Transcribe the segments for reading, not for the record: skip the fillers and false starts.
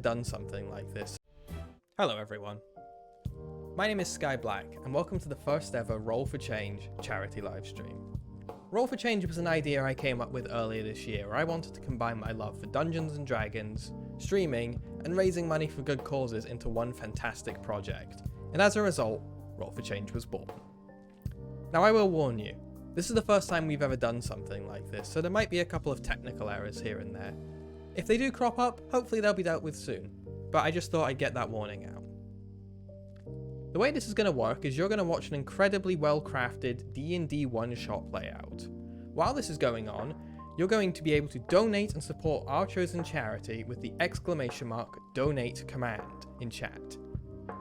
done something like this. Hello everyone. My name is Skye Blacke and welcome to the first ever Roll for Change charity livestream. Roll for Change was an idea I came up with earlier this year where I wanted to combine my love for Dungeons and Dragons, streaming, and raising money for good causes into one fantastic project. And as a result, Roll for Change was born. Now I will warn you, this is the first time we've ever done something like this, so there might be a couple of technical errors here and there. If they do crop up, hopefully they'll be dealt with soon, but I just thought I'd get that warning out. The way this is going to work is you're going to watch an incredibly well-crafted D&D one-shot layout. While this is going on, you're going to be able to donate and support our chosen charity with the !donate command in chat.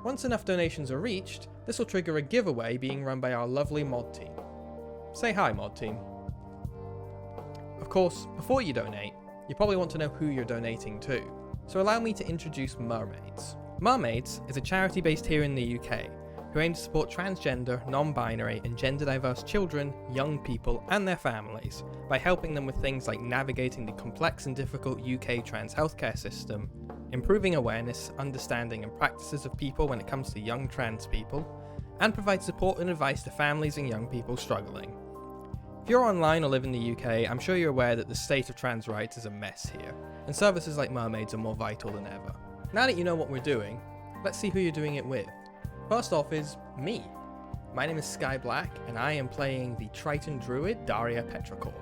Once enough donations are reached, this will trigger a giveaway being run by our lovely mod team. Say hi, mod team. Of course, before you donate, you probably want to know who you're donating to, so allow me to introduce Mermaids. Mermaids is a charity based here in the UK who aim to support transgender, non-binary and gender-diverse children, young people and their families by helping them with things like navigating the complex and difficult UK trans healthcare system, improving awareness, understanding and practices of people when it comes to young trans people, and provide support and advice to families and young people struggling. If you're online or live in the UK, I'm sure you're aware that the state of trans rights is a mess here, and services like Mermaids are more vital than ever. Now that you know what we're doing, let's see who you're doing it with. First off is me. My name is Skye Blacke, and I am playing the Triton Druid Daria Petrichor.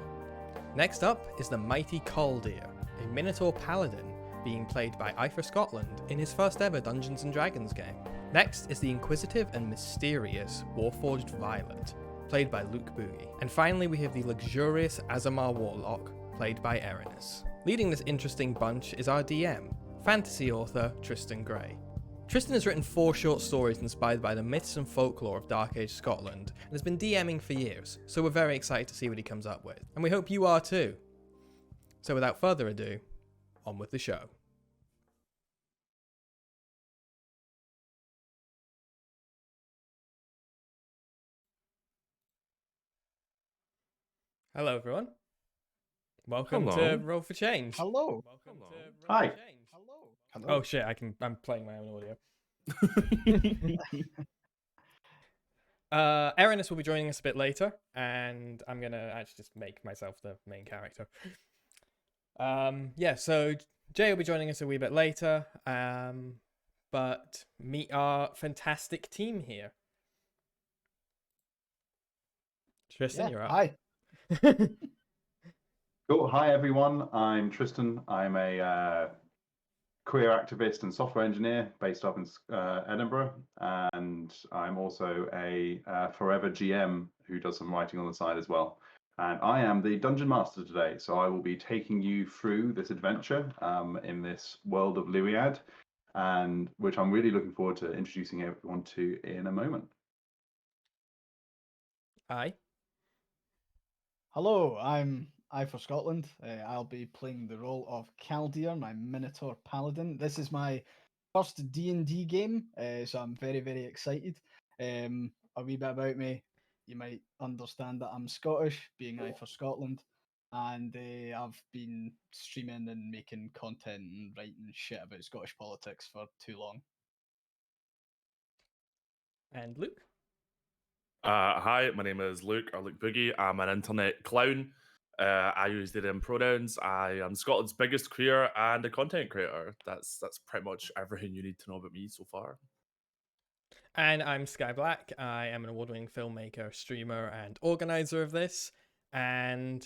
Next up is the Mighty Caldir, a Minotaur Paladin being played by Ifor Scotland in his first ever Dungeons & Dragons game. Next is the inquisitive and mysterious Warforged Violet, played by Luke Boogie. And finally we have the luxurious Azamar Warlock, played by Erinus. Leading this interesting bunch is our DM, fantasy author Tristan Gray. Tristan has written 4 short stories inspired by the myths and folklore of Dark Age Scotland, and has been DMing for years, so we're very excited to see what he comes up with. And we hope you are too. So without further ado, on with the show. Hello everyone. Welcome to Roll for Change. Hello. Welcome to Roll Hi. for Change. Hello. Oh shit, I'm playing my own audio. Erinus will be joining us a bit later, and I'm gonna actually just make myself the main character. So Jay will be joining us a wee bit later, but meet our fantastic team here. Tristan, you're up. Hi. Cool. Hi, everyone. I'm Tristan. I'm a queer activist and software engineer based up in Edinburgh. And I'm also a forever GM who does some writing on the side as well. And I am the Dungeon Master today. So I will be taking you through this adventure in this world of Lyriad, and which I'm really looking forward to introducing everyone to in a moment. Hi. Hello, I'm Ifor Scotland. I'll be playing the role of Caldir, my Minotaur Paladin. This is my first D&D game, so I'm very, very excited. A wee bit about me, you might understand that I'm Scottish, being Ifor Scotland, and I've been streaming and making content and writing shit about Scottish politics for too long. And Luke. Hi, my name is Luke, or Luke Boogie. I'm an internet clown. I use they them pronouns. I am Scotland's biggest queer and a content creator. That's pretty much everything you need to know about me so far. And I'm Skye Blacke. I am an award-winning filmmaker, streamer, and organizer of this, and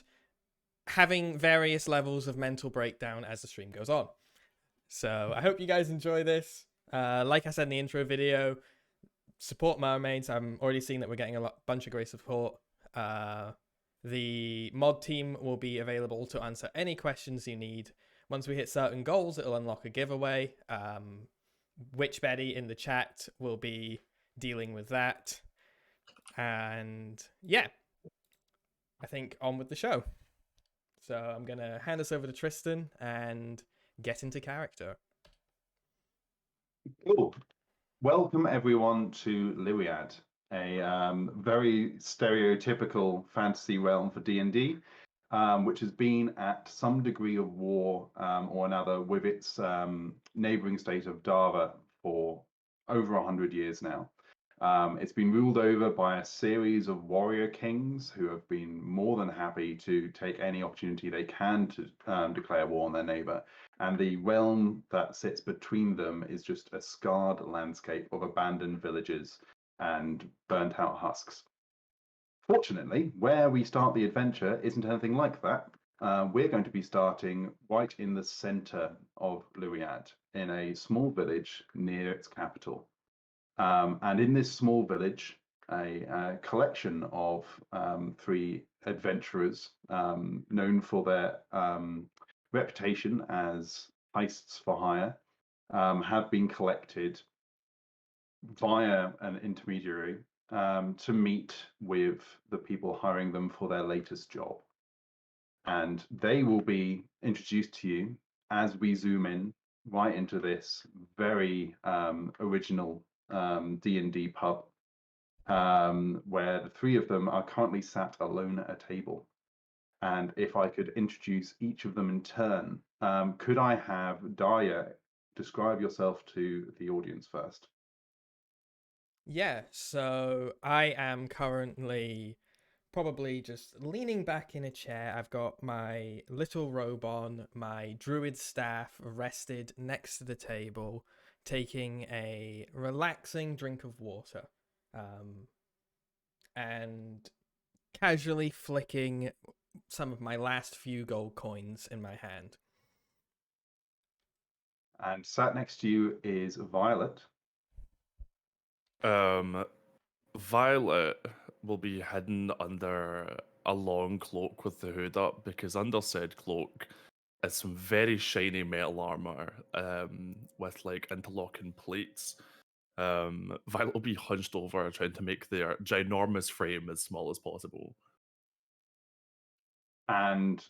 having various levels of mental breakdown as the stream goes on. So I hope you guys enjoy this. Like I said in the intro video, support Mermaids. I'm already seeing that we're getting a bunch of great support. The mod team will be available to answer any questions you need. Once we hit certain goals, it'll unlock a giveaway. Witch Betty in the chat will be dealing with that. And yeah, I think on with the show. So I'm going to hand us over to Tristan and get into character. Cool. Welcome everyone to Lyriad, a very stereotypical fantasy realm for D&D. which has been at some degree of war or another with its neighboring state of Dara for over 100 years now. It's been ruled over by a series of warrior kings who have been more than happy to take any opportunity they can to declare war on their neighbor. And the realm that sits between them is just a scarred landscape of abandoned villages and burnt out husks. Fortunately, where we start the adventure isn't anything like that. We're going to be starting right in the center of Lyriad, in a small village near its capital. And in this small village, a collection of 3 adventurers known for their reputation as heists for hire have been collected via an intermediary to meet with the people hiring them for their latest job. And they will be introduced to you as we zoom in right into this very original D&D pub, where the 3 of them are currently sat alone at a table. And if I could introduce each of them in turn, could I have Daya describe yourself to the audience first? Yeah, so I am currently probably just leaning back in a chair. I've got my little robe on, my druid staff rested next to the table, taking a relaxing drink of water, and casually flicking some of my last few gold coins in my hand. And sat next to you is Violet. Violet will be hidden under a long cloak with the hood up, because under said cloak is some very shiny metal armor with like interlocking plates. Violet will be hunched over trying to make their ginormous frame as small as possible. And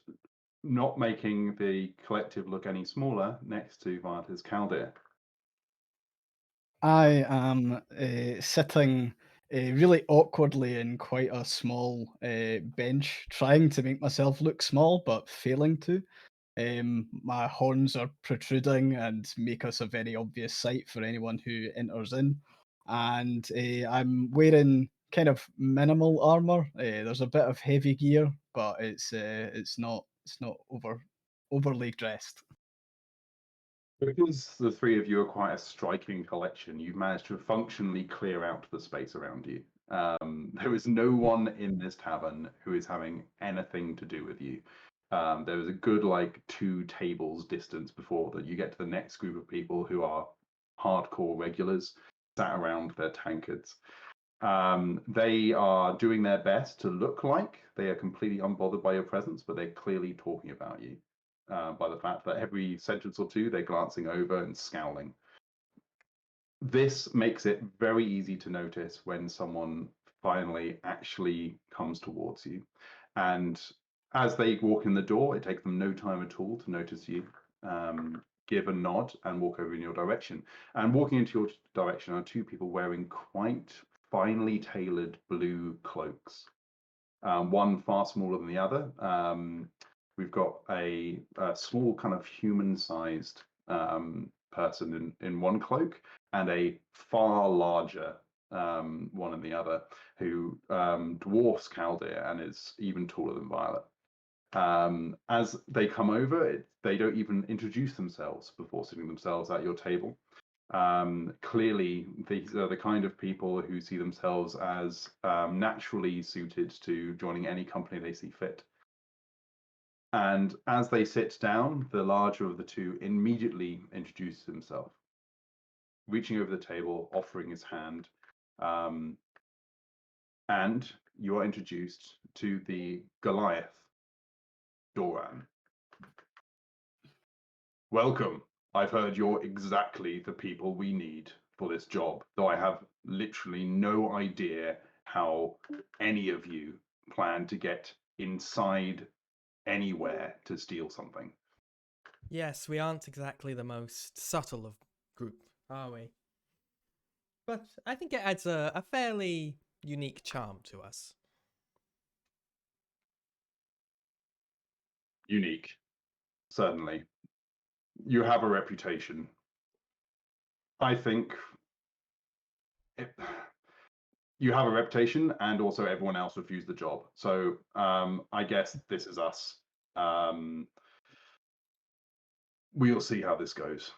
not making the collective look any smaller, next to Violet is Caldir. I am sitting really awkwardly in quite a small bench, trying to make myself look small, but failing to. My horns are protruding and make us a very obvious sight for anyone who enters in. And I'm wearing kind of minimal armor. There's a bit of heavy gear, but it's not overly dressed. Because the 3 of you are quite a striking collection, you've managed to functionally clear out the space around you. There is no one in this tavern who is having anything to do with you. There is a good 2 tables distance before that you get to the next group of people who are hardcore regulars sat around their tankards. They are doing their best to look like they are completely unbothered by your presence, but they're clearly talking about you. By the fact that every sentence or 2 they're glancing over and scowling. This makes it very easy to notice when someone finally actually comes towards you. And as they walk in the door, it takes them no time at all to notice you, give a nod, and walk over in your direction. And walking into your direction are 2 people wearing quite finely tailored blue cloaks. One far smaller than the other. We've got a small kind of human-sized person in one cloak, and a far larger one in the other, who dwarfs Caldir and is even taller than Violet. As they come over, they don't even introduce themselves before sitting themselves at your table. Clearly, these are the kind of people who see themselves as naturally suited to joining any company they see fit. And as they sit down, the larger of the 2 immediately introduces himself, reaching over the table, offering his hand, and you are introduced to the Goliath, Doran. Welcome. I've heard you're exactly the people we need for this job, though I have literally no idea how any of you plan to get inside anywhere to steal something. Yes, we aren't exactly the most subtle of group, are we? But I think it adds a fairly unique charm to us. unique, certainly. You have a reputation. I think you have a reputation, and also everyone else refused the job. So I guess this is us. We'll see how this goes.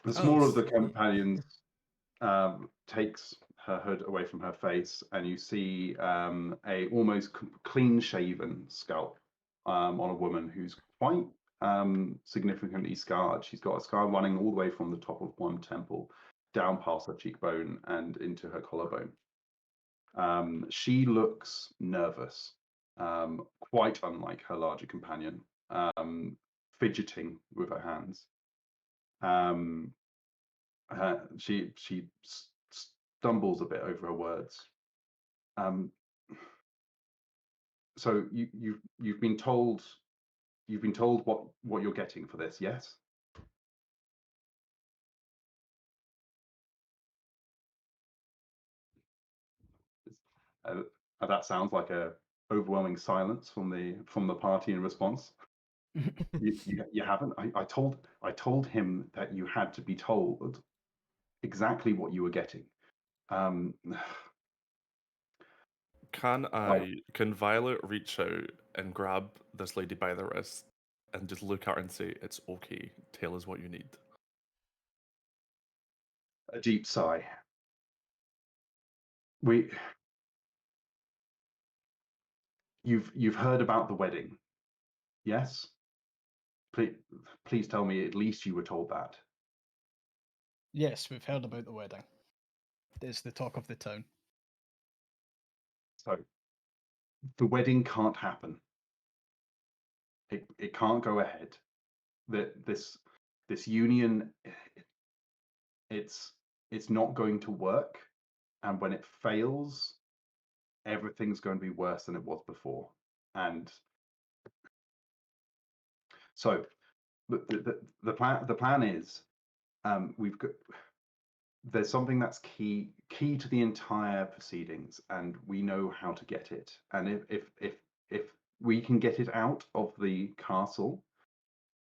The smaller of the companions takes her hood away from her face, and you see a almost clean-shaven scalp on a woman who's quite significantly scarred. She's got a scar running all the way from the top of one temple down past her cheekbone and into her collarbone. She looks nervous, quite unlike her larger companion, fidgeting with her hands. She stumbles a bit over her words. So you've been told what you're getting for this, yes? That sounds like a overwhelming silence from the party in response. You haven't. I told him that you had to be told exactly what you were getting. Can Violet reach out and grab this lady by the wrist and just look at her and say, "It's okay. Tell us what you need." A deep sigh. You've heard about the wedding, yes? Please tell me at least you were told that. Yes, we've heard about the wedding. It's the talk of the town. So the wedding can't happen. It can't go ahead. This union, it's not going to work, and when it fails, everything's going to be worse than it was before. And so the plan is there's something that's key to the entire proceedings, and we know how to get it. And if we can get it out of the castle,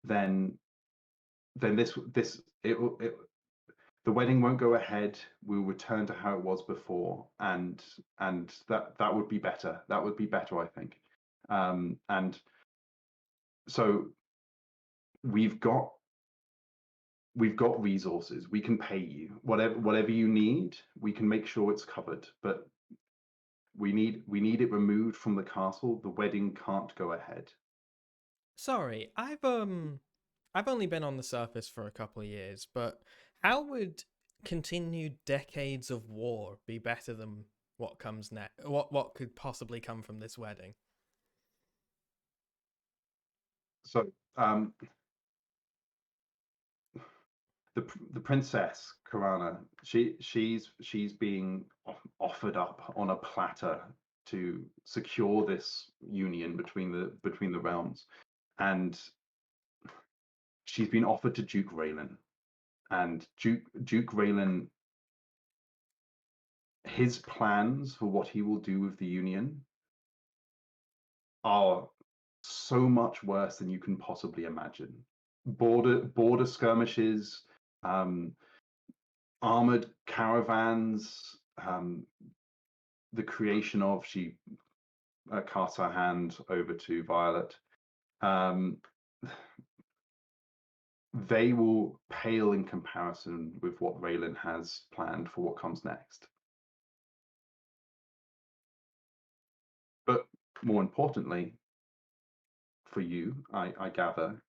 then the wedding won't go ahead. We'll return to how it was before, and that would be better. That would be better, I think. And so we've got resources. We can pay you whatever you need. We can make sure it's covered, but we need it removed from the castle. The wedding can't go ahead. Sorry, I've only been on the surface for a couple of years, but how would continued decades of war be better than what comes next? What could possibly come from this wedding? So the princess Karana, she's being offered up on a platter to secure this union between the realms, and she's been offered to Duke Raylan, and Duke Raylan, his plans for what he will do with the union are so much worse than you can possibly imagine. Border skirmishes, armored caravans, the creation of, she casts her hand over to Violet. They will pale in comparison with what Raylan has planned for what comes next. But more importantly, for you, I gather,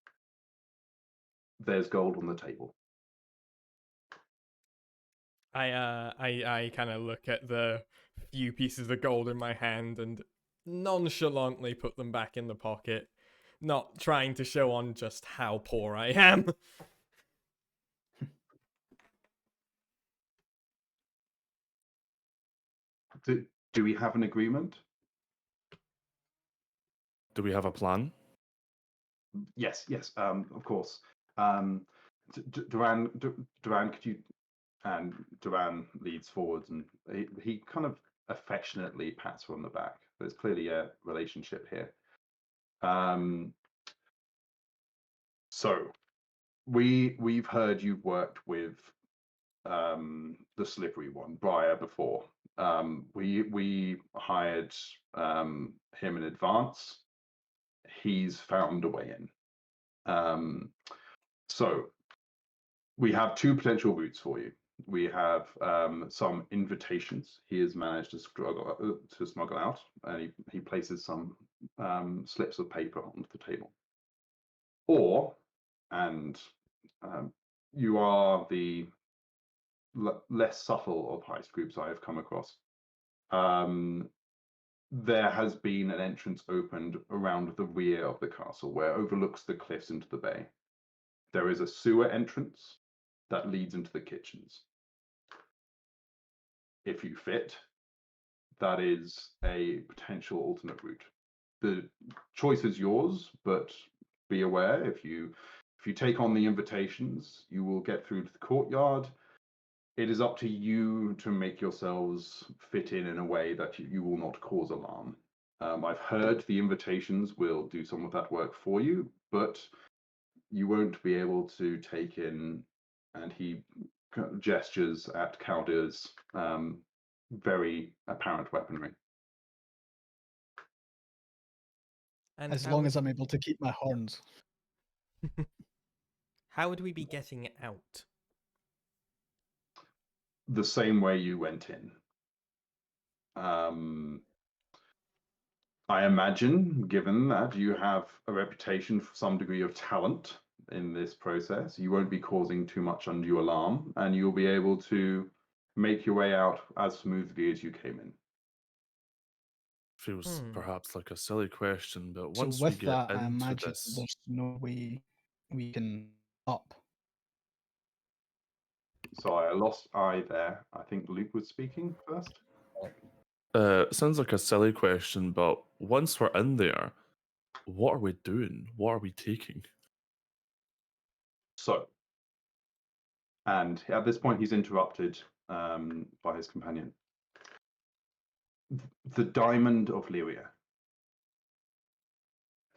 there's gold on the table. I kind of look at the few pieces of gold in my hand and nonchalantly put them back in the pocket, not trying to show on just how poor I am. Do we have an agreement? Do we have a plan? Yes, of course. Duran, could you? And Duran leads forwards, and he kind of affectionately pats her on the back. There's clearly a relationship here. Um, so we've heard you've worked with the slippery one, Briar, before. We hired him in advance. He's found a way in. So we have two potential routes for you. We have some invitations he has managed to smuggle out, and he places some slips of paper onto the table. Or, and you are the less subtle of heist groups I have come across. There has been an entrance opened around the rear of the castle where it overlooks the cliffs into the bay. There is a sewer entrance that leads into the kitchens. If you fit, that is a potential alternate route. The choice is yours, but be aware, if you take on the invitations, you will get through to the courtyard. It is up to you to make yourselves fit in a way that you will not cause alarm. I've heard the invitations will do some of that work for you, but you won't be able to take in, and he gestures at Caldir's very apparent weaponry. And As how long would- as I'm able to keep my horns. How would we be getting out? The same way you went in. I imagine, given that you have a reputation for some degree of talent in this process, you won't be causing too much undue alarm, and you'll be able to make your way out as smoothly as you came in. Feels perhaps like a silly question, but So once we with get that, I into imagine this, there's no way we can up. So I lost eye there. I think Luke was speaking first. sounds like a silly question, but once we're in there, what are we doing? What are we taking? So, and at this point, he's interrupted by his companion. The Diamond of Lyria.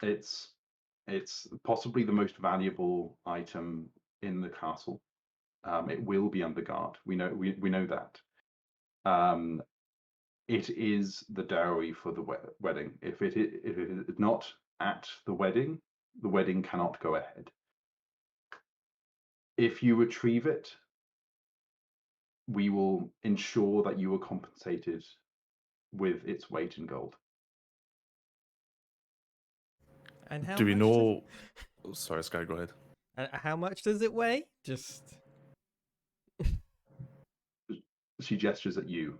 It's possibly the most valuable item in the castle. It will be under guard. We know that. It is the dowry for the wedding. If it is not at the wedding cannot go ahead. If you retrieve it, we will ensure that you are compensated with its weight in gold. And how Do we much know? Sorry, Skye, go ahead. how much does it weigh? Just She gestures at you.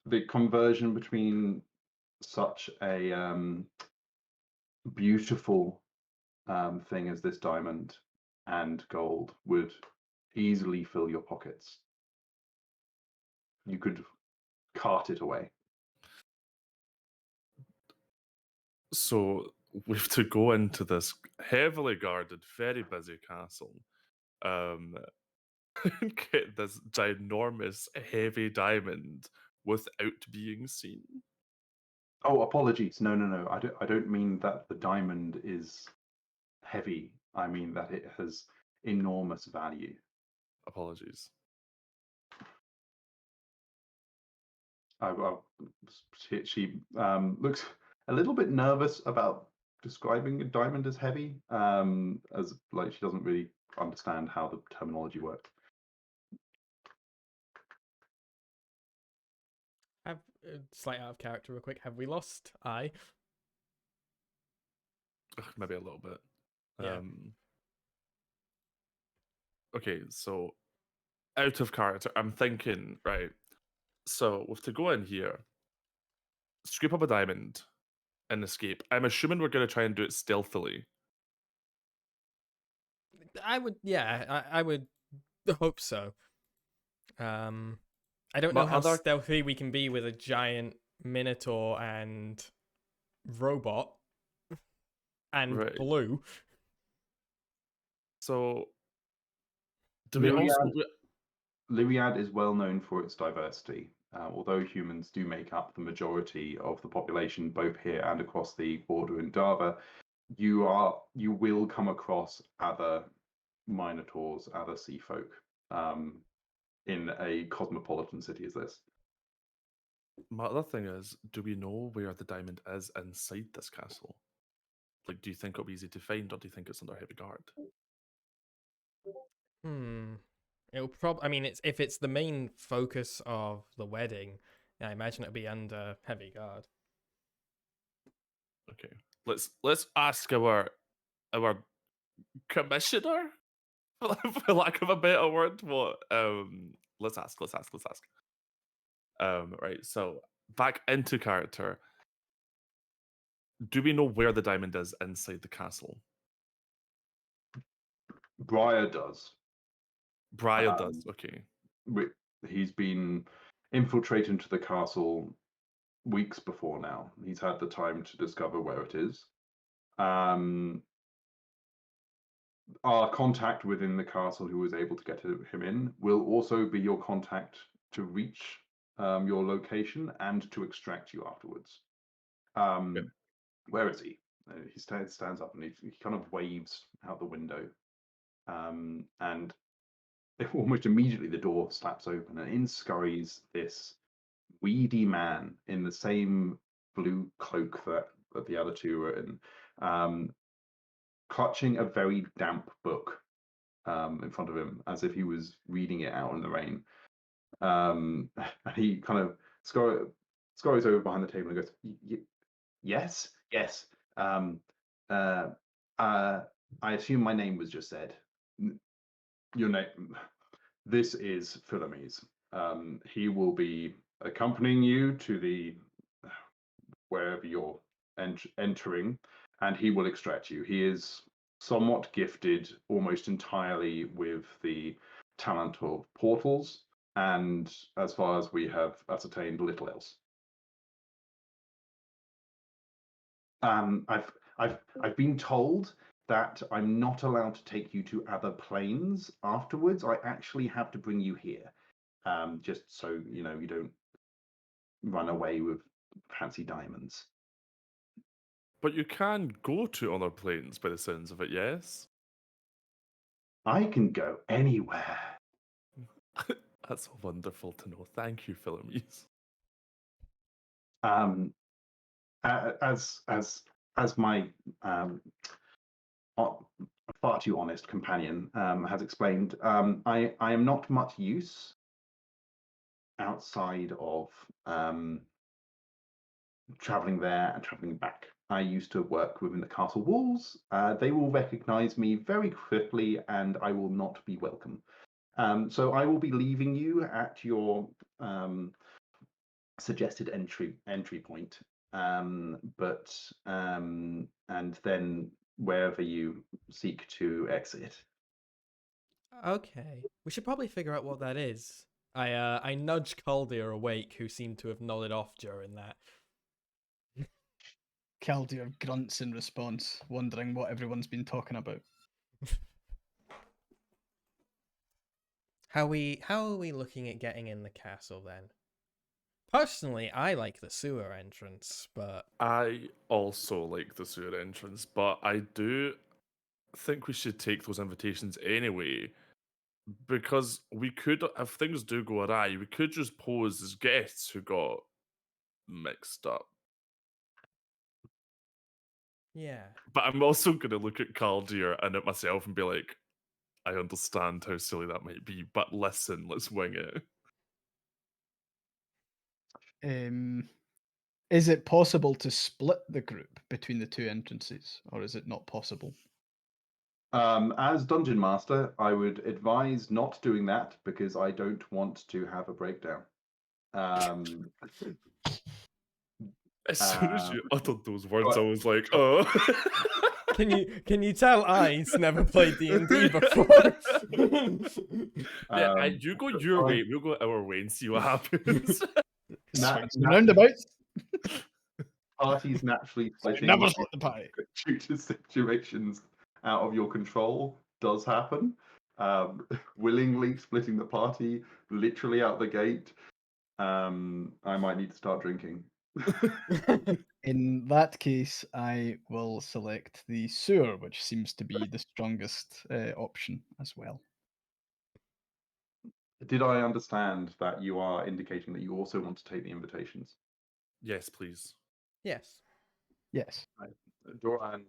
The conversion between such a beautiful thing as this diamond and gold would easily fill your pockets. You could cart it away. So we have to go into this heavily guarded, very busy castle, and get this ginormous, heavy diamond without being seen. Oh, apologies. No. I don't mean that the diamond is heavy. I mean that it has enormous value. Apologies. She looks a little bit nervous about describing a diamond as heavy, as like she doesn't really understand how the terminology works. have slight out of character, real quick. Have we lost eye? Maybe a little bit. Yeah. Okay, so out of character, I'm thinking, right, so we have to go in here, scoop up a diamond, and escape. I'm assuming we're going to try and do it stealthily. I would, yeah, I would hope so. I don't know My how other- stealthy we can be with a giant minotaur and robot and Right. blue. So, do we also... Lyriad is well known for its diversity. although humans do make up the majority of the population, both here and across the border in Dava, you will come across other minotaurs, other sea folk, in a cosmopolitan city as this. My other thing is, do we know where the diamond is inside this castle? Like, do you think it'll be easy to find, or do you think it's under heavy guard? It'll I mean, if it's the main focus of the wedding, I imagine it'll be under heavy guard. Okay, let's ask our commissioner, for lack of a better word. What? Let's ask. Right. So back into character. Do we know where the diamond is inside the castle? Briar does. Briar does. Okay. He's been infiltrated into the castle weeks before now. He's had the time to discover where it is. Our contact within the castle who was able to get him in will also be your contact to reach your location and to extract you afterwards. Yep. Where is he? He stands up and he kind of waves out the window. And almost immediately the door slaps open and in scurries this weedy man in the same blue cloak that the other two were in, clutching a very damp book in front of him as if he was reading it out in the rain. And he kind of scurries over behind the table and goes, yes. I assume my name was just said. Your name. This is Philomes. He will be accompanying you to the wherever you're entering, and he will extract you. He is somewhat gifted almost entirely with the talent of portals, and as far as we have ascertained, little else. I've been told that I'm not allowed to take you to other planes afterwards. I actually have to bring you here, just so you know you don't run away with fancy diamonds. But you can go to other planes by the sounds of it, yes? I can go anywhere. That's wonderful to know. Thank you, Philomes. As my far too honest companion has explained, I am not much use outside of traveling there and traveling back. I used to work within the castle walls. They will recognize me very quickly and I will not be welcome. So I will be leaving you at your suggested entry point, and then wherever you seek to exit. Okay, we should probably figure out what that is. I nudge Caldir awake, who seemed to have nodded off during that. Caldir grunts in response, wondering what everyone's been talking about. How are we looking at getting in the castle then? Personally, I like the sewer entrance, but I also like the sewer entrance, but I do think we should take those invitations anyway, because we could, if things do go awry, we could just pose as guests who got mixed up. yeah. But I'm also going to look at Caldir and at myself and be like, I understand how silly that might be, but listen, let's wing it. Is it possible to split the group between the two entrances, or is it not possible? As Dungeon Master, I would advise not doing that because I don't want to have a breakdown. As soon as you uttered those words, I was like, oh. Can you tell I's never played D&D before? Yeah, you go your way, we'll go our way and see what happens. Roundabouts. Parties naturally splitting Never split the party due to situations out of your control does happen. Willingly splitting the party literally out the gate I might need to start drinking. In that case, I will select the sewer, which seems to be the strongest option as well. Did I understand that you are indicating that you also want to take the invitations? Yes, please. Yes. Yes. Doran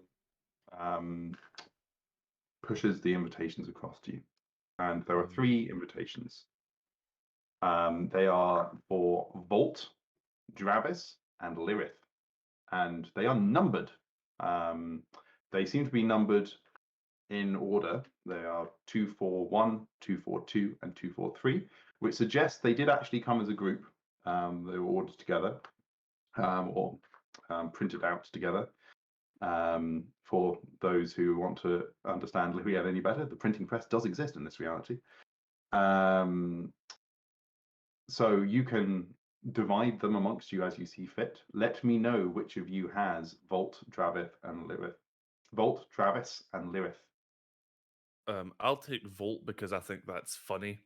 pushes the invitations across to you, and there are 3 invitations. They are for Volt, Dravis, and Lyrith, and they are numbered. They seem to be numbered in order. They are 241, 242, and 243, which suggests they did actually come as a group. They were ordered together or printed out together. For those who want to understand Lihuiad any better, the printing press does exist in this reality. So you can divide them amongst you as you see fit. Let me know which of you has Volt, Dravis, and Lyrith. Volt, Dravis, and Lyrith. I'll take Volt because I think that's funny.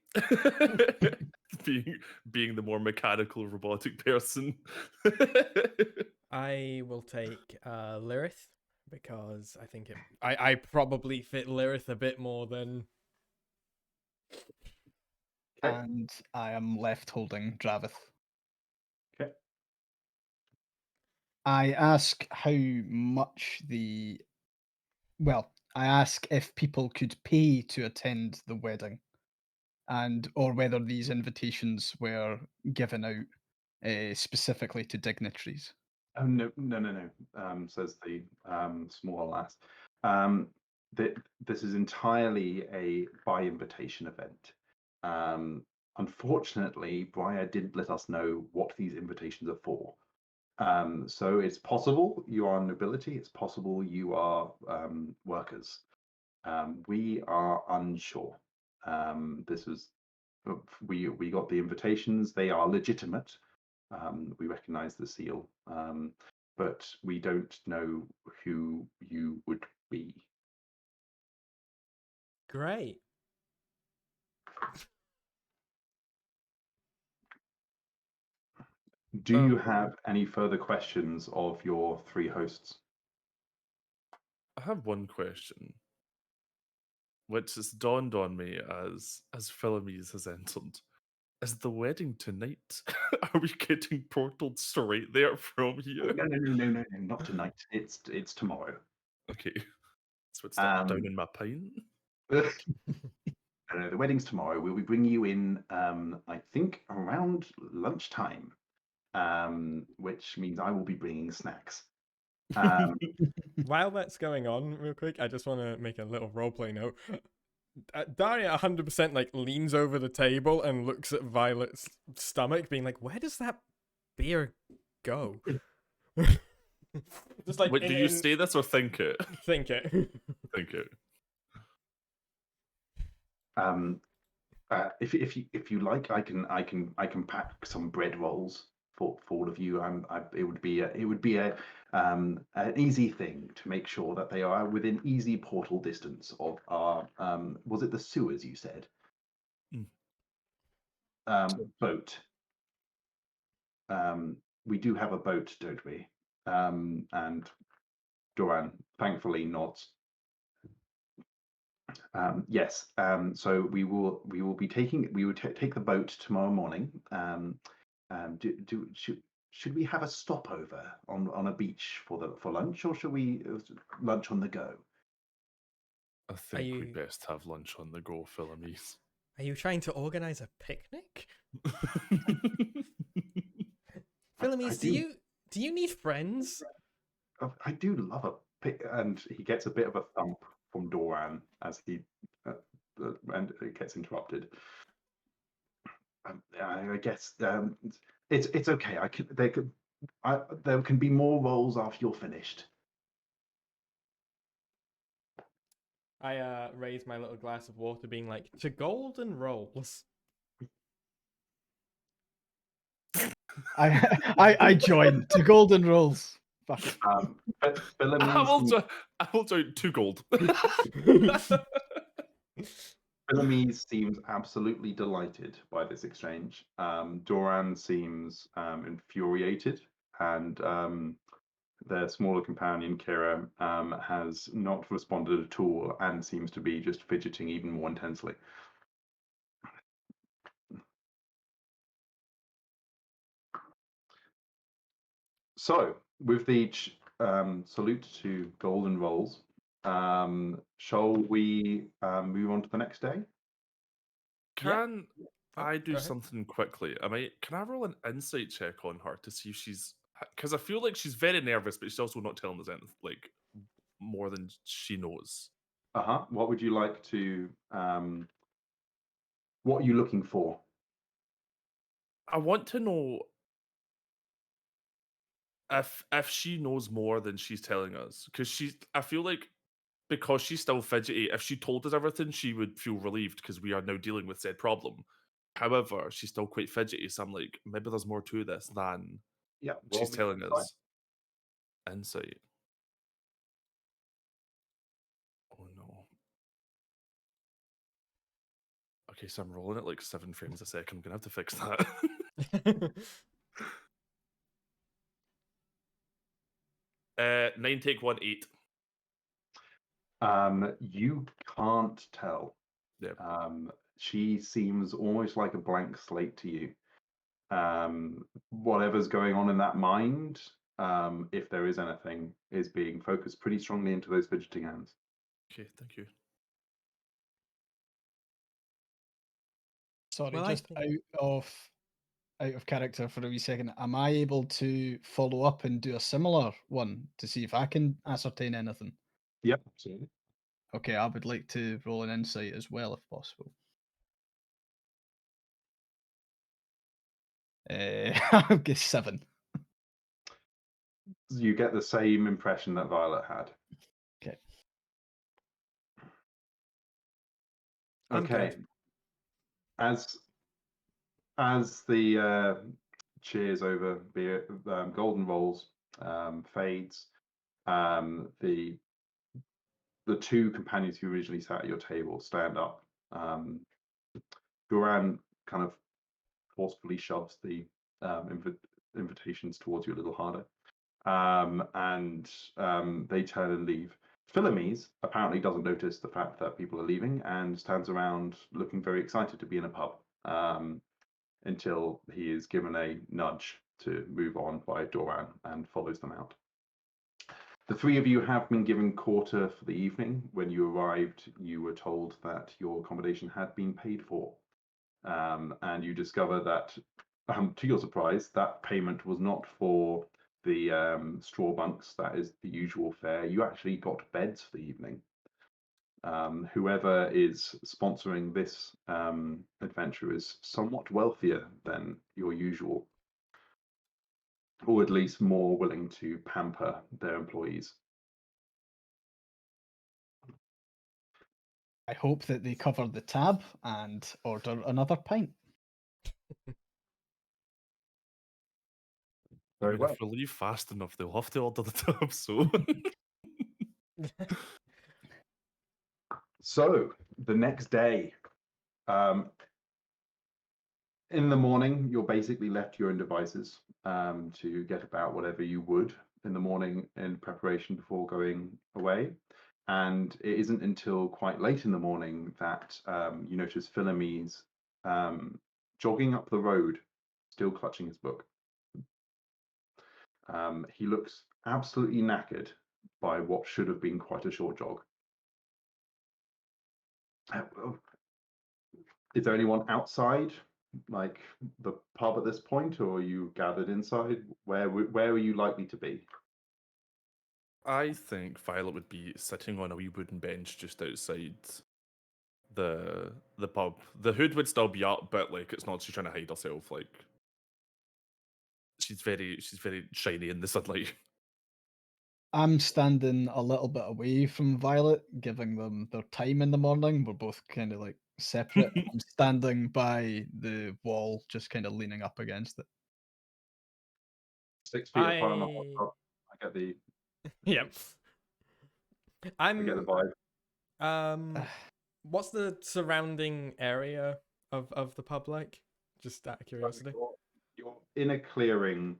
being the more mechanical robotic person. I will take Lyrith because I think I probably fit Lyrith a bit more than. Okay. And I am left holding Dravis. Okay. I ask how much I ask if people could pay to attend the wedding, or whether these invitations were given out specifically to dignitaries. Oh no. Says the smaller lass. This is entirely a by invitation event. Unfortunately, Briar didn't let us know what these invitations are for. So it's possible you are nobility. It's possible you are workers. We are unsure. This was we got the invitations. They are legitimate. We recognize the seal, but we don't know who you would be. Great. Do you have any further questions of your 3 hosts? I have one question, which has dawned on me as Philomes has entered. Is the wedding tonight? Are we getting portaled straight there from here? No, not tonight. It's tomorrow. Okay. So it's not down in my pint. The wedding's tomorrow. We'll be bringing you in, I think, around lunchtime, which means I will be bringing snacks. While that's going on, real quick, I just want to make a little roleplay note. Daria 100% like leans over the table and looks at Violet's stomach, being like, "Where does that beer go?" Just like, wait, do you say this or think it? Think it. Think it. If you like, I can pack some bread rolls for all of you. It would be an easy thing to make sure that they are within easy portal distance of our was it the sewers you said? Boat. We do have a boat, don't we? And Doran thankfully nods. Yes. So we will take the boat tomorrow morning. Should we have a stopover on a beach for lunch, or should we lunch on the go? I think we best have lunch on the go, Philomes. Are you trying to organize a picnic? Philomes, do you need friends? I do love a pic, and he gets a bit of a thump from Doran as he and it gets interrupted. I guess it's okay. There can be more rolls after you're finished. I raise my little glass of water, being like, "To golden rolls." I join to golden rolls. Fuck it. I will join 2 gold. Philomees seems absolutely delighted by this exchange. Doran seems infuriated, and their smaller companion Kira has not responded at all and seems to be just fidgeting even more intensely. So, with the salute to golden rolls, shall we move on to the next day? Can Oh, I do go ahead. something quickly? Can I roll an insight check on her to see if she's, because I feel like she's very nervous, but she's also not telling us anything like more than she knows. What would you like to? What are you looking for? I want to know if she knows more than she's telling us, because I feel like because she's still fidgety, if she told us everything, she would feel relieved because we are now dealing with said problem. However, she's still quite fidgety, so I'm like, maybe there's more to this than Yeah, she's telling us. Insight. Oh no. Okay, so I'm rolling at like 7 frames a second. I'm gonna have to fix that. 9 take 1 8. You can't tell. Yep. She seems almost like a blank slate to you. Whatever's going on in that mind, if there is anything, is being focused pretty strongly into those fidgeting hands. Okay, thank you. Sorry, Well, just out of character for a wee second. Am I able to follow up and do a similar one to see if I can ascertain anything? Yep, absolutely. Okay, I would like to roll an insight as well, if possible. I'll get 7. You get the same impression that Violet had. Okay. I'm Okay. good. As the cheers over the golden rolls fades, the two companions who originally sat at your table stand up. Duran kind of forcefully shoves the invitations towards you a little harder, and they turn and leave. Philomees apparently doesn't notice the fact that people are leaving and stands around looking very excited to be in a pub, until he is given a nudge to move on by Doran and follows them out. The three of you have been given quarter for the evening. When you arrived, you were told that your accommodation had been paid for. And you discover that, to your surprise, that payment was not for the straw bunks. That is the usual fare. You actually got beds for the evening. Whoever is sponsoring this adventure is somewhat wealthier than your usual, or at least more willing to pamper their employees. I hope that they cover the tab and order another pint. Very well. If we leave fast enough, they'll have to order the tab, so. So the next day, in the morning, you're basically left to your own devices to get about whatever you would in the morning in preparation before going away. And it isn't until quite late in the morning that you notice Philomees jogging up the road, still clutching his book. He looks absolutely knackered by what should have been quite a short jog. Is there anyone outside, like the pub at this point, or are you gathered inside? Where are you likely to be? I think Violet would be sitting on a wee wooden bench just outside the pub. The hood would still be up, but like it's not she's trying to hide herself. Like she's very shiny in the sunlight. I'm standing a little bit away from Violet, giving them their time in the morning. We're both kind of like separate. I'm standing by the wall, just kind of leaning up against it. 6 feet apart on the hot top. I get the Yep. I get the vibe. what's the surrounding area of the pub like? Just out of curiosity. You're in a clearing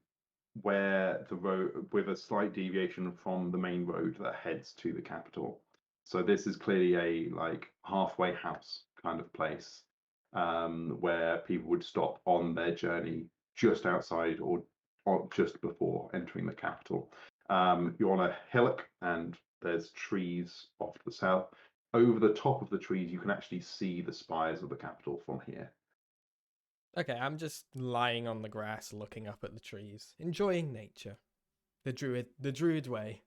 where the road, with a slight deviation from the main road that heads to the capital. So this is clearly a like halfway house kind of place, where people would stop on their journey just outside or just before entering the capital. You're on a hillock and there's trees off to the south. Over the top of the trees, you can actually see the spires of the capital from here. Okay, I'm just lying on the grass looking up at the trees, enjoying nature. The druid way.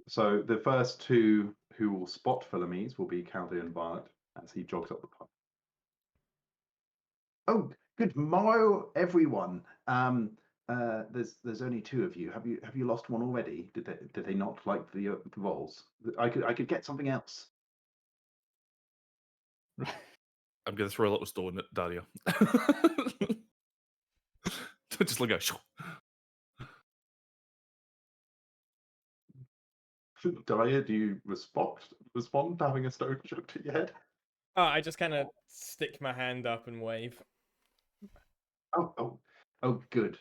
So the first two who will spot Philomees will be Caldy and Violet as he jogs up the pub. Oh, good morrow, everyone. There's only two of you. Have you lost one already? Did they not like the rolls? I could get something else. I'm gonna throw a little stone at Daria. Just like a Daria, do you respond to having a stone chucked to your head? Oh, I just kind of stick my hand up and wave. Oh, good.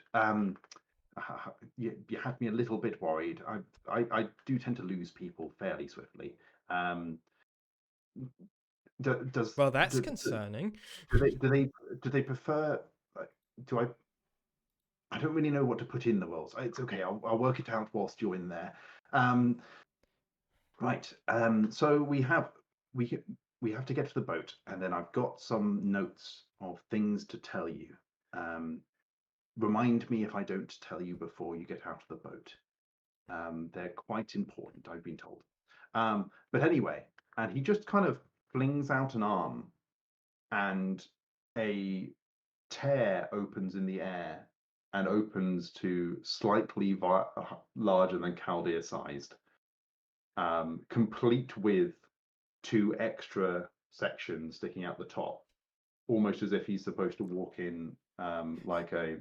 You had me a little bit worried. I do tend to lose people fairly swiftly. Well, that's concerning. Do they prefer? Do I don't really know what to put in the rolls. It's okay. I'll work it out whilst you're in there. Right. So we have to get to the boat, and then I've got some notes of things to tell you. Remind me if I don't tell you before you get out of the boat. They're quite important, I've been told. But anyway, and he just kind of flings out an arm, and a tear opens in the air and opens to slightly larger than Chaldea sized, complete with two extra sections sticking out the top, almost as if he's supposed to walk in like a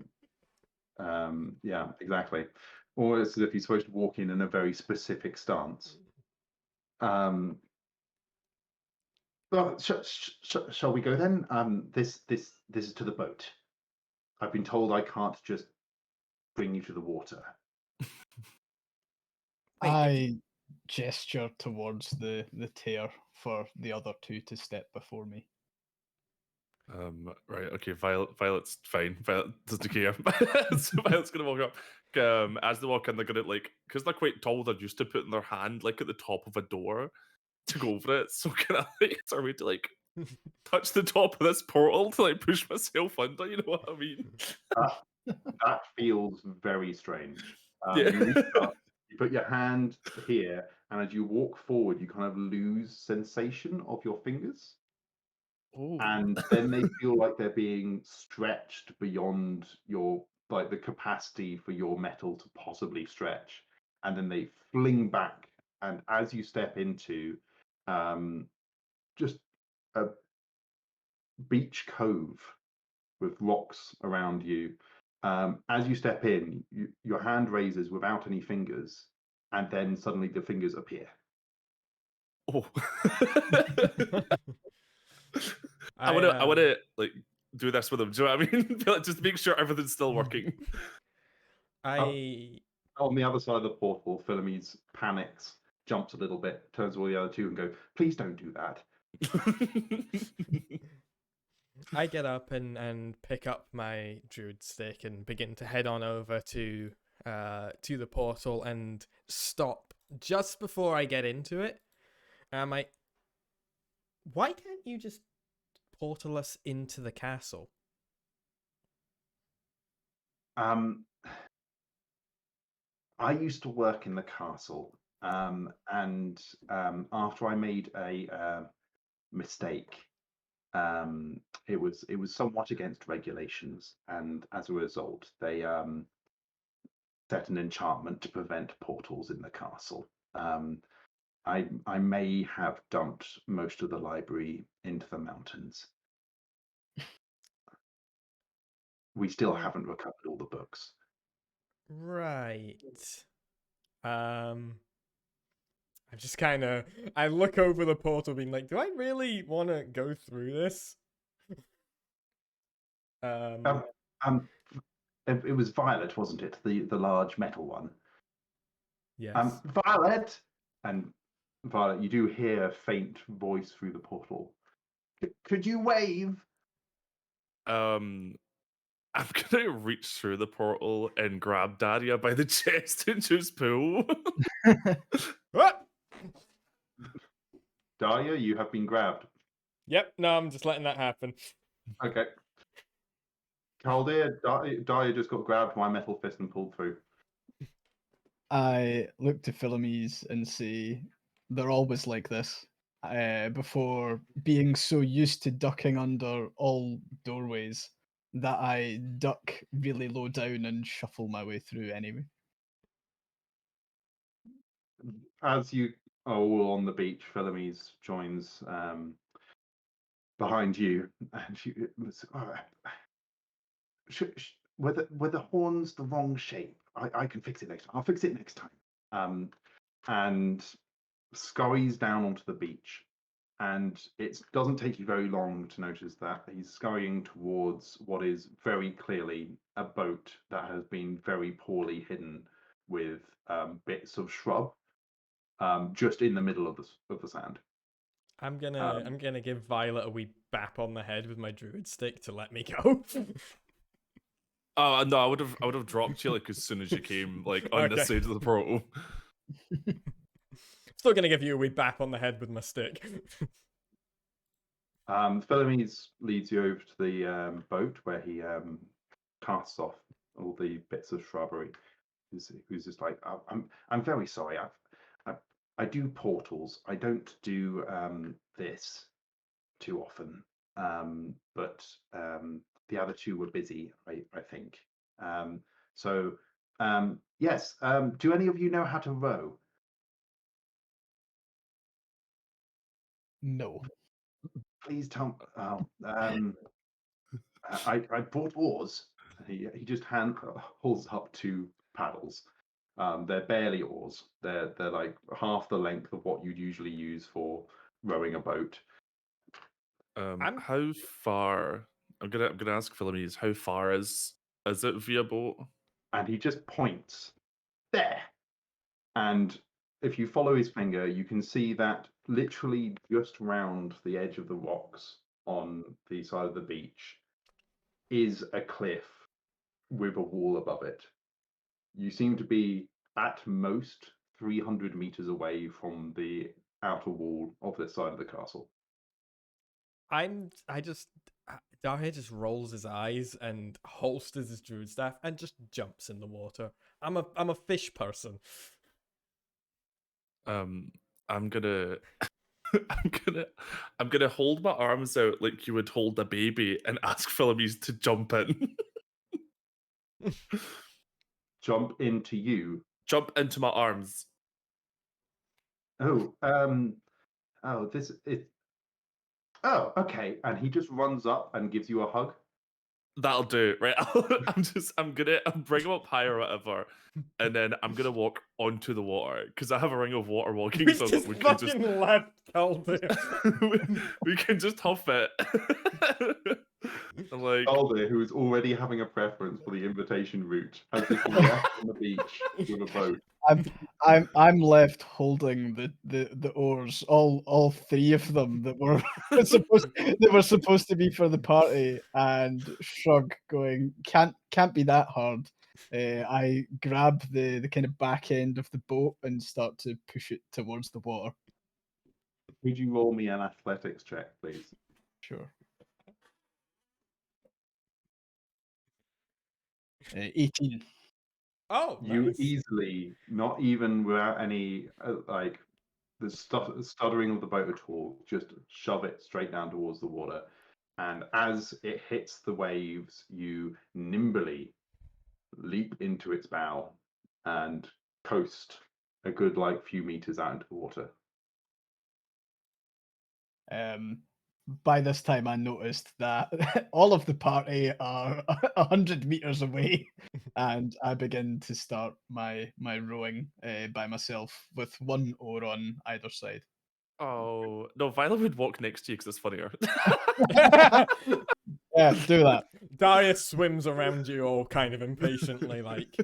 yeah, exactly, almost as if he's supposed to walk in a very specific stance. Well, shall we go then? This is to the boat. I've been told I can't just bring you to the water. I gesture towards the tear for the other two to step before me. Right, okay, Violet's fine. Violet doesn't care. So Violet's gonna walk up. As they walk in, they're gonna because they're quite tall, they're used to putting their hand at the top of a door to go over it. So can I it's our way to touch the top of this portal to push myself under, you know what I mean? That feels very strange. Yeah. You reach up, you put your hand here, and as you walk forward, you kind of lose sensation of your fingers. Ooh. And then they feel like they're being stretched beyond your the capacity for your metal to possibly stretch, and then they fling back, and as you step into just a beach cove with rocks around you, as you step in, your hand raises without any fingers, and then suddenly the fingers appear. Oh. I want to do this with them. Do you know what I mean? Just to make sure everything's still working. On the other side of the portal, Philomees panics, jumps a little bit, turns to all the other two and go, "Please don't do that." I get up and pick up my druid stick and begin to head on over to the portal and stop just before I get into it. Why can't you just portal us into the castle? I used to work in the castle, and after I made a mistake, it was somewhat against regulations, and as a result, they set an enchantment to prevent portals in the castle. I may have dumped most of the library into the mountains. We still haven't recovered all the books. Right. I just kind of, I look over the portal being like, do I really want to go through this? Um, um, it was Violet, wasn't it? The large metal one. Yes. Violet! And Violet, you do hear a faint voice through the portal. Could you wave? I'm gonna reach through the portal and grab Daria by the chest and just pull. What? Daria, you have been grabbed. Yep, no, I'm just letting that happen. Okay. Caldear, Daria just got grabbed by Metal Fist and pulled through. I look to Philomes and say, they're always like this. Before being so used to ducking under all doorways that I duck really low down and shuffle my way through anyway. As you are all on the beach, Philomes joins behind you, and she were the horns the wrong shape? I can fix it next time. I'll fix it next time. And scurries down onto the beach, and it doesn't take you very long to notice that he's scurrying towards what is very clearly a boat that has been very poorly hidden with bits of shrub just in the middle of the sand. I'm gonna give Violet a wee bap on the head with my druid stick to let me go. Oh no, I would have dropped you like as soon as you came like on Okay. this side of the portal. Still gonna give you a wee bap on the head with my stick. Philomes leads you over to the boat where he casts off all the bits of shrubbery. Who's just like, I'm very sorry. I do portals. I don't do this too often. But the other two were busy, I think. Yes. Do any of you know how to row? No. Please tell me. Oh, I brought oars. He just holds up two paddles. They're barely oars. They're like half the length of what you'd usually use for rowing a boat. How far? I'm gonna ask Philomes. How far is it via boat? And he just points there. And if you follow his finger, you can see that literally just round the edge of the rocks on the side of the beach is a cliff with a wall above it. You seem to be at most 300 meters away from the outer wall of this side of the castle. Daria just rolls his eyes and holsters his druid staff and just jumps in the water. I'm a fish person. I'm gonna I'm gonna hold my arms out like you would hold a baby and ask Philomes to jump in. Jump into you. Jump into my arms. Oh, this it. Oh, okay. And he just runs up and gives you a hug. That'll do, right? I'm gonna bring him up higher or whatever, and then I'm gonna walk onto the water because I have a ring of water walking, We so just we can just fucking left Calder. we can just huff it. I'm like, Calder, who is already having a preference for the invitation route, has just been left on the beach with a boat. I'm left holding the oars, all three of them that were supposed to be for the party, and shrug, going, can't be that hard. I grab the kind of back end of the boat and start to push it towards the water. Could you roll me an athletics check, please? Sure. 18. Oh, You nice. easily, not even without any like the stuttering of the boat at all, just shove it straight down towards the water. And as it hits the waves, you nimbly leap into its bow and coast a good few meters out into the water. by this time I noticed that all of the party are 100 meters away, and I begin to start my rowing by myself with one oar on either side. Oh no, Violet would walk next to you because it's funnier. Yeah, do that. Darius swims around you all kind of impatiently, like.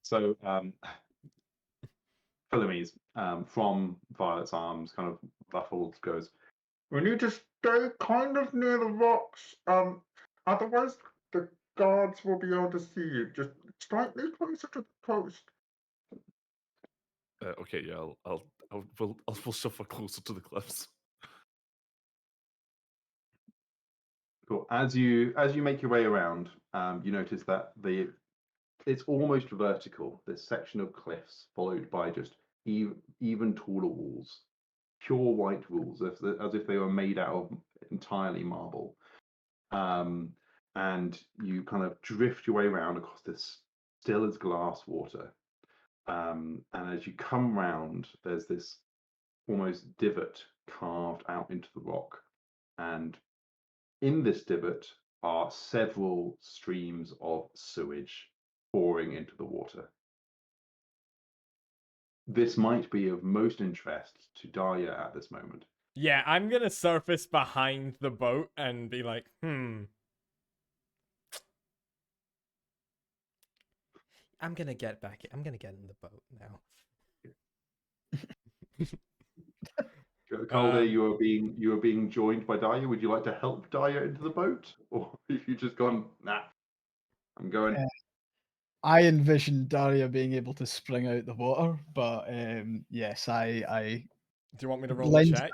So, Philomes, from Violet's arms, kind of ruffled, goes, "We need to stay kind of near the rocks. Otherwise the guards will be able to see you. Just slightly closer to the coast." Okay, yeah, we'll suffer closer to the cliffs. Cool. As you make your way around, you notice that it's almost vertical. This section of cliffs, followed by just even taller walls, pure white walls, as if they were made out of entirely marble. And you kind of drift your way around across this still as glass water. And as you come round, there's this almost divot carved out into the rock, and in this divot are several streams of sewage pouring into the water. This might be of most interest to Dahlia at this moment. Yeah, I'm gonna surface behind the boat and be like, I'm gonna get in the boat now. Calder, you are being joined by Dahlia. Would you like to help Dahlia into the boat, or have you just gone, nah, I'm going? I envision Daria being able to spring out the water, but yes, I Do you want me to roll a lend check?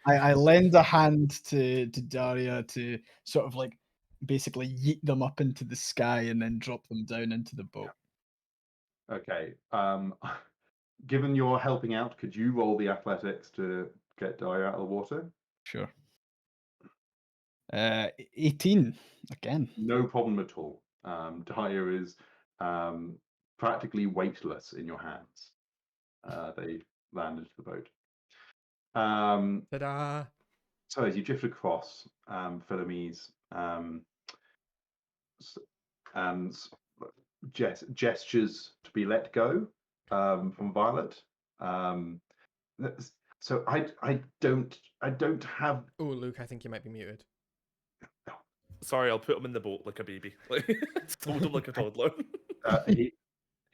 I lend a hand to Daria to sort of like basically yeet them up into the sky and then drop them down into the boat. Okay. Given you're helping out, could you roll the athletics to get Dahlia out of the water? Sure. 18 again. No problem at all. Dahlia is practically weightless in your hands. They land into the boat. Ta-da! So as you drift across, Philomes gestures to be let go from Violet. So I don't have. Oh, Luke, I think you might be muted. Sorry, I'll put him in the boat like a baby. Told him like a toddler. He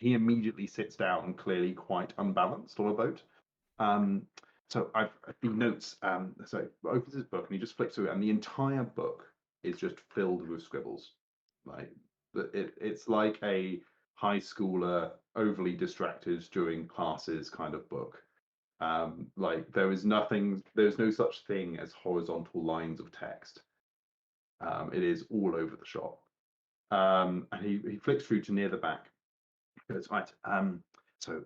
immediately sits down, clearly quite unbalanced on a boat. So I've the notes. So he opens his book and he just flicks through it, and the entire book is just filled with scribbles. Like it's like a high schooler overly distracted during classes kind of book. Like there's no such thing as horizontal lines of text. It is all over the shop. And he flicks through to near the back. He goes, right. So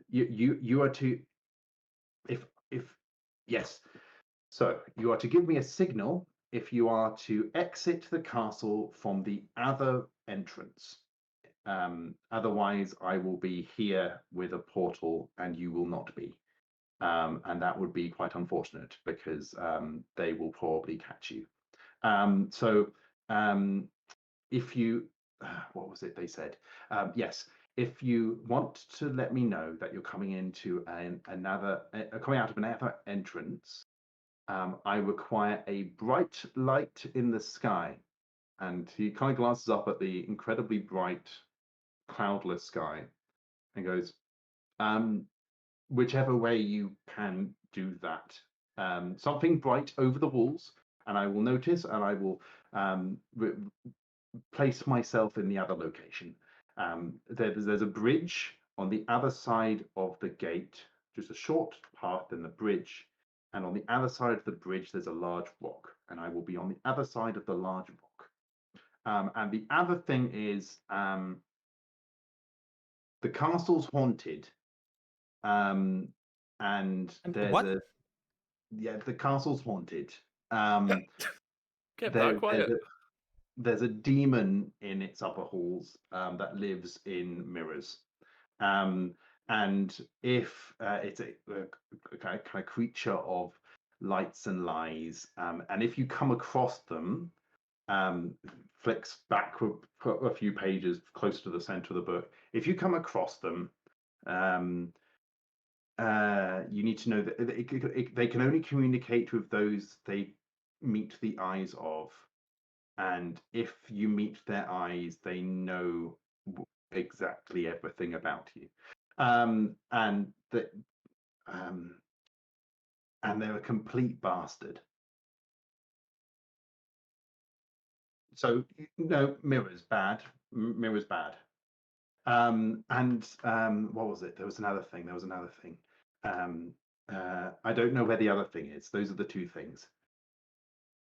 you are to, if yes. So you are to give me a signal if you are to exit the castle from the other entrance. Otherwise, I will be here with a portal, and you will not be. And that would be quite unfortunate because they will probably catch you. So if you, what was it they said? Yes, if you want to let me know that you're coming into coming out of another entrance, I require a bright light in the sky. And he kind of glances up at the incredibly bright, cloudless sky and goes, whichever way you can do that. Something bright over the walls, and I will notice, and I will place myself in the other location. There's a bridge on the other side of the gate, just a short path in the bridge, and on the other side of the bridge there's a large rock, and I will be on the other side of the large rock. And the other thing is, the castle's haunted, and the castle's haunted. Get that quiet. There's a demon in its upper halls that lives in mirrors. And if it's a kind of creature of lights and lies. And if you come across them, flicks backward a few pages close to the center of the book. If you come across them, you need to know that they can only communicate with those they meet the eyes of. And if you meet their eyes, they know exactly everything about you. And they're a complete bastard. So no, mirrors bad. Mirrors bad. What was it? There was another thing. I don't know where the other thing is. Those are the two things.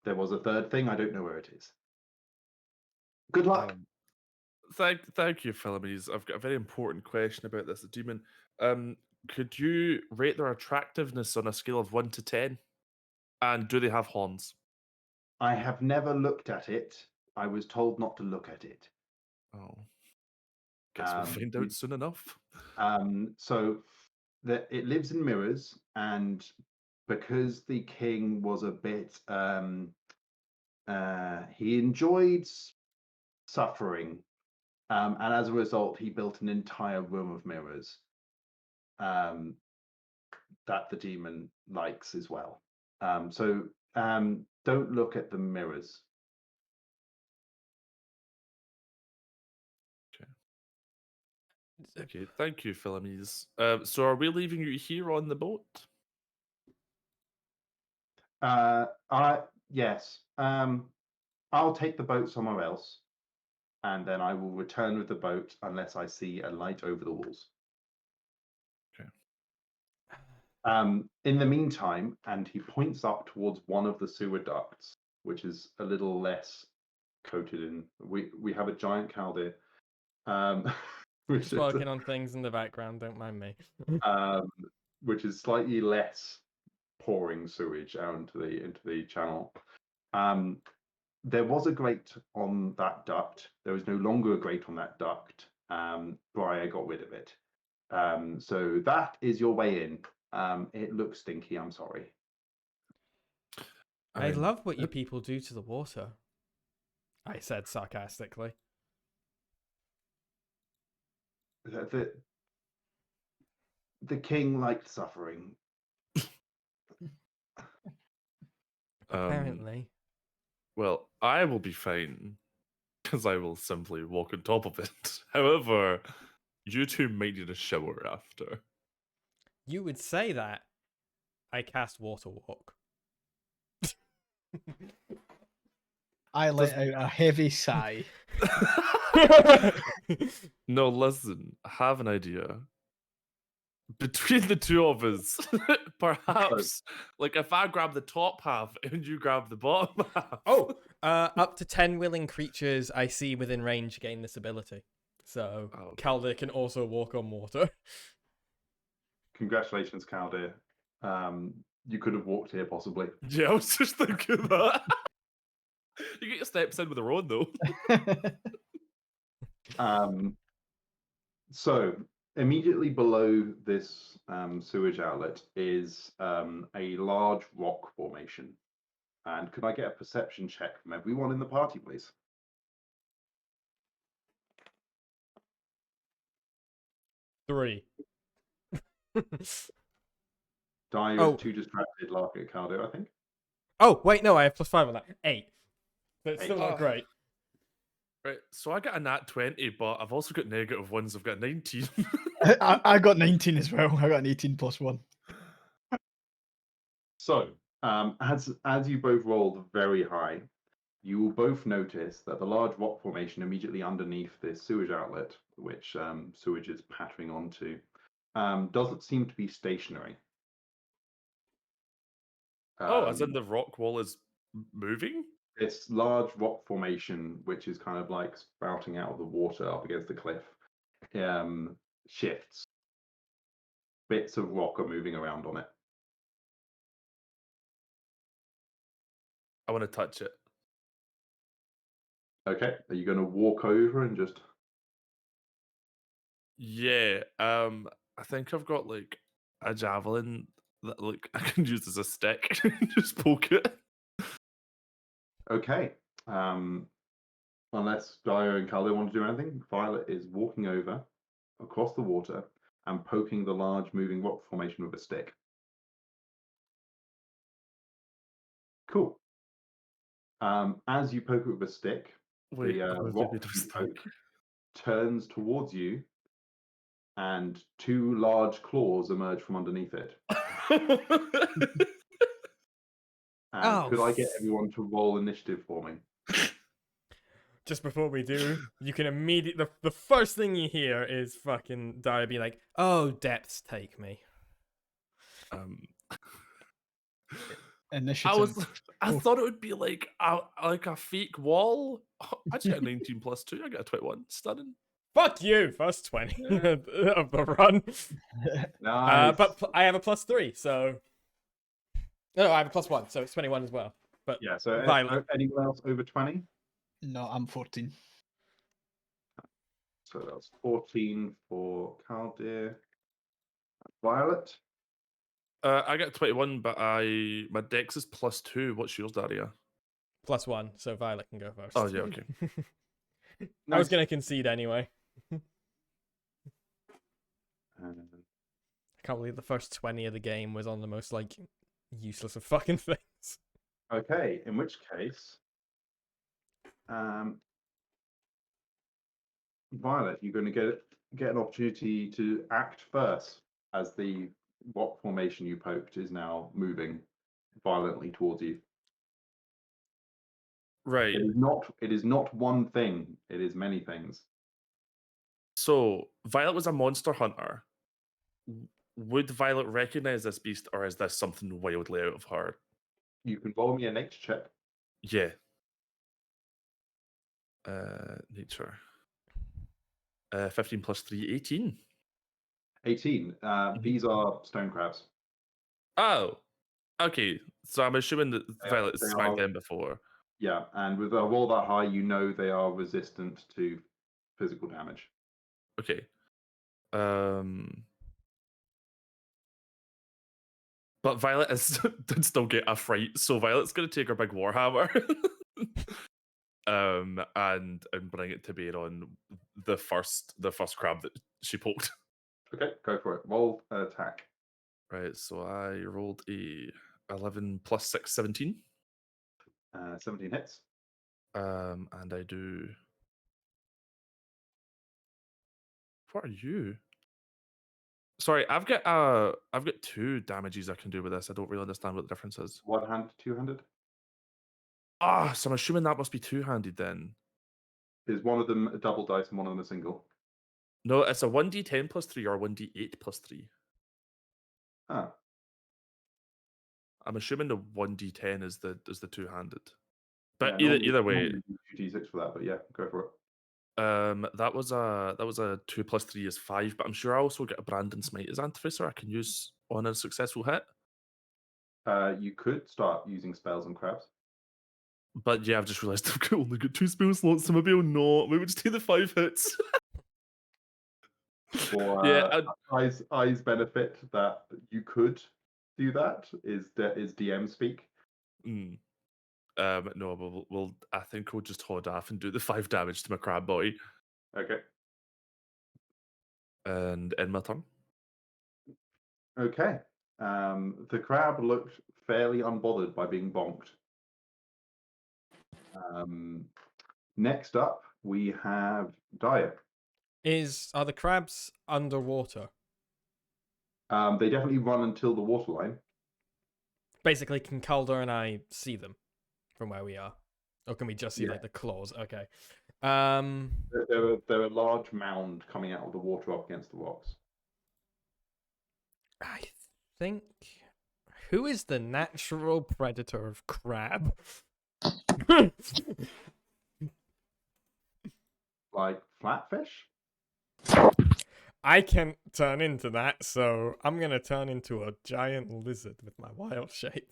There was a third thing. I don't know where it is. Good luck. Thank you, Philomenes. I've got a very important question about this demon. Could you rate their attractiveness on a scale of 1 to 10? And do they have horns? I have never looked at it. I was told not to look at it. Oh. Guess we'll find out soon enough. So it lives in mirrors, and because the king was a bit he enjoyed suffering, and as a result he built an entire room of mirrors that the demon likes as well. So don't look at the mirrors. Okay, thank you, Philomenes. So are we leaving you here on the boat? Yes. I'll take the boat somewhere else, and then I will return with the boat unless I see a light over the walls. Okay. In the meantime, and he points up towards one of the sewer ducts, which is a little less coated in. We have a giant Chaldean. Just working on things in the background, don't mind me. Which is slightly less pouring sewage out into the channel. There was a grate on that duct. There is no longer a grate on that duct. Briar got rid of it. So that is your way in. It looks stinky, I'm sorry. I love what you people do to the water, I said sarcastically. The king liked suffering. Apparently. Well, I will be fine, because I will simply walk on top of it. However, you two might need a shower after. You would say that. I cast Water Walk. I let out a heavy sigh. No, listen, I have an idea. Between the two of us, perhaps, like if I grab the top half and you grab the bottom half. Oh, up to 10 willing creatures I see within range gain this ability. So Calder can also walk on water. Congratulations, Calder. You could have walked here possibly. Yeah, I was just thinking that. You get your steps in with the road though. So immediately below this sewage outlet is a large rock formation. And could I get a perception check from everyone in the party, please? Three. Dyer is too distracted laughing at Caldo, I think. Oh, wait, no, I have +5 on that. 8. But it's still not great. Right, so I got a nat 20, but I've also got negative ones. I've got 19. I got 19 as well. I got an 18 +1. So, as you both rolled very high, you will both notice that the large rock formation immediately underneath this sewage outlet, which sewage is pattering onto, doesn't seem to be stationary. As in the rock wall is moving? This large rock formation, which is kind of like spouting out of the water up against the cliff, shifts. Bits of rock are moving around on it. I want to touch it. Okay, are you going to walk over and just... Yeah, I think I've got like a javelin that look I can use as a stick. Just poke it. Okay. Unless Dio and Caldo want to do anything, Violet is walking over across the water and poking the large moving rock formation with a stick. Cool. As you poke it with a stick, Wait, the what rock did you you poke turns towards you, and two large claws emerge from underneath it. think? And Oh, could I get everyone to roll initiative for me? just before we do, you can immediately the first thing you hear is fucking Dyer be like, "Oh, depths take me." I Initiative. I Oh. thought it would be like a fake wall. I just got a 19 plus 2. I got a 21. Stunning. Fuck you, first 20 of the run. Nice. But I have a +3, so no, I have a +1, so it's 21 as well. But Yeah, so Violet. anyone else over 20? No, I'm 14. So that's 14 for Caldir. Violet? I got 21, but my dex is +2. What's yours, Daria? +1, so Violet can go first. Oh yeah, okay. I was Nice. gonna concede anyway. And I can't believe the first 20 of the game was on the most like useless of fucking things. okay, in which case, Violet, you're going to get an opportunity to act first, as the rock formation you poked is now moving violently towards you. Right. It is not one thing. It is many things. So Violet was a monster hunter. Would Violet recognize this beast, or is this something wildly out of her? You can roll me a nature check. Yeah. Nature. 15 plus 3, 18. 18. These are stone crabs. Oh, okay. So I'm assuming that They Violet are- smacked them before. Yeah, and with a roll that high, you know they are resistant to physical damage. Okay. But Violet did still get a fright, so Violet's gonna take her big warhammer, and bring it to bear on the first crab that she poked. Okay, go for it. Roll an attack. Right. So I rolled a 11 plus 6, 17. 17 hits. And I do. What are you? Sorry, I've got 2 damages I can do with this. I don't really understand what the difference is. One hand, two-handed. So I'm assuming that must be two-handed then. Is one of them a double dice and one of them a single? No, it's a 1d10 plus 3 or 1d8 plus 3. Ah, I'm assuming the 1d10 is the two-handed. But yeah, either way, normally you do 2d6 for that, but yeah, go for it. that was a 2 plus 3 is 5, but I'm sure I also get a Brandon Smite as Antivisor I can use on a successful hit. You could start using spells on crabs. But yeah, I've just realised I've only got 2 spell slots, so maybe I'll not. Maybe we'll just take the 5 hits. For Yeah, eyes benefit that you could do that is DM speak. No, we'll I think we'll just hold off and do the 5 damage to my crab boy. Okay. And end my turn. Okay. The crab looked fairly unbothered by being bonked. Next up, we have Dyer. Are the crabs underwater? They definitely run until the waterline. Basically, can Calder and I see them from where we are? Or can we just see like the claws? Okay. They're a large mound coming out of the water up against the rocks. I think who is the natural predator of crab? Like flatfish? I can turn into that, so I'm gonna turn into a giant lizard with my wild shape.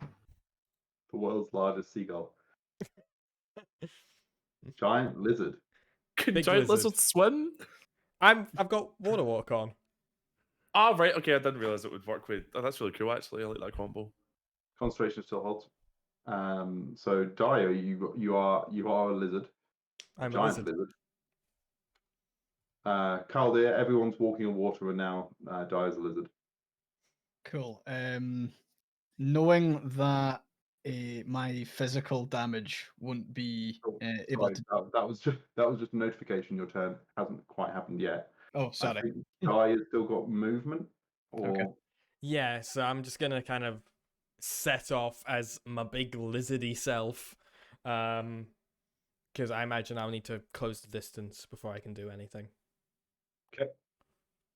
The world's largest seagull. Giant lizard. Can Big giant lizard. lizards swim? I've got water walk on. Oh, right. Okay, I didn't realize it would work with. Oh, that's really cool. Actually, I like that combo. Concentration still holds. So Dio, you are a lizard, a I'm a giant lizard. Caldear, everyone's walking on water, and now Dio's a lizard. Cool. Knowing that my physical damage won't be Oh, able sorry, to. that was just a notification. Your turn hasn't quite happened yet. Oh, I sorry. think Dio has still got movement, Okay. or Yeah, so I'm just gonna kind of set off as my big lizardy self, because I imagine I'll need to close the distance before I can do anything. okay.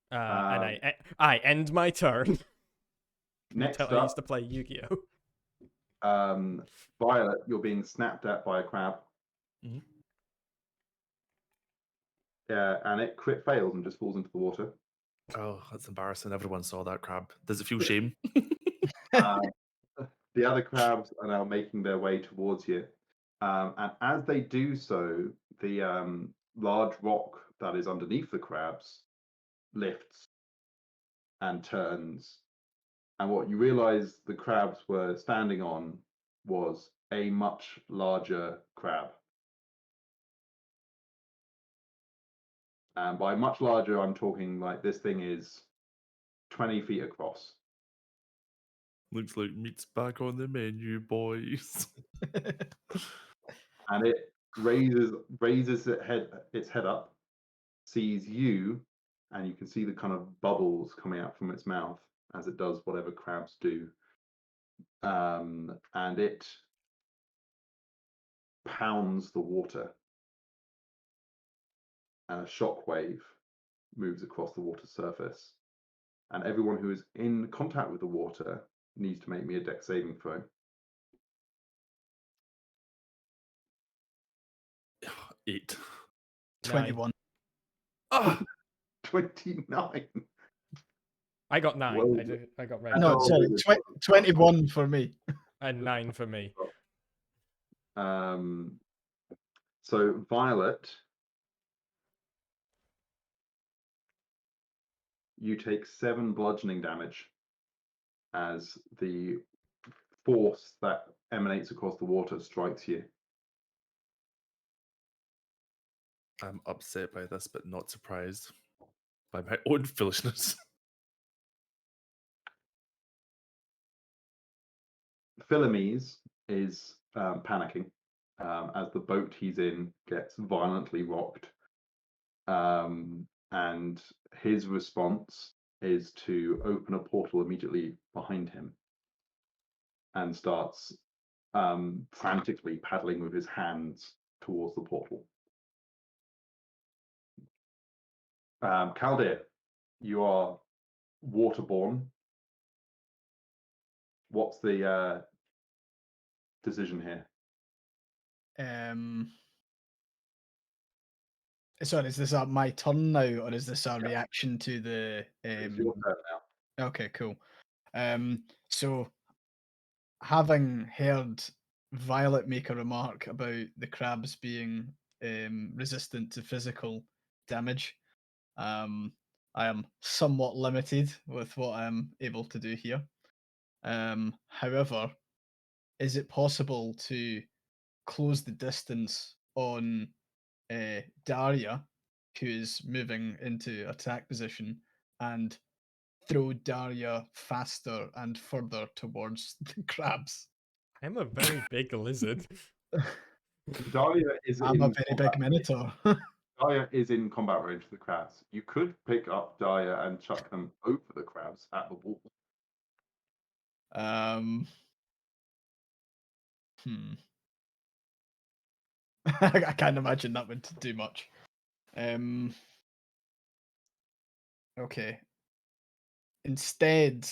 And I end my turn. Next Until I used up, to play Yu-Gi-Oh. Violet, you're being snapped at by a crab. Mhm. And it crit fails and just falls into the water. Oh, that's embarrassing. Everyone saw that crab. Does it feel shame? The other crabs are now making their way towards you. And as they do so, the large rock that is underneath the crabs lifts and turns. And what you realize the crabs were standing on was a much larger crab. And by much larger, I'm talking like this thing is 20 feet across. Looks like meat's back on the menu, boys. And it raises its head up, sees you, and you can see the kind of bubbles coming out from its mouth as it does whatever crabs do. And it pounds the water, and a shockwave moves across the water surface. And everyone who is in contact with the water needs to make me a dex saving throw. 8. 21. Ah, 29. I got 9. Well, I got red. No, Oh, sorry. really? 21 for me. And 9 for me. So Violet, you take 7 bludgeoning damage as the force that emanates across the water strikes you. I'm upset by this, but not surprised by my own foolishness. Philomes is panicking as the boat he's in gets violently rocked. And his response is to open a portal immediately behind him and starts frantically paddling with his hands towards the portal. Caldir, you are waterborne. What's the decision here? Sorry, is this my turn now, or is this a reaction to the? It's your turn now. Okay, cool. So having heard Violet make a remark about the crabs being resistant to physical damage, I am somewhat limited with what I'm able to do here. However, is it possible to close the distance on Daria, who is moving into attack position, and throw Daria faster and further towards the crabs? I'm a very big lizard. Dahlia is I'm in a very combat. big minotaur. Dahlia is in combat range for the crabs. You could pick up Dahlia and chuck them over the crabs at the wall. I can't imagine that would do much. Okay. Instead,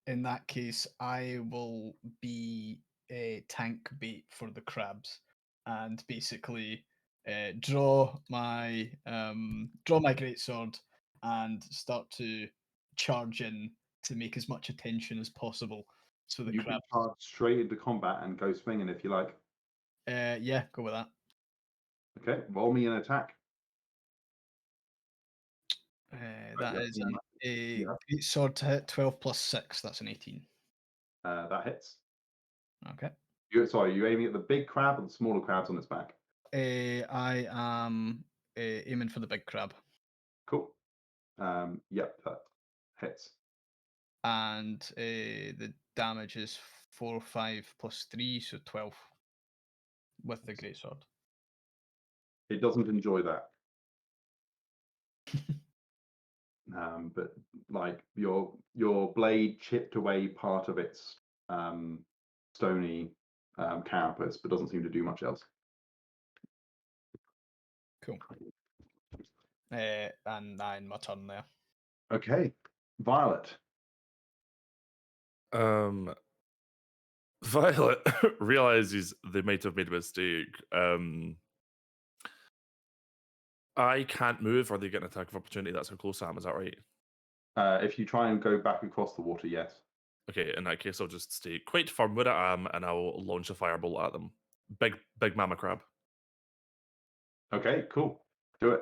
in that case, I will be a tank bait for the crabs, and basically draw my greatsword and start to charge in to make as much attention as possible. So the You can crabs. charge straight into combat and go swinging if you like. Yeah, go with that. Okay, roll me an attack. That is an A Yeah. great sword to hit 12 plus 6. That's an 18. That hits. Okay. Sorry, you're aiming at the big crab or the smaller crabs on its back? I am aiming for the big crab. Cool. Yep, that hits. And the damage is 4, 5 plus 3, so 12 with the great sword. It doesn't enjoy that. But like your blade chipped away part of its stony carapace, but doesn't seem to do much else. Cool. And my turn there. Okay, Violet. Violet realizes they might have made a mistake. I can't move, or they get an attack of opportunity. That's how close I am. Is that right? If you try and go back across the water, yes. Okay, in that case, I'll just stay quite firm where I am, and I'll launch a firebolt at them. Big mama crab. Okay, cool. Do it.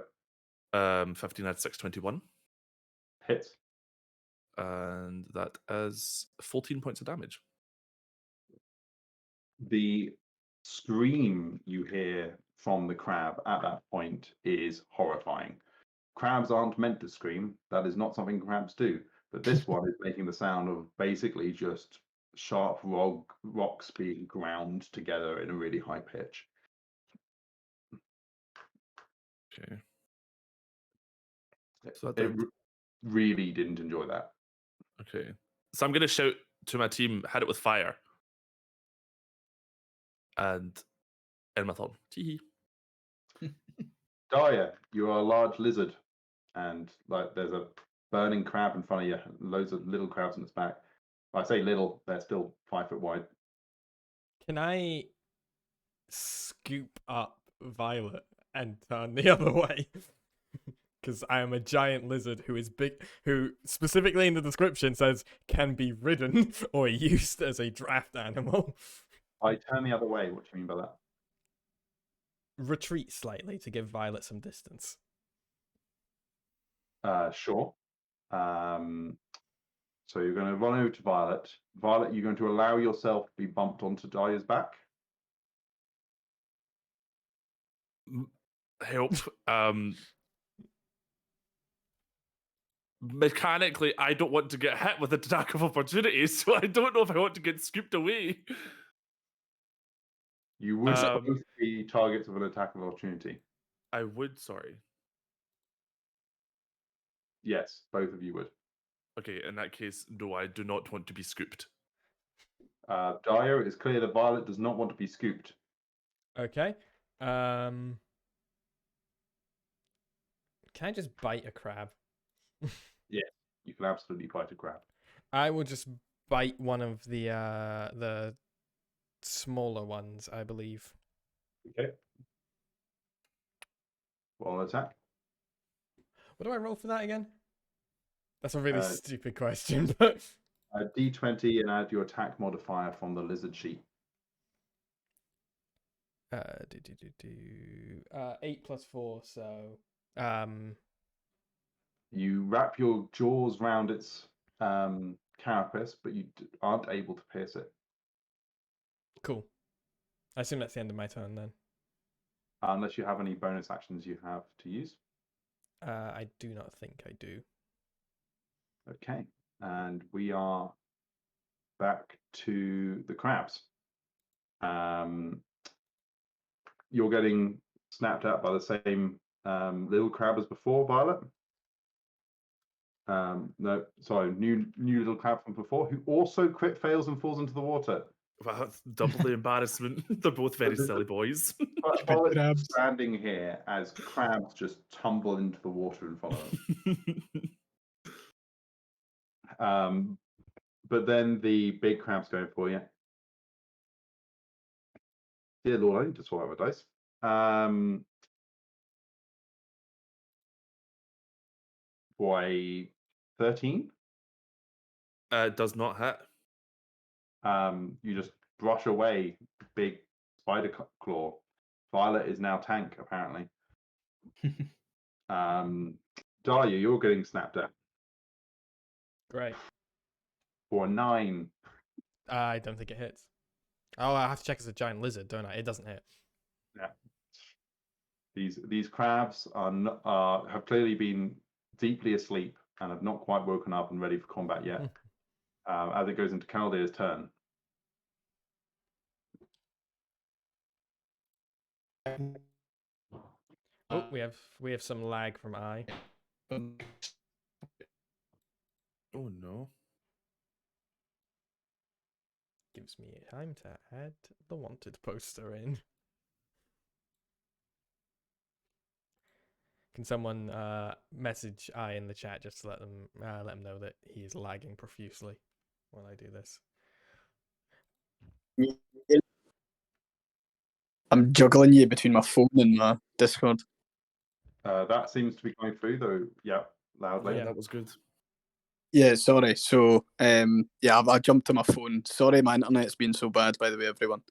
15 at 621, Hits. and that is 14 points of damage. The scream you hear from the crab at that point is horrifying. Crabs aren't meant to scream. That is not something crabs do. But this one is making the sound of basically just sharp rocks being ground together in a really high pitch. Okay. So It really didn't enjoy that. okay. So I'm going to shout to my team, hit it with fire. And end my turn. Tee-hee. Daya, you are a large lizard, and like there's a burning crab in front of you, loads of little crabs on its back. I say little, they're still 5 foot wide. Can I scoop up Violet and turn the other way? Because I am a giant lizard who is big, who specifically in the description says can be ridden or used as a draft animal. I turn the other way. What do you mean by that? Retreat slightly to give Violet some distance. Sure. So you're going to run over to Violet. Violet, you're going to allow yourself to be bumped onto Daya's back. Help. Mechanically, I don't want to get hit with an attack of opportunity, so I don't know if I want to get scooped away. You would both be targets of an attack of opportunity. I would, sorry. Yes, both of you would. Okay, in that case, no, I do not want to be scooped. Daya, it is clear that Violet does not want to be scooped. Okay. Can I just bite a crab? Yeah, you can absolutely bite a crab. I will just bite one of the smaller ones, I believe. Okay. Roll an attack. What do I roll for that again? That's a really stupid question, but D20 and add your attack modifier from the lizard sheet. 8 plus 4, so You wrap your jaws round its carapace, but you aren't able to pierce it. cool. I assume that's the end of my turn then. Unless you have any bonus actions you have to use. I do not think I do. Okay, and we are back to the crabs. You're getting snapped at by the same little crab as before, Violet. No, sorry, new little crab from before, who also crit fails and falls into the water. Well, that's double the embarrassment. They're both very silly boys. Violet's standing here as crabs just tumble into the water in front of them. But then the big crab's going for you. Dear Lord, I need to swallow my dice. Boy, 13. Does not hit. You just brush away big spider claw. Violet is now tank, apparently. Dahlia, you're getting snapped at. Great. For a 9. I don't think it hits. Oh, I have to check it's a giant lizard, don't I? It doesn't hit. Yeah. These crabs have clearly been deeply asleep and have not quite woken up and ready for combat yet. As it goes into Chaldea's turn. Oh, we have some lag from I. Oh no. Gives me time to add the wanted poster in. Can someone message I in the chat just to let them know that he is lagging profusely while I do this? I'm juggling you between my phone and my Discord. That seems to be going through, though. Yeah, loudly. Yeah, that was good. Yeah, sorry. So, I jumped to my phone. Sorry, my internet's been so bad, by the way, everyone.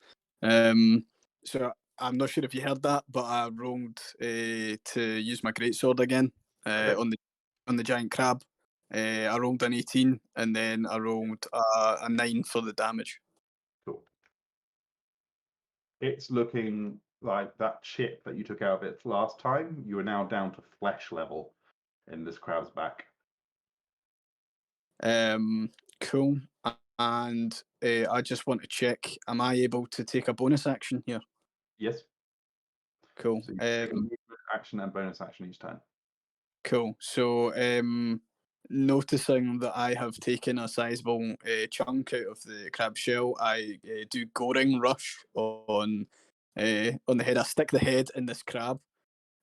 So I'm not sure if you heard that, but I rolled to use my greatsword again Okay. on the giant crab. I rolled an 18, and then I rolled a 9 for the damage. Cool. It's looking like that chip that you took out of it last time. You are now down to flesh level in this crab's back. Cool. And I just want to check: am I able to take a bonus action here? Yes. Cool. So you take a movement action and bonus action each time. Cool. So, noticing that I have taken a sizable chunk out of the crab shell, I do goring rush on the head. I stick the head in this crab.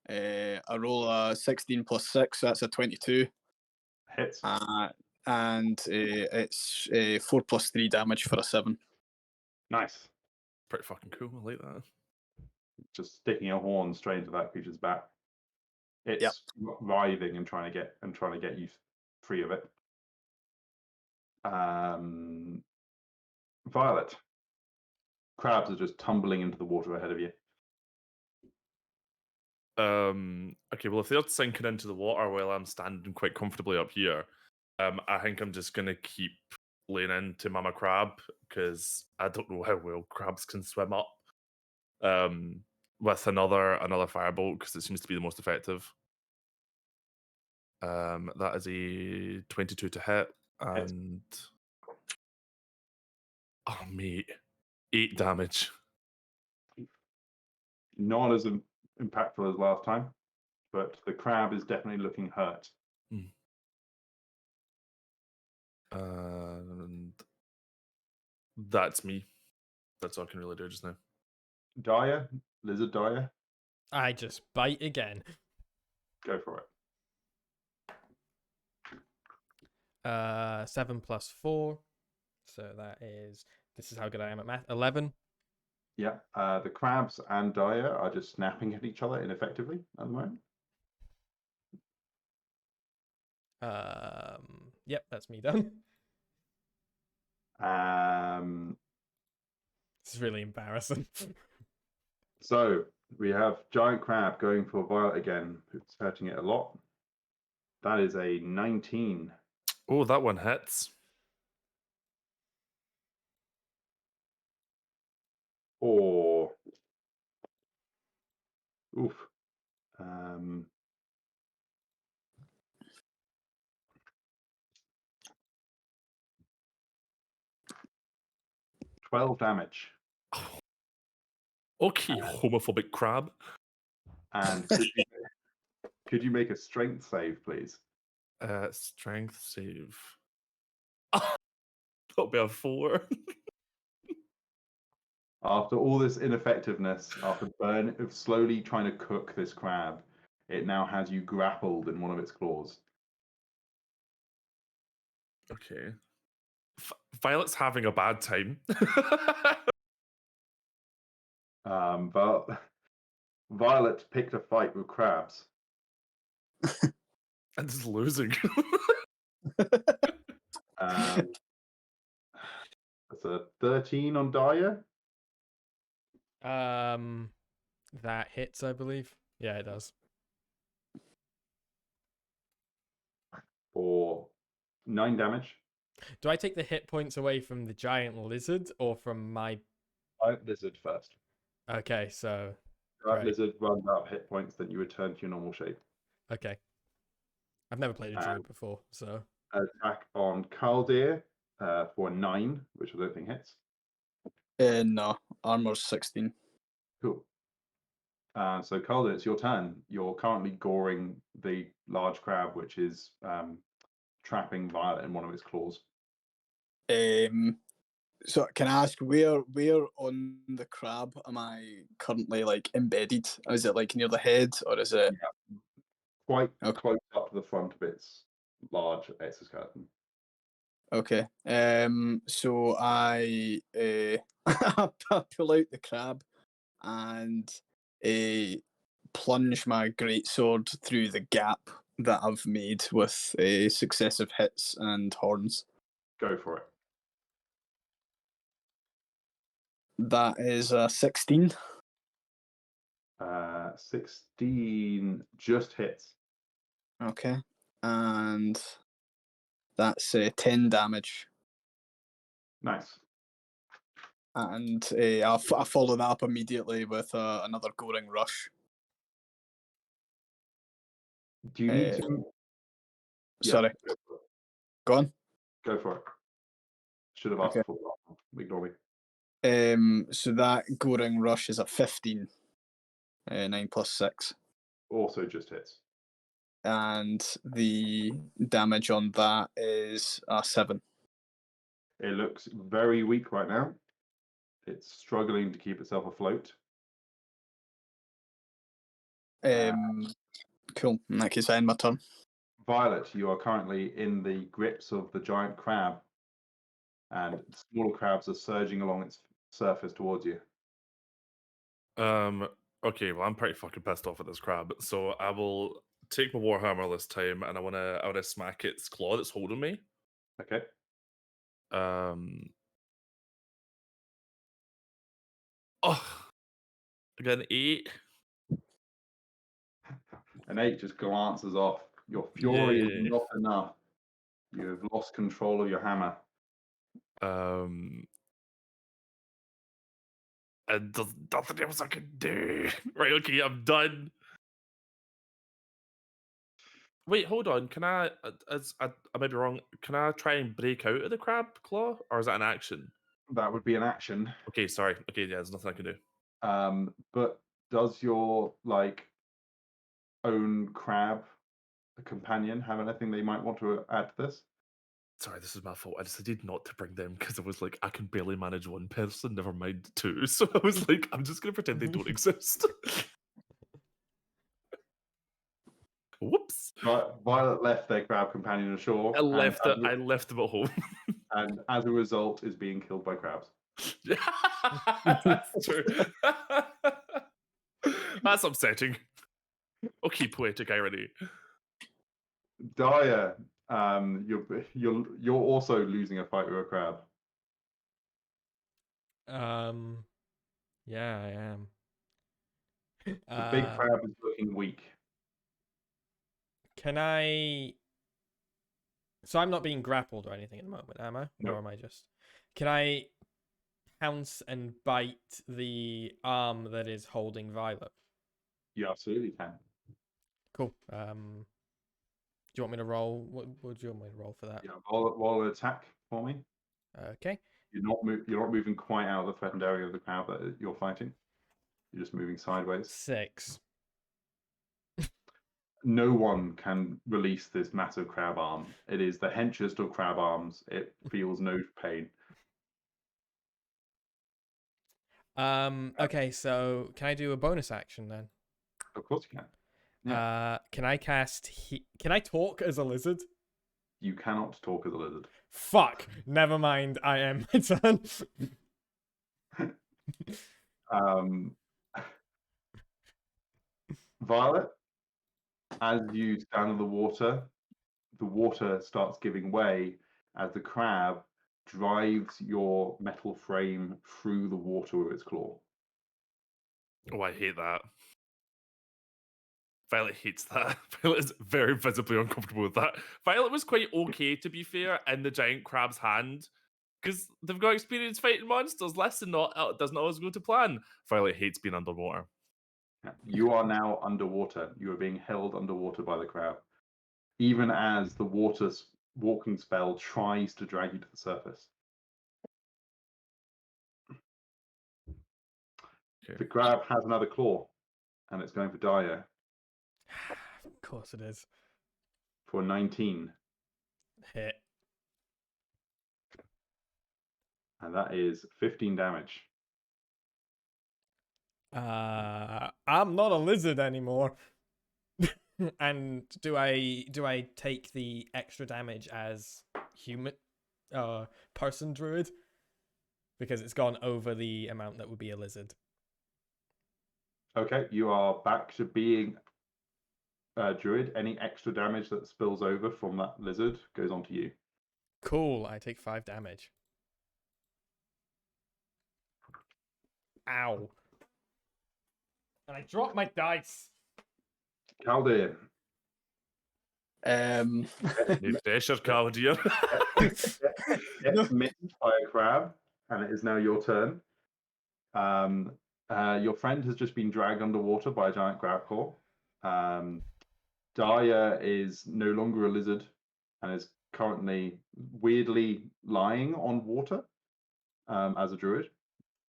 I roll a 16 plus 6, so that's a 22. Hits. And it's 4 plus 3 damage for a 7. Nice. Pretty fucking cool. I like that. Just sticking a horn straight into that creature's back. It's writhing and trying to get you free of it. Violet. Crabs are just tumbling into the water ahead of you. Okay, well, if they're sinking into the water while I'm standing quite comfortably up here, I think I'm just gonna keep laying into Mama Crab because I don't know how well crabs can swim up. With another firebolt because it seems to be the most effective. That is a 22 to hit, and oh mate, 8 damage. Not as impactful as last time, but the crab is definitely looking hurt. And that's me. That's all I can really do just now. Dyer, lizard Dyer, I just bite again. go for it. 7 plus 4. So this is how good I am at math. 11. Yeah, the crabs and Dyer are just snapping at each other ineffectively at the moment. Yep, that's me done. This is really embarrassing. So we have giant crab going for Violet again, who's hurting it a lot. That is a 19. Oh, that one hits. Or oof. 12 damage. Okay, homophobic crab. And could you make a strength save, please? Strength save. That'll be a 4. After all this ineffectiveness, after burn of slowly trying to cook this crab, it now has you grappled in one of its claws. Okay. Violet's having a bad time. But Violet picked a fight with crabs. And is losing. That's a 13 on Dyer. That hits, I believe. Yeah, it does. For 9 damage. Do I take the hit points away from the giant lizard or from my? Giant lizard first. Okay, so Giant great. lizard runs out of hit points, then you return to your normal shape. Okay. I've never played a And druid before, so attack on Kaldir for a 9, which I don't think hits. No, armor's 16. Cool. So Kaldir, it's your turn. You're currently goring the large crab, which is trapping Violet in one of its claws. So can I ask where on the crab am I currently like embedded? Is it like near the head or is it Quite Okay. close up to the front of its large exoskeleton. okay? So I I pull out the crab and plunge my greatsword through the gap that I've made with successive hits and horns. Go for it. That is a 16. 16 just hits. Okay, and that's 10 damage. Nice. And I follow that up immediately with another goring rush. Do you need to? Yeah, Sorry, go on. go for it. Should have asked Okay. before. Ignore me. So that goring rush is a 15. 9 plus 6. Also just hits. And the damage on that is a 7. It looks very weak right now. It's struggling to keep itself afloat. Cool. In that case, I end my turn. Violet, you are currently in the grips of the giant crab, and smaller crabs are surging along its surface towards you. Okay, well, I'm pretty fucking pissed off at this crab, so I will take my warhammer this time, and I wanna smack its claw that's holding me. Okay. Oh, I got an 8. An 8 just glances off. Your fury is Yay. not enough. You have lost control of your hammer. And there's nothing else I can do. Right, okay, I'm done. Wait, hold on. Can I may be wrong. Can I try and break out of the crab claw, or is that an action? That would be an action. Okay, sorry. Okay, yeah, there's nothing I can do. But does your own crab companion have anything they might want to add to this? Sorry, this is my fault. I decided not to bring them because I was like, I can barely manage one person, never mind two. So I was like, I'm just gonna pretend they don't exist. Whoops. Violet left their crab companion ashore. I left them at home. And as a result, is being killed by crabs. That's true. That's upsetting. Okay, poetic irony. Dyer, you're also losing a fight with a crab. Yeah, I am. The big crab is looking weak. Can I? So I'm not being grappled or anything at the moment, am I? No. Or am I just? Can I pounce and bite the arm that is holding Violet? You absolutely can. Cool. Do you want me to roll? What do you want me to roll for that? Yeah, roll an attack for me. Okay. You're not moving quite out of the threatened area of the crab that you're fighting. You're just moving sideways. 6. No one can release this massive crab arm. It is the henchiest of crab arms. It feels no pain. Okay, so can I do a bonus action then? Of course you can. Yeah. Can I cast? Can I talk as a lizard? You cannot talk as a lizard. Fuck. Never mind. I am my turn. Violet, as you stand in the water starts giving way as the crab drives your metal frame through the water with its claw. Oh, I hate that. Violet hates that. Violet is very visibly uncomfortable with that. Violet was quite okay, to be fair, in the giant crab's hand, because they've got experience fighting monsters. Listen, not it doesn't always go to plan. Violet hates being underwater. You are now underwater. You are being held underwater by the crab, even as the walking spell tries to drag you to the surface. Okay. The crab has another claw, and it's going for Daya Of course it is. for 19, Hit. and that is 15 damage. I'm not a lizard anymore. And do I take the extra damage as human person druid? Because it's gone over the amount that would be a lizard. Okay, you are back to being druid. Any extra damage that spills over from that lizard goes on to you. Cool, I take 5 damage. Ow. And I dropped my dice. Caldir. Um, No pressure, Caldir. Gets missed by a crab, and it is now your turn. Your friend has just been dragged underwater by a giant crab claw. Daya is no longer a lizard and is currently weirdly lying on water as a druid.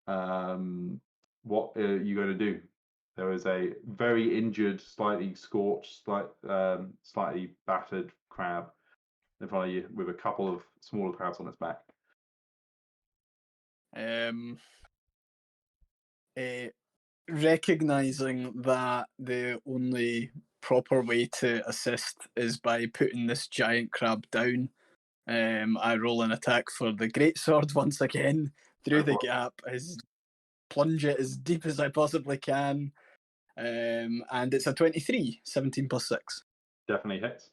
What are you going to do? There is a very injured, slightly scorched, slightly battered crab in front of you with a couple of smaller crabs on its back. Recognizing that the only proper way to assist is by putting this giant crab down, I roll an attack for the greatsword once again through the gap, plunge it as deep as I possibly can, and it's a 23, 17 plus 6. Definitely hits.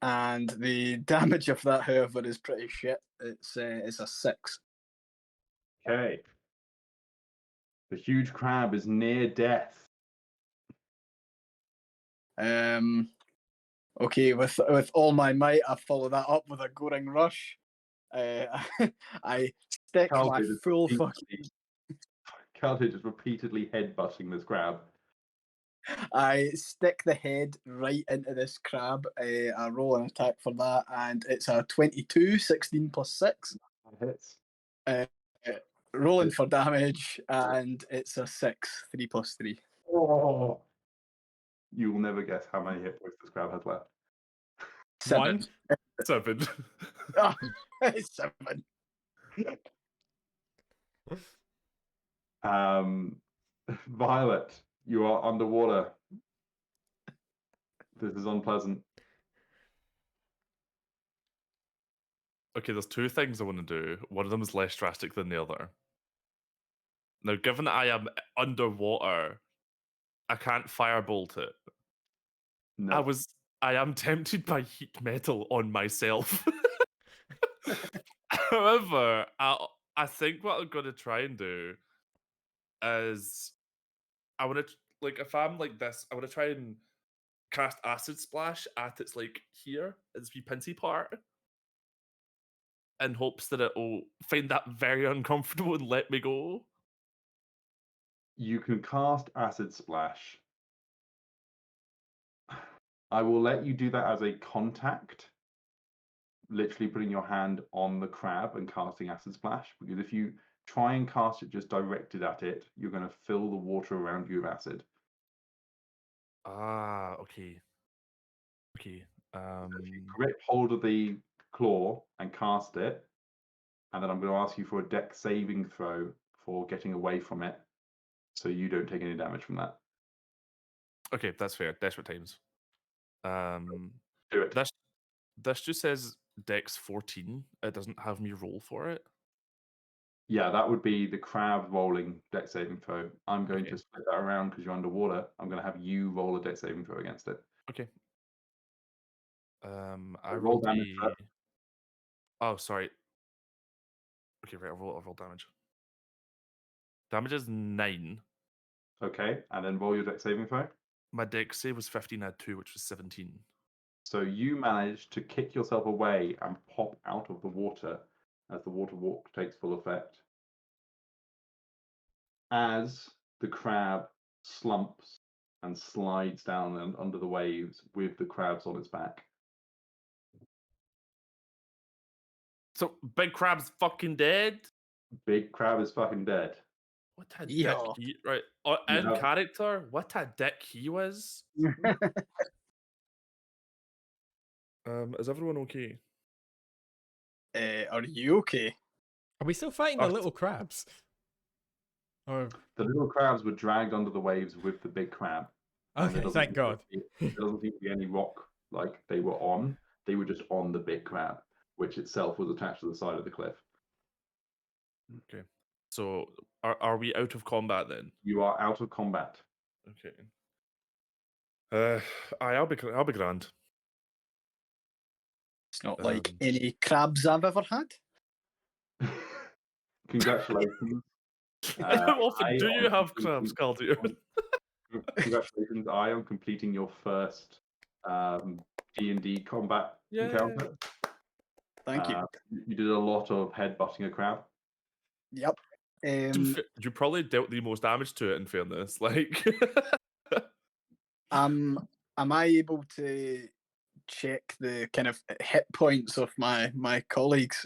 And the damage of that, however, is pretty shit. It's a 6. Okay. The huge crab is near death. Okay, with all my might, I follow that up with a goring rush. I stick my full fucking. Caldir just repeatedly headbutting this crab. I stick the head right into this crab. I roll an attack for that, and it's a 22, 16 plus 6. Hits. Rolling for damage, and it's a 6, 3 plus 3. Oh. You will never guess how many hit points this crab has left. 7. 7. Oh, 7. Violet, you are underwater. This is unpleasant. Okay, there's 2 things I want to do. One of them is less drastic than the other. Now, given that I am underwater, I can't firebolt it. No. I am tempted by heat metal on myself. However, I think what I'm gonna try and do is I want to like if I'm like this, I want to try and cast acid splash at its like here, its wee pinty part, in hopes that it will find that very uncomfortable and let me go. You can cast Acid Splash. I will let you do that as a contact, literally putting your hand on the crab and casting Acid Splash, because if you try and cast it just directed at it, you're going to fill the water around you with acid. Ah, okay. Okay. If you grip hold of the claw and cast it, and then I'm going to ask you for a dex saving throw for getting away from it, so you don't take any damage from that. Okay, that's fair. Desperate times. Do it. This just says Dex 14. It doesn't have me roll for it. Yeah, that would be the crab rolling dex saving throw. I'm going to split that around because you're underwater. I'm going to have you roll a dex saving throw against it. Okay. I roll rolled damage a... Oh, sorry. Okay, right. I'll roll damage. Damage is 9. Okay, and then roll your dex saving throw. My dex save was 15, I had 2, which was 17. So you manage to kick yourself away and pop out of the water as the water walk takes full effect. As the crab slumps and slides down and under the waves with the crabs on its back. So Big Crab's fucking dead? Big crab is fucking dead. What a dick Yeah. he, right? In Yeah. character, what a dick he was. Is everyone okay? Are you okay? Are we still fighting the little crabs? Or The little crabs were dragged under the waves with the big crab. And there okay, doesn't thank seem to God. there doesn't seem to be any rock like they were on. They were just on the big crab, which itself was attached to the side of the cliff. Okay. So are we out of combat then? You are out of combat. Okay. I'll be grand. It's not like Um, any crabs I've ever had. Congratulations. How often do you have completing- crabs, Caldear? Congratulations, I am completing your first D&D combat encounter. Thank you. You did a lot of headbutting a crab. Yep. You probably dealt the most damage to it, in fairness. Like, Am I able to check the kind of hit points of my colleagues?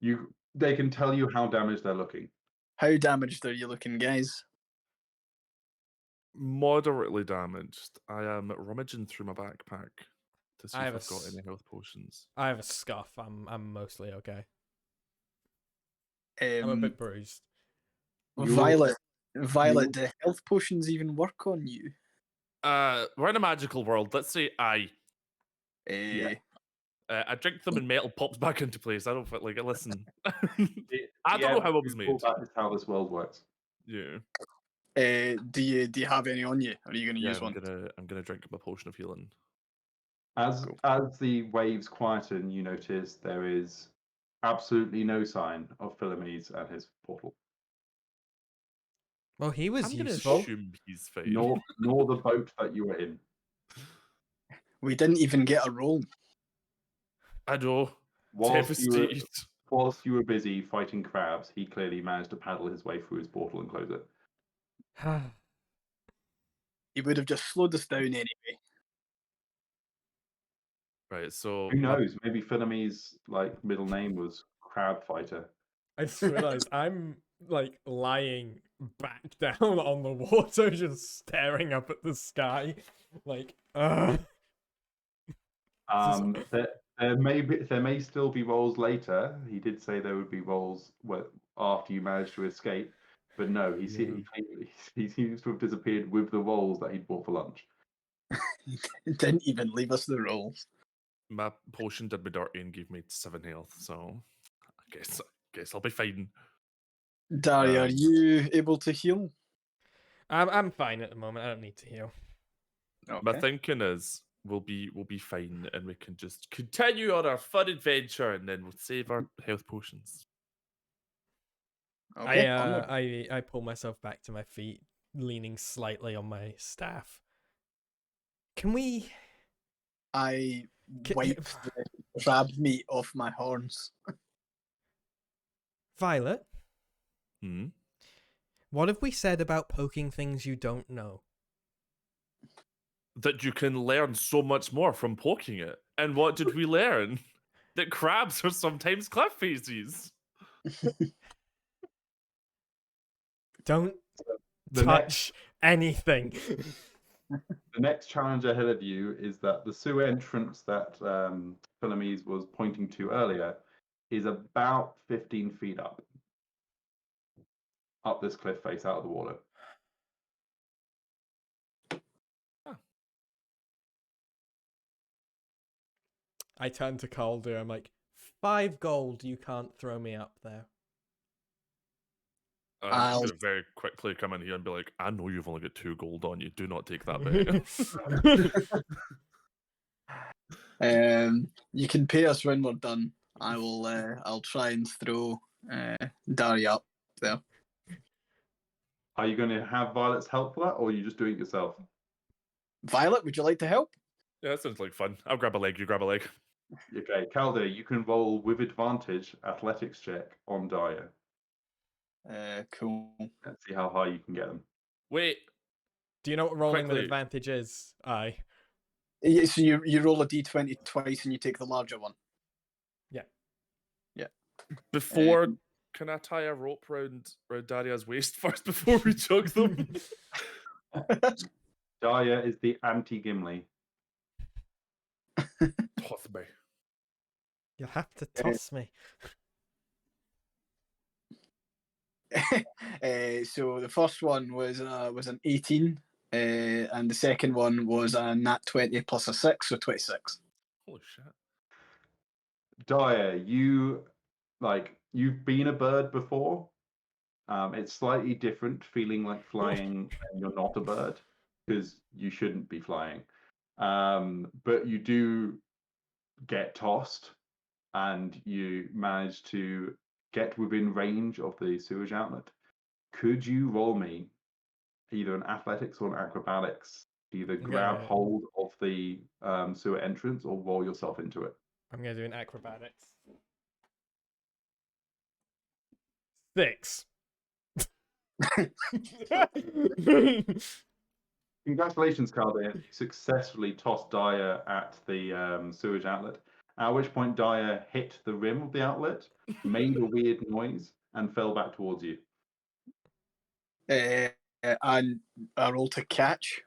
They can tell you how damaged they're looking. How damaged are you looking, guys? moderately damaged. I am rummaging through my backpack to see I if have I've got a any health potions. I have a scuff. I'm mostly okay. I'm a Um, bit bruised. Violet, you- do health potions even work on you? We're in a magical world. Let's say aye. Yeah. I drink them and metal pops back into place. I don't feel like it. Listen, I The don't know how it was every made. That is how this world works. Yeah, Do you have any on you? Or are you going to yeah. use one? I'm gonna drink my potion of healing. As the waves quieten, you notice there is absolutely no sign of Philomenes and his portal, Well, he was I'm gonna useful. assume he's fine. nor the boat that you were in. We didn't even get a roll. I know. Whilst Devastated. you were busy fighting crabs, he clearly managed to paddle his way through his portal and close it. He would have just slowed us down anyway. Right. So Who knows? Maybe Philomenes' middle name was Crab Fighter. I just realized I'm like lying back down on the water, just staring up at the sky, like. There may still be rolls later. He did say there would be rolls after you managed to escape, but no, he seems to have disappeared with the rolls that he'd bought for lunch. He didn't even leave us the rolls. my potion did me dirty and gave me 7 health. So I guess I'll be fine. Dari, are you able to heal? I'm fine at the moment. I don't need to heal. My Okay. thinking is we'll be fine and we can just continue on our fun adventure and then we'll save our health potions. Okay. onward. I pull myself back to my feet, leaning slightly on my staff. Can we? I wipe the crab meat off my horns. Violet, Hmm? what have we said about poking things you don't know? That you can learn so much more from poking it. And what did we learn? That crabs are sometimes cliff faces. Don't The touch anything. The next challenge ahead of you is that the sewer entrance that Philomenes was pointing to earlier is about 15 feet up this cliff face out of the water. I turn to Calder. I'm like, 5 gold. You can't throw me up there. I'm I'll- going to very quickly come in here and be like, I know you've only got 2 gold on you. Do not take that bet. You can pay us when we're done. I will. I'll try and throw Dari up there. Are you going to have Violet's help for that, or are you just doing it yourself? Violet, would you like to help? Yeah, that sounds like fun. I'll grab a leg. You grab a leg. Okay, Calder, you can roll with advantage athletics check on Dyer. Cool. Let's see how high you can get them. Wait. Do you know what rolling with Quickly. advantage is? Aye. Yeah, so you roll a d20 twice and you take the larger one. Before, can I tie a rope round Daria's waist first before we chug them? Dyer is the anti-Gimli. Toss me. You'll have to toss me. So the first one was an 18, and the second one was a nat 20 plus a 6, so 26. Holy shit. Dyer, you've been a bird before. It's slightly different feeling like flying and you're not a bird because you shouldn't be flying. But you do get tossed and you manage to get within range of the sewage outlet. Could you roll me either an athletics or an acrobatics? Either grab Yeah. hold of the sewer entrance or roll yourself into it. I'm gonna do an acrobatics. 6. Congratulations, Calder. You successfully tossed Dyer at the sewage outlet, at which point Dyer hit the rim of the outlet, made a weird noise, and fell back towards you. And I roll to catch.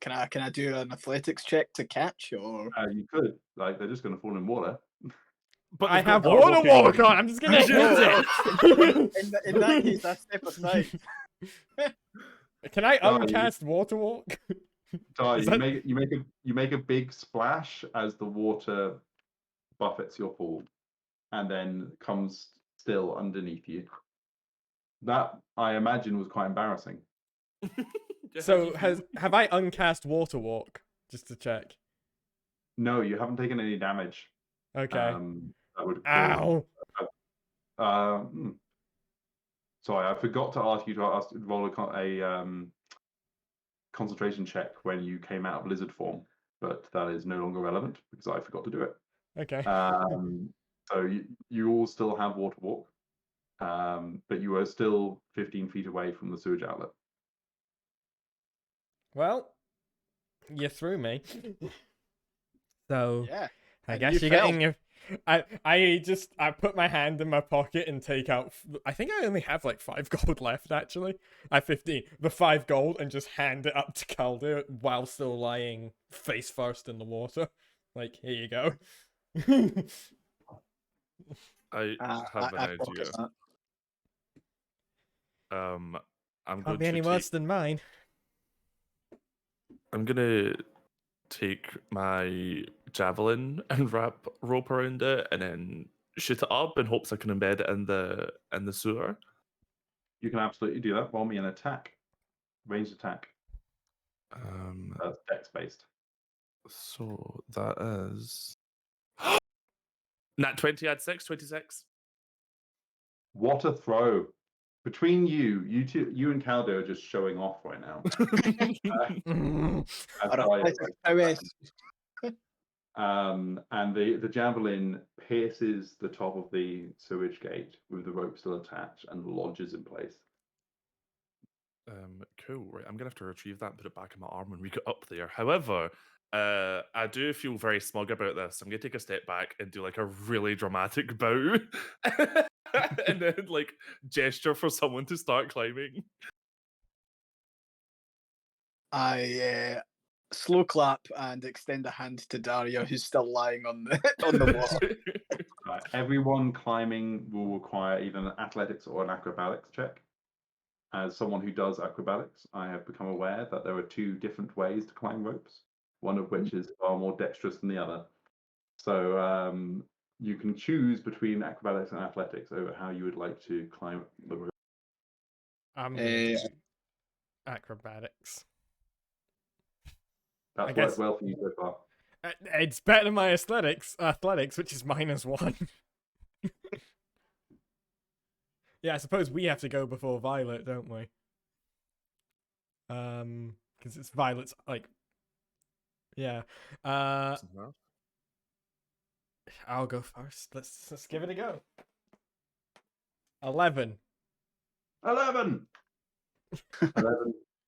Can I do an athletics check to catch, or You could, they're just going to fall in water. But I they've got have water walk on. on. I'm just gonna hit it. in that case, I step aside. Can I No, uncast water walk? Dyer, Is you that- you make a big splash as the water buffets your fall, and then comes still underneath you. That I imagine was quite embarrassing. So have I uncast water walk just to check? No, you haven't taken any damage. Okay. That would Ow. Sorry, I forgot to ask you to roll a concentration check when you came out of lizard form, but that is no longer relevant because I forgot to do it. Okay. So you all still have water walk, but you are still 15 feet away from the sewage outlet. Well, you threw me. So Yeah. I and guess you you're fell. getting your. I put my hand in my pocket and take out. I think I only have like 5 gold left actually. I have 15. The 5 gold and just hand it up to Calder while still lying face first in the water. Like, here you go. I have an I idea. focus that. I'm Can't going be any to worse than mine. I'm gonna take my javelin and wrap rope around it, and then shoot it up in hopes I can embed it in the sewer. You can absolutely do that. Roll me an attack, ranged attack. That's dex based. So that is nat 20. Add 6, 26. What a throw! Between you two, you and Caldo are just showing off right now. As Our Dyer athletics prowess. and the javelin pierces the top of the sewage gate with the rope still attached and lodges in place. Cool. Right, I'm gonna have to retrieve that and put it back in my arm when we get up there. However, I do feel very smug about this. I'm gonna take a step back and do like a really dramatic bow, and then like gesture for someone to start climbing. I slow clap and extend a hand to Daria, who's still lying on the water. Right, everyone climbing will require either an athletics or an acrobatics check. As someone who does acrobatics, I have become aware that there are 2 different ways to climb ropes, one of which is far more dexterous than the other. So you can choose between acrobatics and athletics over how you would like to climb the rope. I'm gonna do acrobatics. That's I guess- worked well for you so far. It's better than my athletics, which is -1. Yeah, I suppose we have to go before Violet, don't we? Because because it's Violet's like. Yeah. I'll go first. Let's give it a go. 11. 11.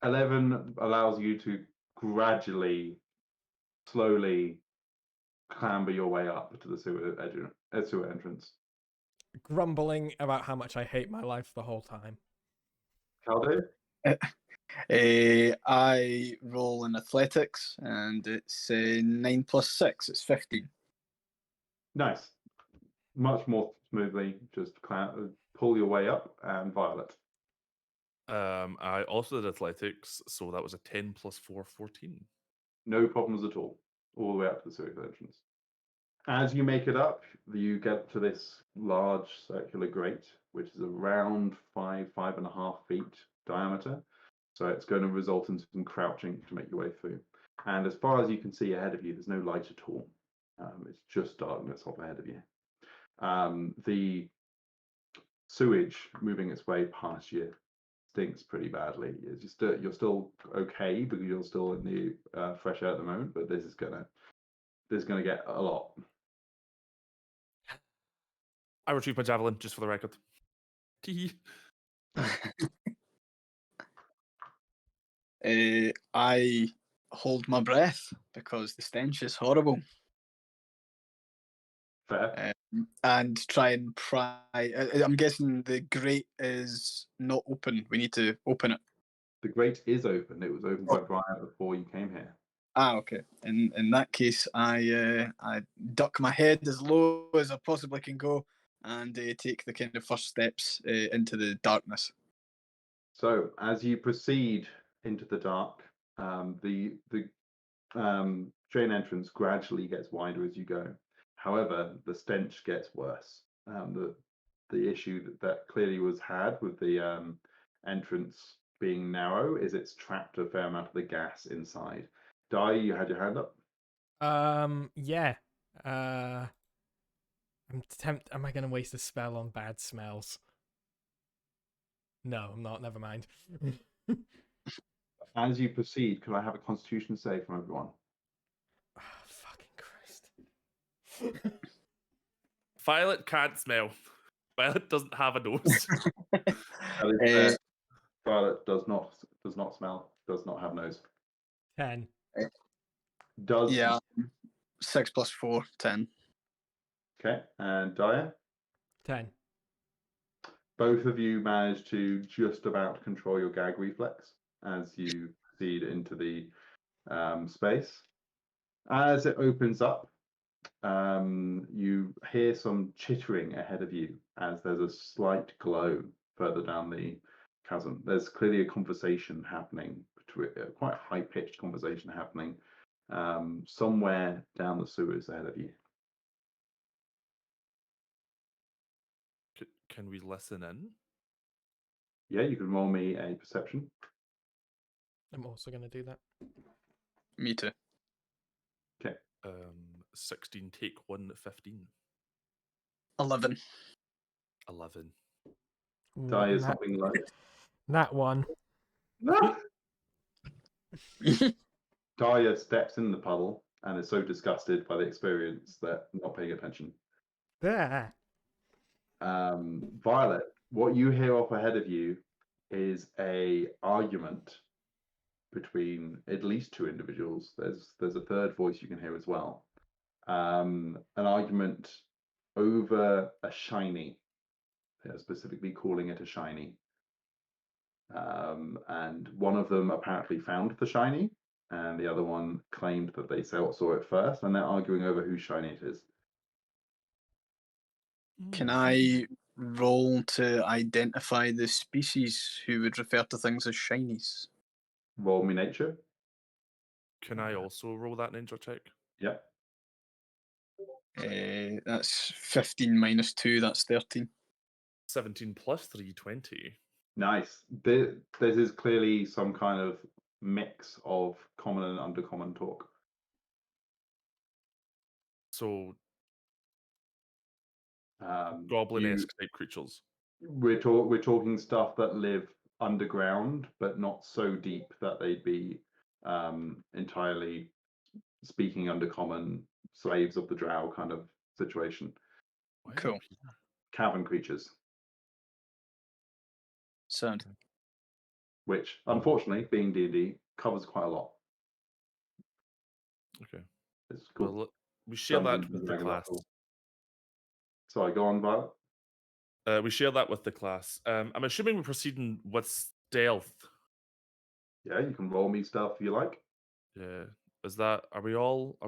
11 allows you to gradually, slowly clamber your way up to the sewer entrance. Grumbling about how much I hate my life the whole time. Caldo? I roll in athletics, and it's 9 plus 6. It's 15. Nice. Much more smoothly. Just pull your way up, and Violet. I also did athletics, so that was a 10 plus 4, 14. No problems at all the way up to the sewer entrance. As you make it up, you get to this large circular grate, which is around 5.5 feet diameter. So it's going to result in some crouching to make your way through. And as far as you can see ahead of you, there's no light at all. It's just darkness off ahead of you. The sewage moving its way past you stinks pretty badly. You're still okay because you're still in the fresh air at the moment, but this is gonna get a lot. I retrieved my javelin, just for the record. Tee. I hold my breath because the stench is horrible. Fair. And try and pry. I'm guessing the grate is not open. We need to open it. The grate is open. It was opened by Brian before you came here. Ah, okay. In that case, I duck my head as low as I possibly can go, and take the kind of first steps into the darkness. So as you proceed into the dark, the drain entrance gradually gets wider as you go. However, the stench gets worse. The issue that clearly was had with the entrance being narrow is it's trapped a fair amount of the gas inside. Di, you had your hand up? Yeah. I'm tempted. Am I going to waste a spell on bad smells? No, I'm not. Never mind. As you proceed, can I have a Constitution save from everyone? Oh, fucking Christ. Violet can't smell. Violet doesn't have a nose. Violet does not smell, does not have nose. 10. Does 6 plus 4, 10. Okay, and Daya? 10. Both of you manage to just about control your gag reflex as you proceed into the space. As it opens up, you hear some chittering ahead of you as there's a slight glow further down the chasm. There's clearly a conversation happening, quite a high-pitched conversation happening somewhere down the sewers ahead of you. Can we listen in? Yeah, you can roll me a perception. I'm also going to do that. Me too. Okay. 16, take 1, 15. 11. 11. Die is something like That one. Daya steps in the puddle and is so disgusted by the experience that not paying attention. There. Violet, what you hear off ahead of you is a argument between at least two individuals. There's a third voice you can hear as well. An argument over a shiny. They're specifically calling it a shiny. And one of them apparently found the shiny, and the other one claimed that they saw it first, and they're arguing over whose shiny it is. Can I roll to identify the species who would refer to things as shinies? Roll me nature. Can I also roll that ninja check? Yep. That's 15 minus 2, that's 13. 17 plus 3, 20. Nice. This is clearly some kind of mix of common and undercommon talk. So, goblin-esque type creatures. We're talking stuff that live underground, but not so deep that they'd be entirely speaking undercommon, slaves of the drow kind of situation. Why Cool. up here? Cavern creatures, Sound. which unfortunately, being D&D, covers quite a lot. Okay. It's cool. Well, we share that Dungeons and with the Dragons are class. cool. Sorry, go on, Violet. We share that with the class. I'm assuming we're proceeding with stealth. Yeah, you can roll me stuff if you like. Yeah. Is that? Are we all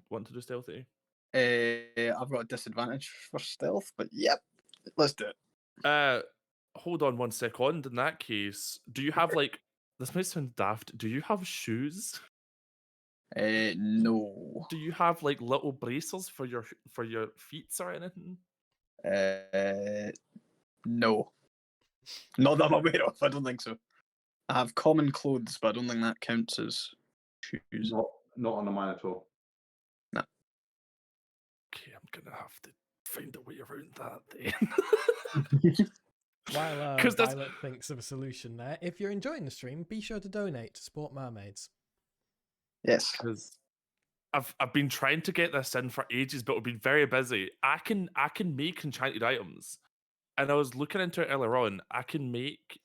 wanting to do stealthy? I've got a disadvantage for stealth, but yep, let's do it. Hold on 1 second. In that case, do you have like? This might sound daft. Do you have shoes? No. Do you have like little braces for your feet or anything? No. Not that I'm aware of. I don't think so. I have common clothes, but I don't think that counts as shoes. Not on a Minotaur. Okay, I'm gonna have to find a way around that then. While 'Cause that's- Violet thinks of a solution there, if you're enjoying the stream, be sure to donate to support Mermaids. Yes. Because I've been trying to get this in for ages, but we've been very busy. I can make enchanted items, and I was looking into it earlier on. I can make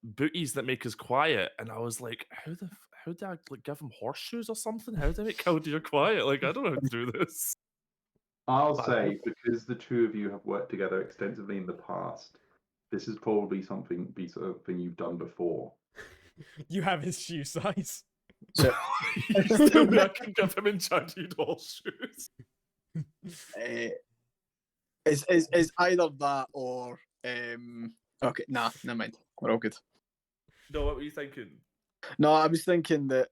booties that make us quiet, and I was like, how do I like give them horseshoes or something? How do I make Caldeer quiet? Like I don't know how to do this. I'll say, because the two of you have worked together extensively in the past, this is probably something you've done before. You have his shoe size. So Still, I can give him enchanted horseshoes. is either that or okay, nah, never mind. We're all good. No, what were you thinking? No, I was thinking that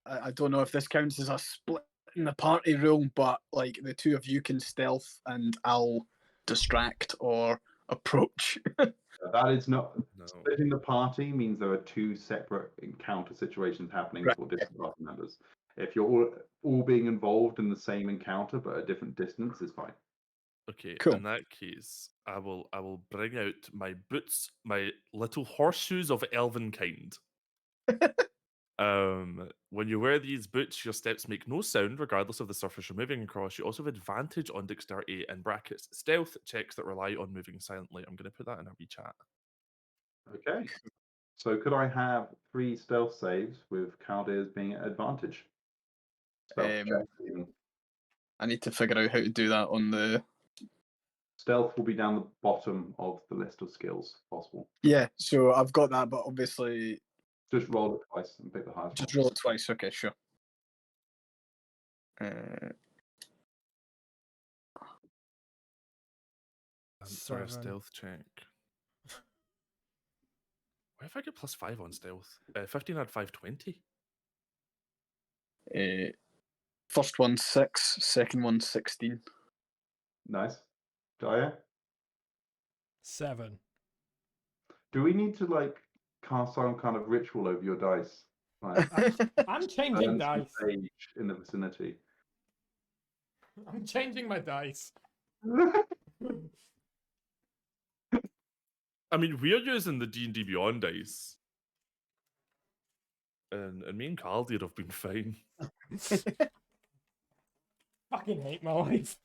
I don't know if this counts as a split in the party rule, but like the two of you can stealth and I'll distract or approach. That is not No. splitting the party means there are two separate encounter situations happening Right. for different party members. If you're all being involved in the same encounter but at a different distance, is fine. Okay, Cool. in that case, I will bring out my boots, my little horseshoes of elven kind. When you wear these boots, your steps make no sound regardless of the surface you're moving across. You also have advantage on dexterity and brackets stealth checks that rely on moving silently. I'm going to put that in our wee chat. Okay. So could I have 3 stealth saves with Caldeir's being at advantage? Stealth check, even. I need to figure out how to do that on the. Stealth will be down the bottom of the list of skills possible. Yeah, so I've got that, but obviously Just roll it twice and pick the highest just one. roll it twice. Okay, sure. For a 7. stealth check. Why if I get +5 on stealth? 15 had 520. First one 6, second one 16. Nice. Daya? 7. Do we need to like cast some kind of ritual over your dice? Like I'm changing burn some dice. sage in the vicinity. I'm changing my dice. I mean, we're using the D&D Beyond dice. And me and Caldeir have been fine. Fucking hate my life.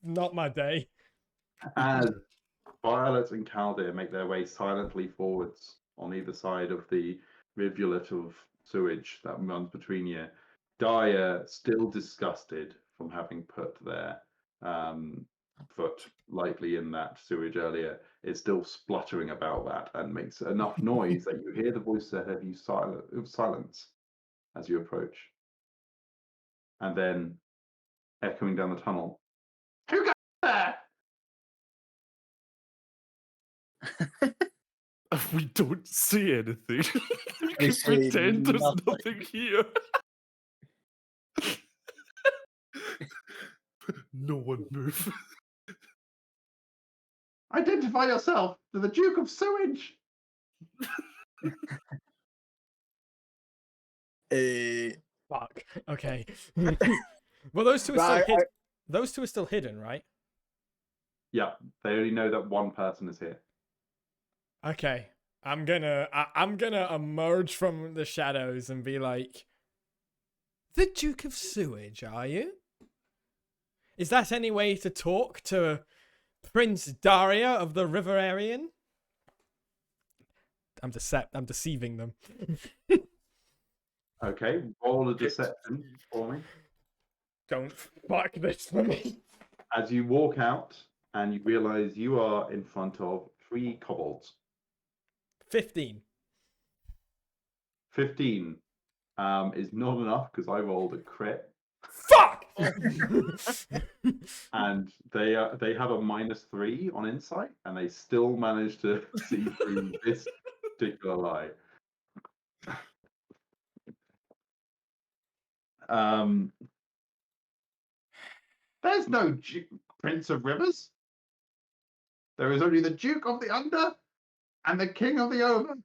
Not my day. As Violet and Caldeir make their way silently forwards on either side of the rivulet of sewage that runs between you, Daya, still disgusted from having put their foot lightly in that sewage earlier, is still spluttering about that and makes enough noise that you hear the voice ahead of you silence as you approach. And then, echoing down the tunnel, who got there? If we don't say anything, we I can say pretend there's nothing. nothing here. No one move. Identify yourself to the Duke of Sewage. Fuck. Okay. Well, those two are still Right, hidden. Those two are still hidden, right? Yeah, they only know that one person is here. Okay. I'm gonna emerge from the shadows and be like, the Duke of Sewage, are you? Is that any way to talk to Prince Daria of the Riverarian? I'm deceiving them. Okay, roll a deception for me. Don't fuck this for me. As you walk out and you realize you are in front of 3 kobolds. 15. 15 is not enough because I rolled a crit, Fuck! and they have a -3 on insight, and they still manage to see through this particular lie. There's no Prince of Rivers. There is only the Duke of the Under and the King of the Over.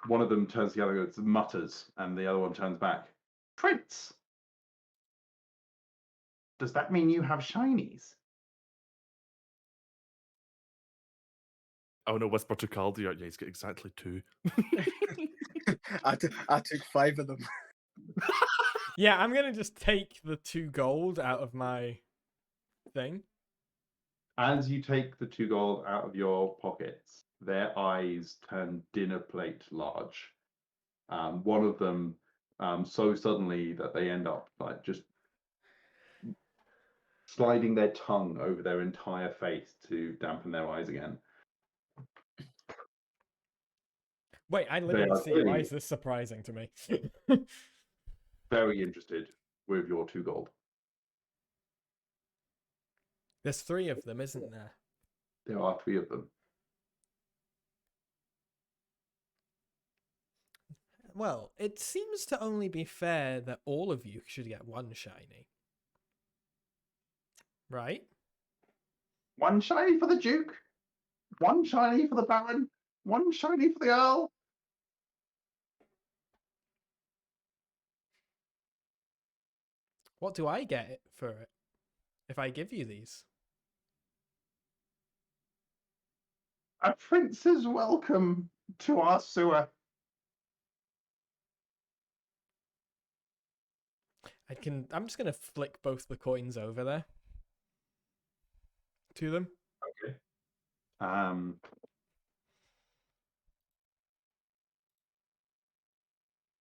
One of them turns to the other and mutters, and the other one turns back. Prince! Does that mean you have shinies? Oh no, whisper to Caldia. Yeah, he's got exactly 2. I took 5 of them. Yeah, I'm gonna just take the 2 gold out of my thing. As you take the 2 gold out of your pockets, their eyes turn dinner plate large. One of them so suddenly that they end up like just sliding their tongue over their entire face to dampen their eyes again. Wait, I literally see. Why is this surprising to me? Very interested with your 2 gold. There's 3 of them, isn't there? There are 3 of them. Well, it seems to only be fair that all of you should get 1 shiny. Right? 1 shiny for the Duke, 1 shiny for the Baron, 1 shiny for the Earl. What do I get for it if I give you these? A prince's welcome to our sewer. I'm just gonna flick both the coins over there to them. Okay.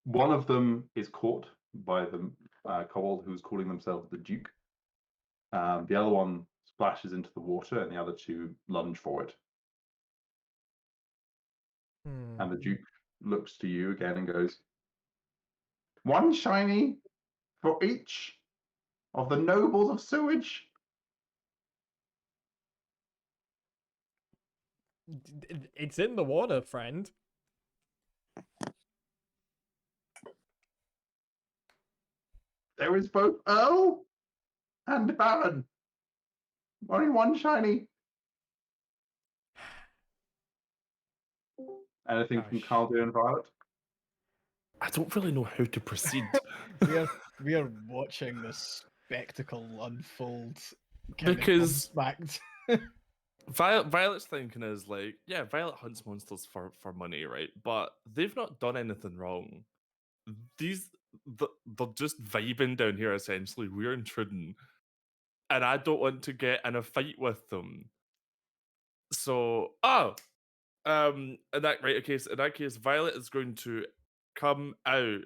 One of them is caught by the kobold who's calling themselves the Duke. The other one splashes into the water, and the other 2 lunge for it. And the Duke looks to you again and goes, 1 shiny for each of the nobles of sewage. It's in the water, friend. There is both Earl and Baron. Only 1 shiny. Anything from Caldia and Violet? I don't really know how to proceed. We are watching this spectacle unfold. Because fact. Violet's thinking is like, yeah, Violet hunts monsters for money, right? But they've not done anything wrong. They're just vibing down here, essentially. We're intruding. And I don't want to get in a fight with them. So, in that case, Violet is going to come out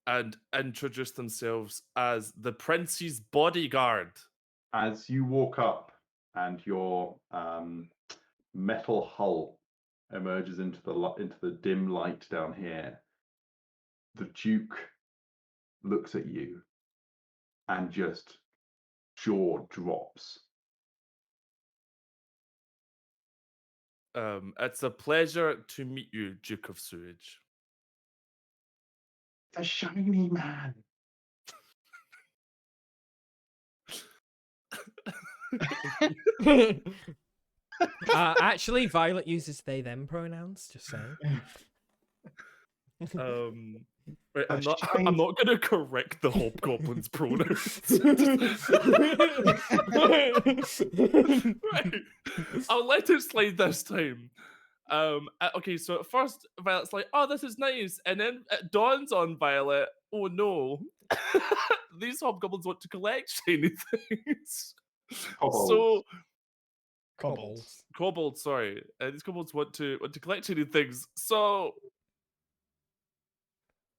and introduce themselves as the prince's bodyguard. As you walk up and your metal hull emerges into the dim light down here, the Duke looks at you and just jaw drops. It's a pleasure to meet you, Duke of Sewage. The shiny man. Actually, Violet uses they them pronouns, just saying. Right, A I'm not. shiny- I'm not going to correct the hobgoblin's pronouns. Right, I'll let it slide this time. Okay, so at first Violet's like, "Oh, this is nice," and then it dawns on Violet, "Oh no, these hobgoblins want to collect shiny things." Kobolds. So Kobolds. kobolds, sorry, these kobolds want to collect shiny things. So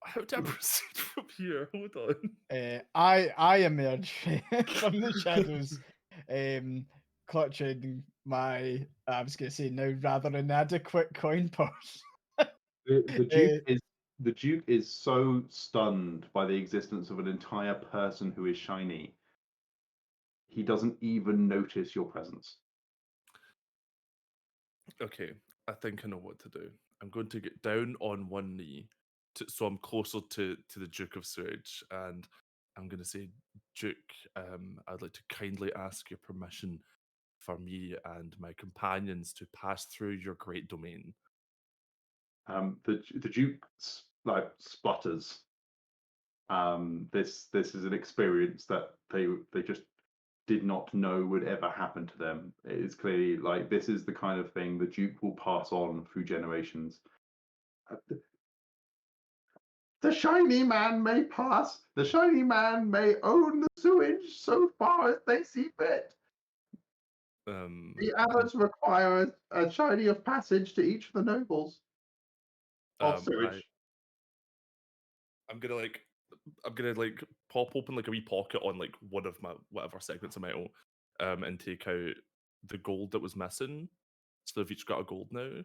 how do I proceed from here? Hold on. I emerge from the shadows, clutching my, I was going to say now, rather inadequate coin purse. The Duke is so stunned by the existence of an entire person who is shiny, he doesn't even notice your presence. Okay, I think I know what to do. I'm going to get down on one knee, so I'm closer to the Duke of Sewage, and I'm going to say, Duke, I'd like to kindly ask your permission for me and my companions to pass through your great domain. The Duke splutters. This is an experience that they just did not know would ever happen to them. It is clearly like this is the kind of thing the Duke will pass on through generations. The shiny man may pass. The shiny man may own the sewage so far as they see fit. The abbots require a shiny of passage to each of the nobles of sewage. I'm gonna pop open like a wee pocket on like one of my whatever segments of metal, and take out the gold that was missing. So they've each got a gold now,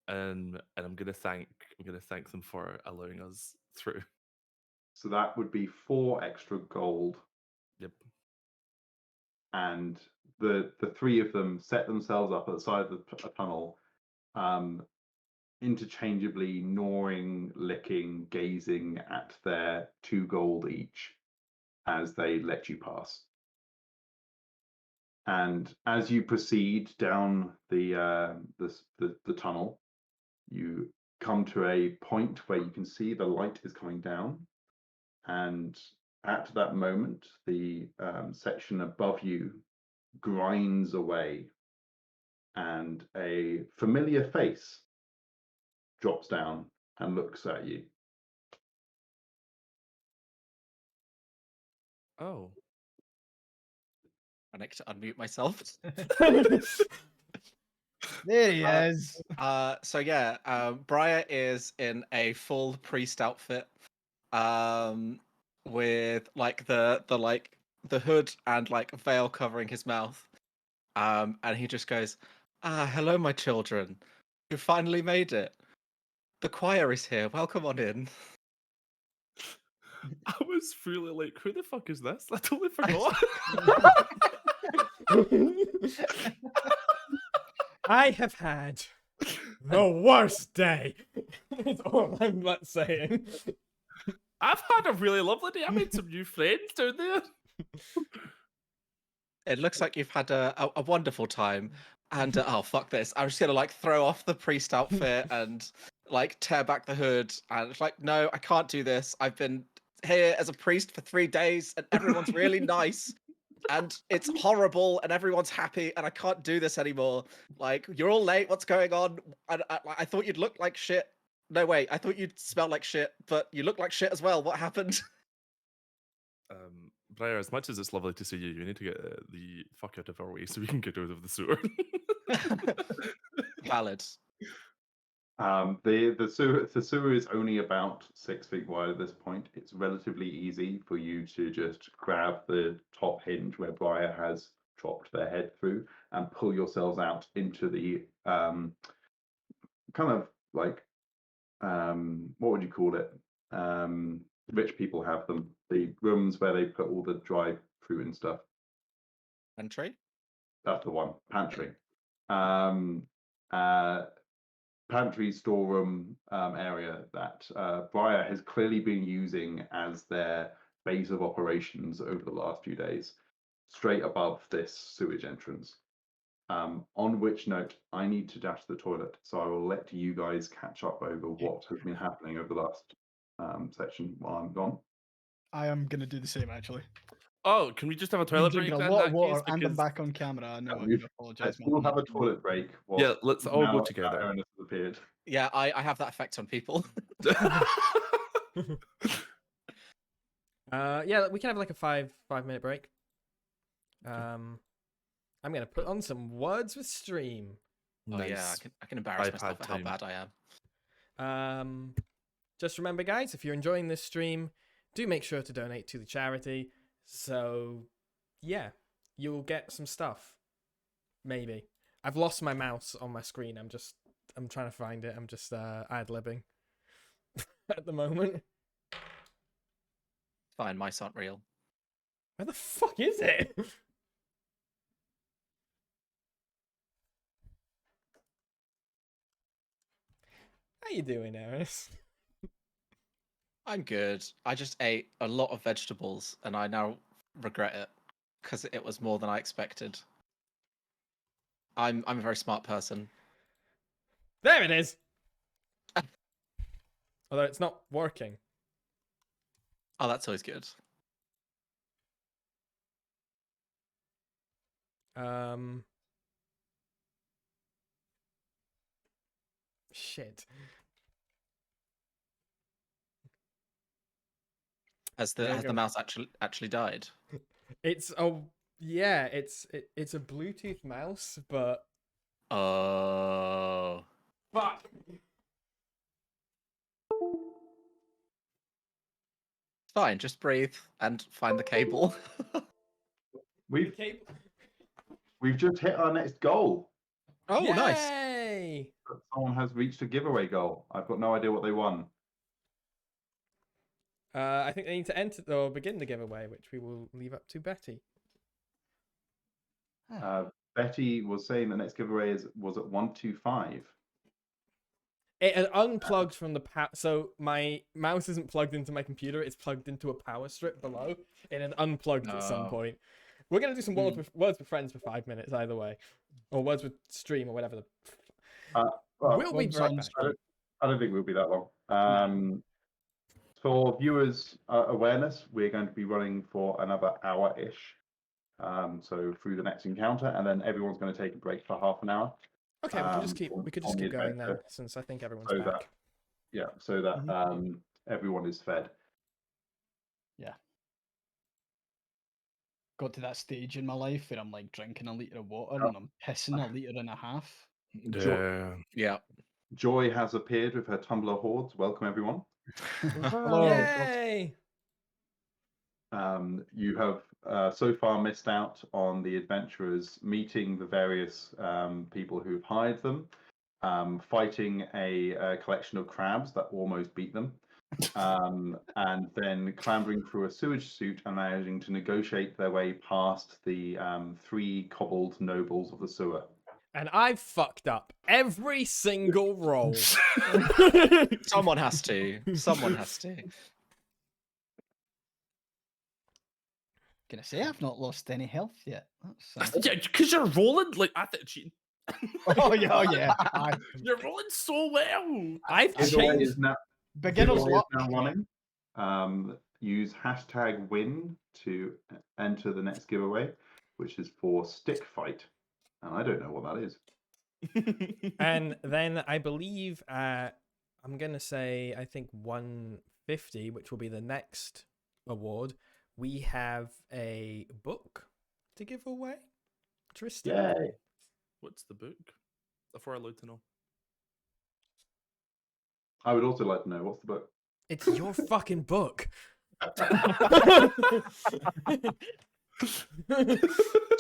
and I'm gonna thank them for allowing us through. So that would be 4 extra gold. Yep. And the three of them set themselves up at the side of the tunnel, interchangeably gnawing, licking, gazing at their 2 gold each as they let you pass. And as you proceed down the tunnel, you come to a point where you can see the light is coming down, and at that moment, the section above you grinds away, and a familiar face drops down and looks at you. Oh. I need to unmute myself. There he is. So yeah, Briar is in a full priest outfit, with like the hood and like veil covering his mouth, and he just goes, hello, my children, you finally made it. The choir is here. Welcome on in. I was really like, who the fuck is this? I totally forgot. I have had the worst day. That's all I'm not saying. I've had a really lovely day. I made some new friends down there. It looks like you've had a wonderful time. And oh, fuck this. I'm just gonna like throw off the priest outfit and like tear back the hood. And it's like, no, I can't do this. I've been here as a priest for 3 days and everyone's really nice. And it's horrible and everyone's happy and I can't do this anymore. Like, you're all late. What's going on? I thought you'd look like shit. No, wait. I thought you'd smell like shit, but you look like shit as well. What happened? Briar, as much as it's lovely to see you, you need to get the fuck out of our way so we can get out of the sewer. Valid. The sewer is only about 6 feet wide at this point. It's relatively easy for you to just grab the top hinge where Briar has dropped their head through and pull yourselves out into the kind of like what would you call it? Rich people have them. The rooms where they put all the dry fruit and stuff. Entry? That's the one. Pantry. Pantry storeroom area that Briar has clearly been using as their base of operations over the last few days, straight above this sewage entrance. On which note, I need to dash to the toilet, so I will let you guys catch up over what has been happening over the last section while I'm gone. I am gonna do the same actually. Oh, can we just have a I'm toilet break drinking a then? lot in of that water case? and I'm Because- back on camera. I know. I We've- do apologize. Let's all have a toilet break. Yeah, let's all go now together. Aaron has appeared. Yeah, I have that effect on people. Yeah, we can have like a 5-minute break. I'm gonna put on some words with stream. Oh yeah, Nice. I can embarrass iPad myself for how time. bad I am. Just remember, guys, if you're enjoying this stream, do make sure to donate to the charity. So, yeah, you'll get some stuff. Maybe. I've lost my mouse on my screen. I'm trying to find it. I'm just ad-libbing at the moment. Fine, mice aren't real. Where the fuck is it? How you doing, Eris? I'm good. I just ate a lot of vegetables and I now regret it because it was more than I expected. I'm a very smart person. There it is. Although it's not working. Oh, that's always good. Shit. Has There you the go. mouse actually died? It's it's a Bluetooth mouse, but Oh. fuck. Fine, just breathe and find the cable. We've Okay. just hit our next goal. Oh, nice. Yay! Someone has reached a giveaway goal. I've got no idea what they won. I think they need to enter or begin the giveaway, which we will leave up to Betty. Betty was saying the next giveaway was at 125. It had unplugged from the so my mouse isn't plugged into my computer, it's plugged into a power strip below. It had unplugged at some Oh. point. We're gonna do some words with friends for 5 minutes either way. Or words with stream or whatever. We'll be right back. I don't think we'll be that long. For viewers' awareness, we're going to be running for another hour-ish. So through the next encounter, and then everyone's going to take a break for half an hour. Okay, we could just keep going then, since I think everyone's So back. so that everyone is fed. Yeah. Got to that stage in my life where I'm like drinking a litre of water and I'm pissing a litre and a half. Yeah. Yeah. Joy has appeared with her Tumbler hordes. Welcome, everyone. Hello. Yay! You have so far missed out on the adventurers meeting the various people who've hired them, fighting a collection of crabs that almost beat them, and then clambering through a sewage chute and managing to negotiate their way past the 3 cobbled nobles of the sewer. And I've fucked up every single roll. Someone has to. Someone has to. Gonna say I've not lost any health yet. That's, Yeah, because you're rolling like I think cheating. oh yeah. You're rolling so well. I've Giveaway changed. is now, Beginner's giveaway is luck. now running. Use #win to enter the next giveaway, which is for stick fight, and I don't know what that is. And then I believe I'm gonna say I think 150, which will be the next award. We have a book to give away. Tristan. Yay! What's the book? Before I allowed to know. I would also like to know what's the book. It's your fucking book.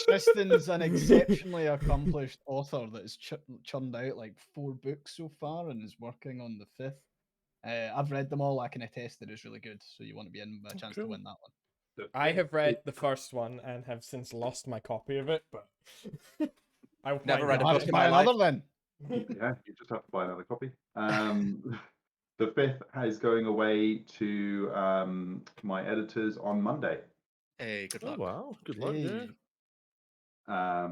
Tristan's an exceptionally accomplished author that has churned out like 4 books so far and is working on the 5th. I've read them all. I can attest that it's really good. So you want to be in by a chance to win that one. I have read the first one and have since lost my copy of it, but I will Never find read a it. I'll book have to in buy my another then. Yeah, you just have to buy another copy. The 5th is going away to my editors on Monday. Hey, good Oh luck. wow, good luck. Yeah.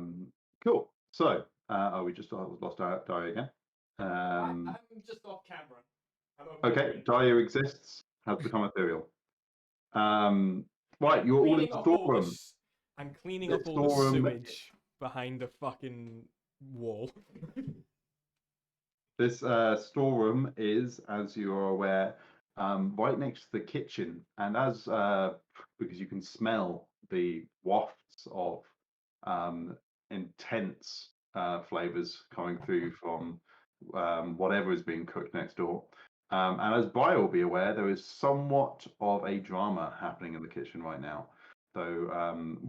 Cool. So, we just lost Daya again. I'm just off camera. Okay, Daya exists, has become ethereal. Right, you're all in the storeroom. I'm cleaning The up all the storeroom- sewage behind the fucking wall. This storeroom is, as you are aware, right next to the kitchen, and as because you can smell the wafts of intense flavors coming through from whatever is being cooked next door. And as Brian will be aware, there is somewhat of a drama happening in the kitchen right now. So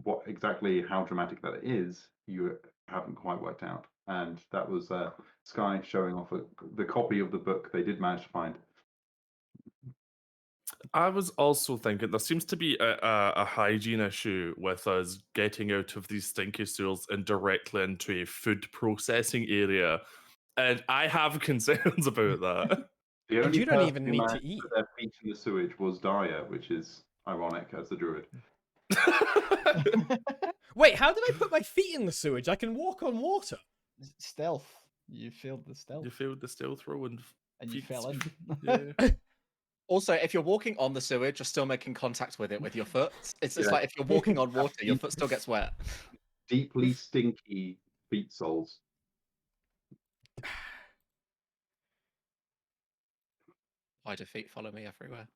what exactly how dramatic that is, you haven't quite worked out. And that was Skye showing off the copy of the book they did manage to find. I was also thinking there seems to be a hygiene issue with us getting out of these stinky stools and directly into a food processing area. And I have concerns about that. The And only you don't person even who need to managed eat. put their feet in the sewage was Daya, which is ironic as the druid. Wait, how did I put my feet in the sewage? I can walk on water. Stealth. You failed the stealth. You failed the stealth throw and You feet- fell in. Yeah. Also, if you're walking on the sewage, you're still making contact with it with your foot. It's Yeah. like if you're walking on water, your foot still gets wet. Deeply stinky feet soles. Why do feet follow me everywhere?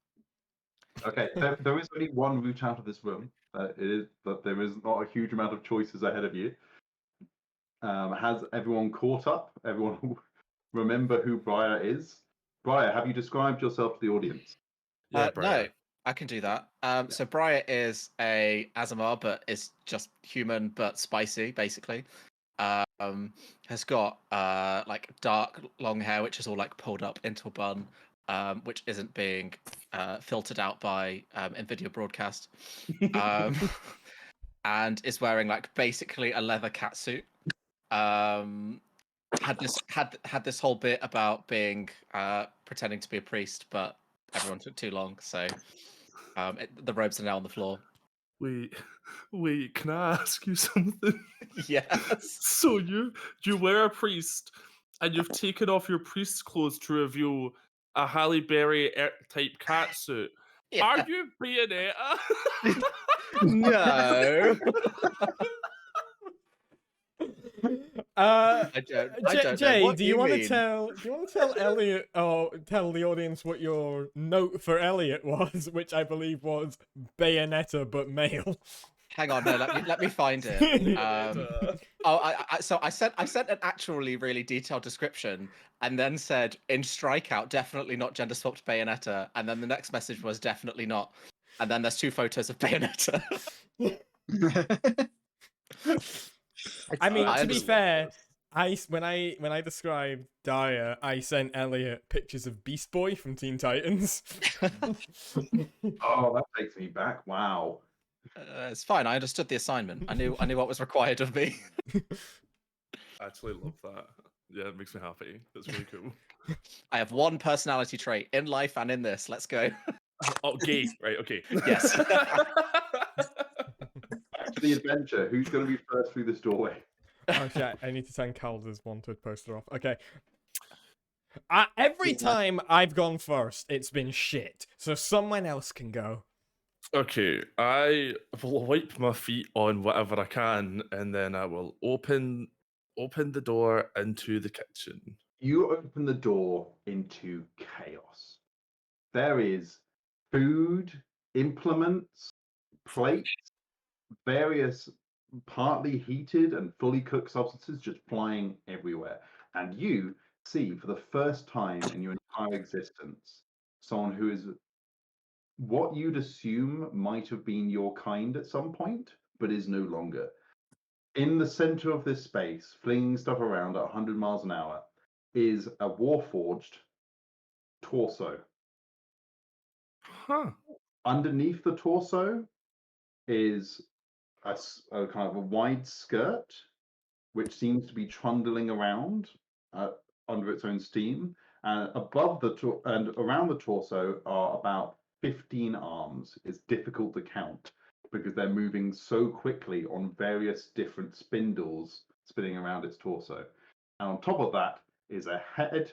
Okay, there is only one route out of this room. It is that there is not a huge amount of choices ahead of you. Has everyone caught up? Everyone remember who Briar is? Briar, have you described yourself to the audience? Yeah, No, Brian. I can do that. So Briar is a Azamar, but is just human but spicy, basically. Has got like dark long hair, which is all like pulled up into a bun, which isn't being filtered out by NVIDIA broadcast. And is wearing like basically a leather catsuit. Had this whole bit about being pretending to be a priest, but everyone took too long, so the robes are now on the floor. Wait, can I ask you something? Yes. So you were a priest, and you've taken off your priest's clothes to reveal a Halle Berry type catsuit. Yeah. Are you Bayonetta? No. I don't know Jay, what do you want to mean. tell Elliot or tell the audience what your note for Elliot was, which I believe was Bayonetta but male. Hang on, no, let me find it. So I sent an actually really detailed description, and then said in Strikeout, definitely not gender swapped Bayonetta, and then the next message was definitely not, and then there's 2 photos of Bayonetta. I mean, I to be understand fair, when I described Daya, I sent Elliot pictures of Beast Boy from Teen Titans. Oh, that takes me back. Wow. It's fine. I understood the assignment. I knew what was required of me. I actually love that. Yeah, it makes me happy. That's really cool. I have one personality trait in life and in this. Let's go. Oh, gay. Right, okay. Yes. Back to the adventure. Who's going to be first through this doorway? Oh shit, I need to send Calder's wanted poster off. Okay. Every time I've gone first, it's been shit. So someone else can go. Okay, I will wipe my feet on whatever I can, and then I will open the door into the kitchen. You open the door into chaos. There is food, implements, plates, various partly heated and fully cooked substances just flying everywhere. And you see for the first time in your entire existence someone who is what you'd assume might have been your kind at some point, but is no longer. In the center of this space, flinging stuff around at 100 miles an hour, is a warforged torso. Huh. Underneath the torso is a kind of a wide skirt, which seems to be trundling around under its own steam. And above and around the torso are about 15 arms. It's difficult to count because they're moving so quickly on various different spindles spinning around its torso. And on top of that is a head,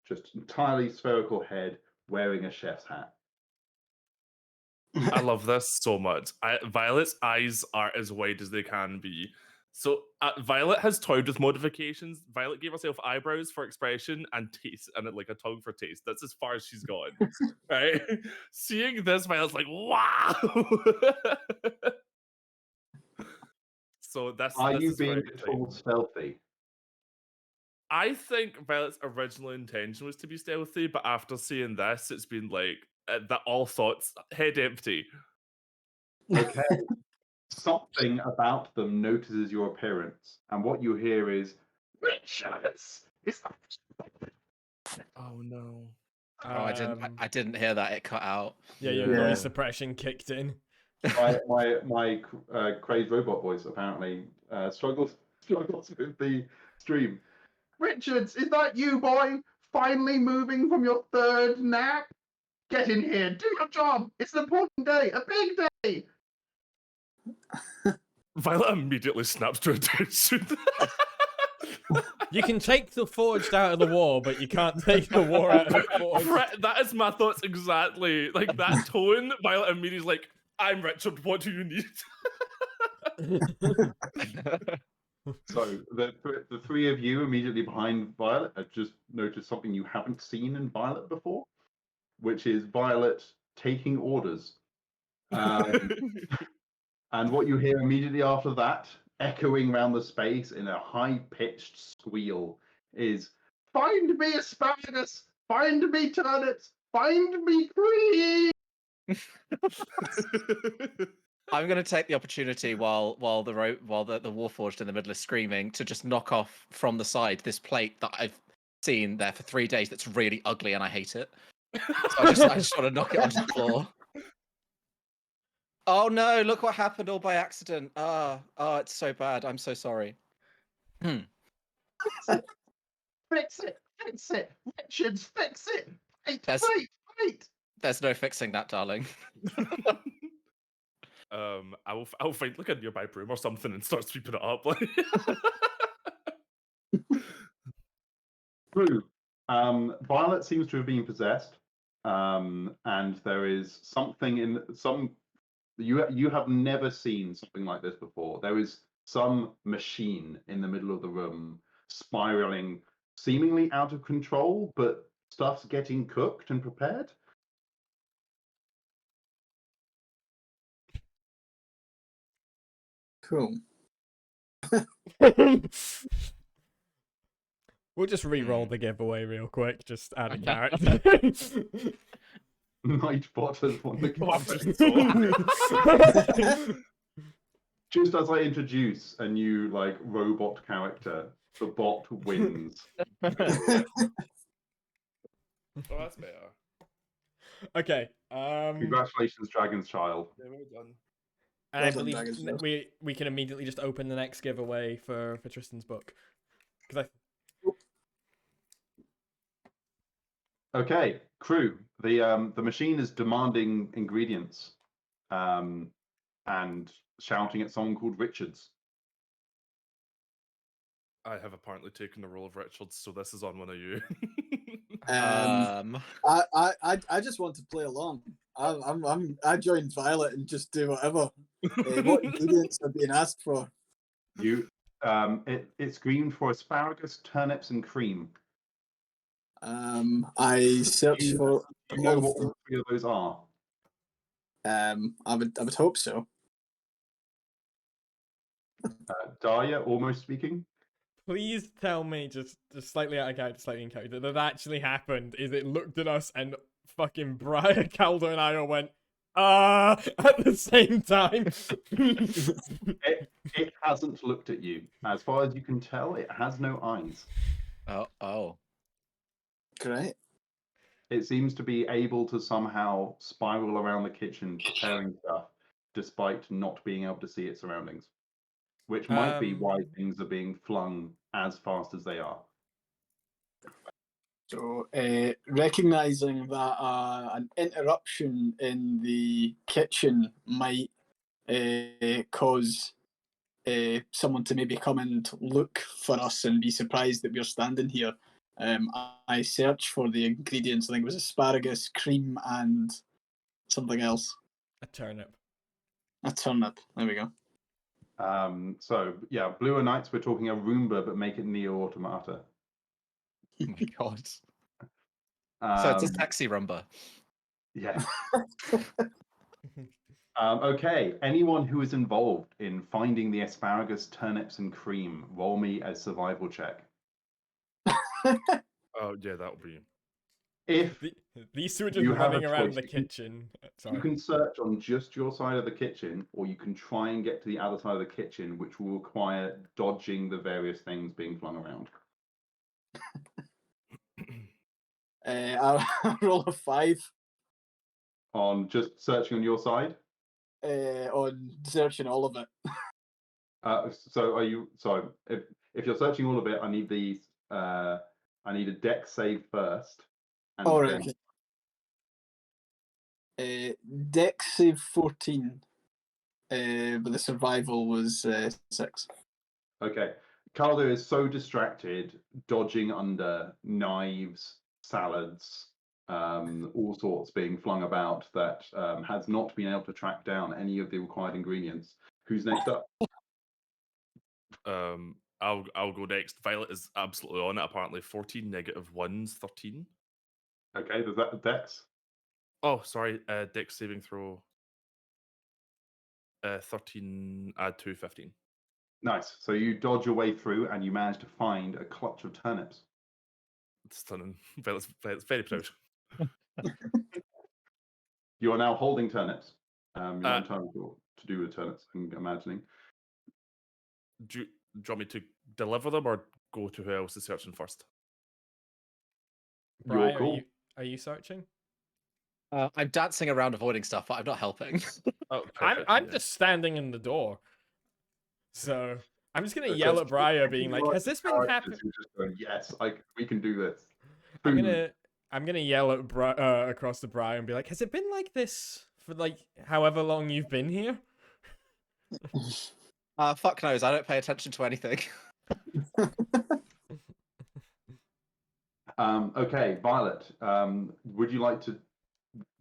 just entirely spherical head, wearing a chef's hat. I love this so much. Violet's eyes are as wide as they can be. So Violet has toyed with modifications. Violet gave herself eyebrows for expression and taste, and like a tongue for taste. That's as far as she's gone. Right? Seeing this, Violet's like, wow. So Are this you is very being at exciting. all stealthy? I think Violet's original intention was to be stealthy, but after seeing this, it's been like that all thoughts head empty. Okay. Something about them notices your appearance, and what you hear is, Richards! Is that... Oh no. Oh, I didn't hear that. It cut out. Yeah, your Yeah. noise suppression kicked in. my crazed robot voice apparently struggles with the stream. Richards, is that you, boy? Finally moving from your third nap? Get in here, do your job. It's an important day, a big day. Violet immediately snaps to attention. You can take the forged out of the war, but you can't take the war out of the forged. That is my thoughts exactly. Like that tone, Violet immediately is like, I'm Richard, what do you need? So the three of you immediately behind Violet have just noticed something you haven't seen in Violet before, which is Violet taking orders. And what you hear immediately after that, echoing around the space in a high-pitched squeal, is, find me asparagus, find me turnips, find me cream! I'm going to take the opportunity while the Warforged in the middle is screaming to just knock off from the side this plate that I've seen there for 3 days that's really ugly and I hate it. So I just want to knock it onto the floor. Oh no, look what happened all by accident. Oh, it's so bad. I'm so sorry. Fix it, Richards, fix it! Wait! There's no fixing that, darling. I'll find like a nearby broom or something and start sweeping it up. True. Violet seems to have been possessed, and there is something in some. You have never seen something like this before. There is some machine in the middle of the room, spiraling, seemingly out of control, but stuff's getting cooked and prepared. Cool. We'll just re-roll the giveaway real quick, just add a character. Nightbot has won the I'm Just as I introduce a new robot character, the bot wins. Oh, that's better. Okay. Congratulations, Dragon's Child. Yeah, well done. And I Well done, believe Dragons Child. we can immediately just open the next giveaway for Tristan's book. Okay, crew. The machine is demanding ingredients, and shouting at someone called Richards. I have apparently taken the role of Richard, so this is on one of you. I just want to play along. I joined Violet and just do whatever. What ingredients are being asked for? It screamed for asparagus, turnips, and cream. I searched for. Do you know what all three of those are? I would hope so. Dahlia, almost speaking. Please tell me, just slightly out of character, slightly in character, that actually happened. Is it looked at us and fucking Brian, Calder, and I all went, at the same time? It hasn't looked at you. As far as you can tell, it has no eyes. Oh. Great. It seems to be able to somehow spiral around the kitchen preparing stuff, despite not being able to see its surroundings. Which might be why things are being flung as fast as they are. So, recognizing that an interruption in the kitchen might cause someone to maybe come and look for us and be surprised that we're standing here. I searched for the ingredients. I think it was asparagus, cream, and something else. A turnip. A turnip. There we go. So yeah, Blue Knights, we're talking a Roomba, but make it Neo Automata. Oh my god. So it's a sexy rumba. Yeah. Okay, anyone who is involved in finding the asparagus, turnips, and cream, roll me a survival check. Oh yeah, that'll be. If These two are just you have a running around choice, the you can- kitchen. you Sorry. can search on just your side of the kitchen, or you can try and get to the other side of the kitchen, which will require dodging the various things being flung around. I'll roll a 5 On just searching on your side. on searching all of it. So are you? So if you're searching all of it, I need these. I need a deck save first. And All right. then- Okay. Dex save 14, but the survival was 6. Okay. Calder is so distracted, dodging under knives, salads, all sorts being flung about, that has not been able to track down any of the required ingredients. Who's next up? I'll go next. Violet is absolutely on it. Apparently, 14 -1's 13. Okay, does that Dex? Oh, sorry. Dex saving throw. 13 add to 15. Nice. So you dodge your way through, and you manage to find a clutch of turnips. Stunning. Violet's very proud. You are now holding turnips. You're Uh, entitled to do with turnips, I'm imagining. Do you want me to deliver them or go to who else is searching first? Your Brian, call. are you searching? I'm dancing around avoiding stuff, but I'm not helping. Oh, I'm perfect, I'm yeah. just standing in the door. So I'm just gonna So yell just- at Briar, being like, "Has this been Characters happening?" who just going, yes, we can do this. I'm Boom. gonna yell at across the Briar and be like, "Has it been like this for like however long you've been here?" Fuck knows. I don't pay attention to anything. Okay, Violet. Would you like to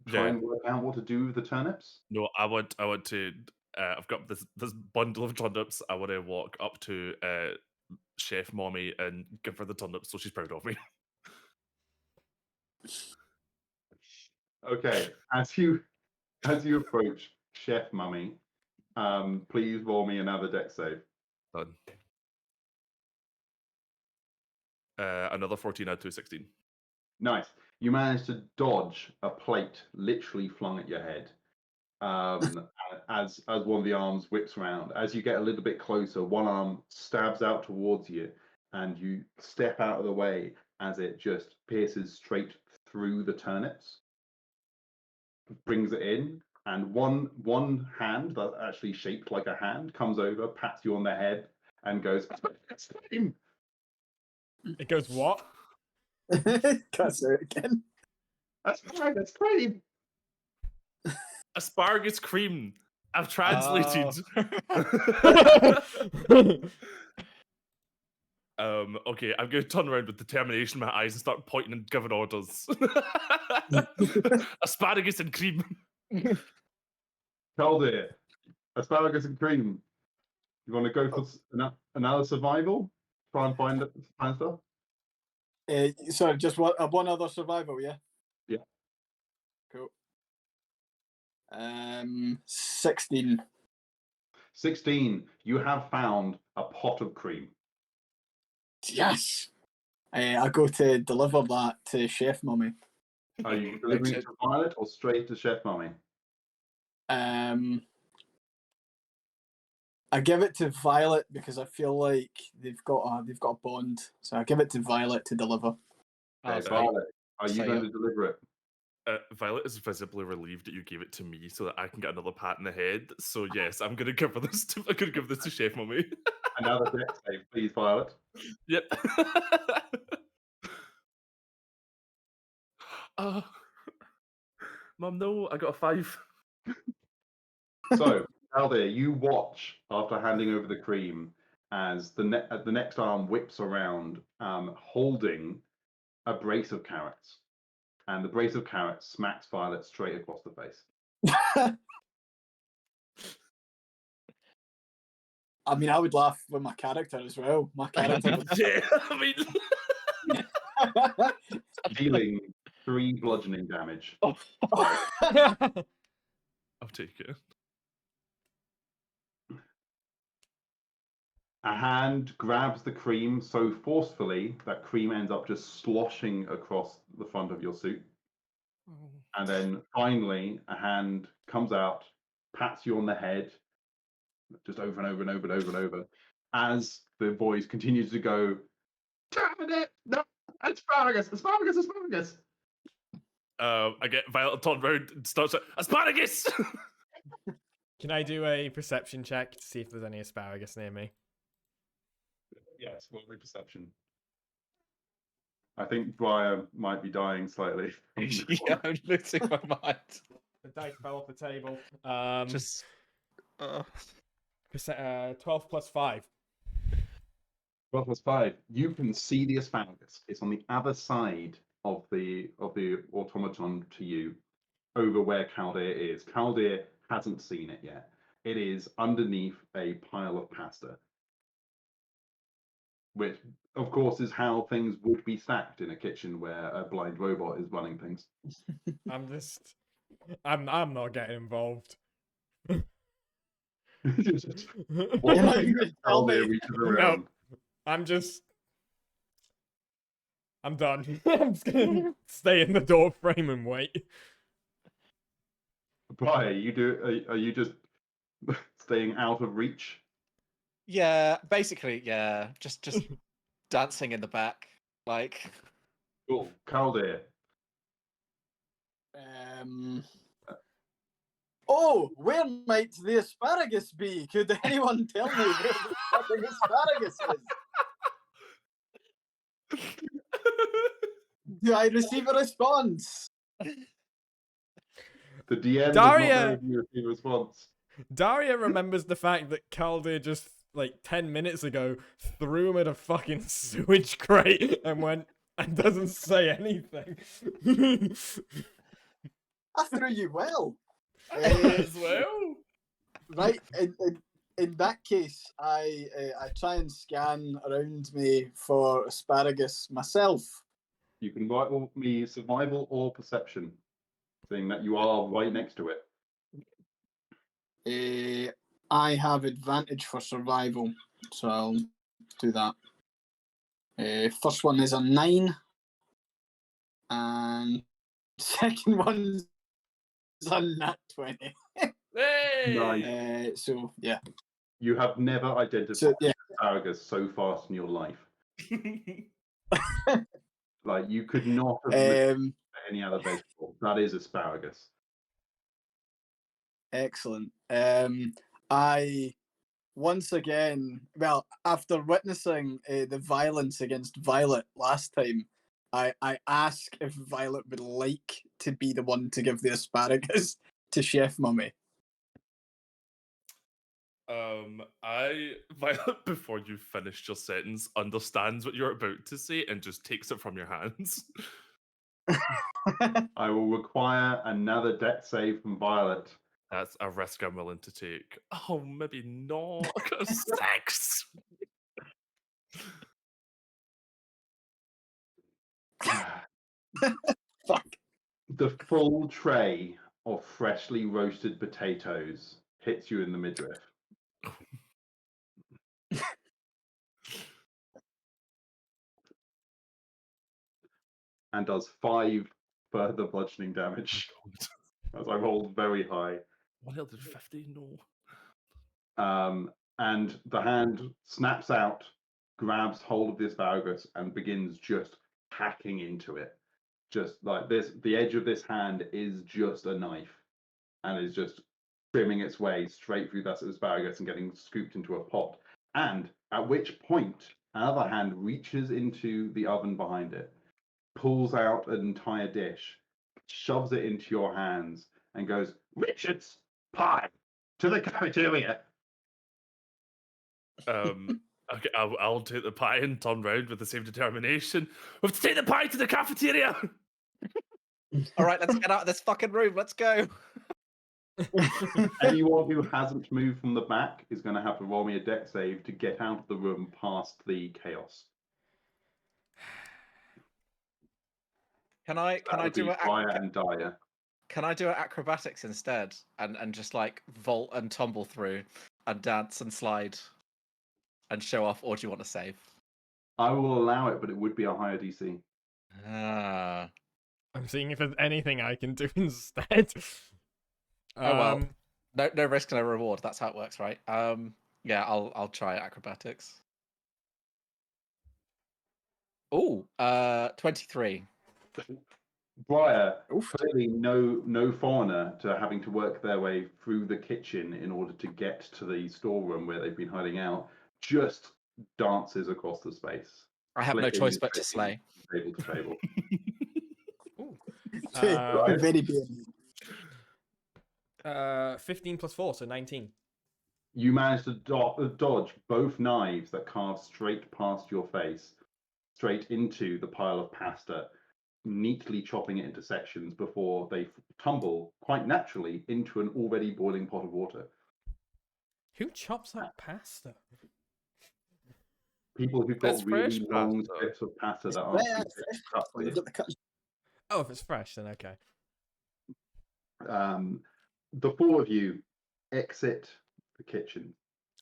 try Yeah. and work out what to do with the turnips? No, I want to. I've got this bundle of turnips. I want to walk up to Chef Mommy and give her the turnips so she's proud of me. Okay, as you approach Chef Mummy, please roll me another deck save. Done. Another 14 add to 16. Nice. You managed to dodge a plate literally flung at your head. As one of the arms whips around. As you get a little bit closer, one arm stabs out towards you, and you step out of the way as it just pierces straight through the turnips, brings it in, and one hand that's actually shaped like a hand comes over, pats you on the head, and goes, It goes what? Can't say it again. That's cream. Asparagus cream. I've translated. Okay, I'm going to turn around with determination in my eyes and start pointing and giving orders. Asparagus and cream. Calder, asparagus and cream. You want to go for another survival? Try and find stuff? Sorry, just one other survival, yeah? Yeah. Cool. 16. 16. You have found a pot of cream. Yes! I go to deliver that to Chef Mummy. Are you delivering it to Violet or straight to Chef Mummy? I give it to Violet because I feel like they've got a bond. So I give it to Violet to deliver. Okay, so- Violet, are you so going yeah. to deliver it? Violet is visibly relieved that you gave it to me so that I can get another pat in the head. So yes, I'm gonna give this to Chef Mummy. Another deck save, please, Violet. Yep. Mum, no, I got a 5. So, Aldir, you watch after handing over the cream as the next arm whips around, holding a brace of carrots, and the brace of carrots smacks Violet straight across the face. I mean, I would laugh with my character as well. My character would. Yeah, I mean, Dealing 3 bludgeoning damage. I'll take it. A hand grabs the cream so forcefully that cream ends up just sloshing across the front of your suit. And then finally, a hand comes out, pats you on the head, just over and over and over and over and over, as the voice continues to go, "Damn it! No, asparagus, asparagus, asparagus!" I get Violet turned round and starts like, asparagus! Can I do a perception check to see if there's any asparagus near me? Yes, what will be perception? I think Briar might be dying slightly. Yeah, I'm losing my mind. The dice fell off the table. Just. 12 plus 5. 12 plus 5. You can see the asparagus. It's on the other side of the automaton to you, over where Caldir is. Caldir hasn't seen it yet. It is underneath a pile of pasta, which, of course, is how things would be stacked in a kitchen where a blind robot is running things. I'm not getting involved. Just You're not even gonna tell Caldir me. reaches around. I'm done. I'm just gonna stay in the door frame and wait. Briar, are you just staying out of reach? Yeah, basically, yeah. Just dancing in the back, like. Cool. Caldir. Oh, where might the asparagus be? Could anyone tell me where the fucking asparagus is? Do I receive a response? The DM Daria! does not know if you receive a response. Daria remembers the fact that Caldir just, like, 10 minutes ago threw him at a fucking sewage crate and doesn't say anything. I threw you well. As well? Right, in that case, I try and scan around me for asparagus myself. You can write me survival or perception, saying that you are right next to it. I have advantage for survival, so I'll do that. First one is a 9, and second one's a nat 20. Hey! Nice. So yeah. You have never identified So, yeah. asparagus so fast in your life. Like, you could not have looked at any other vegetable. That is asparagus. Excellent. I once again, well, after witnessing the violence against Violet last time, I ask if Violet would like to be the one to give the asparagus to Chef Mummy. Violet, before you finished your sentence, understands what you're about to say and just takes it from your hands. I will require another dex save from Violet. That's a risk I'm willing to take. Oh, maybe not. 6. Fuck. The full tray of freshly roasted potatoes hits you in the midriff. And does 5 further bludgeoning damage. As I rolled very high. 150? No. And the hand snaps out, grabs hold of the asparagus, and begins just hacking into it. Just like this, the edge of this hand is just a knife, and is just trimming its way straight through that asparagus and getting scooped into a pot. And at which point, another hand reaches into the oven behind it, pulls out an entire dish, shoves it into your hands, and goes, "Richard's pie, To the cafeteria. Okay, I'll take the pie and turn round with the same determination. We have to take the pie to the cafeteria. All right, let's get out of this fucking room. Let's go. Anyone who hasn't moved from the back is going to have to roll me a dex save to get out of the room past the chaos. Can I do it? Fire and Dyer. Can I do it acrobatics instead, and just like vault and tumble through, and dance and slide, and show off? Or do you want to save? I will allow it, but it would be a higher DC. Ah. I'm seeing if there's anything I can do instead. Oh well. No risk, no reward. That's how it works, right? Yeah, I'll try acrobatics. Oh, 23. Briar, clearly no foreigner to having to work their way through the kitchen in order to get to the storeroom where they've been hiding out, just dances across the space. I have no flicking choice and but to flicking slay. Table to table. Very BME. 15 plus 4, so 19. You manage to dodge both knives that carve straight past your face, straight into the pile of pasta, neatly chopping it into sections before they tumble quite naturally into an already boiling pot of water. Who chops up pasta? People who've That's got really fresh long pasta. strips of pasta that Yeah, aren't it's fresh cut Well, you've with. got the cut- Oh, if it's fresh, then okay. The four of you exit the kitchen.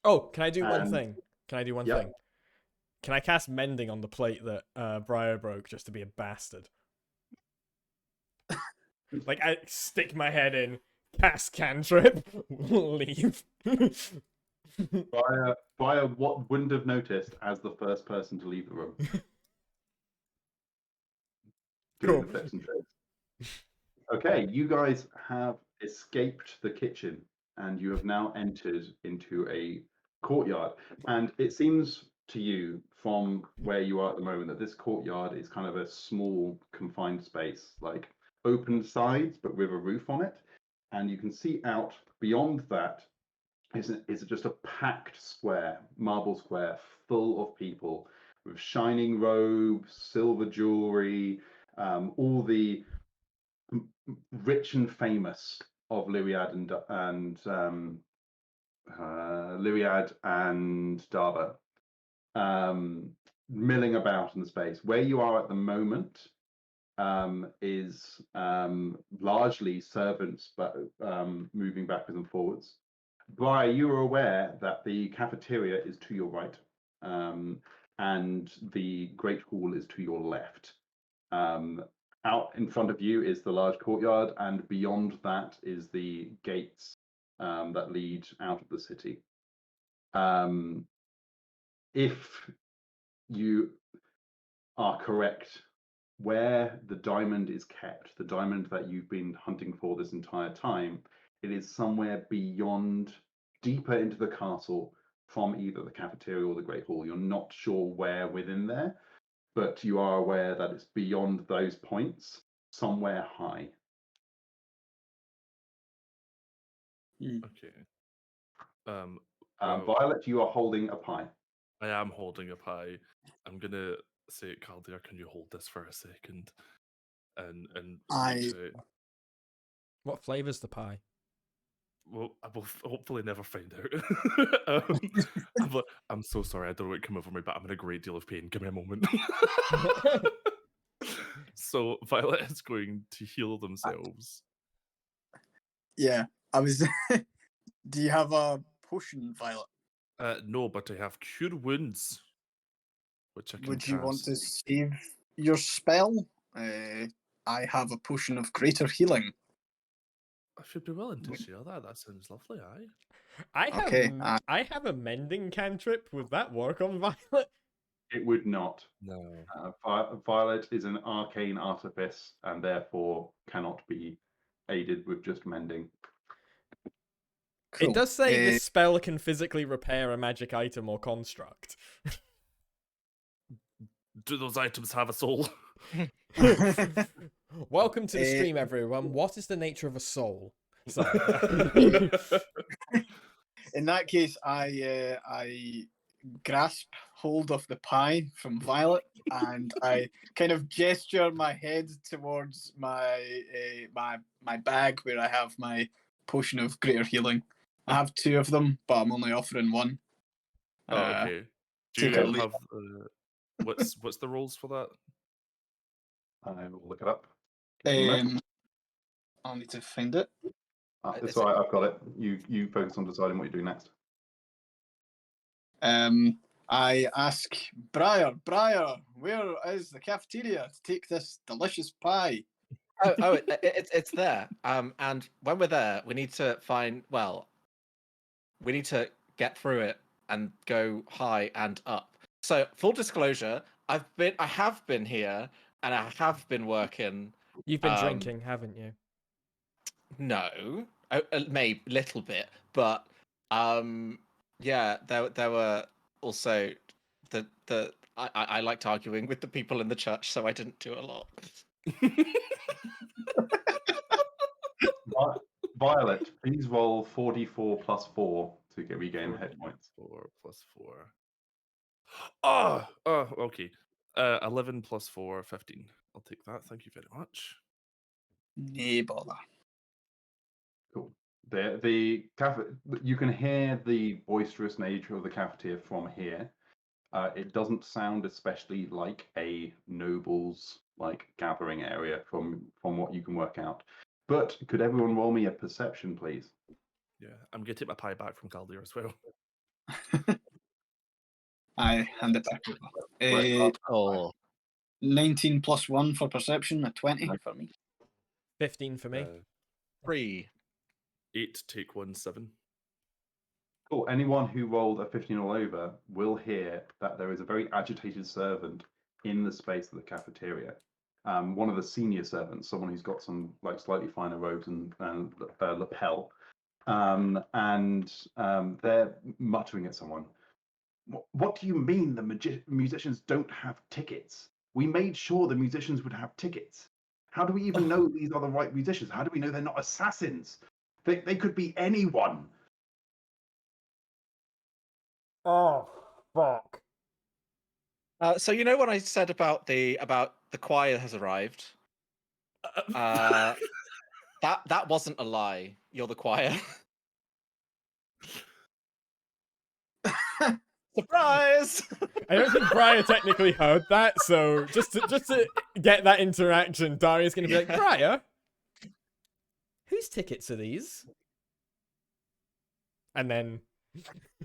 Oh, can I do one And- thing? Can I do one Yep. thing? Can I cast Mending on the plate that Briar broke just to be a bastard? Like, I stick my head in, cast cantrip, leave. Via what wouldn't have noticed as the first person to leave the room. Doing Cool. the flips and tricks. Okay, you guys have escaped the kitchen and you have now entered into a courtyard. And it seems to you from where you are at the moment that this courtyard is kind of a small confined space, like open sides but with a roof on it. And you can see out beyond that is just a packed square, marble square, full of people with shining robes, silver jewelry, all the rich and famous of Lyriad and Dava, milling about in the space. Where you are at the moment is largely servants, but moving backwards and forwards. Briar, you are aware that the cafeteria is to your right, and the Great Hall is to your left. Out in front of you is the large courtyard, and beyond that is the gates that lead out of the city. If you are correct, where the diamond is kept, the diamond that you've been hunting for this entire time, it is somewhere beyond, deeper into the castle from either the cafeteria or the Great Hall. You're not sure where within there, but you are aware that it's beyond those points, somewhere high. Okay. Well, Violet, you are holding a pie. I am holding a pie. I'm gonna say, Caldia, can you hold this for a second? And speak to it. What flavour's the pie? Well, I will hopefully never find out. I'm so sorry. I don't know what came over me, but I'm in a great deal of pain. Give me a moment. So Violet is going to heal themselves. Yeah, I was. Do you have a potion, Violet? No, but I have cure wounds, which I can Would you want to cast. save your spell? I have a potion of greater healing. I should be willing to share that. That sounds lovely, aye. Okay, I have a Mending cantrip. Would that work on Violet? It would not. No. Violet is an arcane artifice and therefore cannot be aided with just mending. Cool. It does say this spell can physically repair a magic item or construct. Do those items have a soul? Welcome to the stream, everyone. What is the nature of a soul? Sorry. In that case, I grasp hold of the pie from Violet, and I kind of gesture my head towards my bag where I have my potion of greater healing. I have 2 of them, but I'm only offering 1. Oh, okay. Do take you it. have what's the rules for that? I will look it up. Give me a moment. I'll need to find it. It's all right, I've got it. You focus on deciding what you do next. I ask Briar, where is the cafeteria to take this delicious pie? It's there. And when we're there, we need to find. Well, we need to get through it and go high and up. So, full disclosure, I have been here and I have been working. You've been drinking, haven't you? No, maybe a little bit, but yeah, there were also I liked arguing with the people in the church, so I didn't do a lot. Violet, please roll 44 plus 4 to regain hit points. 4 plus 4. Oh, okay. 11 plus 4, 15. I'll take that. Thank you very much. Nay bother. Cool. You can hear the boisterous nature of the cafeteria from here. It doesn't sound especially like a nobles gathering area from what you can work out. But could everyone roll me a perception, please? Yeah, I'm getting my pie back from Caldir as well. I hand it back over. 19 plus 1 for perception, a 20 for me. 15 for me. 3. 8, take 1, 7. Cool. Anyone who rolled a 15 or over will hear that there is a very agitated servant in the space of the cafeteria. One of the senior servants, someone who's got some slightly finer robes and lapel, and they're muttering at someone. What do you mean the musicians don't have tickets? We made sure the musicians would have tickets. How do we even know these are the right musicians? How do we know they're not assassins? They could be anyone. Oh, fuck. So you know what I said about the choir has arrived? That wasn't a lie. You're the choir. Surprise! I don't think Briar technically heard that, so just to get that interaction, Daria's going to be like, Briar, whose tickets are these? And then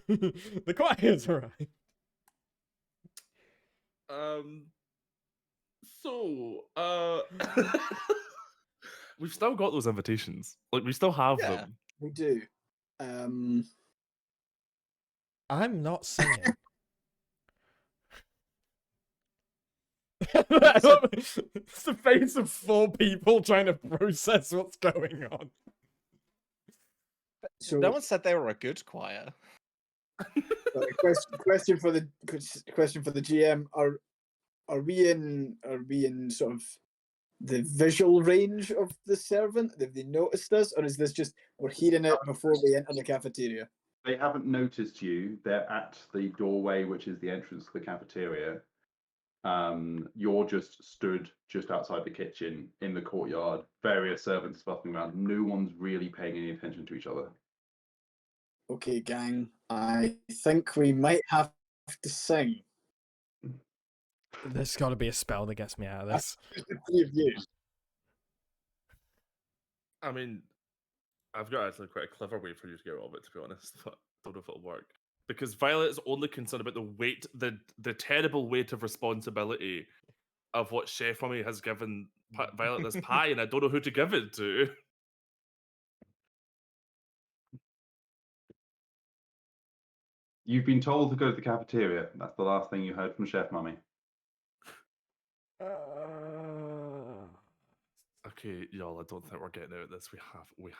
the choir's arrived. We've still got those invitations. We still have them. We do. I'm not singing. It's the face of 4 people trying to process what's going on. So, no one said they were a good choir. Question for the GM: Are we in sort of the visual range of the servant? Have they noticed us, or is this just we're hearing it before we enter the cafeteria? They haven't noticed you. They're at the doorway, which is the entrance to the cafeteria. You're just stood just outside the kitchen in the courtyard. Various servants buzzing around. No one's really paying any attention to each other. Okay, gang. I think we might have to sing. There's got to be a spell that gets me out of this. The 3 of you. I mean, I've got actually quite a clever way for you to get out of it, to be honest, but I don't know if it'll work. Because Violet is only concerned about the weight, the terrible weight of responsibility of what Chef Mummy has given Violet this pie, and I don't know who to give it to. You've been told to go to the cafeteria. That's the last thing you heard from Chef Mummy. Okay, y'all, I don't think we're getting out of this. We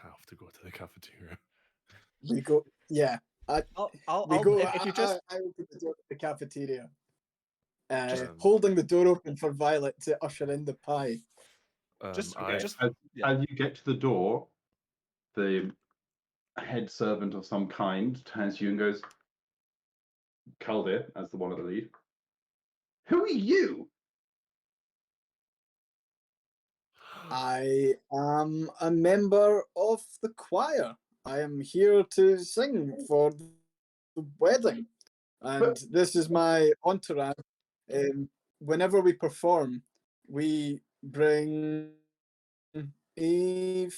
have to go to the cafeteria. We go. Yeah. If you just I open the door to the cafeteria, Just- holding the door open for Violet to usher in the pie. Just As you get to the door, the head servant of some kind turns to you and goes, Caldir, as the one at the lead. Who are you? I am a member of the choir. I am here to sing for the wedding, and this is my entourage. Whenever we perform, we bring a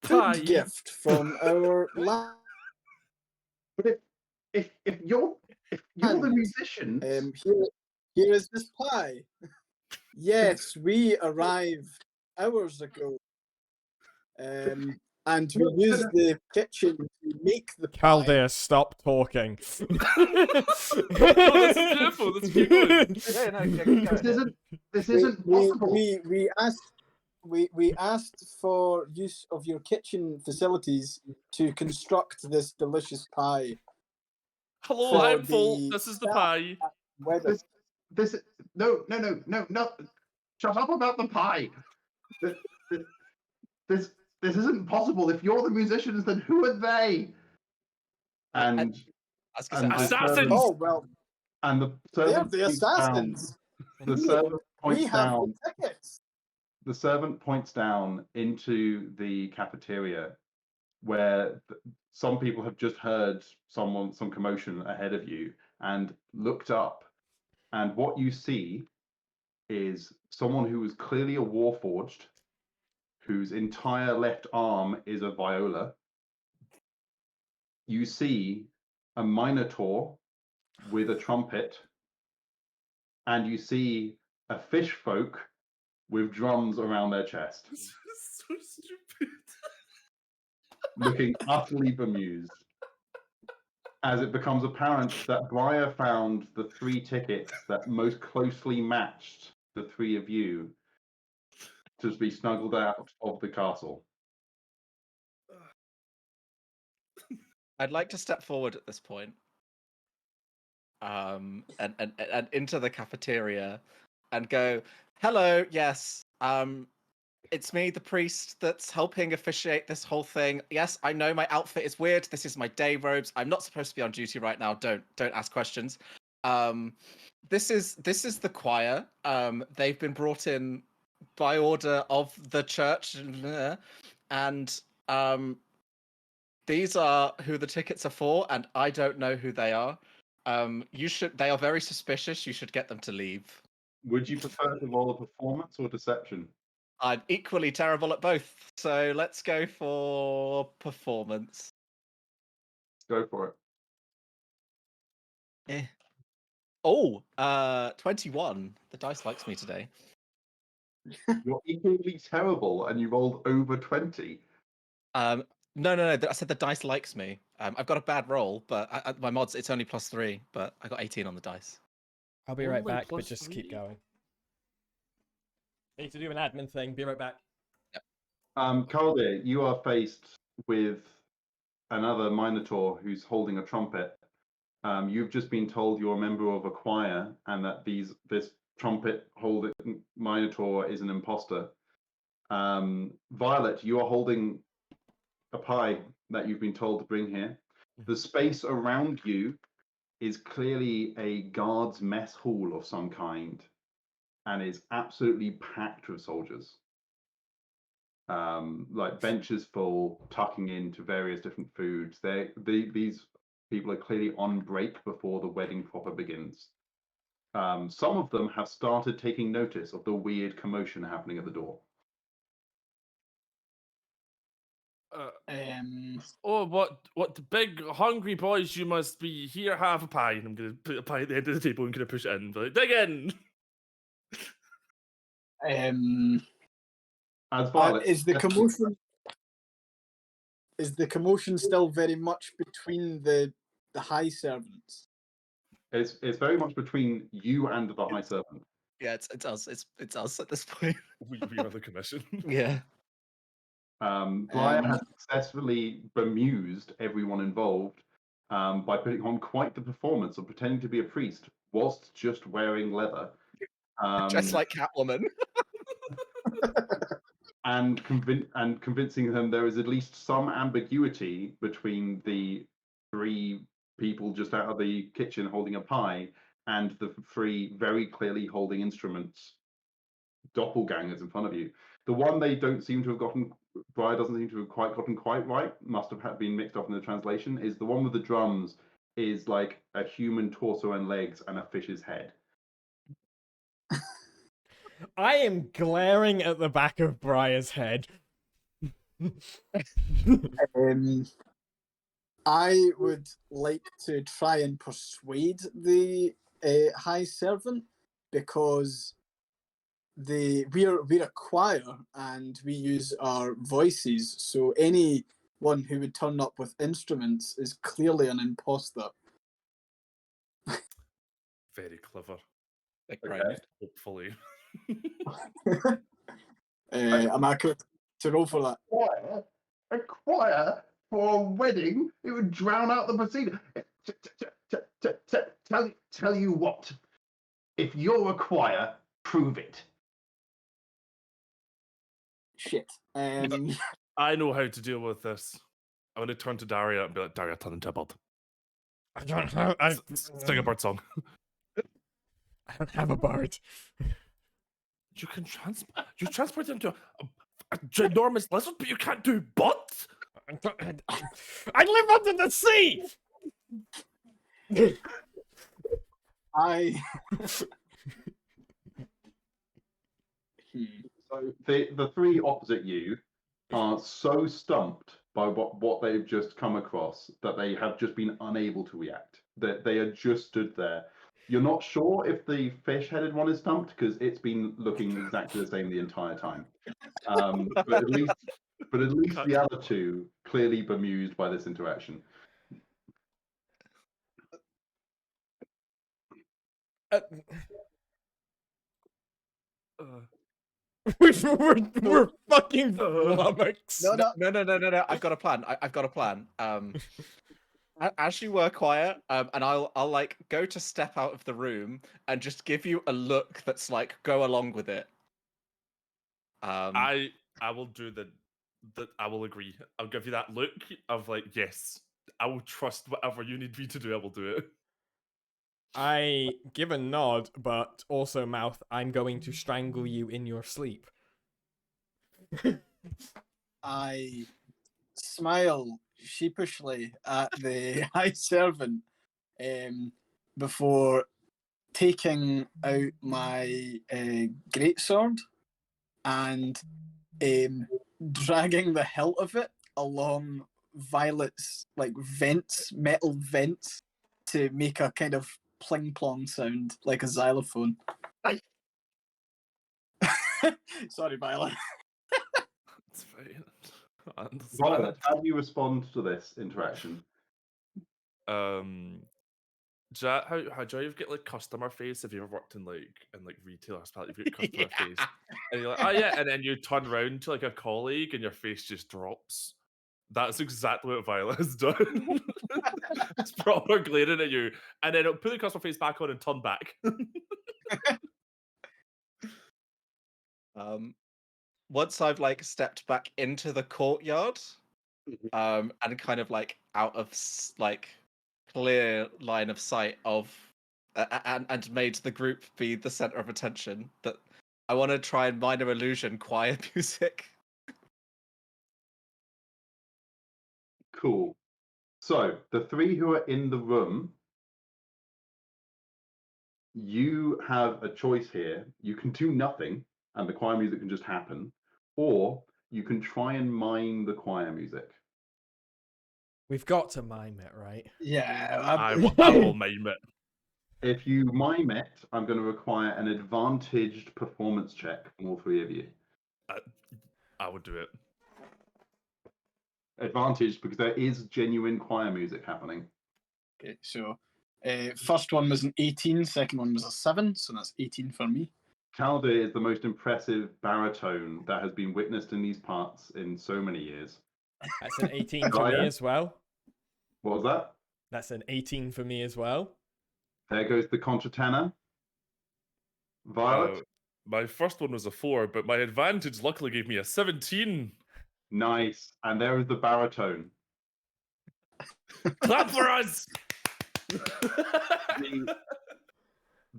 Pie. food gift from our land. But if you're the musicians, Here is this pie. Yes, we arrived hours ago. And we used the kitchen to make the pie. Caldir, stop talking. Oh, this is beautiful. Let's keep going. Yeah, no, yeah, this isn't possible. We asked for use of your kitchen facilities to construct this delicious pie. Hello, for I'm full. the This is the staff pie. wedding. This no. Shut up about the pie. This isn't possible. If you're the musicians, then who are they? And I was gonna say, Assassins! Oh well, and the they're servant the points down. assassins. The servant We points have down. the tickets. The servant points down into the cafeteria where some people have just heard some commotion ahead of you and looked up, and what you see is someone who is clearly a warforged, whose entire left arm is a viola. You see a minotaur with a trumpet, and you see a fish folk with drums around their chest, This is so stupid. looking utterly bemused. As it becomes apparent that Briar found the 3 tickets that most closely matched the 3 of you to be snuggled out of the castle. I'd like to step forward at this point, and into the cafeteria, and go, "Hello, yes, it's me, the priest, that's helping officiate this whole thing. Yes, I know my outfit is weird. This is my day robes. I'm not supposed to be on duty right now. Don't ask questions. This is the choir. They've been brought in by order of the church, and these are who the tickets are for, and I don't know who they are. They are very suspicious. You should get them to leave. Would you prefer to roll a performance or deception? I'm equally terrible at both, so let's go for performance. Go for it. Oh, 21. The dice likes me today. You're equally terrible, and you rolled over 20. No. I said the dice likes me. I've got a bad roll, but my mods, it's only +3, but I got 18 on the dice. I'll be right Only back, but plus just keep 3? going. Need to do an admin thing. Be right back. Caldir, you are faced with another minotaur who's holding a trumpet. You've just been told you're a member of a choir and that this trumpet holding minotaur is an imposter. Violet, you are holding a pie that you've been told to bring here. The space around you is clearly a guard's mess hall of some kind and is absolutely packed with soldiers. Like benches full, tucking into various different foods. These people are clearly on break before the wedding proper begins. Some of them have started taking notice of the weird commotion happening at the door. Oh, what the big hungry boys you must be. Here, have a pie. And I'm going to put a pie at the end of the table and going to push it in. But dig in! As Violet, Is the commotion still very much between the high servants? it's very much between you and the High Servant. Yeah, it's us. It's us at this point. We are the commission. Yeah. Briar has successfully bemused everyone involved by putting on quite the performance of pretending to be a priest whilst just wearing leather. Just like Catwoman. and convincing them there is at least some ambiguity between the 3 people just out of the kitchen holding a pie and the 3 very clearly holding instruments, doppelgangers in front of you. The one they don't seem to have gotten, Briar doesn't seem to have gotten quite right, must have been mixed up in the translation, is the one with the drums is like a human torso and legs and a fish's head. I am glaring at the back of Briar's head. I would like to try and persuade the High Servant, because we're a choir and we use our voices, so anyone who would turn up with instruments is clearly an imposter. Very clever. Okay. Hopefully. Am I accurate to roll for that? A choir for a wedding? It would drown out the proceeding. Tell you what. If you're a choir, prove it. Shit. I know how to deal with this. I'm going to turn to Daria and be like, Daria, turn into a bird. I don't have. Sing a bird song. I don't have a bird. You can transport it into a ginormous lizard, but you can't do birds? I live under the sea. So the 3 opposite you are so stumped by what they've just come across that they have just been unable to react. That they are just stood there. You're not sure if the fish-headed one is stumped because it's been looking exactly the same the entire time. But at least the other 2 clearly bemused by this interaction. We're fucking flummoxed. No. I've got a plan. I've got a plan. As you were quiet, and I'll like go to step out of the room and just give you a look that's like go along with it. I will do I will agree. I'll give you that look of like, yes, I will trust whatever you need me to do. I will do it. I give a nod, but also mouth, I'm going to strangle you in your sleep. I smile sheepishly at the High Servant before taking out my greatsword and dragging the hilt of it along Violet's like vents, metal vents, to make a kind of pling plong sound like a xylophone. Sorry, Violet. It's fine. I understand. Violet, how do you respond to this interaction? How do you get like customer face if you ever worked in retail or hospitality? You've got customer face, and you're like, oh yeah, and then you turn around to like a colleague and your face just drops. That's exactly what Violet has done. It's proper glaring at you, and then it'll put the customer face back on and turn back. Once I've like stepped back into the courtyard, and kind of like out of like clear line of sight of and made the group be the center of attention, that I want to try and minor illusion choir music. Cool. So the 3 who are in the room, you have a choice here. You can do nothing and the choir music can just happen, or you can try and mime the choir music. We've got to mime it, right? Yeah, I will mime it. If you mime it, I'm going to require an advantaged performance check from all 3 of you. I would do it. Advantage because there is genuine choir music happening. Okay, so first one was an 18, second one was a 7, so that's 18 for me. Calder is the most impressive baritone that has been witnessed in these parts in so many years. That's an 18 for me as well. What was that? That's an 18 for me as well. There goes the contratenor. Violet? My first one was a 4, but my advantage luckily gave me a 17. Nice. And there is the baritone. Clap for us!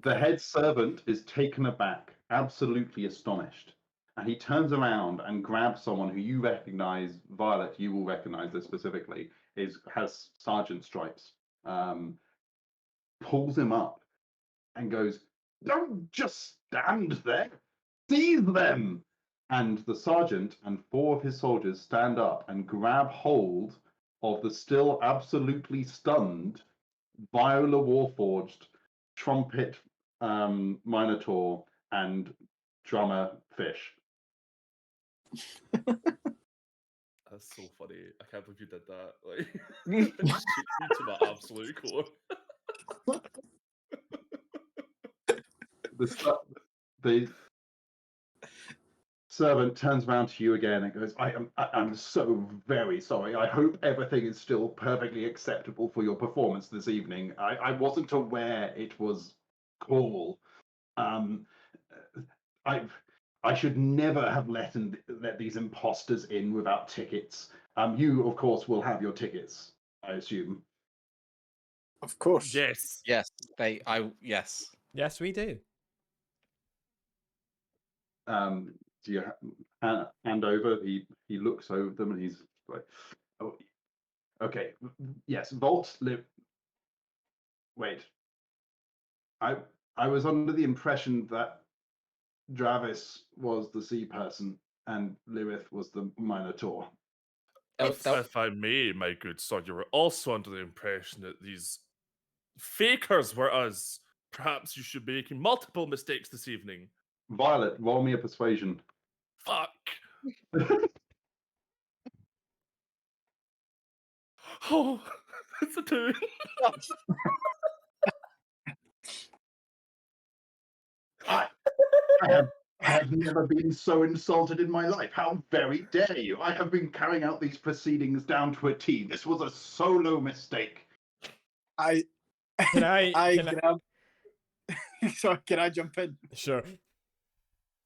The head servant is taken aback, absolutely astonished. And he turns around and grabs someone who you recognize, Violet, you will recognize this specifically, has sergeant stripes. Pulls him up and goes, "Don't just stand there, seize them!" And the sergeant and 4 of his soldiers stand up and grab hold of the still absolutely stunned Viola Warforged, trumpet Minotaur, and drummer Fish. That's so funny. I can't believe you did that. Like, it just shoots me to my absolute core. The servant turns around to you again and goes, I'm so very sorry. I hope everything is still perfectly acceptable for your performance this evening. I wasn't aware it was cruel. I should never have let these imposters in without tickets. You, of course, will have your tickets, I assume. Of course. Yes. Yes, yes. Yes, we do. Do you hand over? He looks over them and he's like, "Oh, okay, yes, Vault live. Wait, I was under the impression that Dravis was the sea person and Lilith was the Minotaur." If I may, my good sir, you were also under the impression that these fakers were us. Perhaps you should be making multiple mistakes this evening. Violet, roll me a persuasion. Fuck. Oh, it's a 2. I have never been so insulted in my life. How very dare you? I have been carrying out these proceedings down to a T. This was a solo mistake. Can I Sorry, can I jump in? Sure.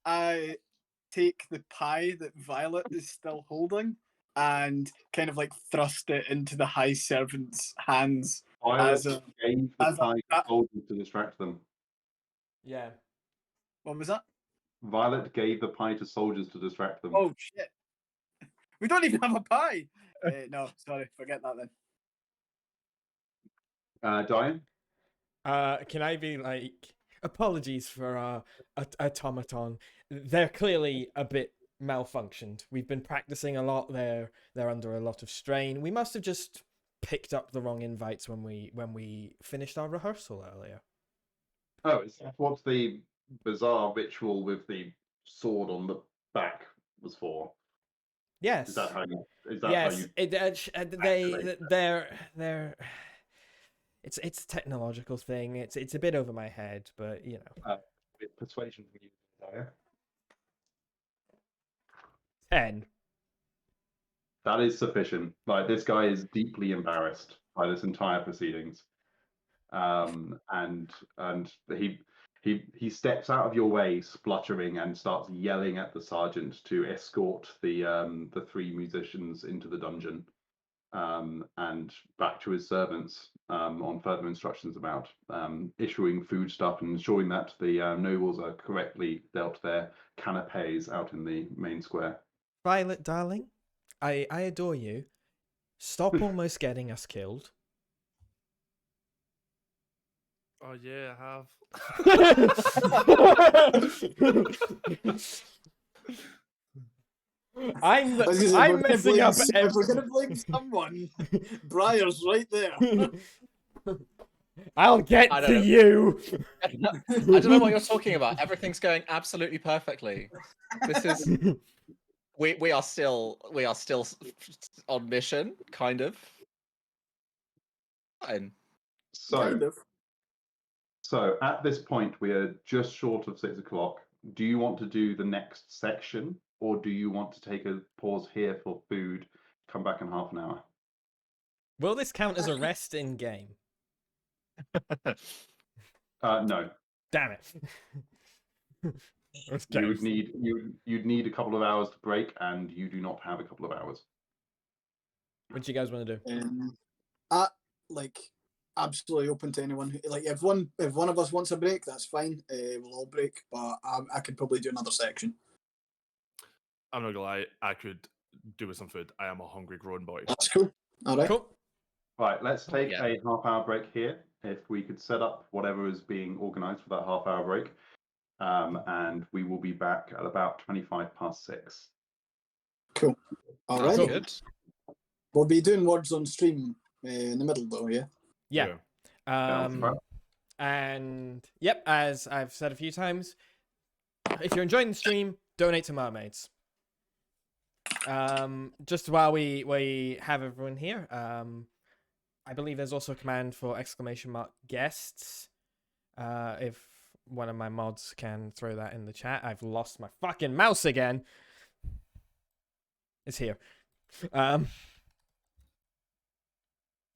I take the pie that Violet is still holding and kind of like thrust it into the high servant's hands. Violet gave the pie to soldiers to distract them. Yeah. What was that? Violet gave the pie to soldiers to distract them. Oh shit! We don't even have a pie. No, sorry, forget that then. Diane? Can I be like, apologies for our automaton. They're clearly a bit malfunctioned. We've been practicing a lot. They're under a lot of strain. We must have just picked up the wrong invites when we finished our rehearsal earlier. Oh, is that what the bizarre ritual with the sword on the back was for? Yes. Is that how you? Yes. They're. It's a technological thing. It's a bit over my head, but you know. With persuasion from you, Diane. 10. That is sufficient. Like, this guy is deeply embarrassed by this entire proceedings, and he steps out of your way, spluttering, and starts yelling at the sergeant to escort the 3 musicians into the dungeon, and back to his servants on further instructions about issuing food stuff and ensuring that the nobles are correctly dealt their canapes out in the main square. Violet, darling, I adore you. Stop almost getting us killed. Oh yeah, I have. I'm messing up. If we're gonna blame someone, Briar's right there. I'll get to you. I don't know what you're talking about. Everything's going absolutely perfectly. This is we are still on mission, kind of. Fine. So at this point, we are just short of 6 o'clock. Do you want to do the next section, or do you want to take a pause here for food, come back in half an hour? Will this count as a rest in game? No. Damn it. You would need you'd need a couple of hours to break, and you do not have a couple of hours. What do you guys want to do? I like absolutely open to anyone. Like if one of us wants a break, that's fine. We'll all break, but I could probably do another section. I'm not gonna lie, I could do with some food. I am a hungry grown boy. That's cool. All right. Cool. Right, let's take Yeah. a half-hour break here. If we could set up whatever is being organised for that half-hour break, and we will be back at about 6:25. Cool. All That's right. good. We'll be doing words on stream in the middle, though. Yeah. Yeah. Sounds fun. And yep, as I've said a few times, if you're enjoying the stream, donate to Mermaids. Just while we have everyone here, I believe there's also a command for !guests. If one of my mods can throw that in the chat. I've lost my fucking mouse again. It's here.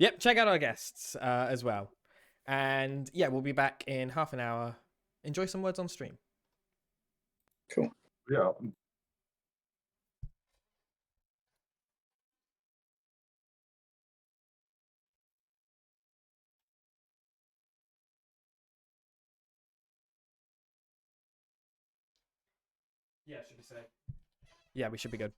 Yep, check out our guests as well. And yeah, we'll be back in half an hour. Enjoy some words on stream. Cool. Yeah. Yeah, should be safe. Yeah, we should be good.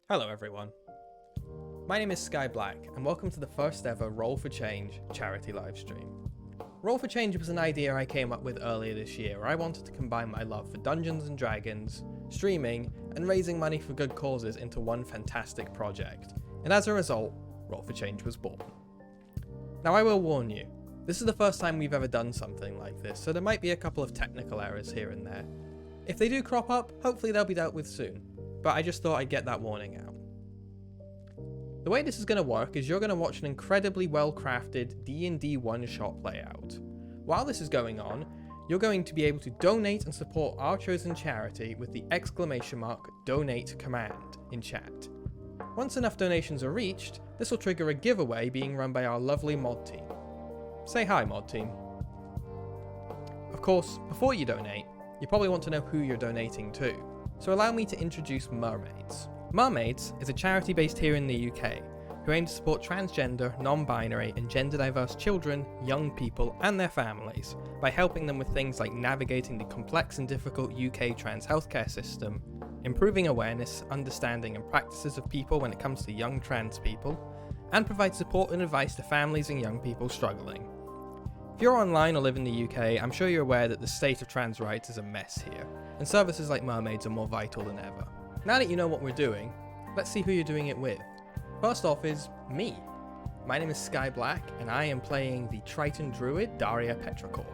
Hello everyone. My name is Skye Blacke and welcome to the first ever Roll for Change charity livestream. Roll for Change was an idea I came up with earlier this year where I wanted to combine my love for Dungeons and Dragons, streaming, and raising money for good causes into one fantastic project, and as a result, Roll for Change was born. Now I will warn you, this is the first time we've ever done something like this, so there might be a couple of technical errors here and there. If they do crop up, hopefully they'll be dealt with soon, but I just thought I'd get that warning out. The way this is going to work is you're going to watch an incredibly well-crafted D&D one-shot layout. While this is going on, you're going to be able to donate and support our chosen charity with the !donate command in chat. Once enough donations are reached, this will trigger a giveaway being run by our lovely mod team. Say hi, mod team. Of course, before you donate, you probably want to know who you're donating to, so allow me to introduce Mermaids. Mermaids is a charity based here in the UK who aim to support transgender, non-binary and gender diverse children, young people and their families by helping them with things like navigating the complex and difficult UK trans healthcare system, improving awareness, understanding and practices of people when it comes to young trans people, and provide support and advice to families and young people struggling. If you're online or live in the UK, I'm sure you're aware that the state of trans rights is a mess here, and services like Mermaids are more vital than ever. Now that you know what we're doing, let's see who you're doing it with. First off is me. My name is Skye Blacke, and I am playing the Triton Druid Daria Petrichor.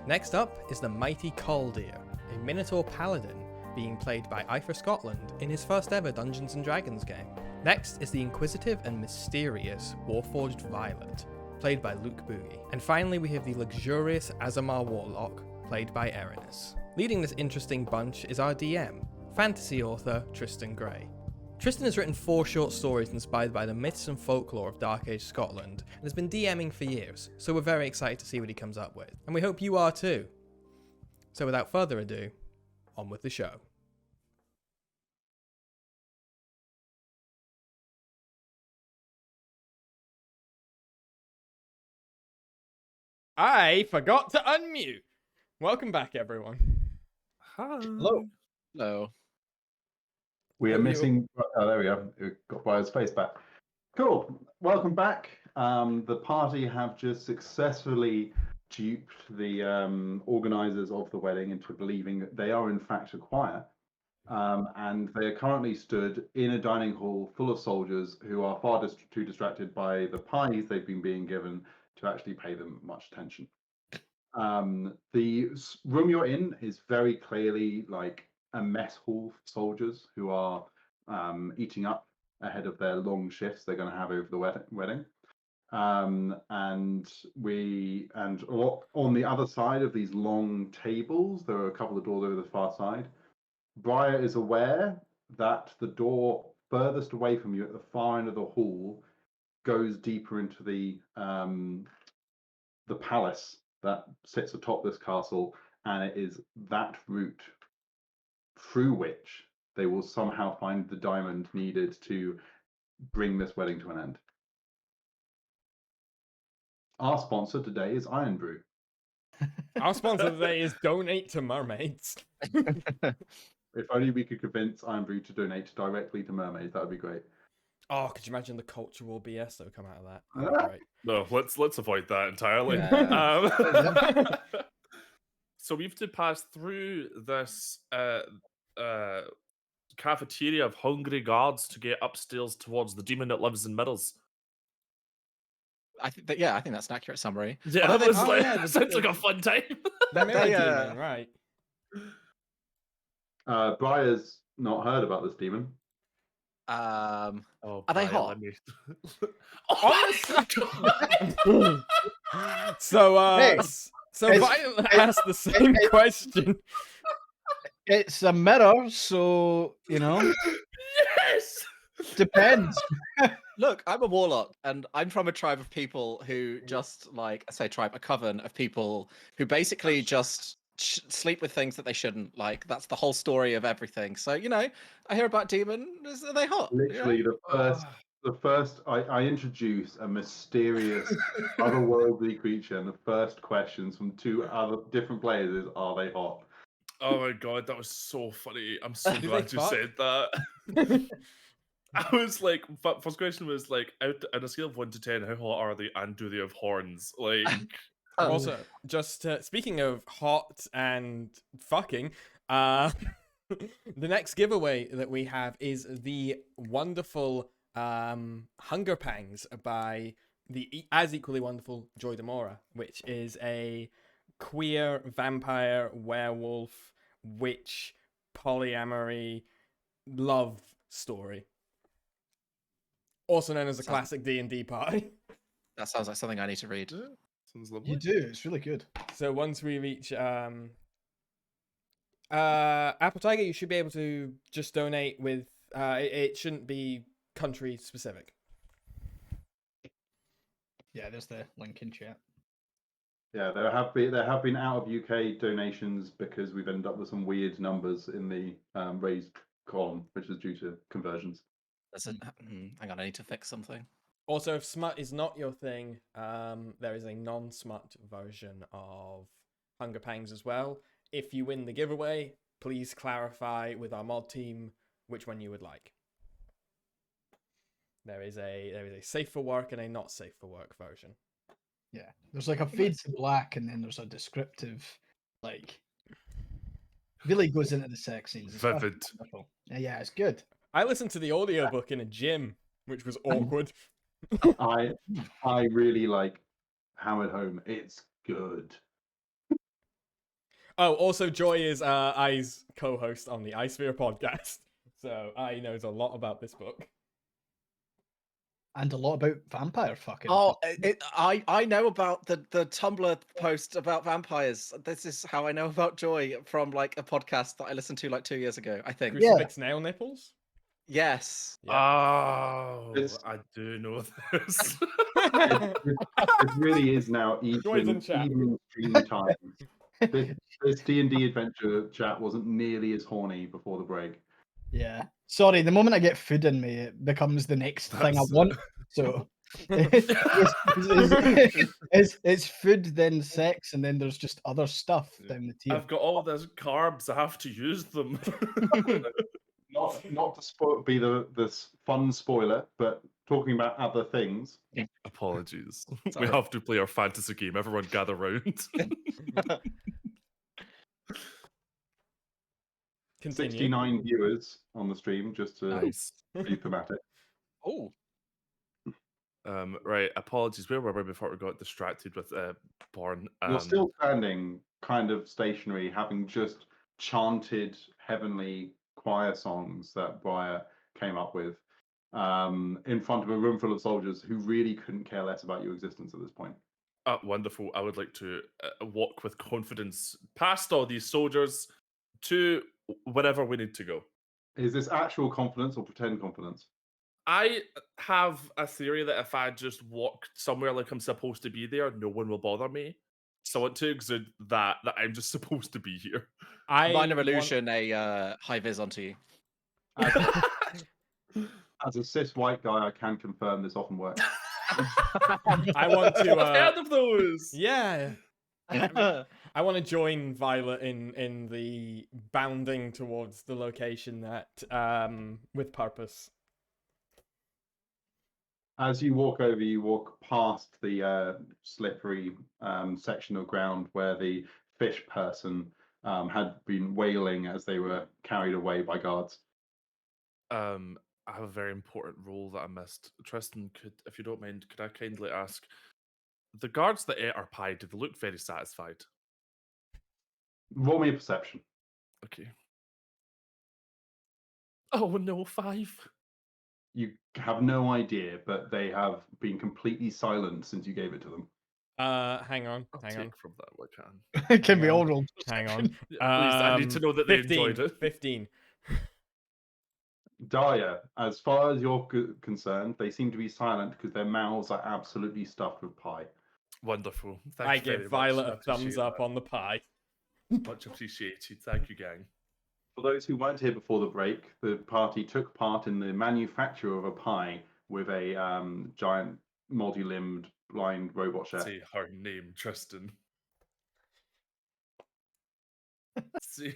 Next up is the Mighty Caldir, a Minotaur Paladin, being played by Ifor Scotland in his first ever Dungeons & Dragons game. Next is the inquisitive and mysterious Warforged Violet, played by Luke Boogie. And finally we have the luxurious Azamar Warlock, played by Erinus. Leading this interesting bunch is our DM, fantasy author Tristan Gray. Tristan has written 4 short stories inspired by the myths and folklore of Dark Age Scotland and has been DMing for years, so we're very excited to see what he comes up with. And we hope you are too. So without further ado, on with the show. I forgot to unmute. Welcome back, everyone. Hi. Hello. No. We are Oh, you- missing. Oh, there we go. We got Briar's face back. Cool. Welcome back. The party have just successfully duped the organisers of the wedding into believing that they are in fact a choir. And they are currently stood in a dining hall full of soldiers who are far too distracted by the pies they've been being given to actually pay them much attention. The room you're in is very clearly like a mess hall for soldiers who are eating up ahead of their long shifts they're going to have over the wedding. And on the other side of these long tables, there are a couple of doors over the far side. Briar is aware that the door furthest away from you at the far end of the hall goes deeper into the palace that sits atop this castle, and it is that route through which they will somehow find the diamond needed to bring this wedding to an end. Our sponsor today is Iron Brew. Our sponsor today is Donate to Mermaids. If only we could convince Iron Brew to donate directly to Mermaids, that would be great. Oh, could you imagine the cultural BS that would come out of that? That'd be great. No, let's avoid that entirely. Yeah. So we have to pass through this cafeteria of hungry guards to get upstairs towards the demon that lives in Middles. I think that's an accurate summary. Yeah, Although that they- was yeah, sounds like a fun time. The mirror They, demon, right? Briar's not heard about this demon. Oh, Oh, are they Brian, hot? let me- So, Hey, so it's- Violet asked the same question. It's a mirror, so you know, Yes. depends. Look, I'm a warlock, and I'm from a tribe of people who just a coven of people who basically just sleep with things that they shouldn't. Like that's the whole story of everything. So I hear about demons. Are they hot? Literally, the first I introduce a mysterious otherworldly creature, and the first questions from 2 other different players is, "Are they hot?" Oh my god, that was so funny. I'm so Do they glad you fuck? said that. I was like, first question was like, out on a scale of 1 to 10, how hot are they, and do they have horns? Like, Also, just speaking of hot and fucking, the next giveaway that we have is the wonderful Hunger Pangs by the as equally wonderful Joy Demora, which is a queer vampire werewolf witch polyamory love story, also known as a classic D&D party. That sounds like something I need to read. yeah, sounds You lovely. do. It's really good. So once we reach Apple Tiger, you should be able to just donate with it shouldn't be country specific. Yeah, there's the link in chat. Yeah, there have been out of UK donations because we've ended up with some weird numbers in the raised column, which is due to conversions. Hang on, I need to fix something. Also, if smut is not your thing, there is a non-smut version of Hunger Pangs as well. If you win the giveaway, please clarify with our mod team which one you would like. There is a safe for work and a not safe for work version. Yeah, there's like a fade to black, and then there's a descriptive, like, really goes into the sex scenes. It's fucking Vivid. wonderful. Yeah, it's good. I listened to the audiobook in a gym, which was awkward. I really like hammered home. It's good. Oh, also Joy is I's co-host on the iSphere podcast, so I knows a lot about this book. And a lot about vampire fucking. Oh, I know about the Tumblr post about vampires. This is how I know about Joy, from like a podcast that I listened to like 2 years ago, I think. Crucifix nail nipples. Yes. Yeah. Oh, It's- I do know this. It really is now Joy's in chat. even stream time. This D&D adventure chat wasn't nearly as horny before the break. Yeah. Sorry, the moment I get food in me, it becomes the next thing I That's- want. So it's food, then sex, and then there's just other stuff down the tier. I've got all these carbs. I have to use them. Not to be this fun spoiler, but talking about other things. Apologies. Sorry. We have to play our fantasy game. Everyone gather round. Continue. 69 viewers on the stream, just to Nice. be thematic. Oh, Right. Apologies. Where were we before we got distracted with porn? You're still standing kind of stationary, having just chanted heavenly choir songs that Briar came up with in front of a room full of soldiers who really couldn't care less about your existence at this point. Wonderful. I would like to walk with confidence past all these soldiers to wherever we need to go. Is this actual confidence or pretend confidence? I have a theory that if I just walk somewhere like I'm supposed to be there, no one will bother me. So I want to exude that I'm just supposed to be here. minor illusion, a high vis onto you. As a cis white guy, I can confirm this often works. I want to. I've heard of those. Yeah. I want to join Violet in the bounding towards the location that with purpose. As you walk over, you walk past the slippery section of ground where the fish person had been wailing as they were carried away by guards. I have a very important role that I missed. Tristan, if you don't mind, could I kindly ask, the guards that ate our pie, did they look very satisfied? Roll me a perception. Okay. Oh no, 5. You have no idea, but they have been completely silent since you gave it to them. Hang on. I'll Hang take on. from that what I can. Can we Hang all on. roll? Hang on. Yeah, please, I need to know that they 15, enjoyed it. 15. Daya, as far as you're concerned, they seem to be silent because their mouths are absolutely stuffed with pie. Wonderful. Thank I you very give much. Violet I a thumbs appreciate up that. on the pie. Much appreciated. Thank you, gang. For those who weren't here before the break, the party took part in the manufacture of a pie with a giant multi-limbed blind robot chef. Say her name, Tristan. say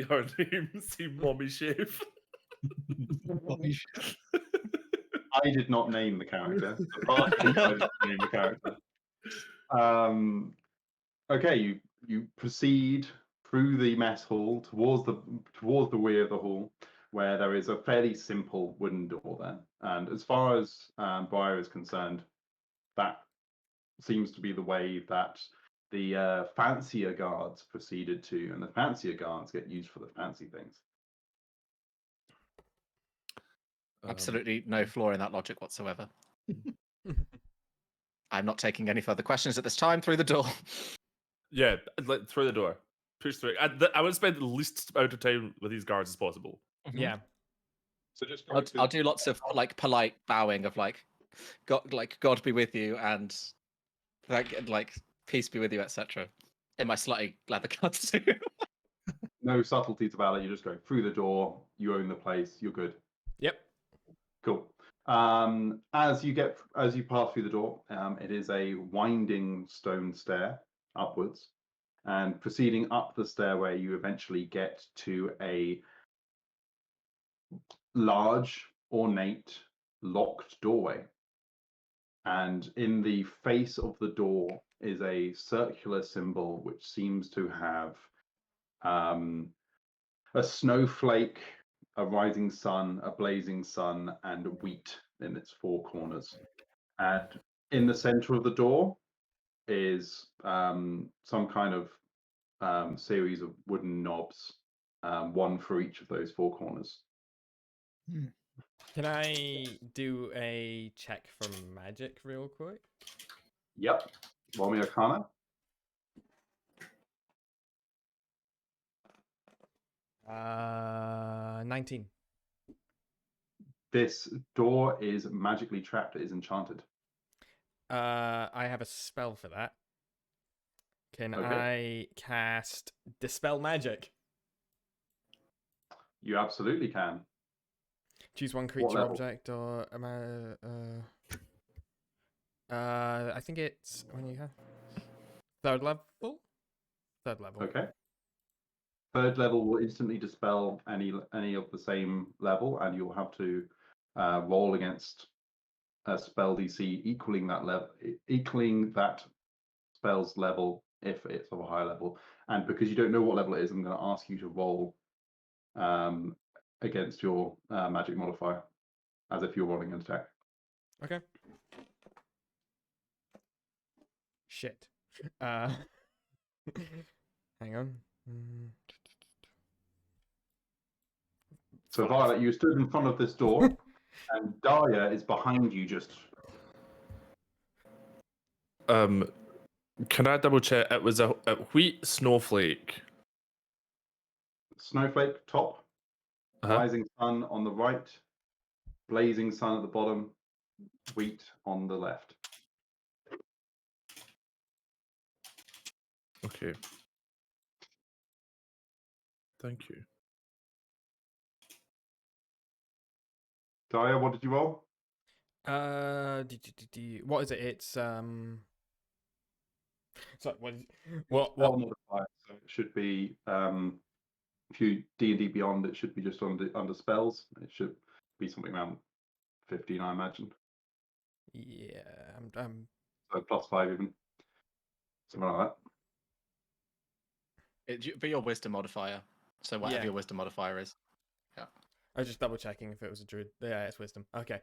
her name. Say Mommy Chef. I did not name the character. The party decided to name the character. Okay, you proceed through the mess hall towards the rear of the hall, where there is a fairly simple wooden door there. And as far as Briar is concerned, that seems to be the way that the fancier guards proceeded to, and the fancier guards get used for the fancy things. Absolutely no flaw in that logic whatsoever. I'm not taking any further questions at this time. Through the door. Yeah, like through the door, push through. I would spend the least amount of time with these guards as possible. Yeah. So just I'll do lots of like polite bowing of like, God be with you, and like peace be with you, etc. In my slutty leather costume. no subtleties about it. You just go through the door. You own the place. You're good. Yep. Cool. As you pass through the door, it is a winding stone stair upwards, and proceeding up the stairway, you eventually get to a large, ornate, locked doorway. And in the face of the door is a circular symbol which seems to have a snowflake, a rising sun, a blazing sun, and wheat in its four corners. And in the center of the door is some kind of series of wooden knobs, one for each of those four corners. Can I do a check for magic real quick? Yep. Roll me Arcana. 19. This door is magically trapped. It is enchanted. I have a spell for that. Can Okay. I cast Dispel Magic? You absolutely can. Choose one creature, level? object, or I think it's when you have third level. Third level. Okay. Third level will instantly dispel any of the same level, and you'll have to roll against a spell DC equaling that spell's level if it's of a high level. And because you don't know what level it is, I'm going to ask you to roll against your magic modifier as if you're rolling an attack. Okay. Shit. Hang on. So Violet, you stood in front of this door, and Daya is behind you. Just Can I double check? It was a wheat snowflake. snowflake top, Uh-huh. rising sun on the right, blazing sun at the bottom, wheat on the left. Okay. Thank you. Daya, what did you roll? What is it? It's So what? Spell modifier. So it should be if you D&D Beyond, it should be just under spells. It should be something around 15, I imagine. Yeah, I'm So +5 even, something like that. It'd be your wisdom modifier. So whatever your wisdom modifier is. Yeah. I was just double checking if it was a druid. Yeah, it's wisdom. Okay.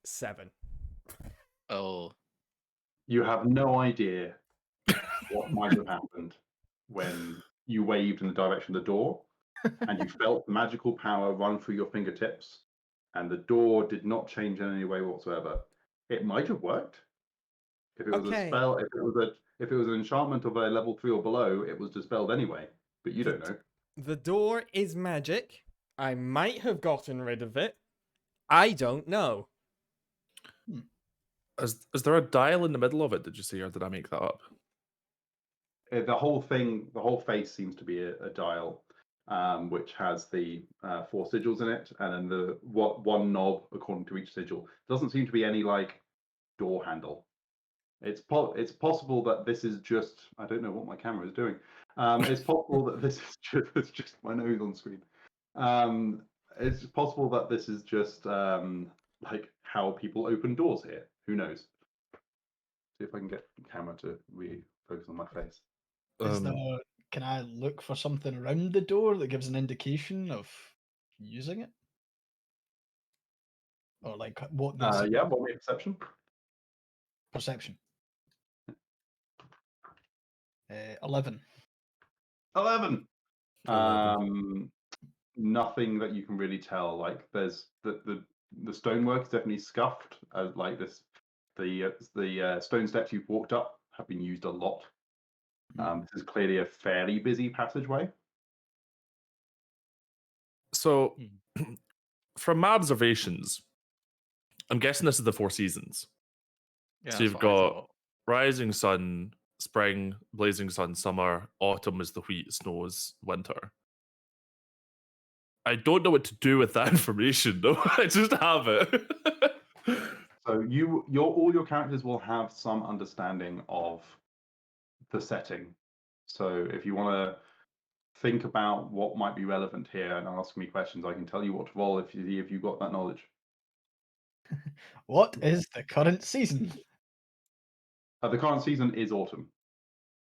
7. Oh. You have no idea what might have happened when you waved in the direction of the door and you felt the magical power run through your fingertips, and the door did not change in any way whatsoever. It might have worked. If it was a spell, if it was an enchantment of a level 3 or below, it was dispelled anyway. But you don't know. The door is magic. I might have gotten rid of it. I don't know. Is there a dial in the middle of it, did you see, or did I make that up? The whole face seems to be a dial, which has the 4 sigils in it, and then one knob according to each sigil. There doesn't seem to be any like door handle. It's possible that this is just, I don't know what my camera is doing. It's possible that this is just, it's just my nose on screen. It's possible that this is just like how people open doors here. Who knows? See if I can get the camera to refocus on my face. Is there, can I look for something around the door that gives an indication of using it? Or like what this Yeah, what my perception? perception? 11. 11. 11. Nothing that you can really tell. Like there's the stonework is definitely scuffed. Like this, the stone steps you've walked up have been used a lot. This is clearly a fairly busy passageway. So, from my observations, I'm guessing this is the Four Seasons. Yeah, So that's you've what I got thought. rising sun, spring, blazing sun, summer, autumn is the wheat, snow is winter. I don't know what to do with that information, though. I just have it. So all your characters will have some understanding of the setting. So if you want to think about what might be relevant here and ask me questions, I can tell you what to roll if you got that knowledge. What is the current season? The current season is autumn.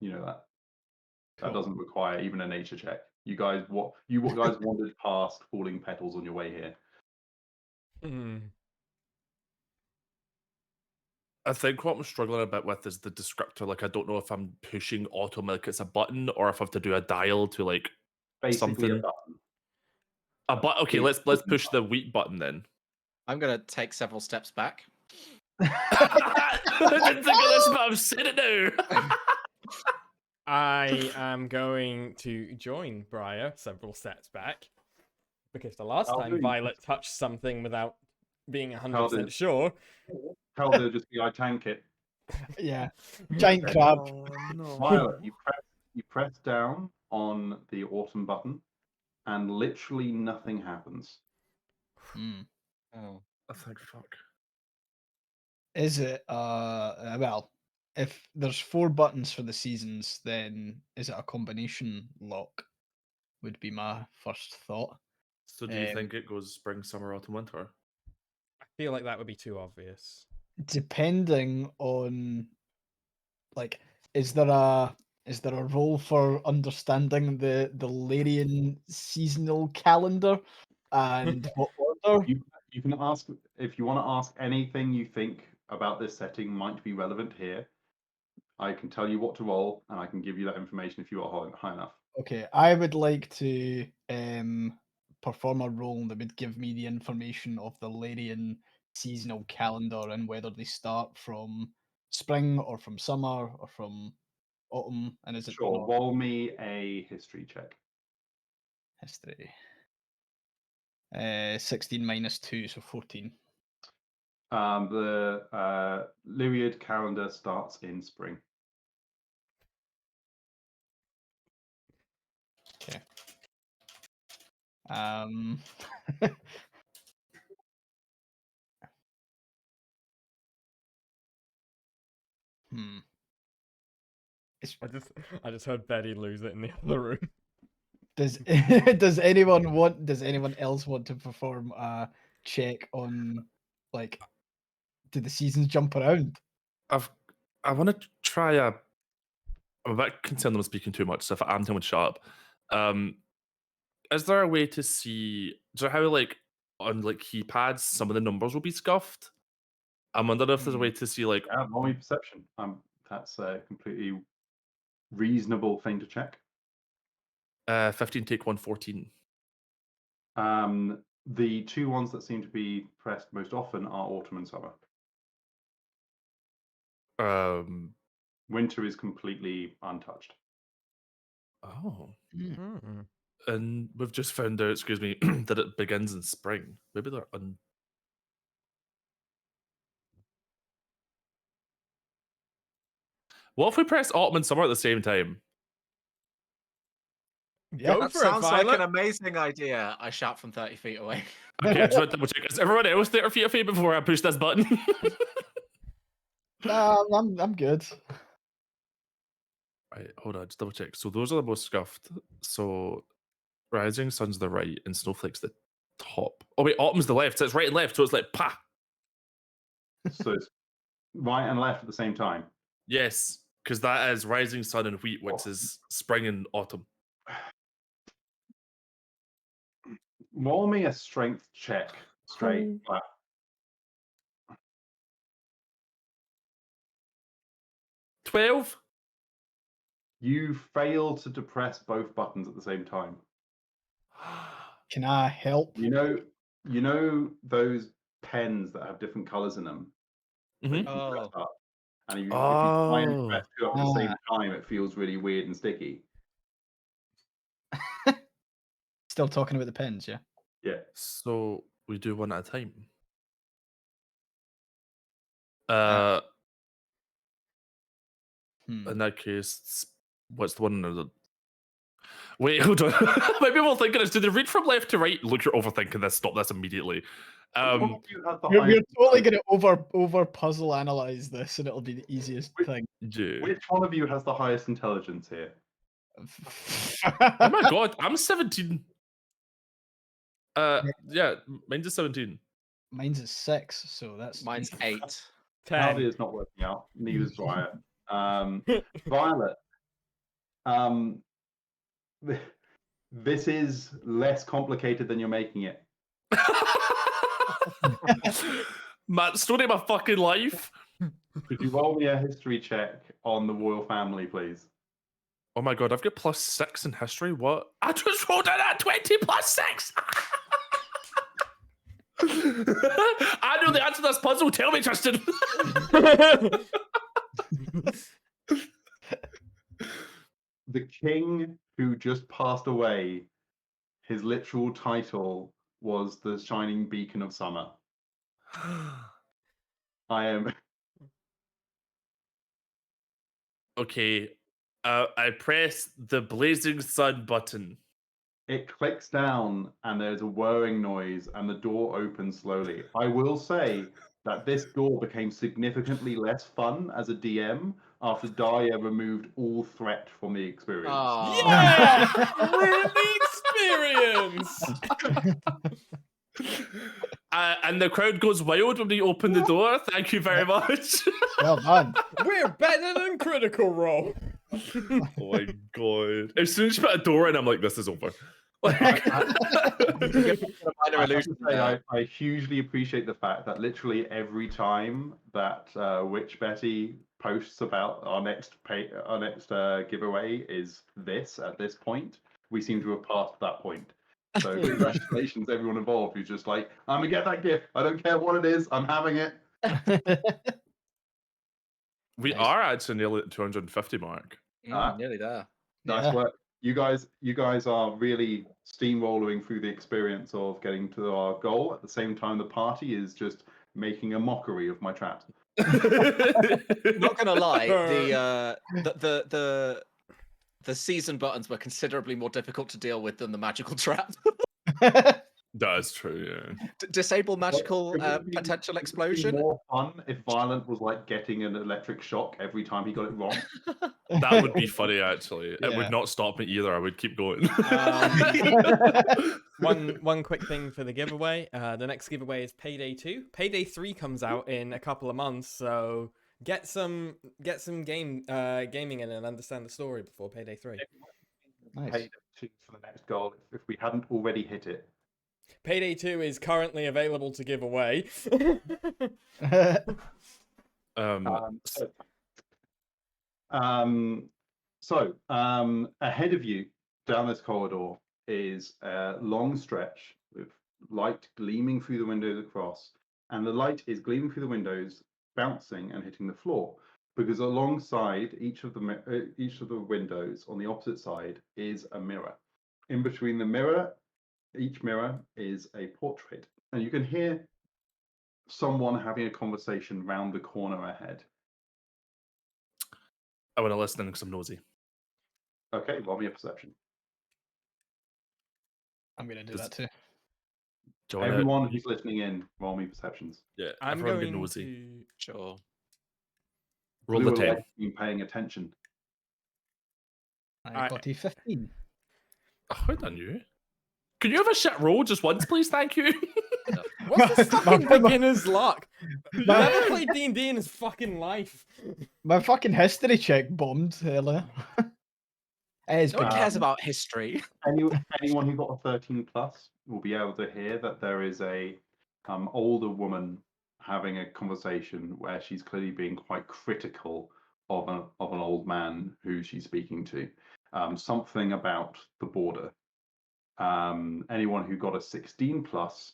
You know that. That Cool. doesn't require even a nature check. You guys wandered past falling petals on your way here. I think what I'm struggling a bit with is the descriptor. Like, I don't know if I'm pushing autumn like it's a button or if I have to do a dial to like Basically something. a button. A button. Okay, let's push the wheat button then. I'm gonna take several steps back. I didn't think of this, but I've said it now. I am going to join Briar several steps back because the last time Violet touched something without being 100% sure. Tell her just be I tank it. Yeah. Giant crab. Oh, no. Violet, you press down on the autumn button, and literally nothing happens. Oh, thank fuck. Is it well, if there's 4 buttons for the seasons, then is it a combination lock? Would be my first thought. So do you think it goes spring, summer, autumn, winter? I feel like that would be too obvious. Depending on like is there a role for understanding the Larian seasonal calendar and what order? You can ask if you want to ask anything you think about this setting might be relevant here. I can tell you what to roll, and I can give you that information if you are high enough. Okay, I would like to perform a roll that would give me the information of the Larian seasonal calendar and whether they start from spring or from summer or from autumn, and is it Sure, one or roll me a history check. history? 16 minus 2, so 14. The Lyriad calendar starts in spring. Okay. I just heard Betty lose it in the other room. Does anyone else want to perform a check on like do the seasons jump around? I want to try a. I'm a bit concerned I'm speaking too much, so if I am too much, shut up. Is there a way to see? Do you know how like on like keypads some of the numbers will be scuffed? I'm wondering if there's a way to see like. Yeah, roll me perception. That's a completely reasonable thing to check. 15 take 1, 14. The 2 ones that seem to be pressed most often are autumn and summer. Winter is completely untouched. Oh. And we've just found out, excuse me, that it begins in spring. Maybe they're What if we press autumn and summer at the same time? Yeah, Go that for it, sounds like Violet. an amazing idea. I shout from 30 feet away. Okay, I just want to double check. Is everyone else 30 feet away before I push this button? Nah, I'm good. Right, hold on, just double check. So those are the most scuffed. So Rising Sun's the right and Snowflake's the top. Oh wait, Autumn's the left. So it's right and left. So it's like pa. So it's right and left at the same time. Yes, because that is Rising Sun and Wheat, which is spring and autumn. Roll me a strength check straight. 12. You fail to depress both buttons at the same time. Can I help? You know those pens that have different colors in them. That you Mhm. can press Oh. up, and if you try and Oh. press two up at the same time, it feels really weird and sticky. Still talking about the pens, yeah? Yeah. So we do one at a time. Hmm. In that case, what's the one? Wait, hold on. Maybe we're thinking this. Do they read from left to right? Look, you're overthinking this. Stop this immediately. Which one of you has the We're highest totally intelligence? going to over puzzle analyze this, and it'll be the easiest thing. Yeah. Which one of you has the highest intelligence here? Oh my god, I'm 17. Yeah, mine's a 17. Mine's at 6, so that's Mine's 8. 10. Caldia is not working out. Neither is Violet. Violet. This is less complicated than you're making it. Matt, story of my fucking life. Could you roll me a history check on the royal family, please? Oh my god, I've got +6 in history. What? I just rolled in at 20 +6. I know the answer to this puzzle. Tell me, Tristan. The king who just passed away, his literal title was the Shining Beacon of Summer. I am. Okay. I press the blazing sun button. It clicks down and there's a whirring noise and the door opens slowly. I will say that this door became significantly less fun as a DM after Daya removed all threat from the experience. Oh. Yeah! Ruin the experience! And the crowd goes wild when we open the door. Thank you very much. well done. We're better than Critical Role. Oh my god. As soon as you put a door in, I'm like, this is over. Minor I have to illusion say, there. I hugely appreciate the fact that literally every time that Witch Betty posts about our next giveaway is this at this point, we seem to have passed that point. So congratulations everyone involved who's just like, I'm gonna get that gift. I don't care what it is, I'm having it. We Nice. are actually nearly at the 250 mark. Nearly there. Nice Yeah. work. You guys are really steamrolling through the experience of getting to our goal. At the same time, the party is just making a mockery of my traps. Not gonna lie, the season buttons were considerably more difficult to deal with than the magical trap. That's true, yeah. Disable magical It would be- potential it would be explosion. more fun if Violent was like getting an electric shock every time he got it wrong. That would be funny, actually. It Yeah. would not stop me either. I would keep going. One quick thing for the giveaway. The next giveaway is Payday 2. Payday 3 comes out in a couple of months, so get some gaming in and understand the story before Payday 3. Nice. Payday 2 for the next goal if we hadn't already hit it. Payday 2 is currently available to give away. Ahead of you down this corridor is a long stretch with light gleaming through the windows across, and the light is gleaming through the windows, bouncing and hitting the floor. Because alongside each of the windows on the opposite side is a mirror. In between each mirror is a portrait, and you can hear someone having a conversation round the corner ahead. I want to listen because I'm nosy. Okay, roll me a perception. I'm gonna do Does- that too. Do you wanna- Everyone who's listening in, roll me perceptions. Yeah, I'm everyone be going nosy. to. Sure. Roll Blue the 10. alert been paying attention. I got a 15. Oh, how done you? Can you have a shit roll just once, please? Thank you. What's this fucking My- beginner's luck? He's my- never played D&D in his fucking life. My fucking history check bombed earlier. It's No one been cares about history. Anyone who got a 13 plus will be able to hear that there is a older woman having a conversation where she's clearly being quite critical of an old man who she's speaking to. Something about the border. Anyone who got a 16 plus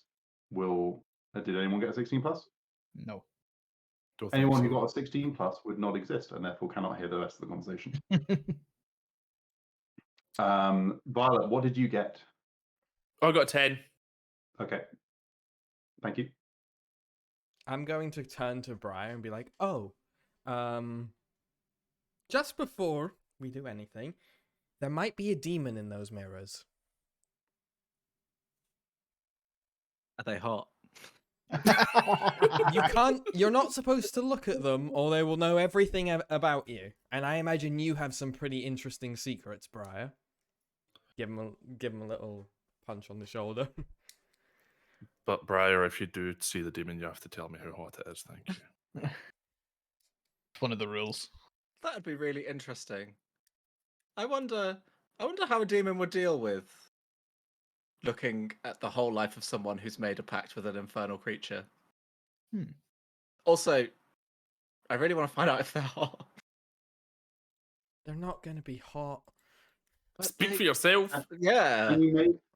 will. Did anyone get a 16 plus? No. Don't think Anyone who so. got a 16 plus would not exist and therefore cannot hear the rest of the conversation. Violet, what did you get? Oh, I got a 10. Okay. Thank you. I'm going to turn to Briar and be like, oh, just before we do anything, there might be a demon in those mirrors. Are they hot? You're not supposed to look at them or they will know everything about you. And I imagine you have some pretty interesting secrets, Briar. Give him a little punch on the shoulder. But Briar, if you do see the demon, you have to tell me how hot it is. Thank you. It's one of the rules. That'd be really interesting. I wonder how a demon would deal with looking at the whole life of someone who's made a pact with an infernal creature. Also, I really want to find out if they're hot. They're not going to be hot. Speak for yourself. Yeah.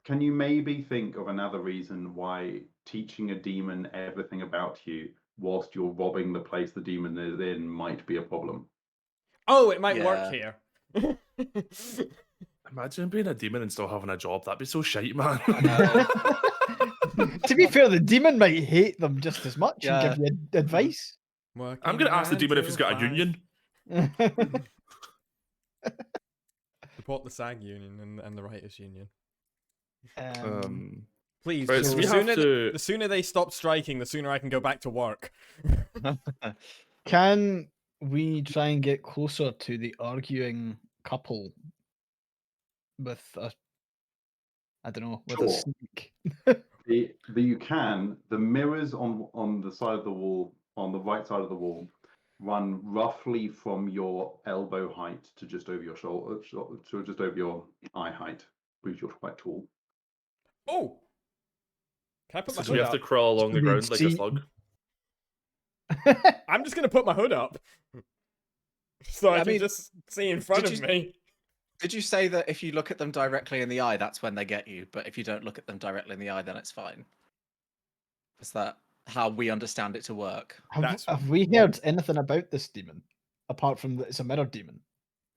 Can you maybe think of another reason why teaching a demon everything about you whilst you're robbing the place the demon is in might be a problem? Oh, it might work here. Imagine being a demon and still having a job. That'd be so shite, man. To be fair, the demon might hate them just as much Yeah. and give you advice. I'm going to ask the demon if he's got a union. Support the SAG union and the writers union. Please, Right, just so the, we have sooner, to- the sooner they stop striking, the sooner I can go back to work. Can we try and get closer to the arguing couple with a, I don't know, with a Sure. sneak? You can. The mirrors on the side of the wall, on the right side of the wall, run roughly from your elbow height to just over your shoulder, to just over your eye height, because you're quite tall. Oh! Can I put my So do we hood have to up? crawl along the we ground like a see- slug? I'm just going to put my hood up. So I I can mean, just see in front did of you- me. Did you say that if you look at them directly in the eye, that's when they get you? But if you don't look at them directly in the eye, then it's fine. Is that how we understand it to work? Have we heard anything about this demon apart from that it's a mirror demon?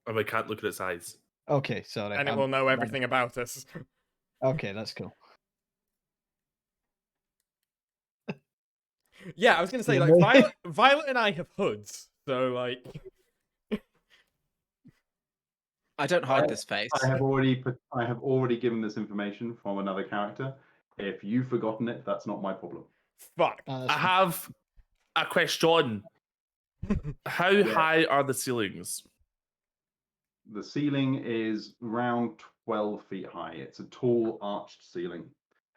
And we can't look at its eyes. Okay, sorry. And it will know everything about us. Okay, that's cool. Yeah, I was going to say, Yeah, like, no. Violet and I have hoods. So, like... I don't hide this face. I have already given this information from another character. If you've forgotten it, that's not my problem. Fuck. I have a question. How high are the ceilings? The ceiling is around 12 feet high. It's a tall arched ceiling.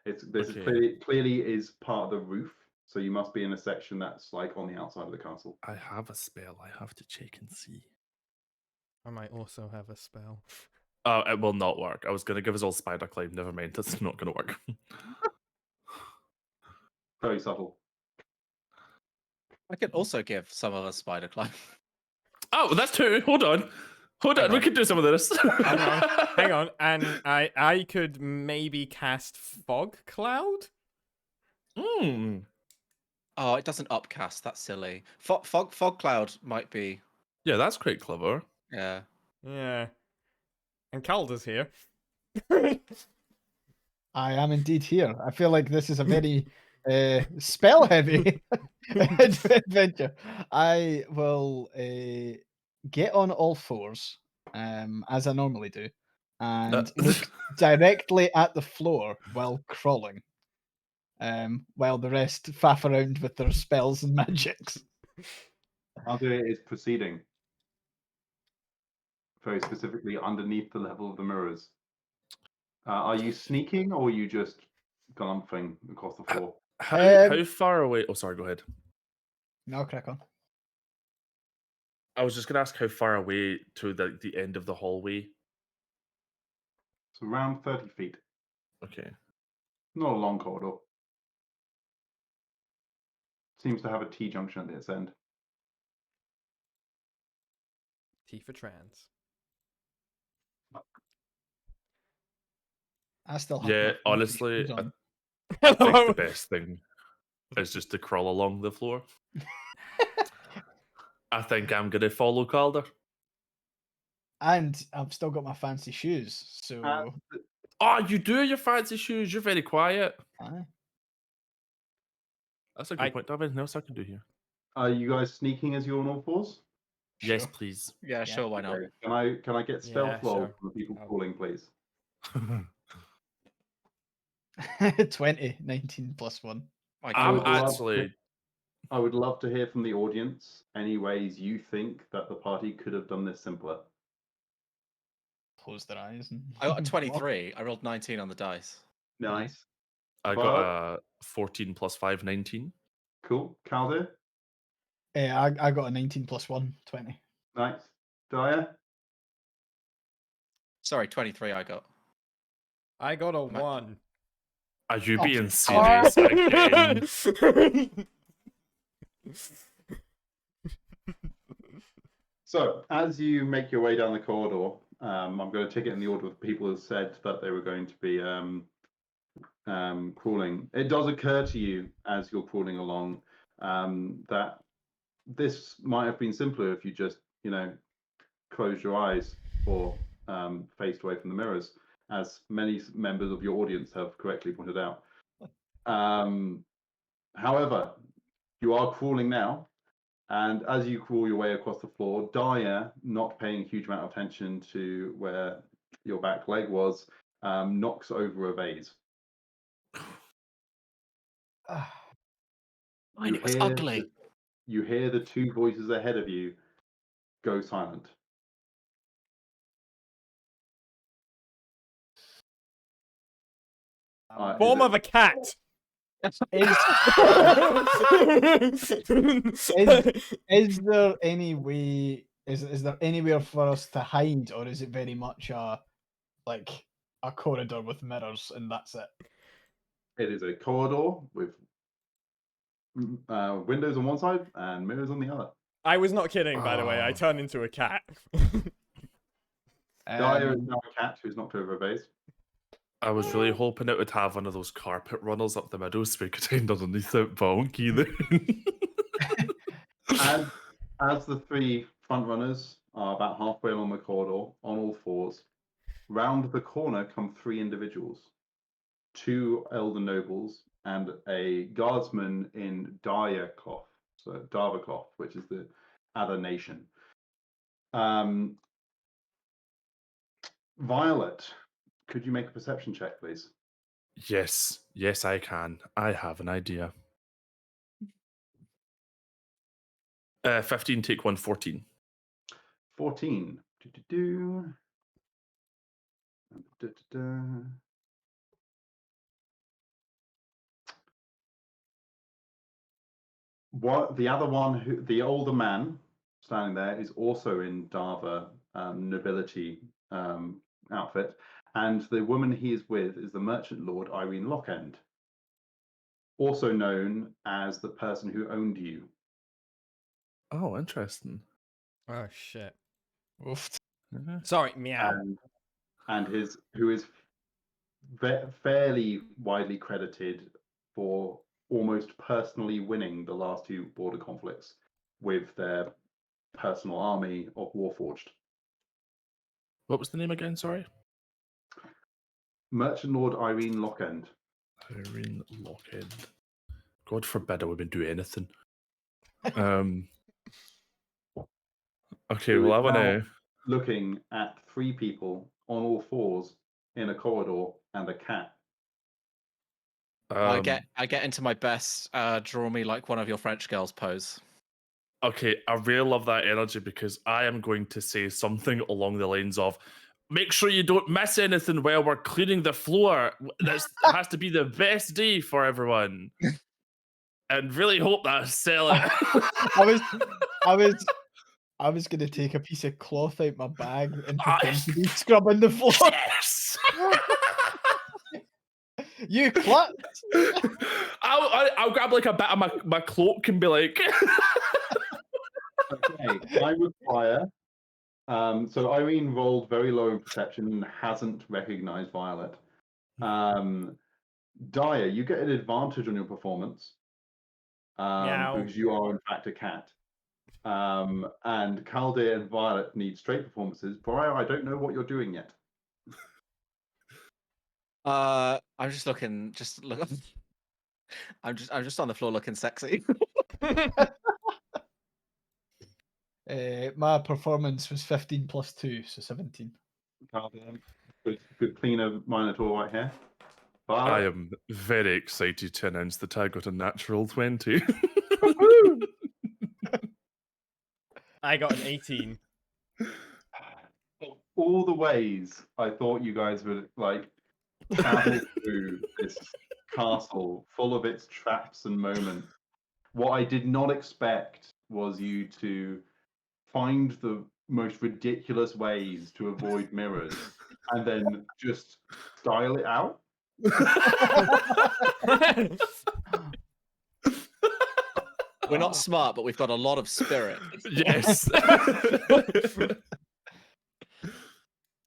This Okay. clearly is part of the roof, so you must be in a section that's like on the outside of the castle. I have a spell. I have to check and see. I might also have a spell. Oh, it will not work. I was going to give us all spider climb. Never mind. That's not going to work. Very subtle. I could also give some of us spider climb. Oh, that's two. Hold on. Hold on. We could do some of this. Hang on. And I could maybe cast Fog Cloud? Hmm. Oh, it doesn't upcast. That's silly. Fog cloud might be. Yeah, that's quite clever. Yeah. Yeah. And Calder's here. I am indeed here. I feel like this is a very spell heavy adventure. I will get on all fours, as I normally do, and look directly at the floor while crawling, while the rest faff around with their spells and magics. Caldir is proceeding. Very specifically underneath the level of the mirrors. Are you sneaking or are you just galumphing across the floor? How far away? Oh, sorry. Go ahead. No, crack on. I was just gonna ask how far away to the end of the hallway. It's around 30 feet. Okay. Not a long corridor. Seems to have a T-junction at its end. T for trans. I still have Yeah, my fancy honestly, shoes on. I think the best thing is just to crawl along the floor. I think I'm gonna follow Calder. And I've still got my fancy shoes, so Oh, you do your fancy shoes. You're very quiet. aye. That's a good point. Do I have anything else I can do here? Are you guys sneaking as you're on all fours? Yes, Sure. please. Yeah, sure, why not? Okay. Can I get stealth Yeah, roll sure. from the people Oh. calling, please? 20, 19 plus 1. My I'm God. actually. I would love to hear from the audience any ways you think that the party could have done this simpler. Close their eyes. And I got a 23. I rolled 19 on the dice. Nice. I got a 14 plus 5, 19. Cool. Caldir? I got a 19 plus 1, 20. Nice. Dyer? Sorry, 23 I got. I got a Ma- 1. Are you Oh, being serious again? So, as you make your way down the corridor, I'm going to take it in the order of people who said that they were going to be crawling. It does occur to you as you're crawling along that this might have been simpler if you just, closed your eyes or faced away from the mirrors, as many members of your audience have correctly pointed out. However, you are crawling now. And as you crawl your way across the floor, Dyer, not paying a huge amount of attention to where your back leg was, knocks over a vase. Mine, it was ugly. You hear the two voices ahead of you go silent. Form of a cat. Is there any way? Is there anywhere for us to hide, or is it very much a corridor with mirrors and that's it? It is a corridor with windows on one side and mirrors on the other. I was not kidding, by the way. I turned into a cat. Dyer is now a cat who's knocked over a vase. I was really hoping it would have one of those carpet runners up the middle so we could hide underneath it, but I won't either. And as the three front runners are about halfway along the corridor on all fours, round the corner come three individuals, two elder nobles and a guardsman in Dyer cloth, so Dava cloth, which is the other nation. Violet, could you make a perception check, please? Yes, I can. I have an idea. 15, take 1, 14. 14. What the other one, the older man standing there, is also in Dava nobility outfit, and the woman he is with is the merchant lord Irene Lockend, also known as the person who owned you. Oh, interesting. Oh shit. Oof. Sorry, meow. And who is fairly widely credited for almost personally winning the last two border conflicts with their personal army of Warforged. What was the name again? Sorry. Merchant Lord Irene Lockend. Irene Lockend. God forbid I would do anything. Okay, Who well, I is want now to. looking at three people on all fours in a corridor and a cat. I get into my best draw me like one of your French girls pose. Okay, I really love that energy because I am going to say something along the lines of, make sure you don't miss anything while we're cleaning the floor. This has to be the best day for everyone. And really hope that sell it. I was gonna take a piece of cloth out my bag and I- pretend to be scrubbing the floor. Yes! You clapped. I'll grab like a bit of my cloak and be like, Okay, I require. So Irene rolled very low in perception and hasn't recognized Violet. Dyer, you get an advantage on your performance Meow. because you are in fact a cat. And Calde and Violet need straight performances. Briar, I don't know what you're doing yet. I'm just looking. Just look. I'm just on the floor looking sexy. My performance was 15 plus 2, so 17. Calde, good cleaner Minotaur right here. I Violet, am very excited to announce that I got a natural 20. I got an 18. all the ways I thought you guys would like travel through this castle full of its traps and moments. What I did not expect was you to find the most ridiculous ways to avoid mirrors and then just style it out. We're not smart, but we've got a lot of spirit. Yes.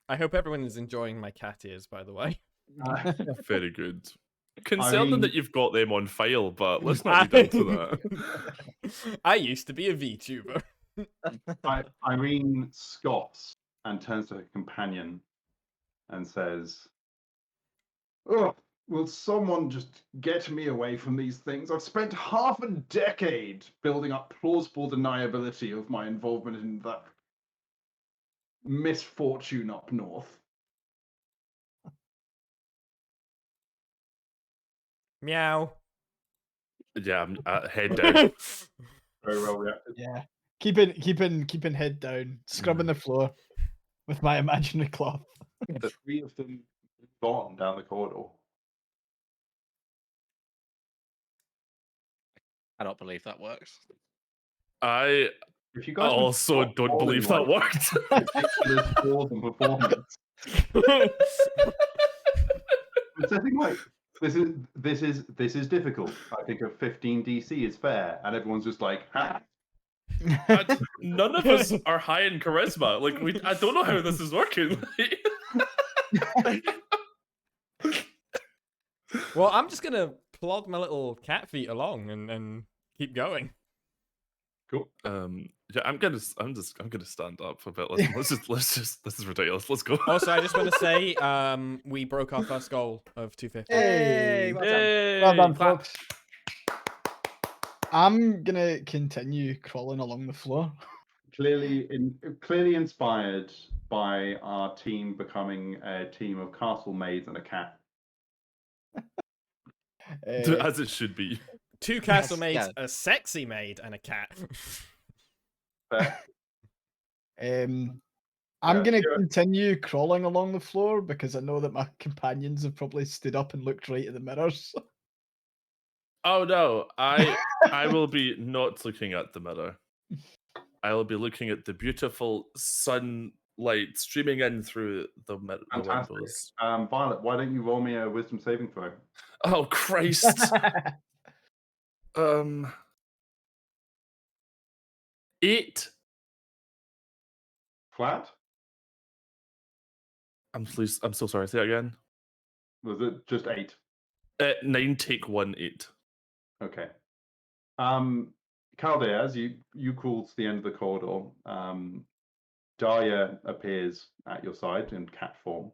I hope everyone is enjoying my cat ears, by the way. Very good. Concerning that Irene, you've got them on file, but let's not read into that. I used to be a VTuber. Irene scoffs and turns to her companion and says, "Oh, will someone just get me away from these things? I've spent half a decade building up plausible deniability of my involvement in that misfortune up north." Meow. Yeah, I'm head down. Very well reacted. Yeah. Keeping head down, scrubbing the floor with my imaginary cloth. The three of them move on down the corridor. I don't believe that works. I If you guys would also stop don't believe that calling, worked. like, ridiculous flaws in performance. I'm saying, like, this is difficult. I think a 15 DC is fair, and everyone's just like, ha. None of us are high in charisma. Like I don't know how this is working. Well, I'm just gonna plod my little cat feet along and keep going. Cool. Yeah, I'm gonna stand up a bit. This is ridiculous. Let's go. Also, I just want to say, we broke our first goal of 250. Hey, well done. Yay, well done, clap. folks. I'm gonna continue crawling along the floor. Clearly inspired by our team becoming a team of castle maids and a cat. As it should be. 2 castle Yes, maids, yeah. a sexy maid, and a cat. Fair. I'm Yeah, gonna sure. continue crawling along the floor because I know that my companions have probably stood up and looked right at the mirrors. Oh no, I will be not looking at the mirror. I will be looking at the beautiful sunlight streaming in through the Fantastic. windows. Violet, why don't you roll me a wisdom saving throw? Oh Christ. 8. Flat? I'm so sorry. Say that again. Was it just 8? 9 take 1 8. Okay. Calde, as you crawl to the end of the corridor, Daya appears at your side in cat form.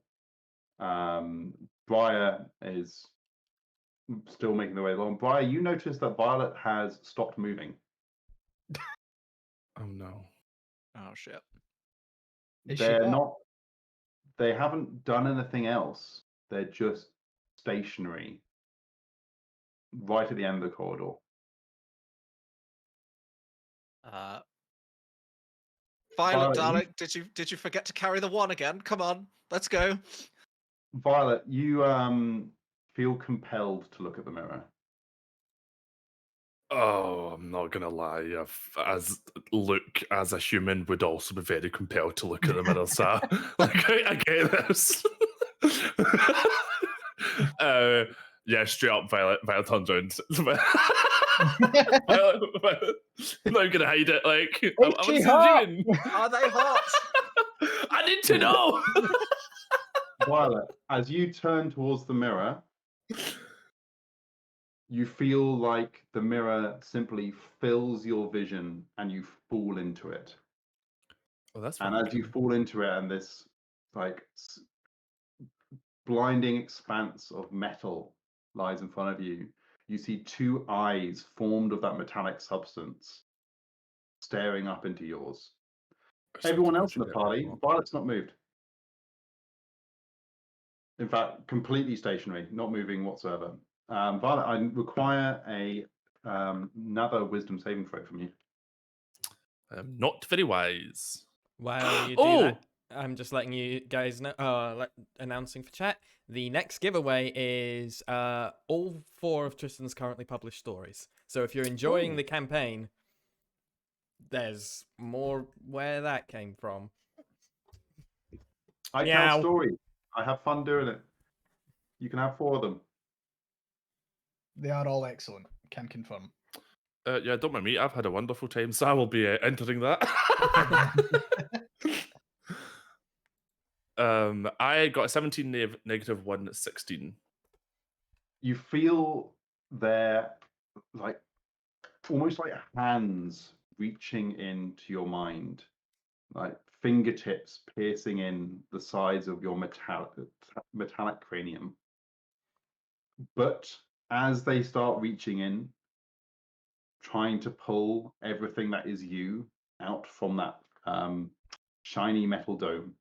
Briar is still making the way along. Briar, you notice that Violet has stopped moving. Oh no. Oh shit. Is she back? They haven't done anything else. They're just stationary right at the end of the corridor. Violet, Violet, darling, did you forget to carry the one again? Come on, let's go. Violet, you feel compelled to look at the mirror. Oh, I'm not gonna lie. As Luke, as a human, would also be very compelled to look at the mirror. So, like, I get this. Yeah, straight up, Violet turns around. Violet, I'm not gonna hide it. Like, I want to see hot? you. Are they hot? I need to know. Violet, as you turn towards the mirror, you feel like the mirror simply fills your vision and you fall into it. Oh, that's And fun. as you fall into it, and this like blinding expanse of metal lies in front of you, you see two eyes formed of that metallic substance staring up into yours. Everyone else in the party, Violet's not moved. In fact, completely stationary, not moving whatsoever. Violet, I require another wisdom saving throw from you. Not very wise. While you do that, I'm just letting you guys know, announcing for chat, the next giveaway is all 4 of Tristan's currently published stories. So if you're enjoying the campaign, there's more where that came from. I tell stories. I have fun doing it. You can have 4 of them. They are all excellent. Can confirm. Yeah, don't mind me. I've had a wonderful time, so I will be entering that. I got a 17 negative 1 16. You feel their like almost like hands reaching into your mind, like fingertips piercing in the sides of your metallic cranium. But as they start reaching in, trying to pull everything that is you out from that shiny metal dome,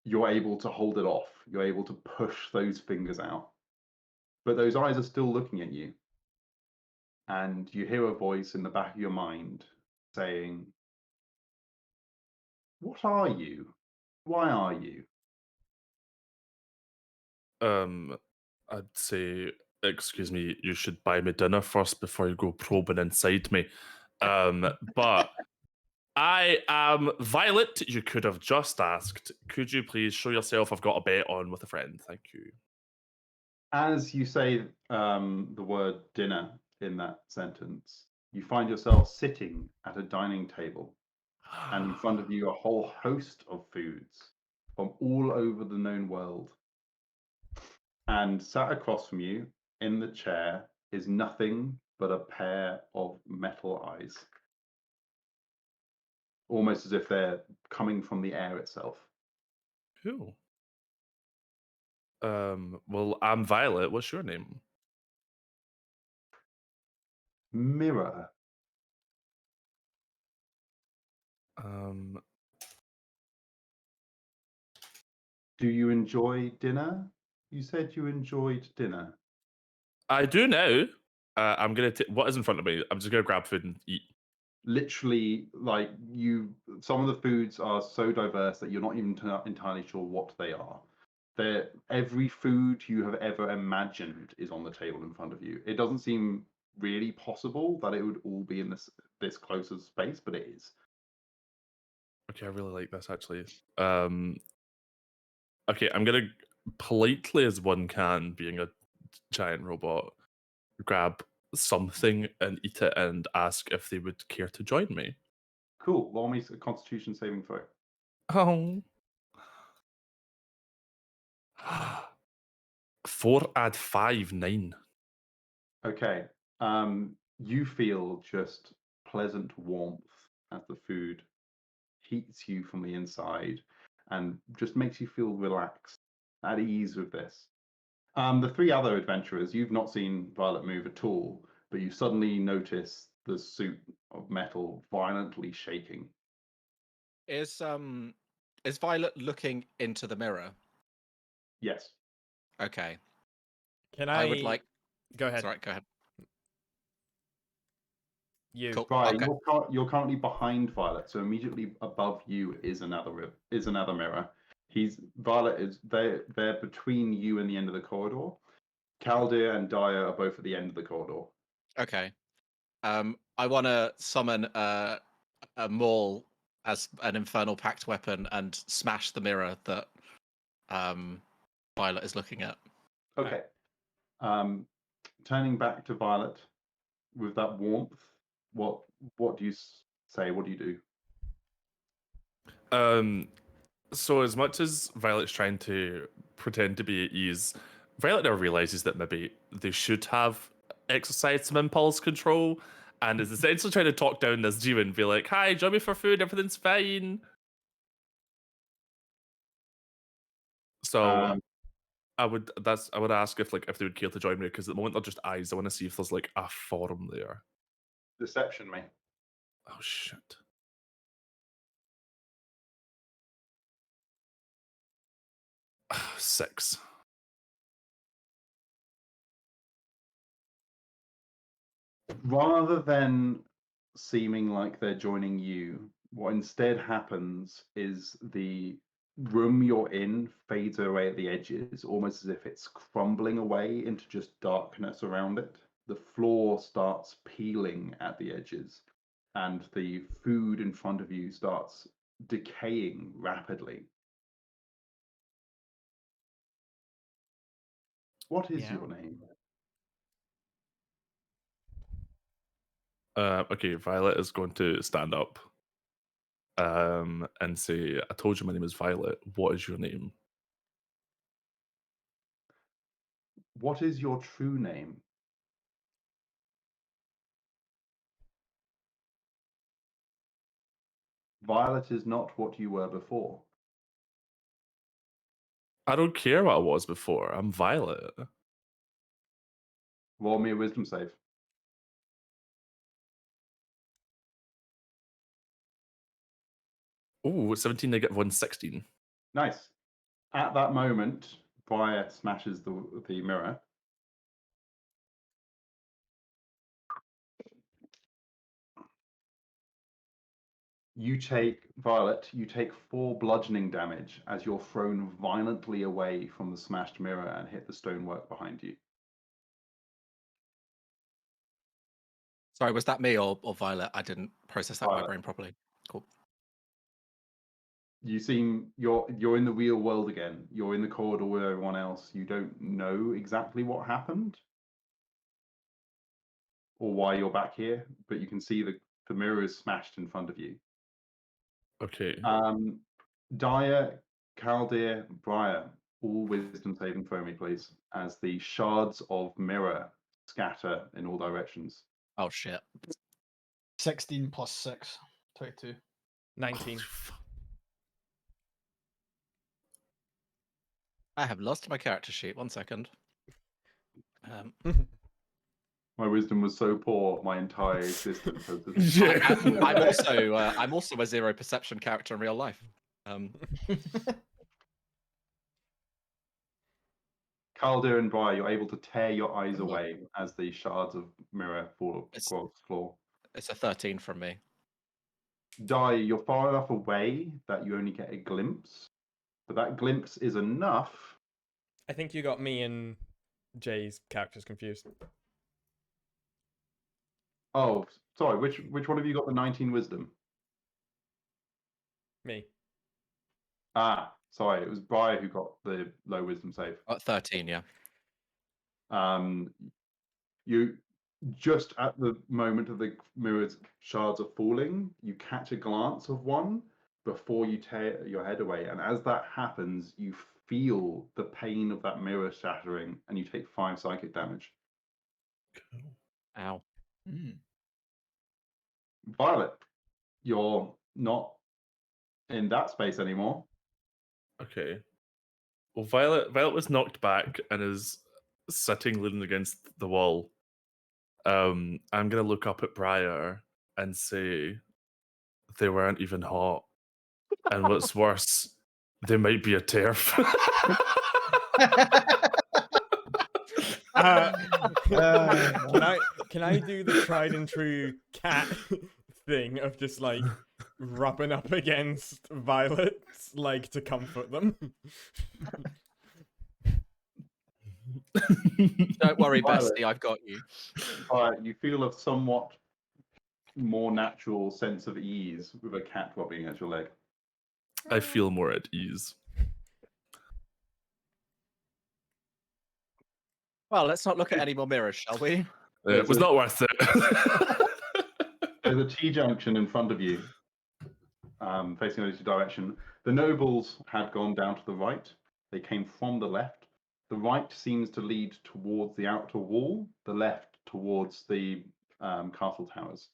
you're able to hold it off. You're able to push those fingers out. But those eyes are still looking at you. And you hear a voice in the back of your mind saying, "What are you? Why are you?" I'd say, excuse me, you should buy me dinner first before you go probing inside me. But I am Violet. You could have just asked. Could you please show yourself? I've got a bet on with a friend. Thank you. As you say the word dinner in that sentence, you find yourself sitting at a dining table, and in front of you a whole host of foods from all over the known world. And sat across from you in the chair is nothing but a pair of metal eyes, almost as if they're coming from the air itself. Cool. Well, I'm Violet. What's your name? Mirror. Do you enjoy dinner? You said you enjoyed dinner. I do now. I'm gonna take what is in front of me. I'm just gonna grab food and eat. Literally, like some of the foods are so diverse that you're not even entirely sure what they are. Every food you have ever imagined is on the table in front of you. It doesn't seem really possible that it would all be in this close of space, but it is. Okay, I really like this actually. Okay, I'm gonna politely as one can, being a giant robot, grab something and eat it and ask if they would care to join me. Cool. Roll me a Constitution saving throw. Oh. 4 add 5, 9. Okay. You feel just pleasant warmth as the food heats you from the inside and just makes you feel relaxed, at ease with this. The 3 other adventurers, you've not seen Violet move at all, but you suddenly notice the suit of metal violently shaking. Is Violet looking into the mirror? Yes. Okay. Can I would like. Go ahead. Sorry, go ahead. You. Cool. Right, Okay. you're currently behind Violet, so immediately above you is another mirror. They're between you and the end of the corridor. Chaldear and Dyer are both at the end of the corridor. Okay. I want to summon a maul as an infernal pact weapon and smash the mirror that Violet is looking at. Okay. Turning back to Violet with that warmth, what do you say? What do you do? So as much as Violet's trying to pretend to be at ease, Violet never realizes that maybe they should have exercised some impulse control, and is essentially trying to talk down this demon, be like, "Hi, join me for food. Everything's fine." So Um, I would ask if they would care to join me, because at the moment they're just eyes. I want to see if there's like a forum there. Deception, me. Oh shit. Six. Rather than seeming like they're joining you, what instead happens is the room you're in fades away at the edges, almost as if it's crumbling away into just darkness around it. The floor starts peeling at the edges, and the food in front of you starts decaying rapidly. What is your name? Okay, Violet is going to stand up and say, "I told you my name is Violet. What is your name?" What is your true name? Violet is not what you were before. I don't care what I was before. I'm Violet. Roll me a wisdom save. Oh, 17 -1, 16. Nice. At that moment, Briar smashes the mirror. Violet, you take 4 bludgeoning damage as you're thrown violently away from the smashed mirror and hit the stonework behind you. Sorry, was that me or Violet? I didn't process that in my Violet. brain properly. Cool. You're in the real world again. You're in the corridor with everyone else. You don't know exactly what happened or why you're back here, but you can see the mirror is smashed in front of you. Okay. Dyer, Chaldear, Briar, all wisdom saving throw me, please, as the shards of mirror scatter in all directions. Oh shit. 16 plus 6, 22. 19. I have lost my character sheet. 1 second. My wisdom was so poor, my entire existence has just... I'm also a 0 perception character in real life. Chaldear and Briar, you're able to tear your eyes away as the shards of mirror fall across the floor. It's a 13 from me. Dyer, you're far enough away that you only get a glimpse, but that glimpse is enough. I think you got me and Jay's characters confused. Oh, sorry. Which one of you got the 19 wisdom? Me. Ah, sorry. It was Briar who got the low wisdom save. 13, yeah. You just at the moment of the mirror's shards are falling, you catch a glance of one before you tear your head away, and as that happens, you feel the pain of that mirror shattering, and you take 5 psychic damage. Ow. Violet, you're not in that space anymore. Okay. Well, Violet was knocked back and is sitting leaning against the wall. I'm gonna look up at Briar and say they weren't even hot. And what's worse, they might be a TERF. Can I do the tried and true cat thing of just like rubbing up against Violet's leg to comfort them? Don't worry, Violet. bestie, I've got you. You feel a somewhat more natural sense of ease with a cat rubbing against your leg. I feel more at ease. Well, let's not look at any more mirrors, shall we? It was not worth it. There's a T-junction in front of you, facing in opposite direction. The nobles had gone down to the right. They came from the left. The right seems to lead towards the outer wall. The left towards the castle towers,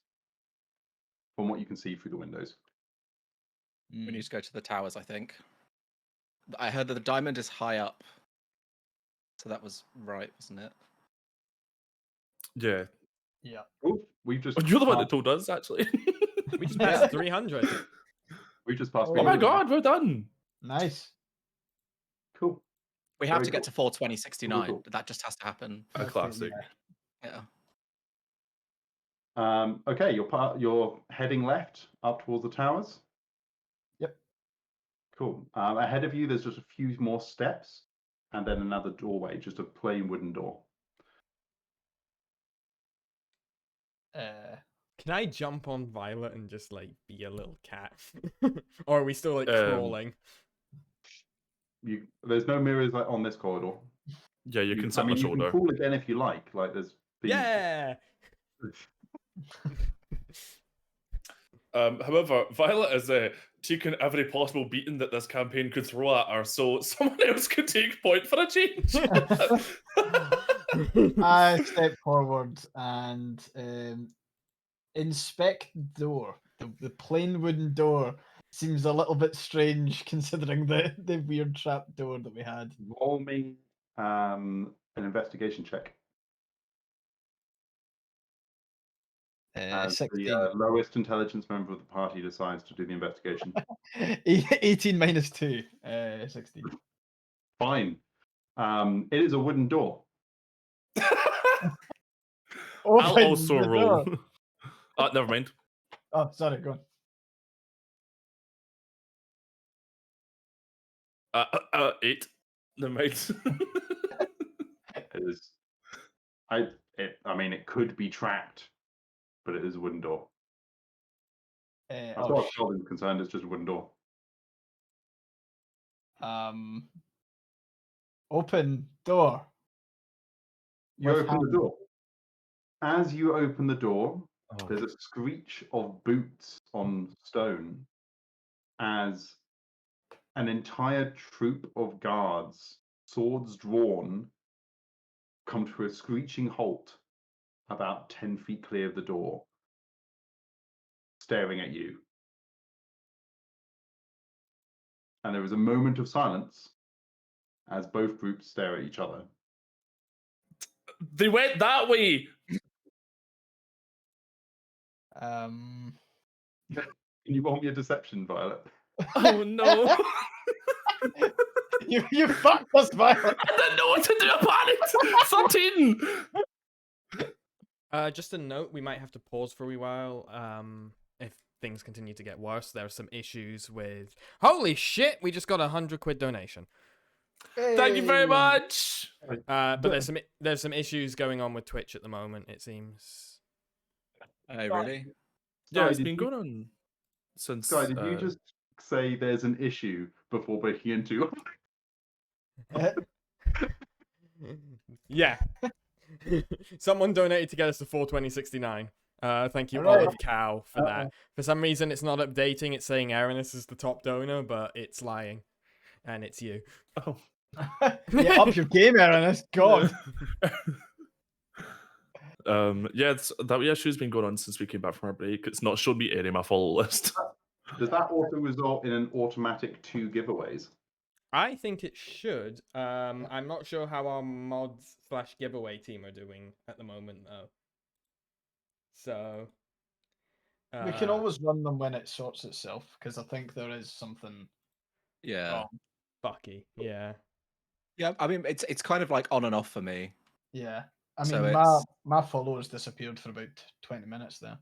from what you can see through the windows. We need to go to the towers, I think. I heard that the diamond is high up. So that was right, wasn't it? Yeah. Yeah. Oh, we've just. You're the one that told us, actually. We just passed 300. We just passed. Oh Oh my 300. god, we're done. Nice. Cool. We have Very to get cool. to 42069. Cool. That just has to happen. A Okay, classic. yeah. Yeah. Okay, you're heading left up towards the towers. Yep. Cool. Ahead of you, there's just a few more steps, and then another doorway, just a plain wooden door. Can I jump on Violet and just like be a little cat? Or are we still like Um, crawling? There's no mirrors like on this corridor. Yeah, you can sit on you the can shoulder. crawl again if you like. Like there's. Yeah. However, Violet has taken every possible beating that this campaign could throw at her, so someone else could take point for a change. I step forward and inspect the door. The plain wooden door seems a little bit strange considering the weird trap door that we had. Roll me an investigation check. As 16. the lowest intelligence member of the party decides to do the investigation. 18 minus 2. 16. Fine. It is a wooden door. I'll Open also the roll. door. Never mind. Oh, sorry, go on. 8. Never mind. It is. I mean, it could be tracked, but it is a wooden door. As far as I'm concerned, it's just a wooden door. Open door. You With open the hand. door. As you open the door, Oh, there's a screech of boots on stone as an entire troop of guards, swords drawn, come to a screeching halt about 10 feet clear of the door, staring at you. And there is a moment of silence as both groups stare at each other. they went that way. Um, Can you roll me a deception, Violet? Oh no. you fucked us, Violet. I didn't know what to do about it. 13. Just a note, we might have to pause for a wee while. If things continue to get worse, there are some issues with. Holy shit! We just got £100 donation. Thank you very much. But there's some issues going on with Twitch at the moment. It seems. Oh, really? Yeah, it's Did been you- going on since. Skye, did you just say there's an issue before breaking into? Yeah. Someone donated to get us to 42069. Thank you, Alright. Olive Cow, for that. For some reason, it's not updating. It's saying Aranis is the top donor, but it's lying. And it's you. Oh. Yeah, up your game, Aaron. God. Yeah, that issue's been going on since we came back from our break. It's not shown me any of my follow list. Does that also result in an automatic 2 giveaways? I think it should. I'm not sure how our mods / giveaway team are doing at the moment, though. So. We can always run them when it sorts itself, because I think there is something. Yeah. wrong. Fucky, yeah. Yeah, I mean, it's kind of like on and off for me. Yeah. I So mean, it's my followers disappeared for about 20 minutes there.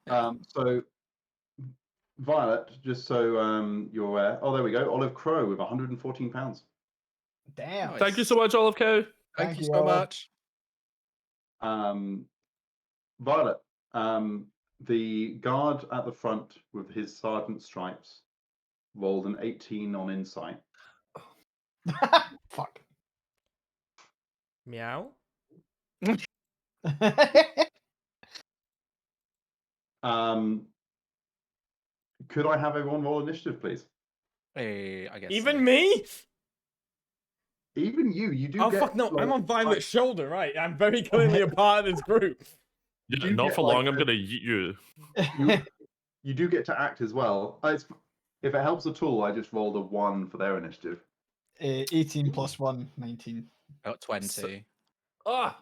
yeah. So Violet, just so you're aware. Oh, there we go. Olive Crow with 114 pounds. Damn. Nice. Thank you so much, Olive Cow. Thank you you so all. much. Violet, the guard at the front with his sergeant stripes rolled an 18 on insight. Fuck. Meow. Could I have everyone roll initiative, please? Hey, I guess Even so. me? Even you do Oh get. fuck no! I'm like, on Violet's shoulder, right? I'm very clearly a part of this group. You Yeah, do not get, for like, long. I'm gonna eat you. you do get to act as well. If it helps at all, I just rolled a 1 for their initiative. 18 plus 1, 19. Got 20. Ah,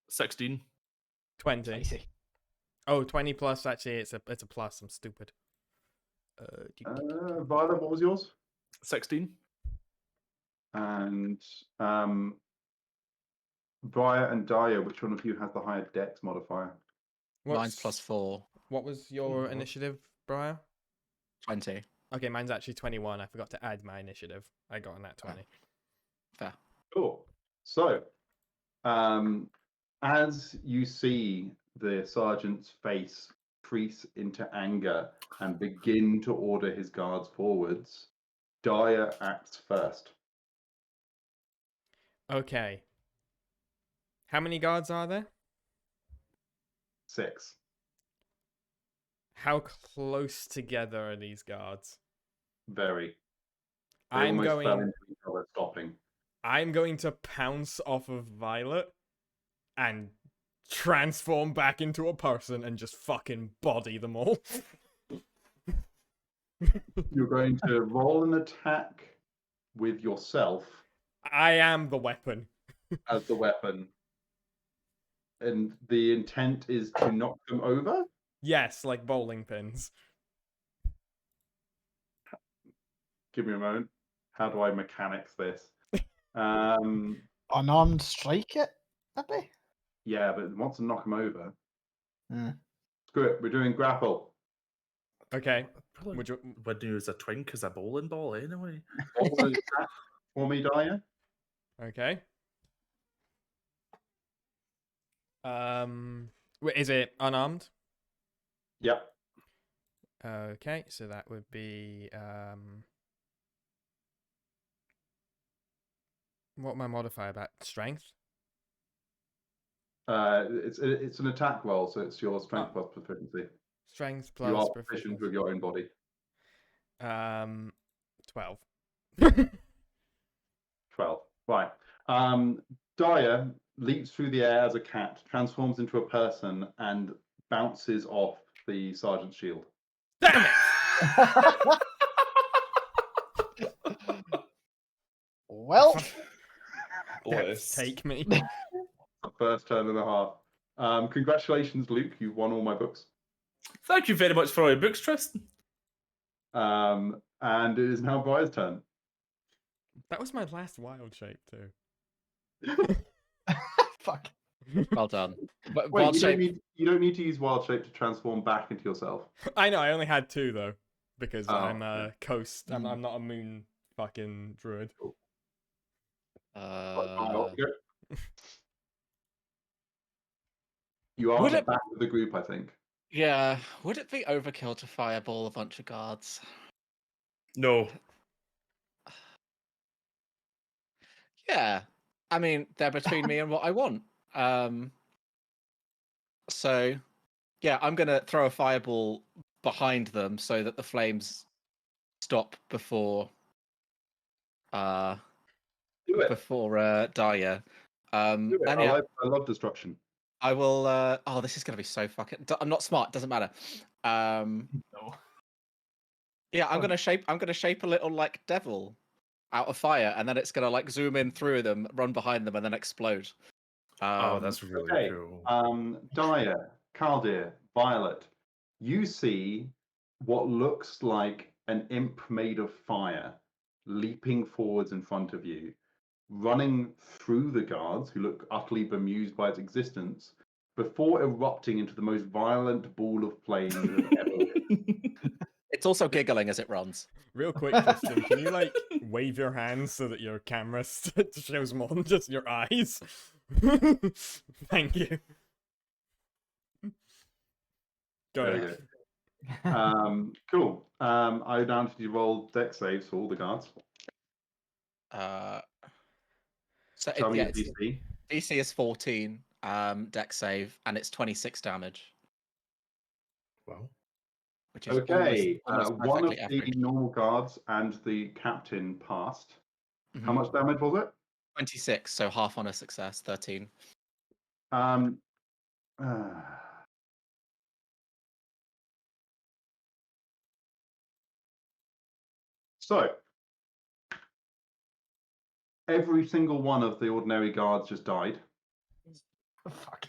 16. 20. Spicy. Oh, 20 plus. Actually, it's a plus. I'm stupid. Violet, what was yours? 16. And Briar and Daya, which one of you has the higher dex modifier? Mine's plus 4. What was your Oh. initiative, Briar? 20. Okay, mine's actually 21. I forgot to add my initiative. I got on that 20. Fair. Cool. So, as you see the sergeant's face crease into anger and begin to order his guards forwards, Daya acts first. Okay. How many guards are there? 6. How close together are these guards? Very. They I'm almost fell going. into each other, stopping. I'm going to pounce off of Violet and transform back into a person and just fucking body them all. You're going to roll an attack with yourself I am the weapon. as the weapon. And the intent is to knock them over? Yes, like bowling pins. Give me a moment. How do I mechanics this? Unarmed strike it, maybe? Yeah, but it wants to knock them over. Hmm. Screw it. We're doing grapple. Okay. Probably Would you... would use a twink as a bowling ball anyway. Roll an attack for me, Daya. Okay. Wait, is it unarmed? Yep. Okay, so that would be what my modifier about strength? It's an attack roll, so it's your strength plus proficiency. Strength You are plus proficient proficiency. with your own body. 12. 12. Right. Daya leaps through the air as a cat, transforms into a person, and bounces off the sergeant's shield. Damn it! Well, Take me. The first turn and a half. Congratulations, Luke. You won all my books. Thank you very much for all your books, Tristan. And it is now Briar's turn. That was my last wild shape too. fuck. Well done. But Wait, wild you shape. don't need to use wild shape to transform back into yourself. I know, I only had 2 though. Because Oh, I'm a okay. coast. I'm not a moon fucking druid. You are Would at the it- back of the group, I think. Yeah. Would it be overkill to fireball a bunch of guards? No. Yeah. I mean, they're between me and what I want. So, yeah, I'm going to throw a fireball behind them so that the flames stop before Do it. Daya. Do it. And yeah, I love destruction. I will. Oh, this is going to be so fucking. I'm not smart. Doesn't matter. No. Yeah, I'm gonna shape a little like devil out of fire, and then it's gonna like zoom in through them, run behind them, and then explode. Oh, that's really Okay. cool. Daya, Kaldir, Violet, you see what looks like an imp made of fire leaping forwards in front of you. running through the guards, who look utterly bemused by its existence, before erupting into the most violent ball of flames you've ever witnessed. It's also giggling as it runs. Real quick, Tristan, can you like wave your hands so that your camera shows more than just your eyes? Thank you. Go Very ahead. good. Cool. I would now need you to roll dex saves for all the guards. So Tell me yeah, your DC. DC is 14, dex save, and it's 26 damage, Wow. which is Okay, almost one of perfectly the average. normal guards and the captain passed. How Mhm. much damage was it? 26, so half on a success, 13. Um, so, every single one of the ordinary guards just died. Fuck.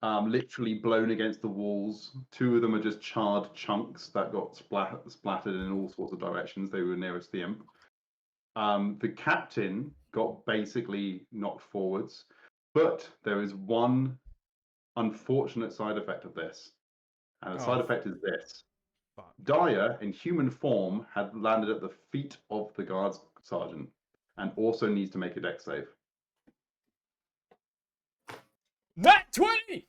Literally blown against the walls. 2 of them are just charred chunks that got splattered in all sorts of directions. They were nearest the imp. The captain got basically knocked forwards, but there is one unfortunate side effect of this, and the side effect is this. Fuck. Dyer, in human form, had landed at the feet of the guards sergeant, and also needs to make a dex save. Nat 20!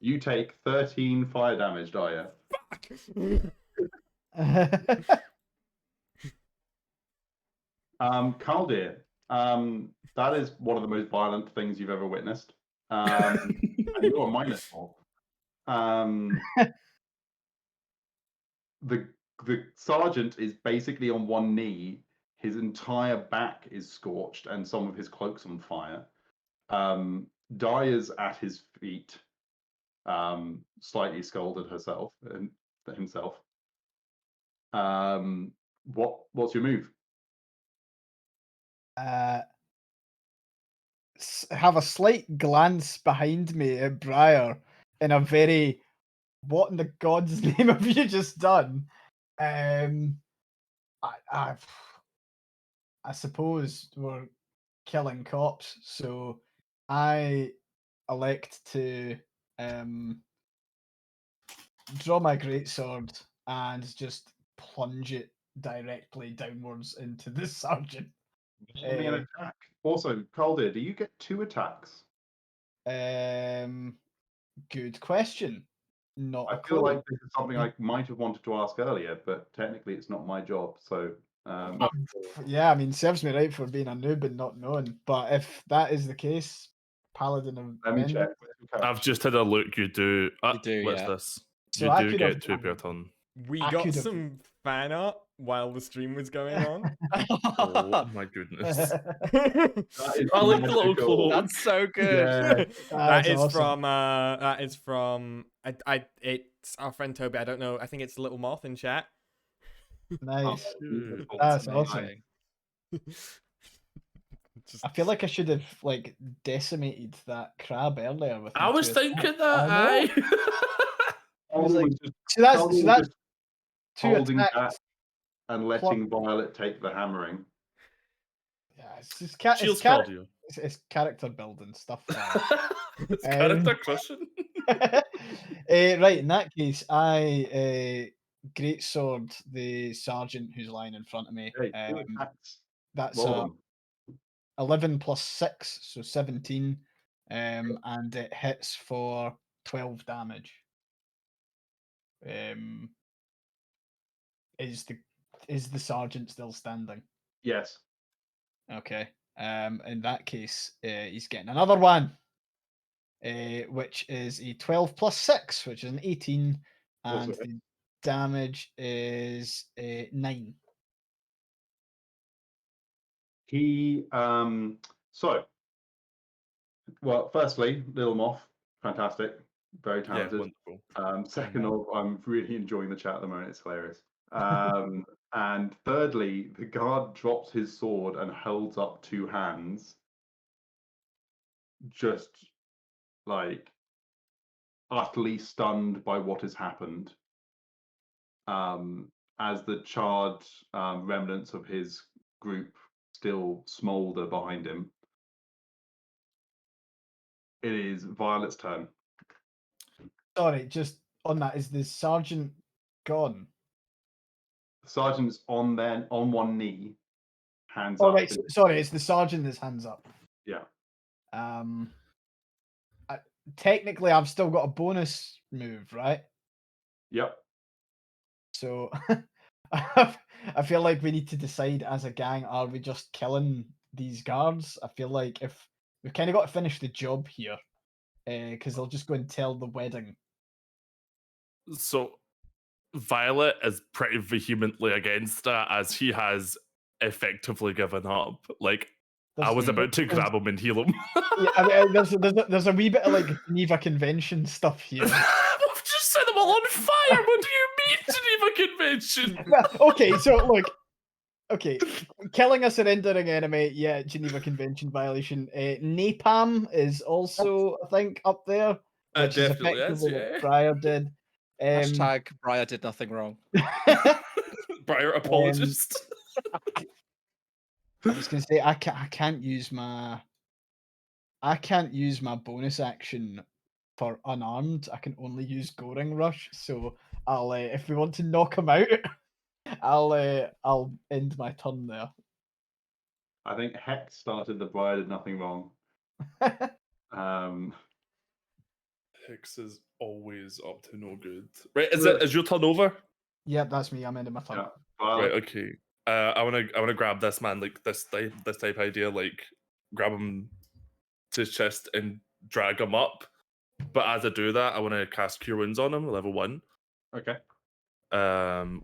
You take 13 fire damage, Dyer. Fuck! Kaldir, that is one of the most violent things you've ever witnessed. And you're a Minotaur. The sergeant is basically on one knee. His entire back is scorched, and some of his cloak's on fire. Dyer's at his feet, slightly scalded himself. What's your move? Have a slight glance behind me at Briar in a very, what in the God's name have you just done? I suppose we're killing cops, so I elect to draw my greatsword and just plunge it directly downwards into the sergeant. Give me an attack. Also, Kaldir, do you get 2 attacks? Good question. Not a I feel clue. like this is something I might have wanted to ask earlier, but technically it's not my job. So, Yeah, I mean, serves me right for being a noob and not knowing. But if that is the case, Paladin of let me Men. check. I've just had a look. You do. You do, What's yeah. this? So You I do could get have 2 per turn. We I got could have- some fan art while the stream was going on. Oh my goodness. That is I like the little magical. cloak. That's so good. Yeah. That is awesome. from it's our friend Toby. I don't know. I think it's Little Moth in chat. Nice. Beautiful. That's amazing. awesome. I feel like I should have like decimated that crab earlier with. I my was 2 thinking attacks. that. I know. Aye. I was Kaldir like, just, so that's Kaldir just 2 holding attacks. back and letting Violet take the hammering. Yeah, it's just Shields cardio. it's character building stuff. Like It's character crushing. right, in that case, I greatsword the sergeant who's lying in front of me. Hey, 2 attacks. That's Roll them. 11 plus 6, so 17. And it hits for 12 damage. Is the sergeant still standing? Yes. Okay. In that case, he's getting another one. Which is a 12 plus 6, which is an 18, and Also, the damage is 9. he well, firstly, Little Moth, fantastic, very Yeah, talented. wonderful. Second of, I'm really enjoying the chat at the moment, it's hilarious. And thirdly, the guard drops his sword and holds up 2 hands, just like utterly stunned by what has happened. as the charred remnants of his group still smolder behind him, it is Violet's turn. Sorry, just on that, is the sergeant gone? The sergeant's on one knee, hands Oh, up. right. Sorry, it's the sergeant that's hands up. Yeah. Technically, I've still got a bonus move, right? Yep. So I feel like we need to decide as a gang: are we just killing these guards? I feel like if we've kind of got to finish the job here, because they'll just go and tell the wedding. So Violet is pretty vehemently against that, as he has effectively given up. Like, I was about to grab him and heal him. Yeah, I mean, there's a wee bit of like Geneva Convention stuff here. We've just set them all on fire. What do you mean, Geneva Convention? Well, okay, so look, okay, killing a surrendering enemy, yeah, Geneva Convention violation. Napalm is also, I think, up there. Which is Definitely is, effectively yeah. what Briar did. Hashtag Briar did nothing wrong. Briar apologist. I was gonna say I can't use my bonus action for unarmed. I can only use Goring Rush. So I'll if we want to knock him out, I'll end my turn there. I think Hex started the Briar did nothing wrong. Hicks is always up to no good. Right, is your turn over? Yep, that's me. I'm ending my turn. Yeah. Right, okay. I wanna grab this man, like this type idea, like grab him to his chest and drag him up. But as I do that, I want to cast Cure Wounds on him, level 1. Okay.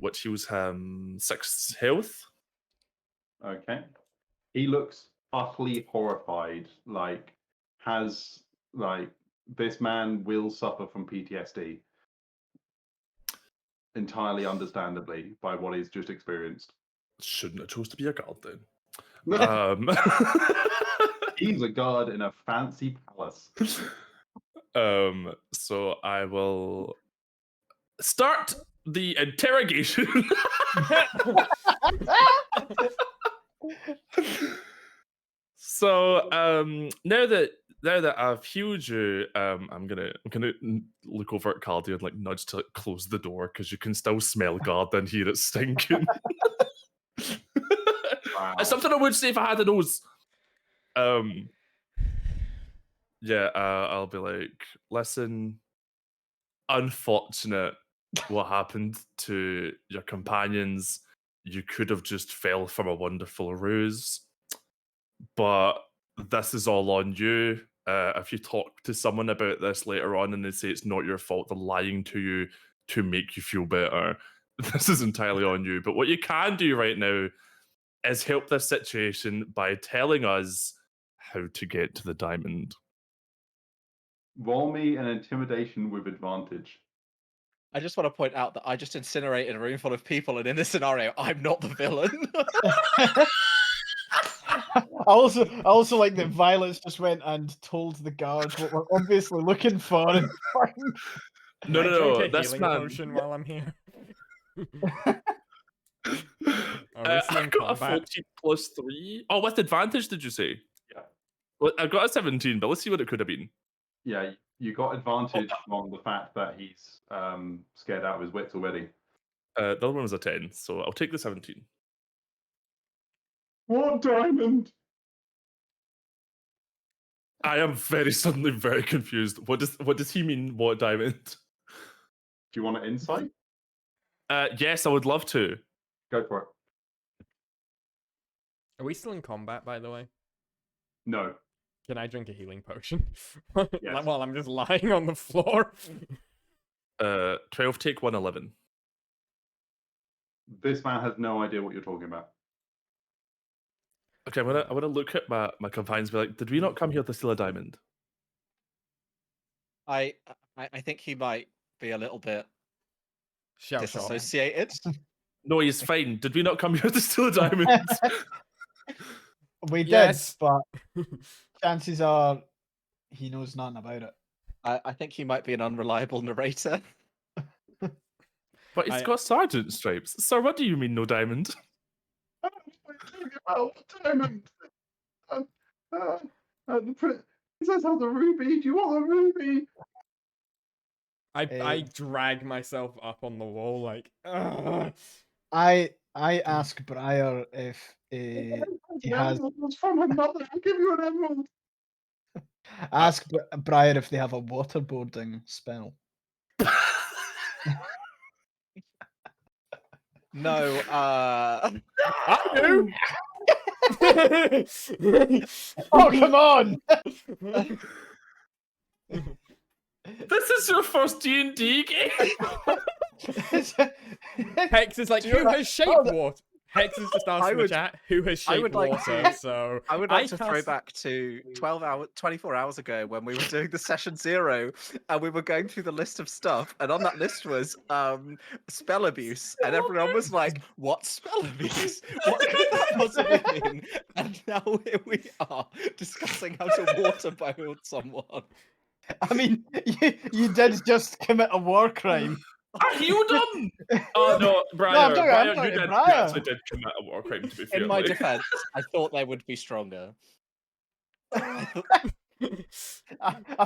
Which heals him 6 health. Okay. He looks utterly horrified. This man will suffer from PTSD. Entirely understandably by what he's just experienced. Shouldn't have chose to be a guard then. He's a guard in a fancy palace. So I will start the interrogation. So now that I've healed you, I'm gonna look over at Cardia and like nudge to close the door because you can still smell guard in here. It's stinking. Wow. It's something I would say if I had a nose. Yeah, I'll be like, listen, unfortunate what happened to your companions. You could have just fell from a wonderful ruse, but this is all on you. If you talk to someone about this later on and they say it's not your fault, they're lying to you to make you feel better. This is entirely on you. But what you can do right now is help this situation by telling us how to get to the diamond. Roll me an intimidation with advantage. I just want to point out that I just incinerated a room full of people, and in this scenario, I'm not the villain. I also like that Violet's just went and told the guards what we're obviously looking for. And No. That's healing man. potion while I'm here. I got a 14 plus 3. Oh, with advantage, did you say? Yeah. Well, I got a 17, but let's see what it could have been. Yeah, you got advantage from the fact that he's scared out of his wits already. The other one was a 10, so I'll take the 17. What diamond? I am suddenly very confused. What does he mean? What diamond? Do you want an insight? Yes, I would love to. Go for it. Are we still in combat, by the way? No. Can I drink a healing potion? Yes. While I'm just lying on the floor. 12, take 1, 11. This man has no idea what you're talking about. Okay, I'm gonna look at my companions and be like, did we not come here to steal a diamond? I think he might be a little bit Shout. disassociated. No, he's fine. Did we not come here to steal a diamond? we did, Yes. but chances are he knows nothing about it. I think he might be an unreliable narrator. But he's got sergeant stripes. Sir, what do you mean no diamond? I'm talking about diamond. The princess has a ruby. Do you want a ruby? I drag myself up on the wall like, ugh. I ask Briar if he has. It's from her mother. I'll give you an emerald. Ask Briar if they have a waterboarding spell. No, I do. Oh, come on! This is your first D&D game? Hex is like, who has shaped water? Hex has just asked in the chat, who has I shaped would like water? to- So I would like to throw cast- back to 24 hours ago when we were doing the session 0 and we were going through the list of stuff, and on that list was spell abuse, and everyone was like, "What spell abuse? What could that possibly mean?" And now here we are discussing how to waterboard someone. I mean, you did just commit a war crime. I healed him! Oh no, Briar, I'm talking Briar, about you Briar. actually did commit a war crime, to be fair. In my like. defense, I thought they would be stronger. I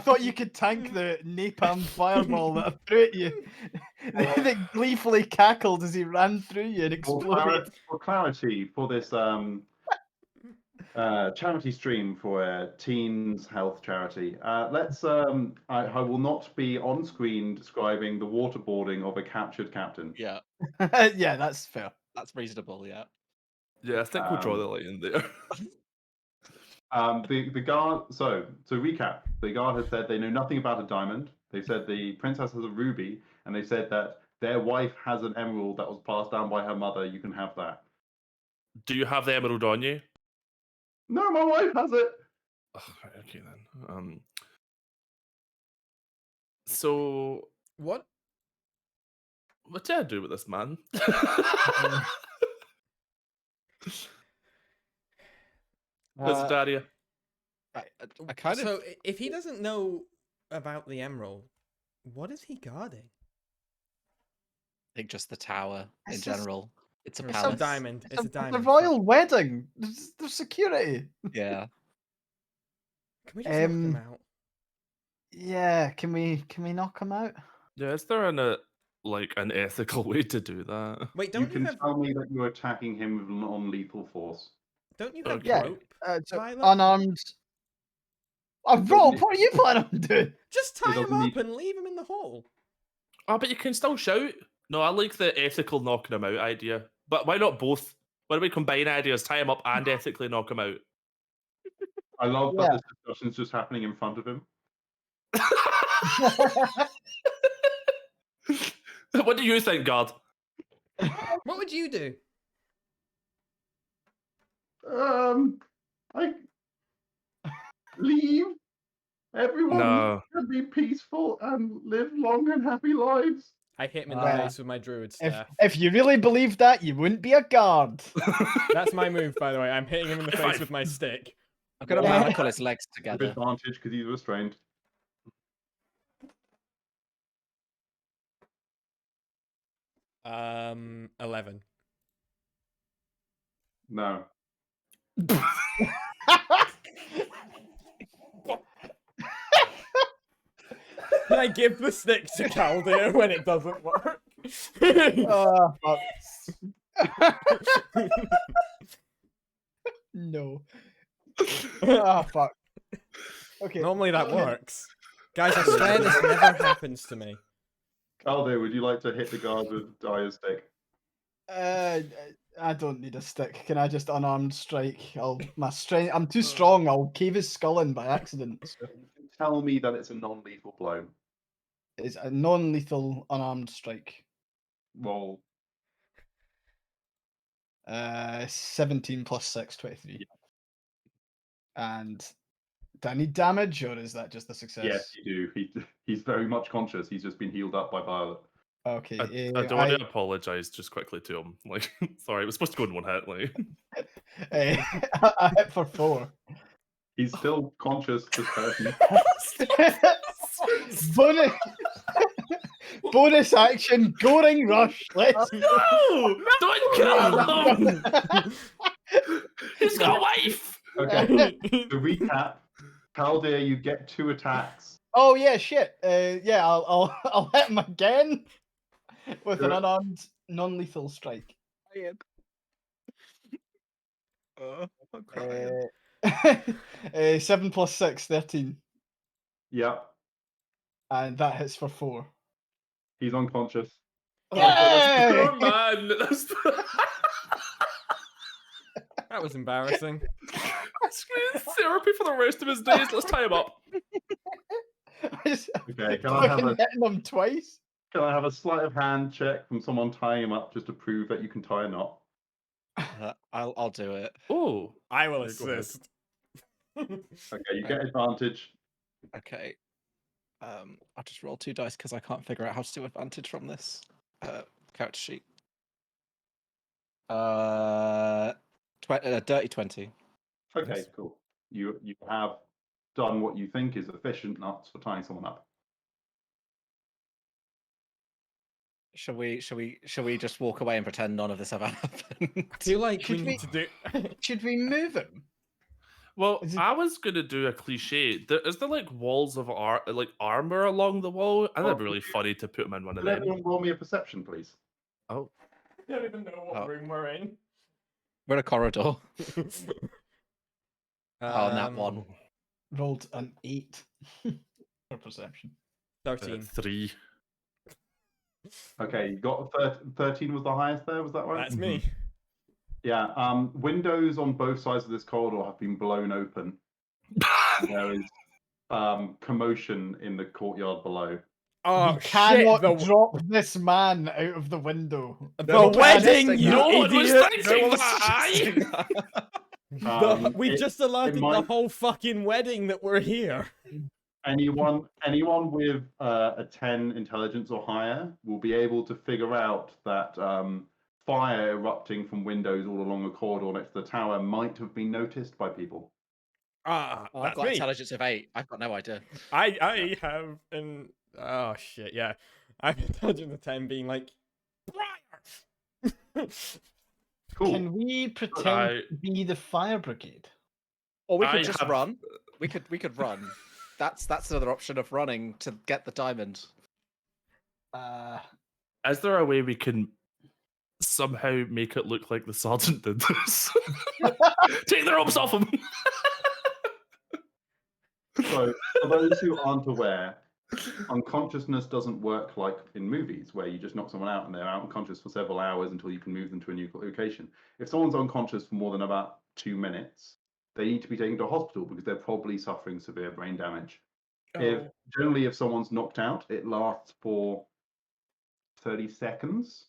thought you could tank the napalm fireball that I threw at you. They gleefully cackled as he ran through you and exploded. For clarity, for this charity stream for a teens health charity, I will not be on screen describing the waterboarding of a captured captain. Yeah, Yeah, that's fair. that's reasonable. Yeah. Yeah, I think we'll draw the line there. The guard. So to recap, the guard has said they know nothing about a diamond. They said the princess has a ruby, and they said that their wife has an emerald that was passed down by her mother. You can have that. Do you have the emerald on you? No, my wife has it. Oh, right, okay then. So What? what do I do with this man? Where's Daria? I kind of So if he doesn't know about the emerald, what is he guarding? think just the tower in It's just- general. It's a It's a palace. diamond. It's a The diamond. royal wedding. There's security. Yeah. Can we just knock him Um, out? Yeah, can we knock him out? Yeah, is there an ethical way to do that? Wait, You don't you can have? tell me that you're attacking him with non-lethal force. Don't you have Okay. Yeah. rope? So Violet? unarmed. Oh, Rob, what are you planning on doing? Just tie him doesn't up need- and leave him in the hole. Oh, but you can still shout. No, I like the ethical knocking him out idea. But why not both? Why don't we combine ideas, tie him up and ethically knock him out? I love Yeah. that this discussion's just happening in front of him. What do you think, God? What would you do? I leave. Everyone No. can be peaceful and live long and happy lives. I hit him in the Uh, face with my druid staff. If you really believed that, you wouldn't be a guard. That's my move, by the way. I'm hitting him in the If face I- with my stick. I'm gonna Yeah. manacle his legs With together. advantage because he's restrained. Um, 11. No. Can I give the stick to Caldir when it doesn't work? Oh, fuck. No. Ah, fuck. Okay. Normally that works. Guys, I swear this never happens to me. Calder, would you like to hit the guard with Dyer's stick? I don't need a stick. Can I just unarmed strike? My strength. I'm too strong. I'll cave his skull in by accident. So Tell me that it's a non-lethal blow. it's a non-lethal unarmed strike. Roll. 17 plus 6, 23. And do I need damage, or is that just a success? Yes, you do. He's very much conscious. He's just been healed up by Violet. Okay. I do want to apologise just quickly to him. Like, sorry, it was supposed to go in one hit. Like, I hit for 4. He's still conscious, this person. bonus, Bonus action, goring rush. Let's No! Don't kill him! He's got a wife! Okay, to recap, Caldear, you get 2 attacks. Oh yeah, shit. Yeah, I'll hit him again with an Sure. unarmed, non-lethal strike. I'm crying. 7 plus 6, 13, Yep, and that hits for 4. he's unconscious. Oh, that's Yay! poor man. That's... That was embarrassing. Screw therapy for the rest of his days. Let's tie him up. I just Okay, can I have fucking a hitting him twice. sleight of hand check from someone tying him up just to prove that you can tie a knot? I'll do it. Oh, I will Yeah, go ahead. assist. Okay, you get advantage. Okay. I'll just roll 2 dice because I can't figure out how to do advantage from this character sheet. Dirty 20. Okay, Yes. cool. You have done what you think is efficient knots for tying someone up. Shall we just walk away and pretend none of this ever happened? I feel like we Should need to do. Should we move him? well, Is it- I was gonna do a cliche. Is there like walls of armor along the wall? I think that'd be really funny to put him in one of Could them. everyone roll me a perception, please? Oh, I don't even know what Oh. room we're in. We're in a corridor. Oh, that one. Rolled an 8 for perception. 13. 3. Okay, you got 13 was the highest there, was that right? That's me. Yeah, windows on both sides of this corridor have been blown open. There is commotion in the courtyard below. Oh, we cannot shit, drop this man out of the window. the wedding, suggesting you that. No one was idiot! thinking that. We just alerted the might- whole fucking wedding that we're here. Anyone with a 10 intelligence or higher will be able to figure out that fire erupting from windows all along the corridor next to the tower might have been noticed by people. Ah, I've that's got me. intelligence of 8. I've got no idea. I have an oh shit, yeah. I've intelligence of 10 being like Briar. Cool. Can we pretend I- to be the fire brigade? Or we I could just have- run. We could run. That's another option of running to get the diamond. Is there a way we can somehow make it look like the sergeant did this? Take the ropes off him. So, for those who aren't aware, unconsciousness doesn't work like in movies where you just knock someone out and they're out unconscious for several hours until you can move them to a new location. If someone's unconscious for more than about 2 minutes, they need to be taken to a hospital because they're probably suffering severe brain damage. If someone's knocked out, it lasts for 30 seconds.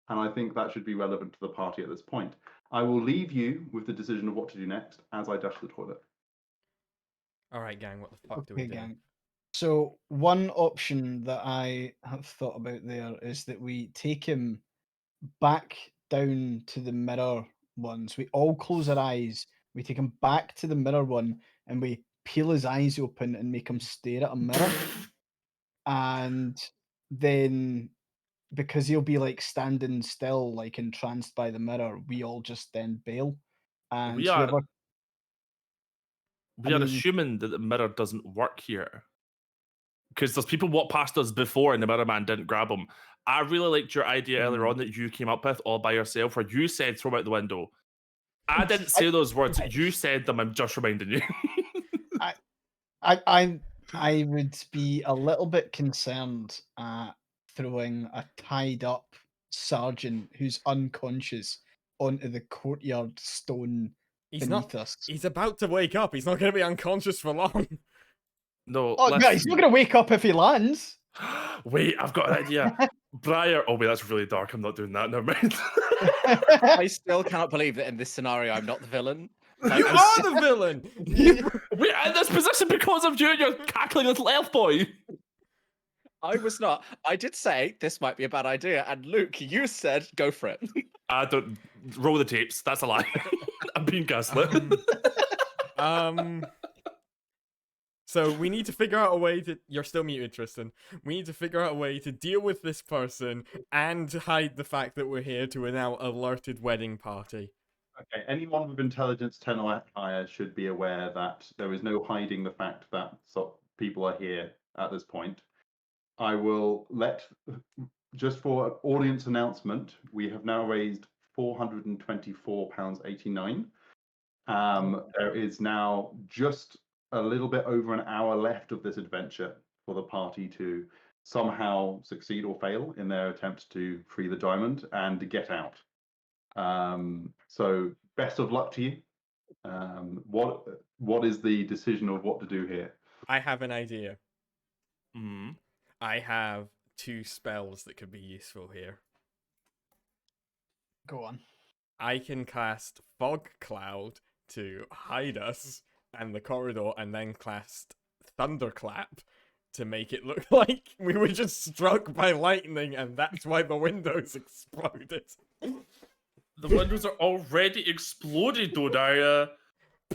And I think that should be relevant to the party at this point. I will leave you with the decision of what to do next as I dash to the toilet. Alright, gang, what the fuck do we Okay, do? gang. So one option that I have thought about there is that we take him back down to the mirror ones. We all close our eyes. We take him back to the mirror one and we peel his eyes open and make him stare at a mirror. And then because he'll be like standing still, like entranced by the mirror, we all just then bail. And We are- whoever We I are mean- assuming that the mirror doesn't work here. Because there's people walked past us before and the mirror man didn't grab them. I really liked your idea earlier on that you came up with all by yourself, where you said throw him out the window. I didn't say those words. You said them. I'm just reminding you. I would be a little bit concerned at throwing a tied up sergeant who's unconscious onto the courtyard stone He's beneath not us. he's about to wake up. He's not gonna be unconscious for long. No. Oh, no, he's not going to wake up if he lands. Wait, I've got an idea. Briar. Oh wait, that's really dark. I'm not doing that. Never mind. I still cannot believe that in this scenario I'm not the villain. Like, You I'm are the villain! We're in this position because of you and your cackling little elf boy. I was not. I did say this might be a bad idea, and Luke, you said go for it. I don't roll the tapes. That's a lie. I'm being gaslit. So we need to figure out a way to. You're still muted, Tristan. We need to figure out a way to deal with this person and hide the fact that we're here to a now alerted wedding party. Okay, anyone with intelligence 10 or higher should be aware that there is no hiding the fact that people are here at this point. I will just for audience announcement, we have now raised £424.89. There is now just a little bit over an hour left of this adventure for the party to somehow succeed or fail in their attempt to free the diamond and to get out. So best of luck to you. What is the decision of what to do here? I have an idea. Hmm. I have 2 spells that could be useful here. Go on. I can cast Fog Cloud to hide us and the corridor, and then cast Thunderclap to make it look like we were just struck by lightning, and that's why the windows exploded. The windows are already exploded, though, Daria.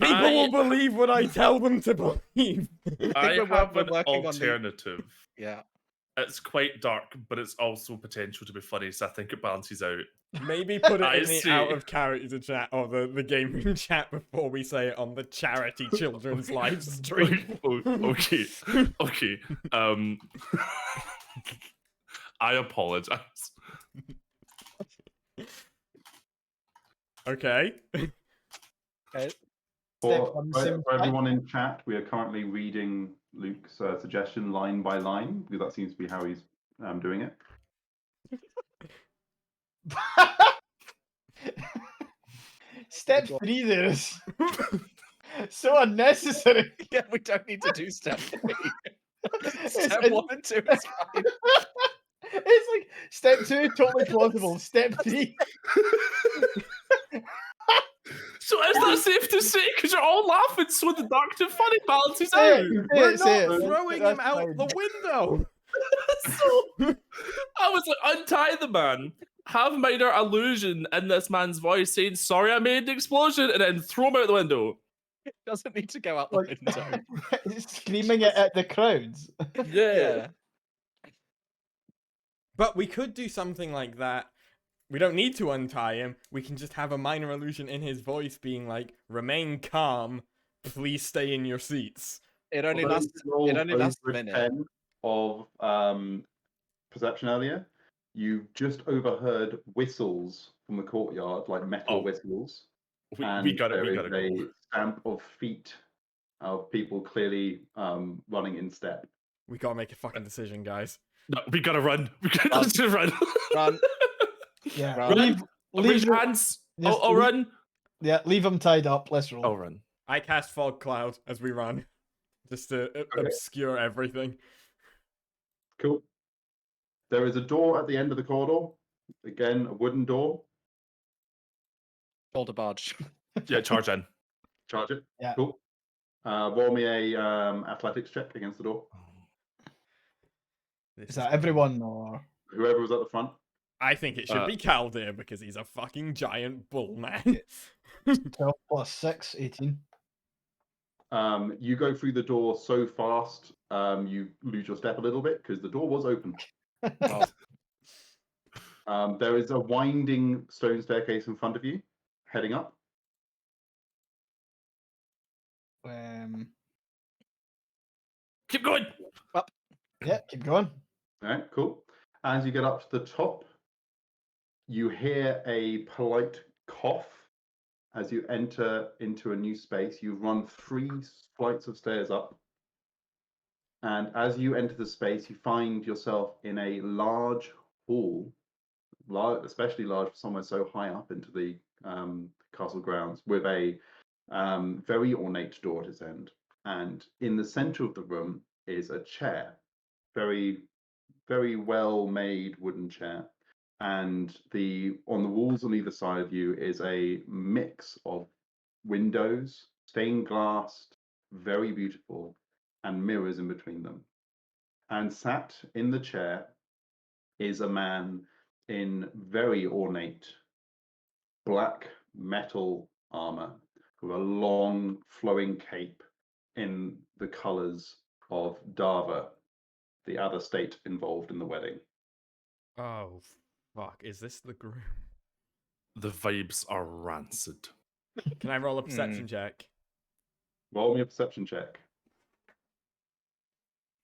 People will believe what I tell them to believe. I we're have we're an working on the- alternative. Yeah. It's quite dark, but it's also potential to be funny, so I think it balances out. Maybe put it I in the see. out of character chat or the game room chat before we say it on the charity children's live stream. Okay. I apologize. Okay. Step For one, simplify. everyone in chat, we are currently reading Luke's suggestion line by line, because that seems to be how he's doing it. Step 3 there is so unnecessary. Yeah, we don't need to do step 3. It's- Step it's- 1 and 2 is fine. It's like step 2, totally plausible. Step 3. So is that safe to say? Because you're all laughing, so the dark to funny balances Say out. it, We're say not it. throwing That's him out fine. the window. So I was like, untie the man, have minor illusion in this man's voice saying, "Sorry, I made the explosion," and then throw him out the window. It doesn't need to go out the Like, window. screaming it at the crowds. Yeah. But we could do something like that. We don't need to untie him. We can just have a minor illusion in his voice being like, "Remain calm. Please stay in your seats." It only Although lasts. you rolled It only lasts a over minute. 10 of perception earlier. You just overheard whistles from the courtyard, like metal Oh. whistles. We And got it. there We is got to a go. stamp of feet of people clearly running in step. We gotta make a fucking decision, guys. No, we gotta run. We gotta just run. Run. Yeah. Run. Leave Raise them- hands. just I'll leave- run. Yeah, leave them tied up. Let's roll. I'll run. I cast Fog Cloud as we run, just to obscure everything. Cool. There is a door at the end of the corridor. Again, a wooden door. Shoulder barge. Yeah, charge in. Charge it. Yeah. Cool. Roll me a athletics check against the door. This Is that everyone or? Whoever was at the front. I think it should be Caldir because he's a fucking giant bull man. 12 plus 6, 18. You go through the door so fast, you lose your step a little bit because the door was open. There is a winding stone staircase in front of you, heading up. Keep going. Yeah, keep going. All right, cool. As you get up to the top, you hear a polite cough. As you enter into a new space, you run 3 flights of stairs up. And as you enter the space, you find yourself in a large hall, especially large for somewhere so high up into the castle grounds, with a very ornate door at its end. And in the center of the room is a chair, very, very well-made wooden chair. And on the walls on either side of you is a mix of windows, stained glass, very beautiful, and mirrors in between them. And sat in the chair is a man in very ornate black metal armor with a long flowing cape in the colours of Dava, the other state involved in the wedding. Oh, fuck. Is this the groom? The vibes are rancid. Can I roll a perception check? Roll me a perception check.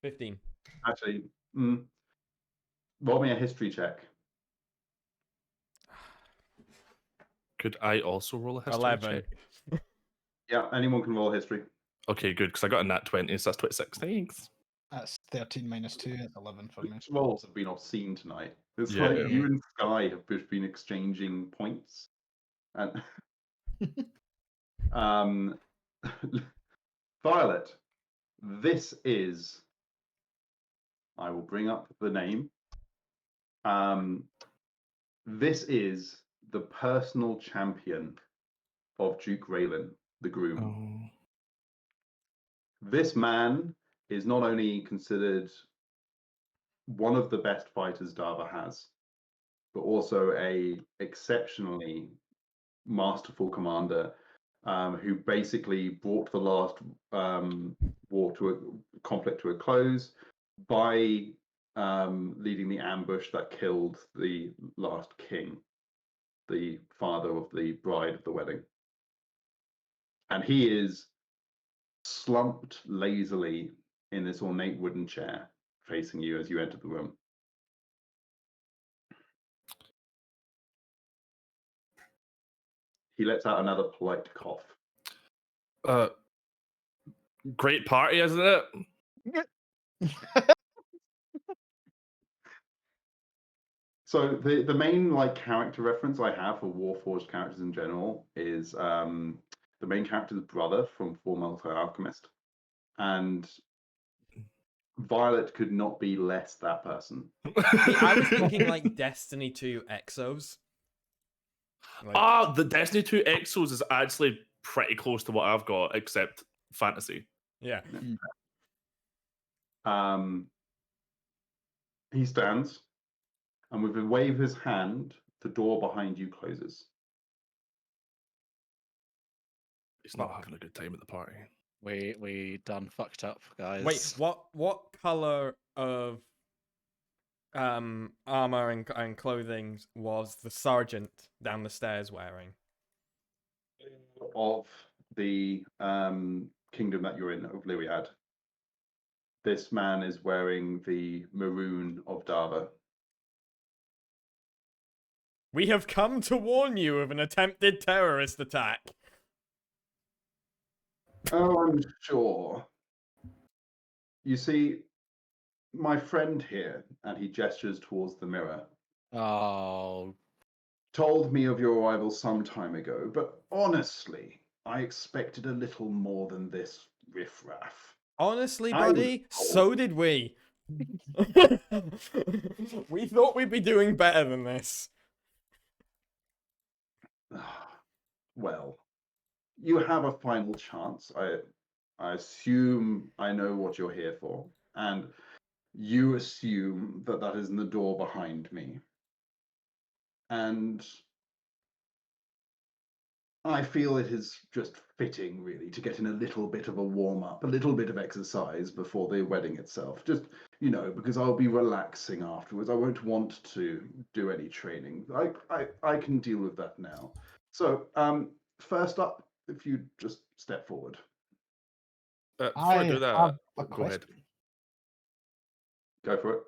15. Actually, roll me a history check. Could I also roll a history 11. check? Yeah, anyone can roll history. Okay, good, because I got a nat 20, so that's 26. Thanks. That's 13 minus 2, it's 11 for me. These rolls have been obscene tonight. It's Yeah. like you and Skye have just been exchanging points. And Violet, this is, I will bring up the name. This is the personal champion of Duke Raylan, the groom. This man is not only considered one of the best fighters Dava has, but also a exceptionally masterful commander who basically brought the last conflict to a close by leading the ambush that killed the last king, the father of the bride of the wedding. And he is slumped lazily in this ornate wooden chair facing you as you enter the room. He lets out another polite cough. Great party, isn't it? So the main character reference I have for Warforged characters in general is the main character's brother from Fullmetal Alchemist, and Violet could not be less that person. I was thinking like Destiny 2 Exos. The Destiny 2 Exos is actually pretty close to what I've got, except fantasy. Yeah. He stands, and with a wave of his hand, the door behind you closes. He's not having a good time at the party. We done fucked up, guys. Wait, what color of armor and clothing was the sergeant down the stairs wearing? Of the kingdom that you're in, of Lyriad, this man is wearing the maroon of Dava. We have come to warn you of an attempted terrorist attack. Oh, I'm sure. You see, my friend here, and he gestures towards the mirror, told me of your arrival some time ago, but honestly, I expected a little more than this riffraff. Honestly, buddy, so did we. We thought we'd be doing better than this. Well, you have a final chance. I assume I know what you're here for, and you assume that that is in the door behind me. And I feel it is just fitting, really, to get in a little bit of a warm-up, a little bit of exercise before the wedding itself. Just, because I'll be relaxing afterwards. I won't want to do any training. I can deal with that now. So, first up, if you just step forward. Before I do that, go ahead. Go for it.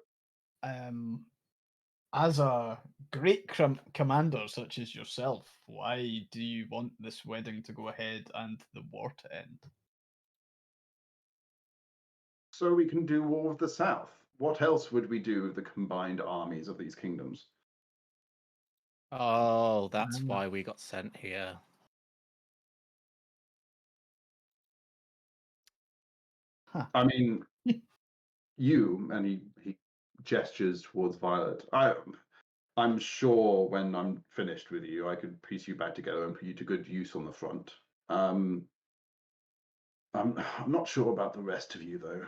As a great commander such as yourself, why do you want this wedding to go ahead and the war to end? So we can do War of the South. What else would we do with the combined armies of these kingdoms? Oh, that's why we got sent here. Huh. I mean, you, and he gestures towards Violet. I'm sure when I'm finished with you, I could piece you back together and put you to good use on the front. I'm not sure about the rest of you, though.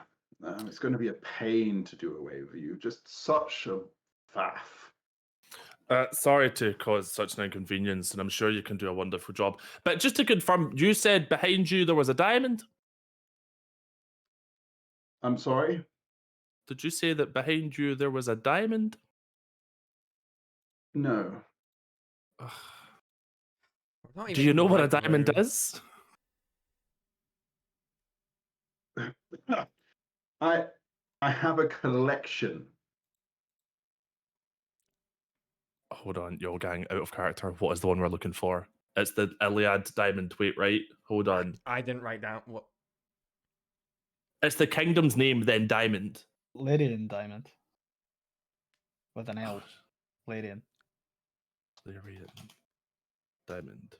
It's going to be a pain to do away with you. Just such a faff. Sorry to cause such an inconvenience, and I'm sure you can do a wonderful job. But just to confirm, you said behind you there was a diamond? I'm sorry? Did you say that behind you there was a diamond? No. I'm not Do even you in know the what a right diamond room. is? I have a collection. Hold on, yo gang, out of character. What is the one we're looking for? It's the Iliad diamond. Wait, right? Hold on. I didn't write down what. It's the kingdom's name, then diamond. Lyrian diamond. With an L. Lyrian. Lyrian diamond.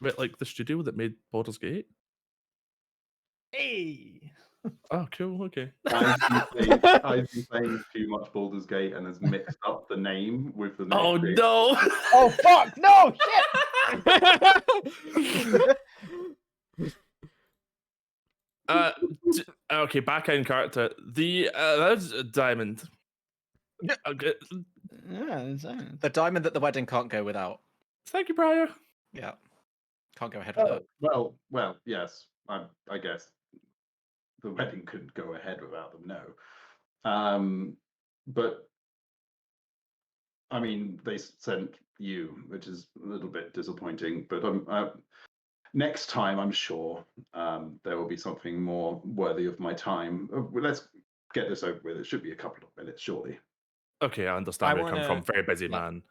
Wait, like the studio that made Baldur's Gate? Hey! Oh, cool. Okay. I've been playing too much Baldur's Gate and has mixed up the name with the name. Oh no! Oh fuck! No! Shit! Okay, back end character. That's a diamond. Okay. Yeah, it's diamond. The diamond that the wedding can't go without. Thank you, Briar. Yeah. Can't go ahead with that. Well, yes. I guess the wedding couldn't go ahead without them. No. But I mean, they sent you, which is a little bit disappointing. But next time, I'm sure there will be something more worthy of my time. Let's get this over with. It should be a couple of minutes, surely. Okay, I understand where you come wanna- from. Very busy Yeah. man.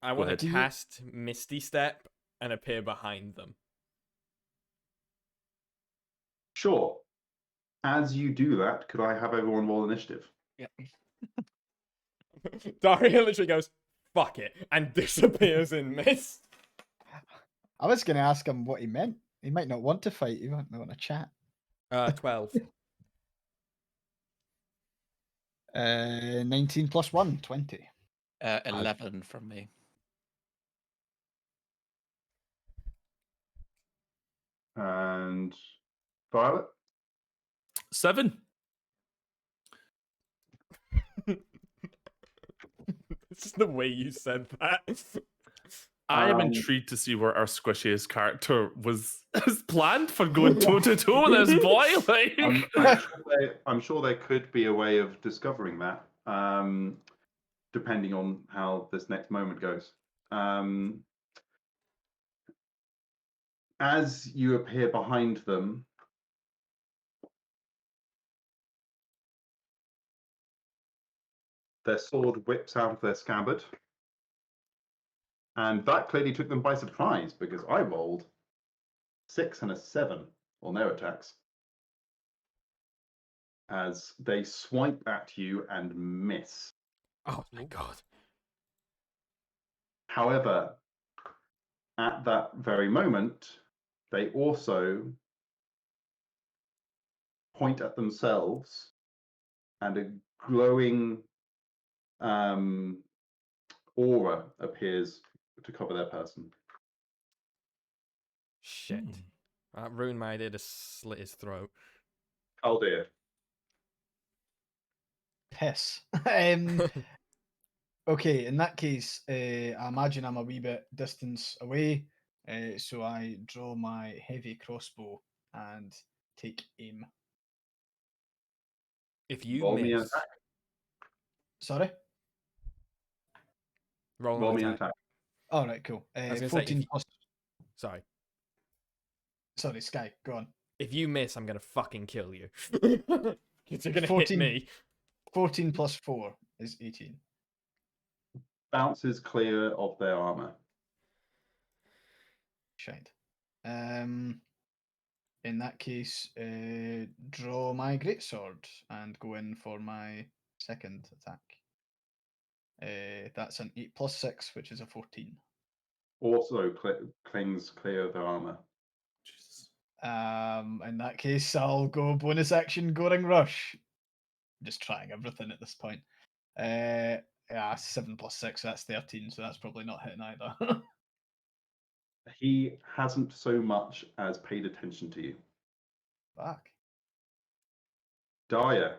I Go want ahead. to cast Misty Step and appear behind them. Sure. As you do that, could I have everyone roll initiative? Yeah. Daria literally goes, "Fuck it," and disappears in mist. I was going to ask him what he meant. He might not want to fight. He might want to chat. 12. 19 plus 1, 20. 11 from me. And Violet? 7. It's just the way you said that. I am Um, intrigued to see where our squishiest character was planned for going toe to toe with this boy. Like, I'm sure there could be a way of discovering that, depending on how this next moment goes. As you appear behind them, their sword whips out of their scabbard. And that clearly took them by surprise because I rolled 6 and a 7 on their attacks. As they swipe at you and miss. Oh my god. However, at that very moment, they also point at themselves and a glowing aura appears to cover their person. Shit. That ruined my idea to slit his throat. Oh dear. Piss. Okay, in that case, I imagine I'm a wee bit distance away, so I draw my heavy crossbow and take aim. If you Roll me an miss, attack. Sorry? roll Roll an me an attack. attack. All right, cool. was gonna say, if 14 you- plus. Sorry. Sorry, Skye, go on. If you miss, I'm gonna fucking kill you. Because you're gonna 14. hit me. 14 plus 4 is 18. Bounces clear of their armor. Shite. In that case, draw my greatsword and go in for my second attack. That's an 8 plus 6, which is a 14. Also clings clear of their armor. Jesus. In that case, I'll go bonus action Goring Rush. Just trying everything at this point. Yeah, 7 plus 6, that's 13, so that's probably not hitting either. He hasn't so much as paid attention to you. Fuck. Daya.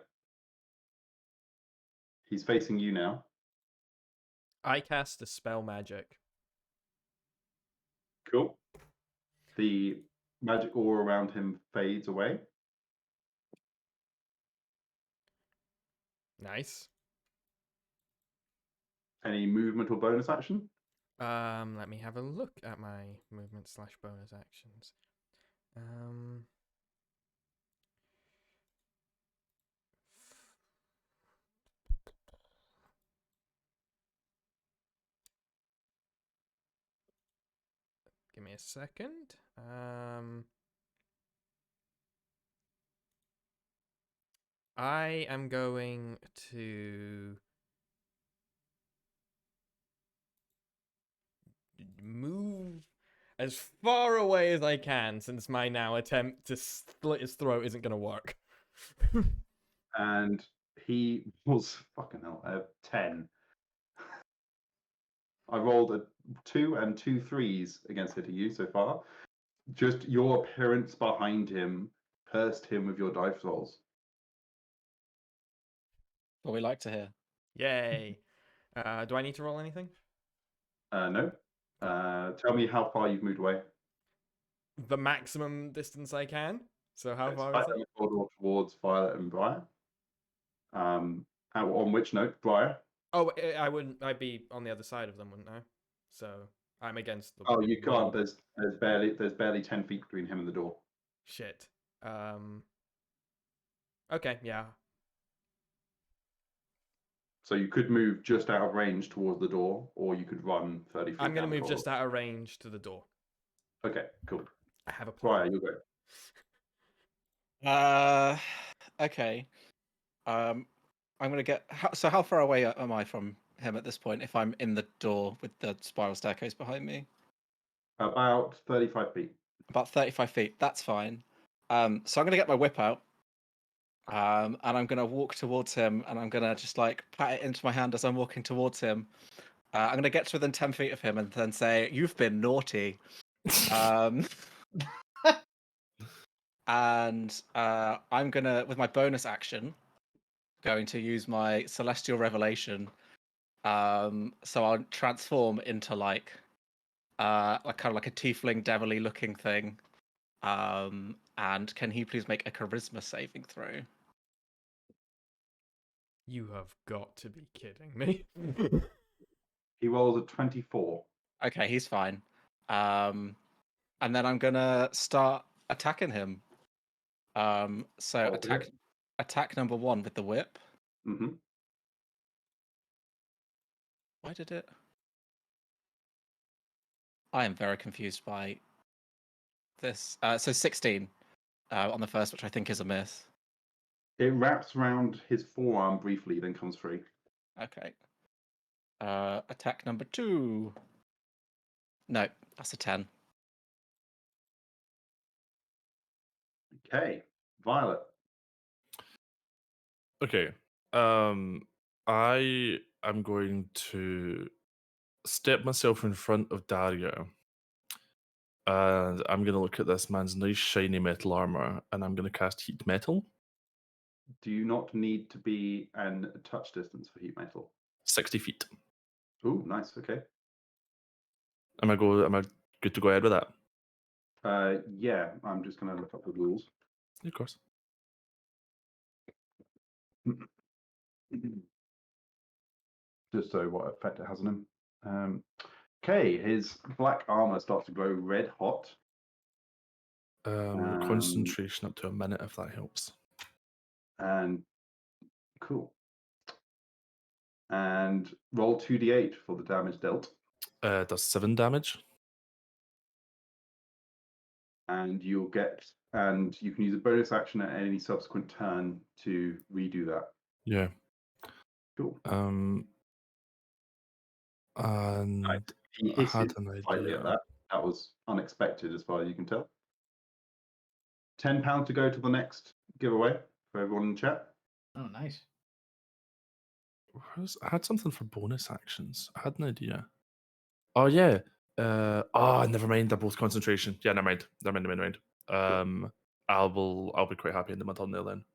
He's facing you now. I cast a spell magic. Cool. The magic aura around him fades away. Nice. Any movement or bonus action? Let me have a look at my movement / bonus actions. Give me a second. I am going to move as far away as I can, since my now attempt to split his throat isn't going to work. And he was fucking hell 10. I rolled a 2 and 2 3s against hitting you so far. Just your appearance behind him cursed him with your dice rolls. What we like to hear. Yay. Do I need to roll anything? No. Tell me how far you've moved away. The maximum distance I can. So how It's far is right it? down the corridor towards Violet and Briar. On which note, Briar? Oh, I wouldn't. I'd be on the other side of them, wouldn't I? So I'm against the. Oh, you wall. can't. There's barely 10 feet between him and the door. Shit. Okay, yeah. So you could move just out of range towards the door, or you could run 30 feet. I'm gonna down the move just corridor. out of range to the door. Okay, cool. I have a plan. Briar, you go. Okay. I'm gonna get. So how far away am I from him at this point? If I'm in the door with the spiral staircase behind me, About 35 feet. about 35 feet. That's fine. So I'm gonna get my whip out. And I'm gonna walk towards him, and I'm gonna just like pat it into my hand as I'm walking towards him. I'm gonna get to within 10 feet of him, and then say, "You've been naughty." And I'm gonna, with my bonus action, going to use my celestial revelation. So I'll transform into like kind of like a tiefling devilly looking thing. And can he please make a charisma saving throw? You have got to be kidding me. He rolls a 24. Okay, he's fine. And then I'm gonna start attacking him. So attack number 1 with the whip. Mm-hmm. Why did it? I am very confused by this. So 16 on the first, which I think is a miss. It wraps around his forearm briefly, then comes free. Okay. Attack number 2. No, that's a 10. Okay, Violet. Okay. I am going to step myself in front of Dario. And I'm going to look at this man's nice shiny metal armor, and I'm going to cast heat metal. Do you not need to be in touch distance for heat metal? 60 feet. Oh, nice. Okay. Am I good to go ahead with that? Yeah, I'm just going to look up the rules. Of course. Just so what effect it has on him. Okay, his black armor starts to glow red hot. Concentration up to a minute, if that helps. And cool. And roll 2d8 for the damage dealt. Does 7 damage. And you can use a bonus action at any subsequent turn to redo that. Yeah. Cool. And He I had hisses an slightly idea. at that. That was unexpected as far as you can tell. £10 to go to the next giveaway for everyone in chat. Oh, nice. I had something for bonus actions. I had an idea. Oh yeah. Never mind. They're both concentration. Yeah, never mind. I'll be quite happy in the thumbnail then.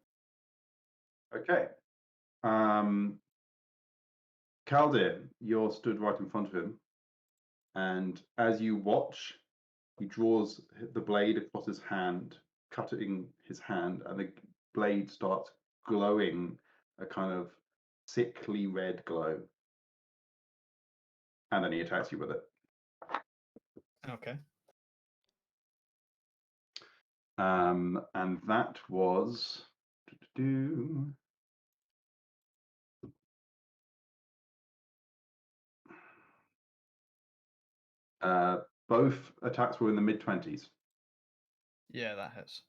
Okay. Caldir, you're stood right in front of him, and as you watch, he draws the blade across his hand, cutting his hand, and the blade starts glowing a kind of sickly red glow. And then he attacks you with it. Okay. And that was both attacks were in the mid-20s. Yeah, that hits.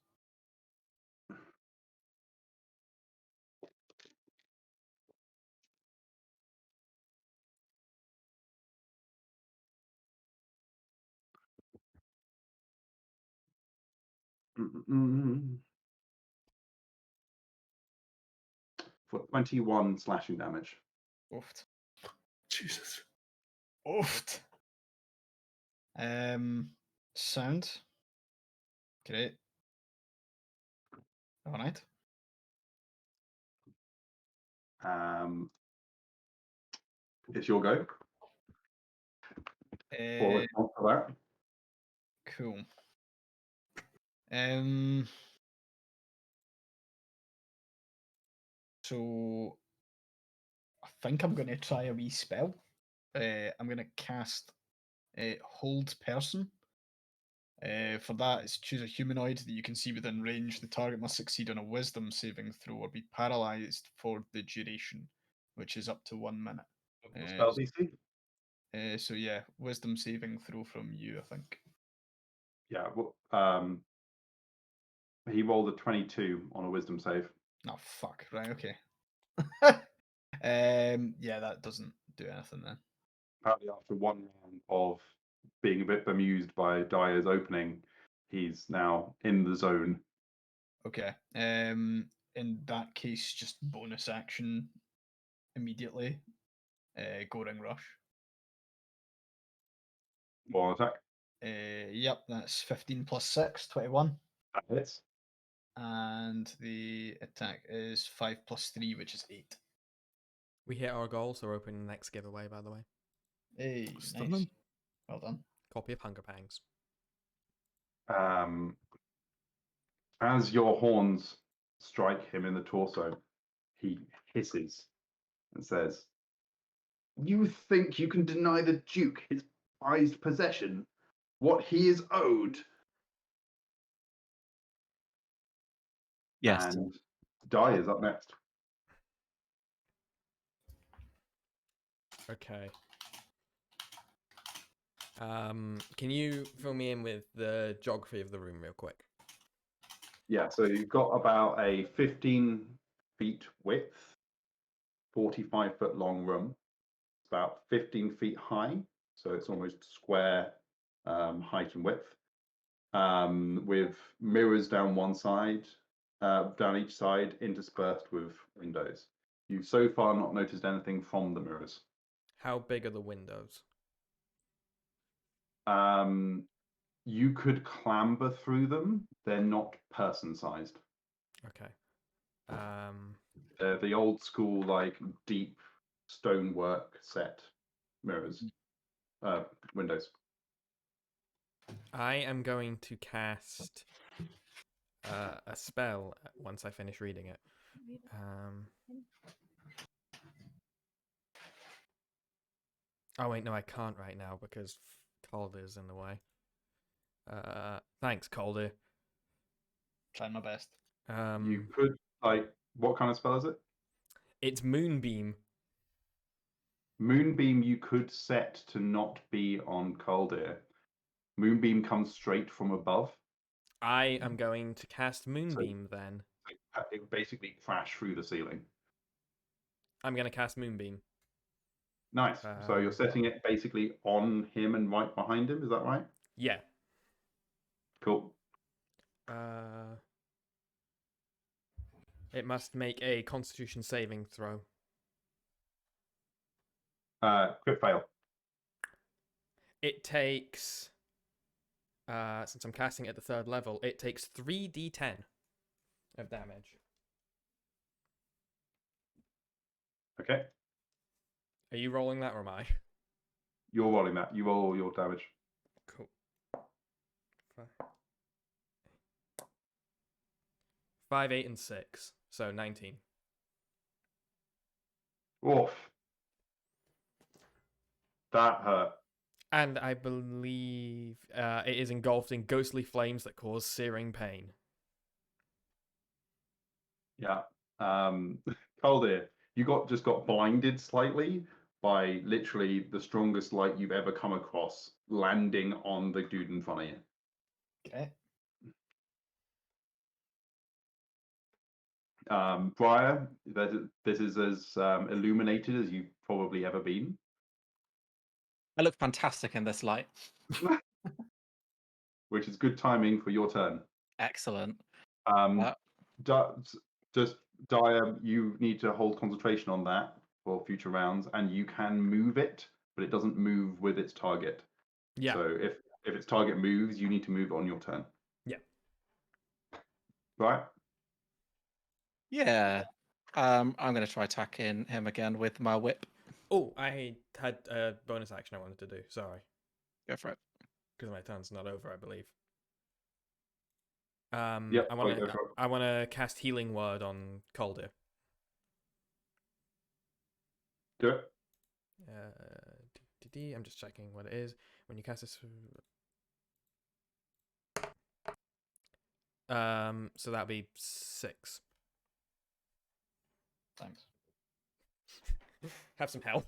For 21 slashing damage. Oofed. Jesus. Oofed. Sound. Great. All right. It's your go. Or Uh, response to that. cool. Um. So I think I'm going to try a wee spell. I'm going to cast Hold Person. For that, it's choose a humanoid that you can see within range. The target must succeed on a Wisdom saving throw or be paralyzed for the duration, which is up to 1 minute. Spell DC? So yeah, Wisdom saving throw from you, I think. Yeah. Well, he rolled a 22 on a wisdom save. Oh fuck! Right, okay. Yeah, that doesn't do anything then. Apparently, after one round of being a bit bemused by Dyer's opening, he's now in the zone. Okay. In that case, just bonus action immediately. Goring Rush. One attack. Yep, that's 15 plus 6, 21. That hits. And the attack is 5 plus 3, which is 8. We hit our goal, so we're opening the next giveaway, by the way. Hey, nice. Stunning. Well done. Copy of Hunger Pangs. As your horns strike him in the torso, he hisses and says, "You think you can deny the Duke his prized possession, what he is owed?" Yes. And Dyer's up next. Okay. Can you fill me in with the geography of the room real quick? Yeah, so you've got about a 15 feet width, 45-foot long room. It's about 15 feet high, so it's almost square height and width, with mirrors down one side, down each side, interspersed with windows. You've so far not noticed anything from the mirrors. How big are the windows? You could clamber through them. They're not person-sized. Okay. They're the old school, like deep stonework set mirrors, windows. I am going to cast a spell once I finish reading it. Oh wait, no, I can't right now because Calder's in the way. Thanks, Calder. Trying my best. You could, like, what kind of spell is it? It's Moonbeam. Moonbeam you could set to not be on Caldir. Moonbeam comes straight from above. I am going to cast Moonbeam then. It would basically crash through the ceiling. I'm going to cast Moonbeam. Nice. So you're setting it basically on him and right behind him, is that right? Yeah. Cool. It must make a Constitution saving throw. Crit fail. It takes, since I'm casting it at the 3rd level, it takes 3d10 of damage. Okay. Are you rolling that or am I? You're rolling that. You roll all your damage. Cool. 5, 8, and 6. So 19. Oof. That hurt. And I believe it is engulfed in ghostly flames that cause searing pain. Yeah. Calder, you just got blinded slightly by literally the strongest light you've ever come across landing on the dude in front of you. Okay. Briar, this is as illuminated as you've probably ever been. I look fantastic in this light. Which is good timing for your turn. Excellent. Just Dyer, you need to hold concentration on that for future rounds, and you can move it, but it doesn't move with its target. Yeah. So if its target moves, you need to move on your turn. Yeah. Right? Yeah. I'm going to try attacking him again with my whip. Oh, I had a bonus action I wanted to do. Sorry. Go for it. Because my turn's not over, I believe. Yep, I want to cast Healing Word on Calder. Do it. I'm just checking what it is. When you cast this, so that'd be 6. Thanks. Have some help.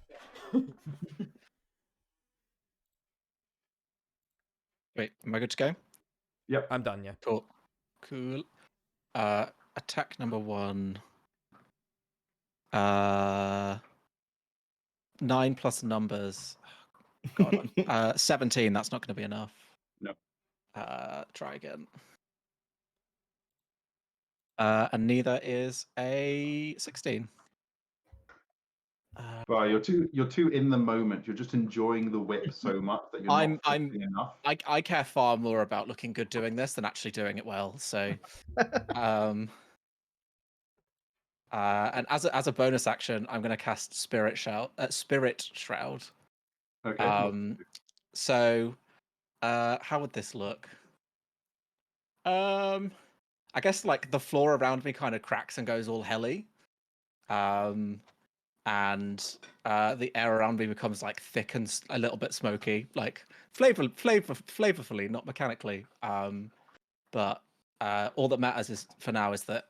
Wait, am I good to go? Yep. I'm done. Yeah. Cool. Attack number 1. 9 plus numbers. God, 17. That's not going to be enough. No. Try again. And neither is a 16. Well, you're too in the moment. You're just enjoying the whip so much that you're not thinking enough. I care far more about looking good doing this than actually doing it well. So, and as a bonus action, I'm going to cast Spirit Shroud. Okay. So, how would this look? I guess like the floor around me kind of cracks and goes all helly. And the air around me becomes like thick and a little bit smoky, like flavorfully, not mechanically. But all that matters is for now is that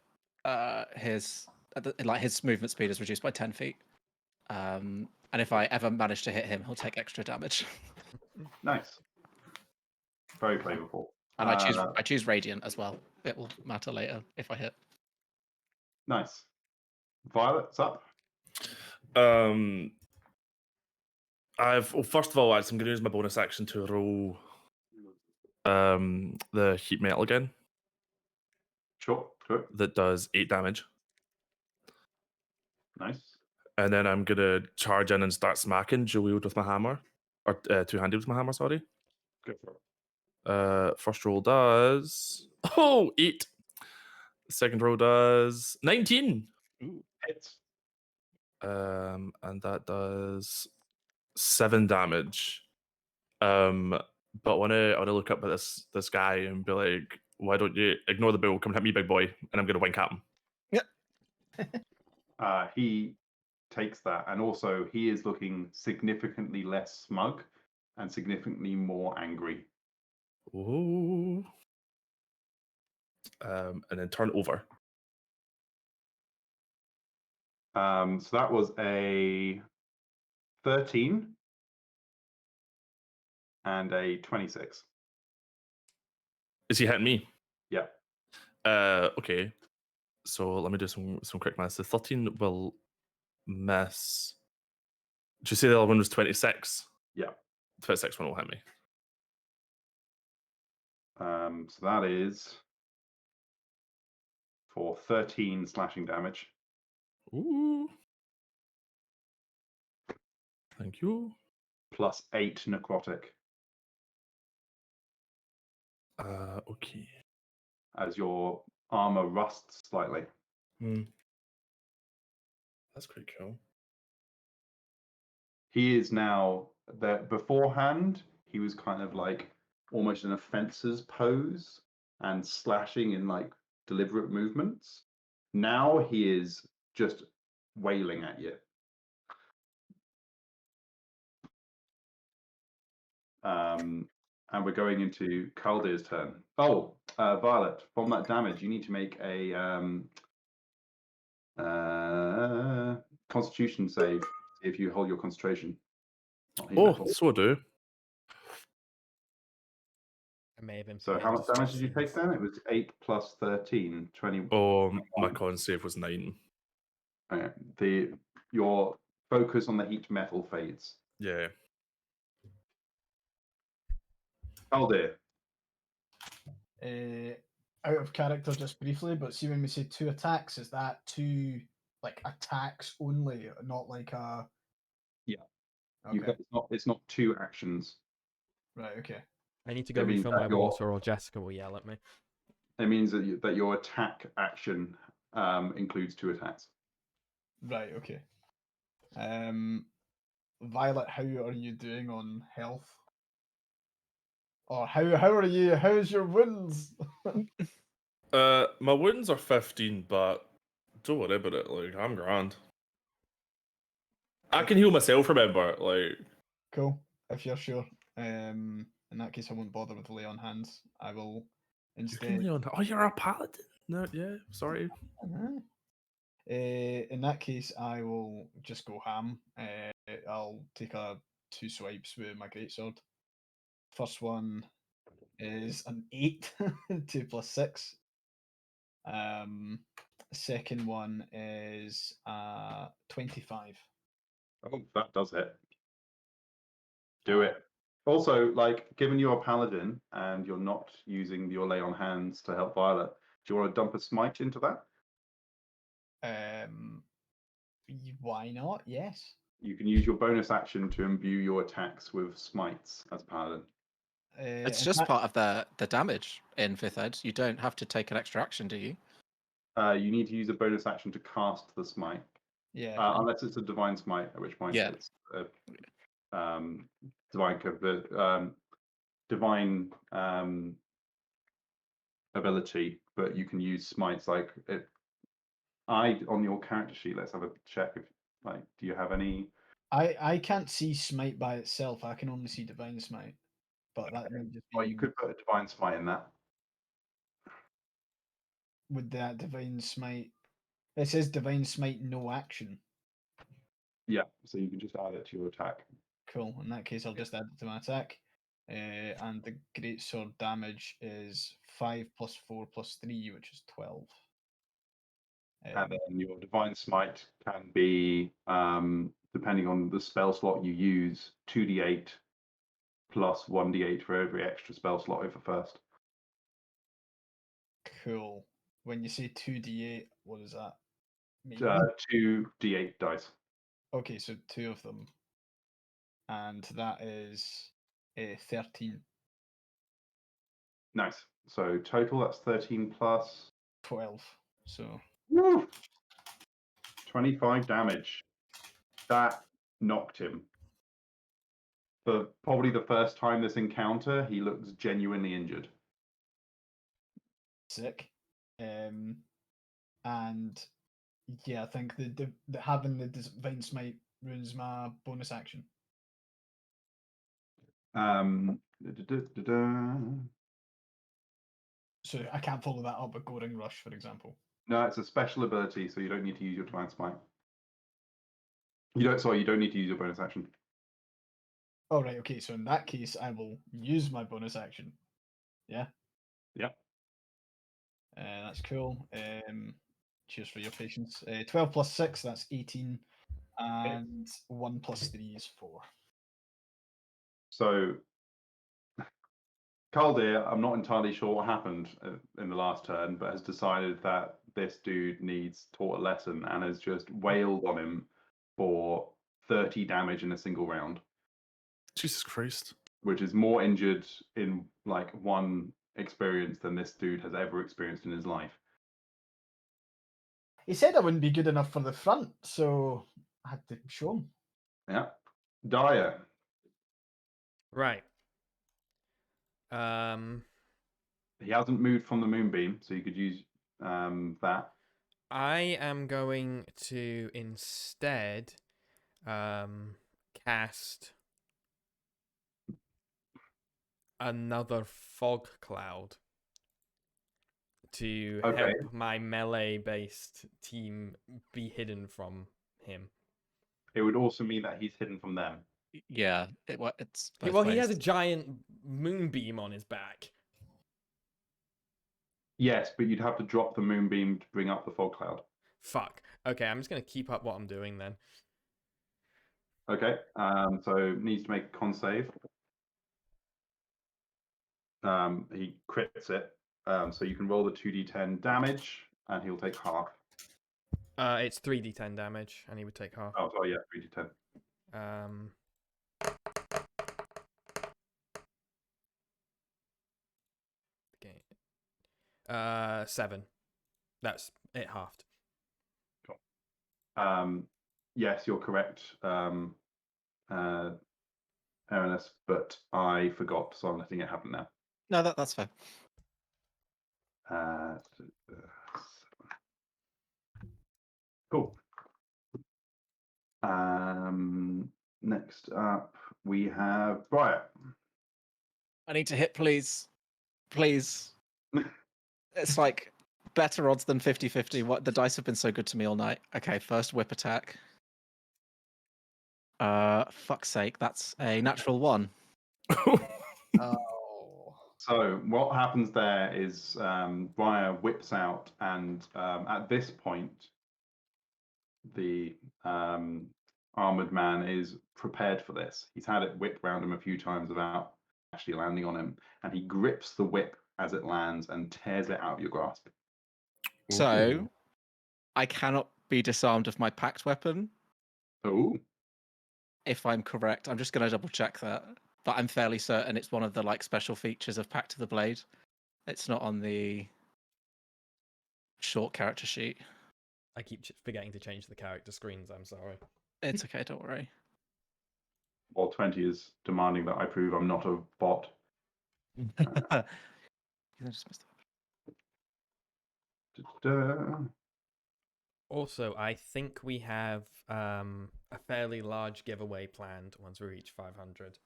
his movement speed is reduced by 10 feet. And if I ever manage to hit him, he'll take extra damage. Nice. Very flavorful. And I choose Radiant as well. It will matter later if I hit. Nice. Violet's up. First of all, I'm going to use my bonus action to roll the heat metal again. Sure. That does 8 damage. Nice. And then I'm going to charge in and start smacking dual-wield with my hammer. Or two-handed with my hammer, sorry. Go for it. First roll does... 8. Second roll does 19. Ooh, hits. And that does 7 damage. But I want to look up at this guy and be like, why don't you ignore the bull, come hit me, big boy, and I'm going to wink at him. Yep. He takes that, and also he is looking significantly less smug and significantly more angry. Ooh. And then turn over. So that was a 13 and a 26. Is he hitting me? Yeah. Okay. So let me do some quick maths. The 13 will miss. Did you say the other one was 26? Yeah. 26 one will hit me. So that is for 13 slashing damage. Ooh. Thank you. Plus 8 necrotic. Okay. As your armor rusts slightly. That's pretty cool. He is now there. Beforehand, he was kind of like almost in a fencer's pose and slashing in like deliberate movements. Now he is just wailing at you. And we're going into Kaldir's turn. Oh, Violet, from that damage, you need to make a Constitution save if you hold your concentration. on heat Oh, metal. so do. I may have been. So how much damage did you take then? It was 8 plus 13, 20. Oh, my con save was 9. Okay. Your focus on the heat metal fades. Yeah. Kaldir. Out of character just briefly, but see when we say 2 attacks, is that 2 like attacks only, not like a? Yeah. Okay. It's not 2 actions. Right. Okay. I need to go It means refill that my water, or Jessica will yell at me. It means that your attack action includes 2 attacks. Right. Okay. Violet, how are you doing on health? Or how are you? How's your wounds? My wounds are 15, but don't worry about it. Like, I'm grand. I can heal myself, remember? Like, Cool. If you're sure. In that case, I won't bother with lay on hands. I will you can instead. lay on. Oh, you're a paladin? No, yeah, sorry. In that case, I will just go ham. I'll take 2 swipes with my greatsword. First one is an 8, 2 plus 6. Second one is 25. Oh, that does it. Do it. Also, like, given you're a paladin and you're not using your lay on hands to help Violet, do you want to dump a smite into that? Why not? Yes. You can use your bonus action to imbue your attacks with smites as paladin. It's in just that- part of the damage in 5th ed. You don't have to take an extra action, do you? You need to use a bonus action to cast the smite, Yeah. unless it's a divine smite, at which point Yeah. it's divine ability, but you can use smites like it. On your character sheet, let's have a check if do you have any? I can't see smite by itself. I can only see divine smite. But that might just Well, you be could put a divine smite in that. with that divine smite. It says divine smite no action. Yeah, so you can just add it to your attack. Cool. In that case, I'll just add it to my attack. And the greatsword damage is 5 plus 4 plus 3, which is 12. And then your divine smite can be, depending on the spell slot you use, 2d8 plus 1d8 for every extra spell slot over first. Cool. When you say 2d8, what does that mean? 2d8 dice. Okay, so 2 of them. And that is 13. Nice. So total, that's 13 plus 12. So woo, 25 damage. That knocked him. For probably the first time this encounter, he looks genuinely injured. sick. And yeah, I think the having the divine smite ruins my bonus action. So I can't follow that up with Goring Rush, for example. No, it's a special ability, so you don't need to use your divine smite. You don't need to use your bonus action. Oh, right, okay, so in that case, I will use my bonus action. Yeah? Yeah. That's cool. Cheers for your patience. 12 plus 6, that's 18. And 1 plus 3 is 4. So, Kaldir, I'm not entirely sure what happened in the last turn, but has decided that this dude needs taught a lesson and has just wailed on him for 30 damage in a single round, Jesus Christ. which is more injured in like one experience than this dude has ever experienced in his life. He said I wouldn't be good enough for the front, so I had to show him. Yeah. Dyer. Right. He hasn't moved from the moonbeam, so you could use that. I am going to instead cast another fog cloud to Okay. help my melee-based team be hidden from him. It would also mean that he's hidden from them. Yeah, it's both Well, he has a ways. giant moonbeam on his back. Yes, but you'd have to drop the moonbeam to bring up the fog cloud. Fuck. Okay, I'm just gonna keep up what I'm doing then. Okay. So needs to make a con save. He crits it. So you can roll the 2d10 damage, and he'll take half. It's 3d10 damage, and he would take half. Oh, sorry, yeah, 3d10. Okay. 7. That's it halved. Yes, you're correct, Ernest, but I forgot, so I'm letting it happen now. No, that's fair. Cool. Next up, we have Brian. I need to hit, please. Please. It's like better odds than 50-50. What the dice have been so good to me all night. Okay, first whip attack. Fuck's sake, that's a natural 1. Oh. So what happens there is Briar whips out, and at this point, the armored man is prepared for this. He's had it whipped round him a few times without actually landing on him, and he grips the whip as it lands and tears it out of your grasp. So Ooh. I cannot be disarmed of my packed weapon, Oh, if I'm correct. I'm just gonna double check that. But I'm fairly certain it's one of the like special features of Pact of the Blade. It's not on the short character sheet. I keep forgetting to change the character screens. I'm sorry. It's okay, don't worry. well, 20 is demanding that I prove I'm not a bot. I just missed Da-da. Also, I think we have a fairly large giveaway planned once we reach 500.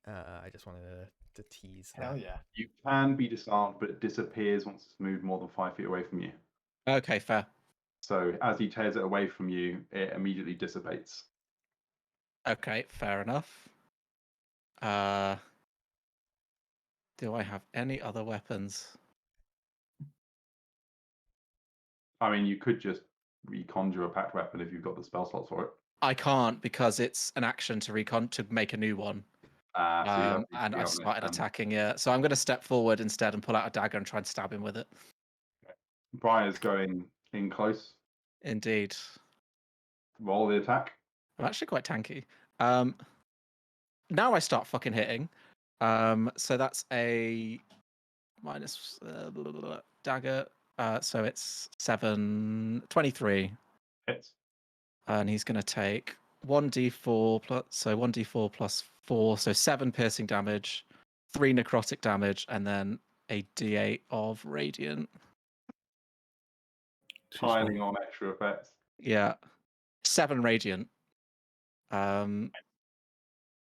I just wanted to tease that. Hell yeah. You can be disarmed, but it disappears once it's moved more than 5 feet away from you. Okay, fair. So as he tears it away from you, it immediately dissipates. Okay, fair enough. Do I have any other weapons? I mean, you could just reconjure a packed weapon if you've got the spell slots for it. I can't because it's an action to make a new one. So you have to And be I've out there. started attacking it. So I'm going to step forward instead and pull out a dagger and try and stab him with it. Briar's going in close. Indeed. Roll the attack. I'm actually quite tanky. Now I start fucking hitting. So that's a minus dagger. So it's 23. Hits. And he's going to take 1d4 plus, so 1d4 plus 4, so 7 piercing damage, 3 necrotic damage, and then a d8 of radiant. Piling on extra effects. Yeah, 7 radiant. Yeah,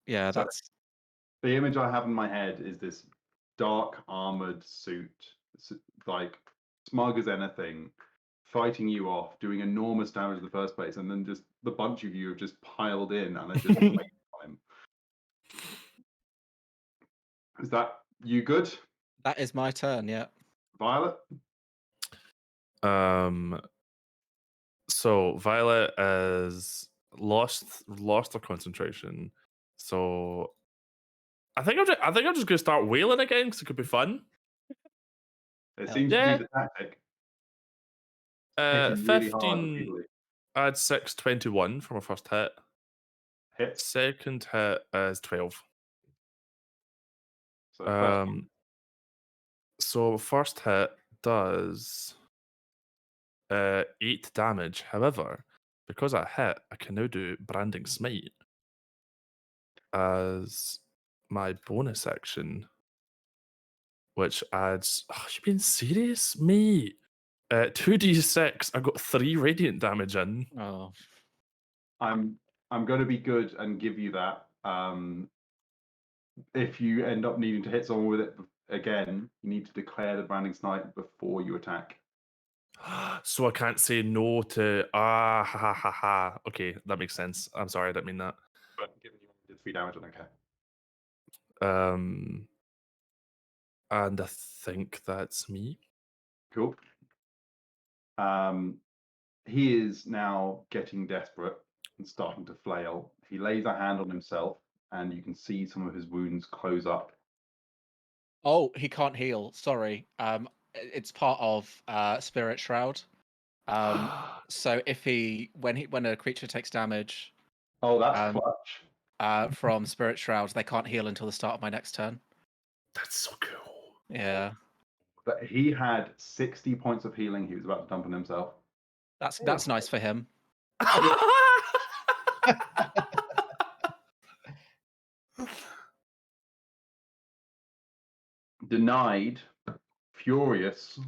So- that's The image I have in my head is this dark armored suit, like smug as anything, fighting you off, doing enormous damage in the first place, and then just the bunch of you have just piled in and are just waiting on him. Is that you good, that is my turn. Yeah. Violet? So Violet has lost her concentration. So I think I'm just gonna start wailing again because it could be fun. It Hell seems to yeah. be the tactic. Hitting really hard 15. repeatedly. I had 621 for my first hit. Hits. Second hit is 12. So first So first hit does 8 damage. However, because I hit, I can now do Branding Smite as my bonus action, which adds. Oh, you being serious, mate? 2d6. I got 3 radiant damage in. Oh, I'm going to be good and give you that. if you end up needing to hit someone with it again, you need to declare the branding smite before you attack. So I can't say no to ha ha ha ha. Okay, that makes sense. I'm sorry, I didn't mean that. But given you did 3 damage, I don't care. And I think that's me. Cool. He is now getting desperate and starting to flail. He lays a hand on himself, and you can see some of his wounds close up. Oh, he can't heal. Sorry. It's part of Spirit Shroud. So when a creature takes damage Oh, that's clutch. from Spirit Shroud, they can't heal until the start of my next turn. That's so cool. Yeah. But he had 60 points of healing he was about to dump on himself. That's nice for him. Denied, furious,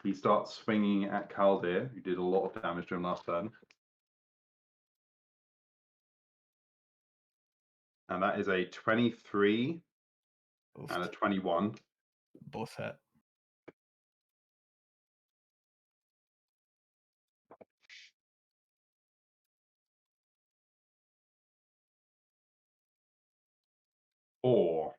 he starts swinging at Kaldir, who did a lot of damage to him last turn. And that is a 23 and a 21. Both hit. Four.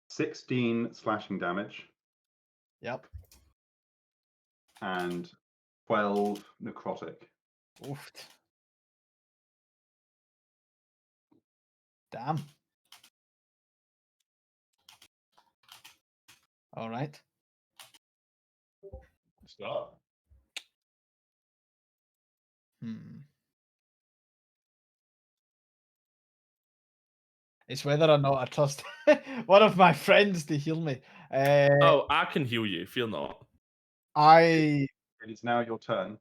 16 slashing damage. Yep. And 12 necrotic. Oof. Damn. All right. Start. It's whether or not I trust one of my friends to heal me. Oh, I can heal you. Feel not. It is now your turn.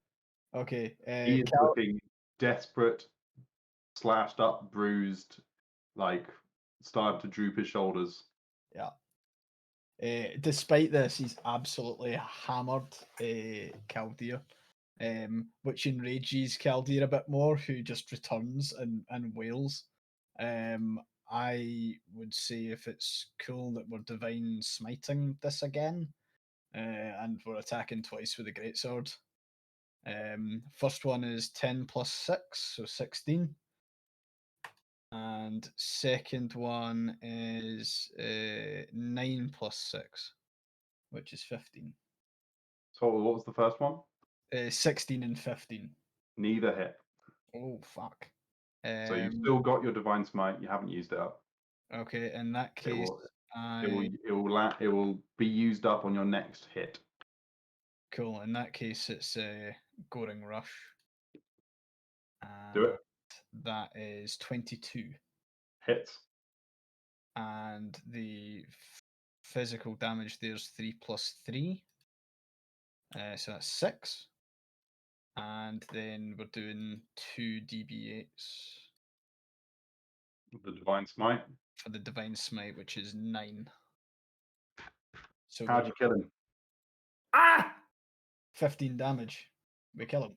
Okay. He is looking desperate, slashed up, bruised, like starting to droop his shoulders. Yeah. Despite this, he's absolutely hammered Kaldir, which enrages Kaldir a bit more, who just returns and wails. I would say if it's cool that we're divine smiting this again, and we're attacking twice with the greatsword. First one is 10 plus 6, so 16. And second one is 9 plus 6, which is 15. So what was the first one? 16 and 15. Neither hit. Oh, fuck. So you've still got your divine smite. You haven't used it up. Okay, in that case, it will be used up on your next hit. Cool. In that case, it's Goring Rush. Do it. That is 22. Hits. And the physical damage there's 3 plus 3. So that's 6. And then we're doing 2 DB8s. The divine smite. For the divine smite, which is 9. So How'd you kill him? 15 damage. We kill him.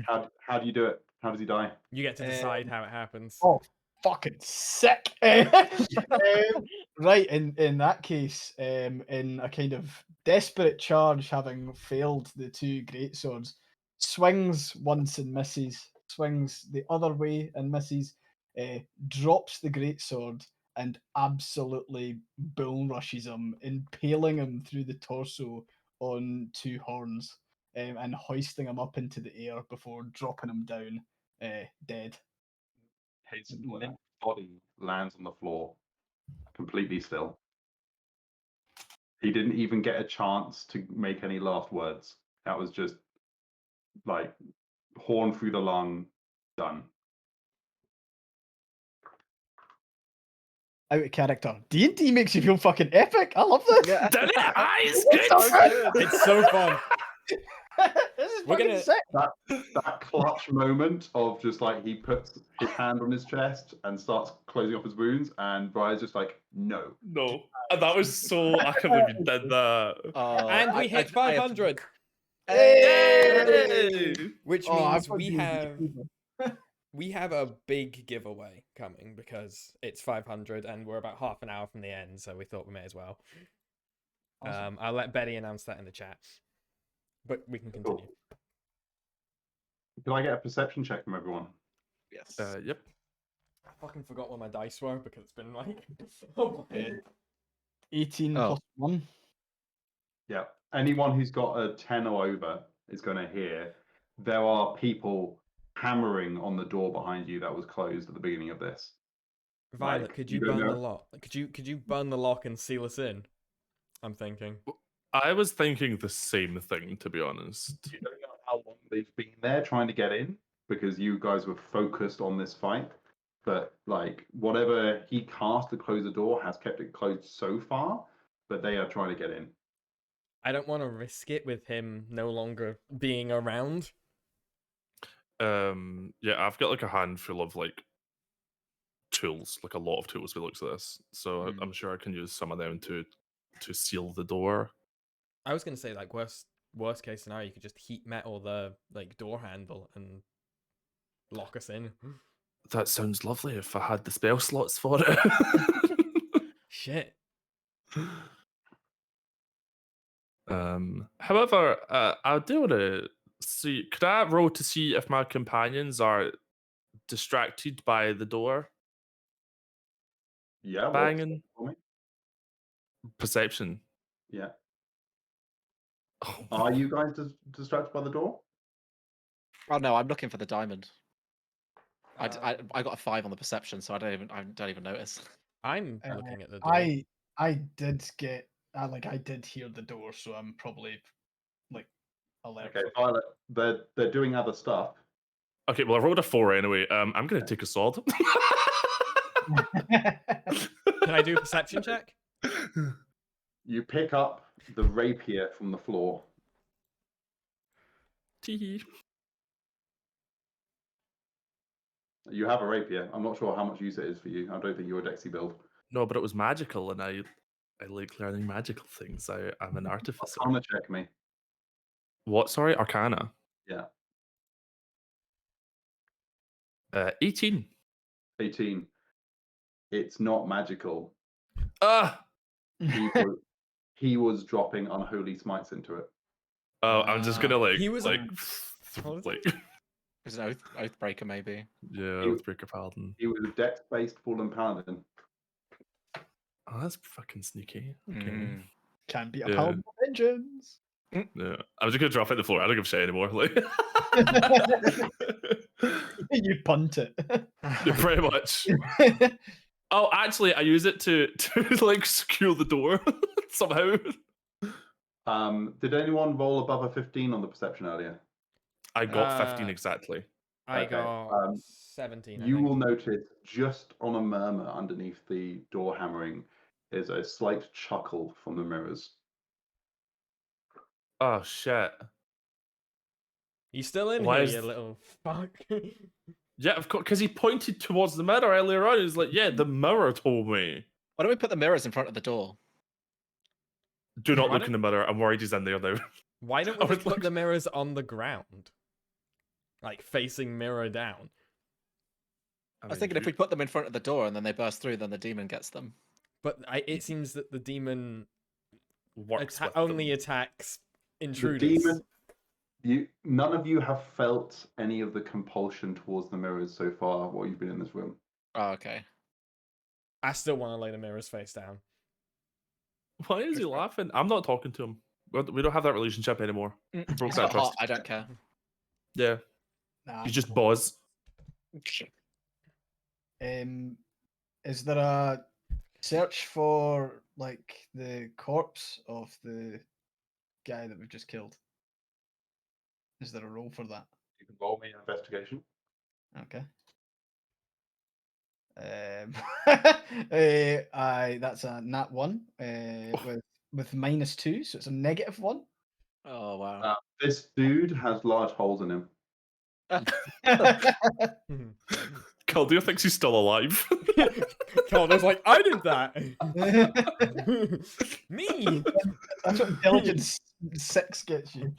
How do you do it? How does he die? You get to decide how it happens. Oh, fucking sick! Right, in that case, in a kind of desperate charge, having failed the 2 greatswords, swings once and misses, swings the other way and misses, drops the greatsword and absolutely bull rushes him, impaling him through the torso on 2 horns, and hoisting him up into the air before dropping him down, dead. His limp body lands on the floor, completely still. He didn't even get a chance to make any last words. That was just like horn through the lung, done. Out of character. D&D makes you feel fucking epic. I love this. Yeah. Did it? It's It's good. so good. It's so fun. This is We're fucking gonna- sick. That clutch moment of just like he puts his hand on his chest and starts closing up his wounds, and Briar's just like, no. No. And that was so. I can't believe you did that. And we hit 500. Hey! Which Oh, means I've got we D&D have fever. we have a big giveaway coming because it's 500 and we're about half an hour from the end, so we thought we may as well. Awesome. I'll let Betty announce that in the chat, but we can continue. Can I get a perception check from everyone? Yes. Yep. I fucking forgot where my dice were because it's been like oh my God. 18 Oh. plus 1. Yeah. Anyone who's got a 10 or over is going to hear there are people hammering on the door behind you that was closed at the beginning of this. Violet, Like, could you you don't burn the know- lock? Could you burn the lock and seal us in? I'm thinking. I was thinking the same thing, to be honest. You don't know how long they've been there trying to get in because you guys were focused on this fight. But like whatever he cast to close the door has kept it closed so far, but they are trying to get in. I don't want to risk it with him no longer being around. Yeah, I've got like a handful of like tools, like a lot of tools by the looks of this. So I'm sure I can use some of them to seal the door. I was gonna say like worst case scenario, you could just heat metal the like door handle and lock us in. That sounds lovely if I had the spell slots for it. Shit. However, I do want to see. Could I roll to see if my companions are distracted by the door Yeah. what banging? for me? Perception. Yeah. Oh, Are you guys distracted by the door? Oh no, I'm looking for the diamond. Uh, I got a 5 on the perception, so I don't even notice. I'm Uh, looking at the door. I did get I did hear the door, so I'm probably like alert. Okay, Violet. They're doing other stuff. Okay, well I rolled a 4 anyway. I'm gonna take a sword. Can I do a perception check? You pick up the rapier from the floor. Tee. You have a rapier. I'm not sure how much use it is for you. I don't think you're a Dexy build. No, but it was magical, and I like learning magical things. I'm an artificer. Arcana check me. What? Sorry, Arcana. Yeah. 18. 18. It's not magical. Ah. He was dropping unholy smites into it. Oh, I'm just gonna like He was like what was like it? There's an oathbreaker maybe. yeah, He- Oathbreaker Paladin. He was a dex-based fallen paladin. Oh, that's fucking sneaky. Okay. Mm. Can't be a Yeah. paladin of vengeance. Yeah, I'm just gonna drop it on the floor. I don't give a shit anymore. Like, You punt it. yeah, pretty much. Oh, actually, I use it to like secure the door somehow. Did anyone roll above a 15 on the perception earlier? I got 15 Uh, exactly. I Okay, got 17. I You think. will notice just on a murmur underneath the door hammering is a slight chuckle from the mirrors. Oh shit. You still in Why here, is- you little fuck? Yeah, of course, because he pointed towards the mirror earlier on. He's like, "Yeah, the mirror told me." Why don't we put the mirrors in front of the door? Do not Why look in the mirror. I'm worried he's in there now. Why don't I we would just put like- the mirrors on the ground? Like facing mirror down. I was thinking if we put them in front of the door and then they burst through, then the demon gets them. But it seems that the demon works with only them. attacks The intruders. demon, none of you have felt any of the compulsion towards the mirrors so far while you've been in this room. Oh, okay. I still want to lay the mirrors face down. Why is he laughing? I'm not talking to him. We don't have that relationship anymore. Broke It's that not hot. trust. I don't care. Yeah, Nah, you just buzz. Is there a search for like the corpse of the guy that we've just killed? Is there a role for that? You can roll me an investigation. Okay. That's a nat 1 with -2, so it's a -1. Oh wow. This dude has large holes in him. Caldir thinks he's still alive. Calder's like, I did that. Me. That's what intelligence 6 gets you.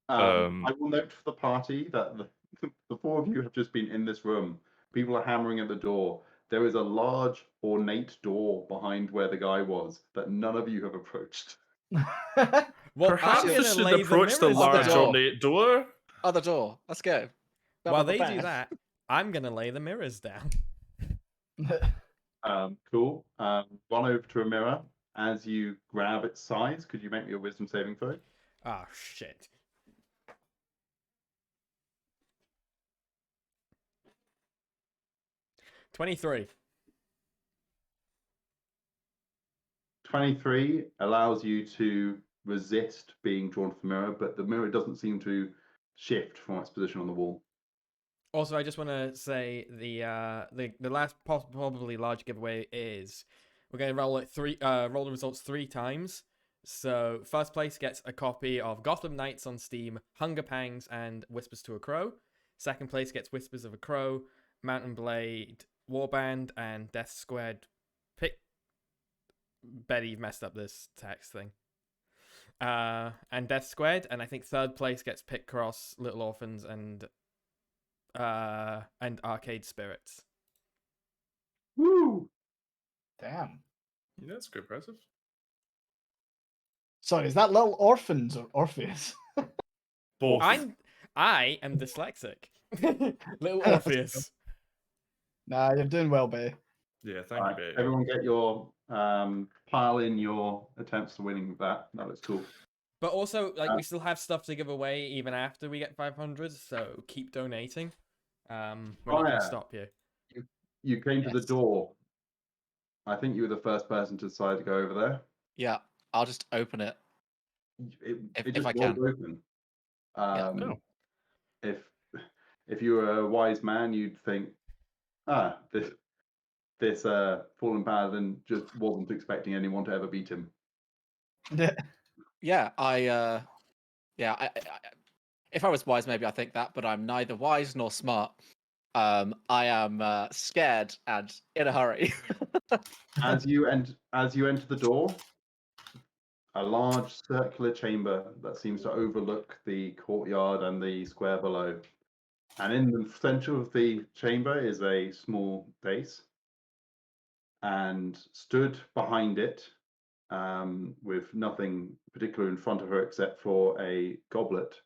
Um, I will note for the party that the four of you have just been in this room. People are hammering at the door. There is a large, ornate door behind where the guy was that none of you have approached. Well, Perhaps I'm we gonna should lay approach the mirrors large down. ornate door. Other door. Let's go. While they do that, I'm gonna lay the mirrors down. Cool. Run over to a mirror. As you grab its size, could you make me a wisdom saving throw? Oh shit. $23. 23 allows you to resist being drawn to the mirror, but the mirror doesn't seem to shift from its position on the wall. Also, I just want to say the last probably large giveaway is we're going to roll roll the results 3 times. So first place gets a copy of Gotham Knights on Steam, Hunger Pangs, and Whispers to a Crow. Second place gets Whispers of a Crow, Mountain Blade, Warband, and Death Squared. Betty messed up this text thing. And Death Squared, and I think third place gets Pit Cross, Little Orphans, and Arcade Spirits. Woo! Damn. Yeah, that's good, impressive. Sorry, is that Little Orphans or Orpheus? Both. I am dyslexic. Little Orpheus. Nah, you're doing well, Bay. Yeah, thank Alright, you, babe. everyone get your pile in your attempts to winning with that. That looks cool. But also, like, we still have stuff to give away even after we get 500, so keep donating. We're not going to stop you. You came to the Yes. door. I think you were the first person to decide to go over there. Yeah, I'll just open it. It If just I was can. open. Oh. If you were a wise man, you'd think, this fallen paladin just wasn't expecting anyone to ever beat him. Yeah, if I was wise, maybe I think that, but I'm neither wise nor smart. I am scared and in a hurry. As you enter the door, a large circular chamber that seems to overlook the courtyard and the square below. And in the center of the chamber is a small dais. And stood behind it, with nothing particular in front of her except for a goblet,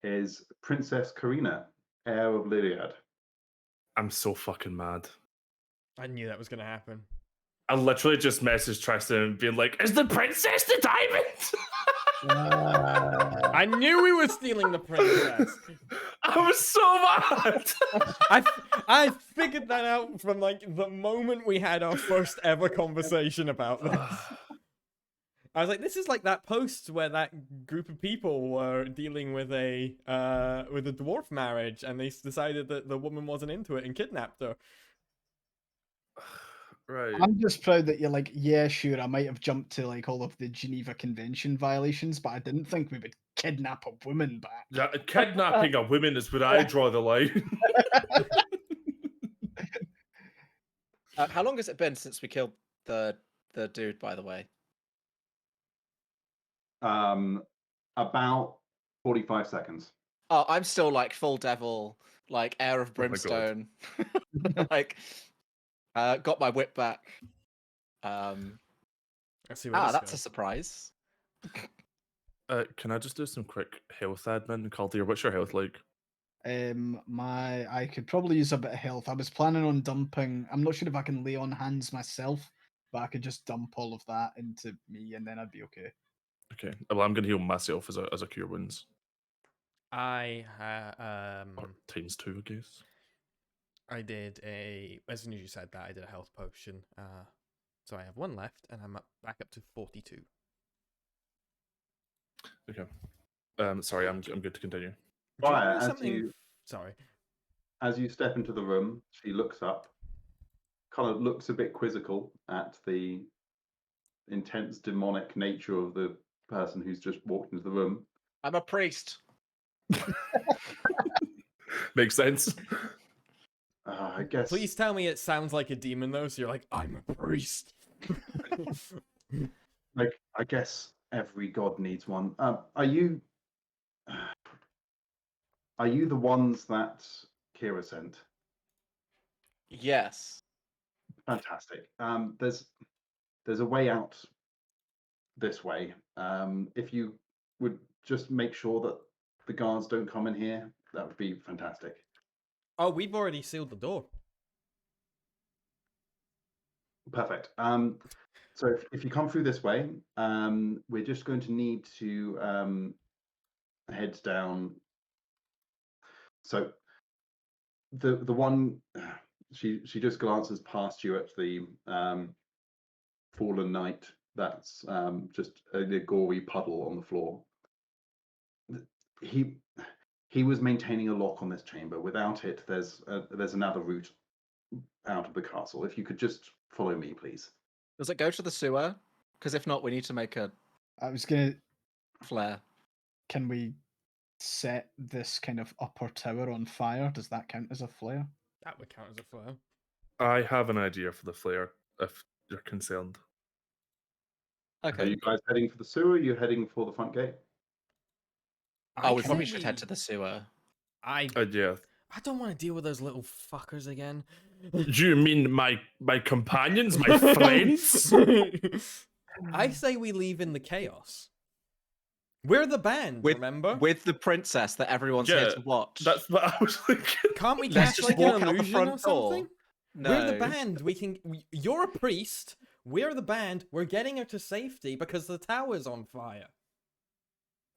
is Princess Karina, heir of Lyriad. I'm so fucking mad. I knew that was going to happen. I literally just messaged Tristan being like, is the princess the diamond? I knew we were stealing the princess. I was so mad. I figured that out from like the moment we had our first ever conversation about this. I was like, this is like that post where that group of people were dealing with a dwarf marriage, and they decided that the woman wasn't into it and kidnapped her. Right. I'm just proud that you're like, yeah, sure, I might have jumped to like all of the Geneva Convention violations, but I didn't think we would kidnap a woman back. Yeah, kidnapping a woman is where I draw the line. How long has it been since we killed the dude, by the way? About 45 seconds. Oh, I'm still like full devil, like air of Oh my God. brimstone. Like, got my whip back. Let's see where this That's a goes. surprise. Can I just do some quick health admin? Caldear, what's your health like? I could probably use a bit of health. I was planning on dumping. I'm not sure if I can lay on hands myself, but I could just dump all of that into me, and then I'd be okay. Okay. Well, I'm going to heal myself as a cure wounds. I Or ×2, I guess. I did as soon as you said that, I did a health potion. So I have 1 left, and I'm back up to 42. Okay. Sorry, I'm good to continue. Do you Fire, know as something? Sorry. As you step into the room, she looks up, kind of looks a bit quizzical at the intense demonic nature of the person who's just walked into the room. I'm a priest. Makes sense. I guess. Please tell me it sounds like a demon though, so you're like, I'm a priest. Like, I guess every god needs one. Are you? Are you the ones that Kira sent? Yes. Fantastic. There's a way out this way. If you would just make sure that the guards don't come in here, that would be fantastic. Oh, we've already sealed the door. Perfect. So if you come through this way, we're just going to need to head down. So the one she just glances past you at the fallen knight. That's just a gory puddle on the floor. He was maintaining a lock on this chamber. Without it, there's another route out of the castle. If you could just follow me, please. Does it go to the sewer? Because if not, we need to make a I was gonna. flare. Can we set this kind of upper tower on fire? Does that count as a flare? That would count as a flare. I have an idea for the flare, if you're concerned. Are Okay. you guys heading for the sewer? Are you heading for the front gate? Oh, we say probably should head to the sewer. Yeah. I don't want to deal with those little fuckers again. Do you mean my companions, my friends? I say we leave in the chaos. We're the band, remember? With the princess that everyone's here Yeah, to watch. That's what I was thinking. Can't we Let's cast just like walk an out the illusion front or something? door. No. We're the band. You're a priest. We're the band. We're getting her to safety because the tower's on fire.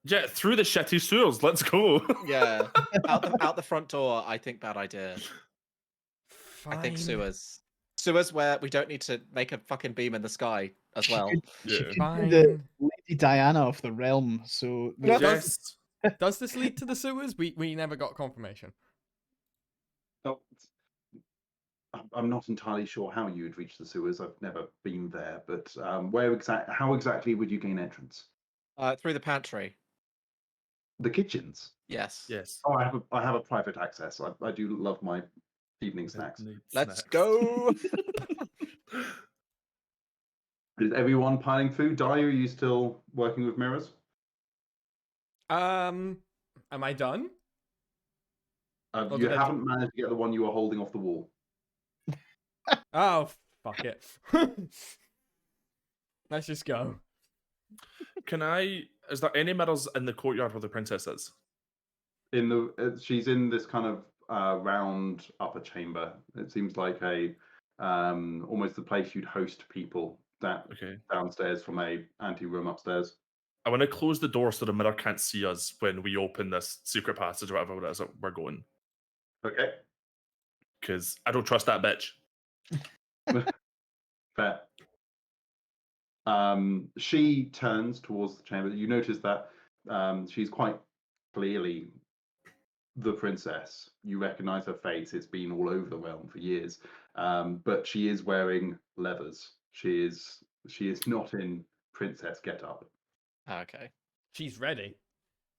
Yeah, through the shitty sewers. Let's go. Yeah. out the front door, I think bad idea. Fine. I think sewers. Sewers where we don't need to make a fucking beam in the sky as well. She Yeah. could be Fine. the Lady Diana of the realm. So Yes. Does this lead to the sewers? We never got confirmation. Oh, I'm not entirely sure how you'd reach the sewers. I've never been there, but how exactly would you gain entrance? Through the pantry. The kitchens. Yes. Yes. Oh, I have a private access. I do love my evening snacks. Let's go. Is everyone piling through? Dai, are you still working with mirrors? Am I done? You did I haven't managed to get the one you were holding off the wall. Oh, fuck it. Let's just go. Is there any mirrors in the courtyard where the princess is? She's in this kind of round upper chamber. It seems like a almost the place you'd host people downstairs from a ante-room upstairs. I want to close the door so the mirror can't see us when we open this secret passage or whatever it is that we're going. Okay. Because I don't trust that bitch. Fair. She turns towards the chamber. You notice that she's quite clearly the princess. You recognize her face. It's been all over the realm for years. But she is wearing leathers. She is not in princess getup. Okay. She's ready.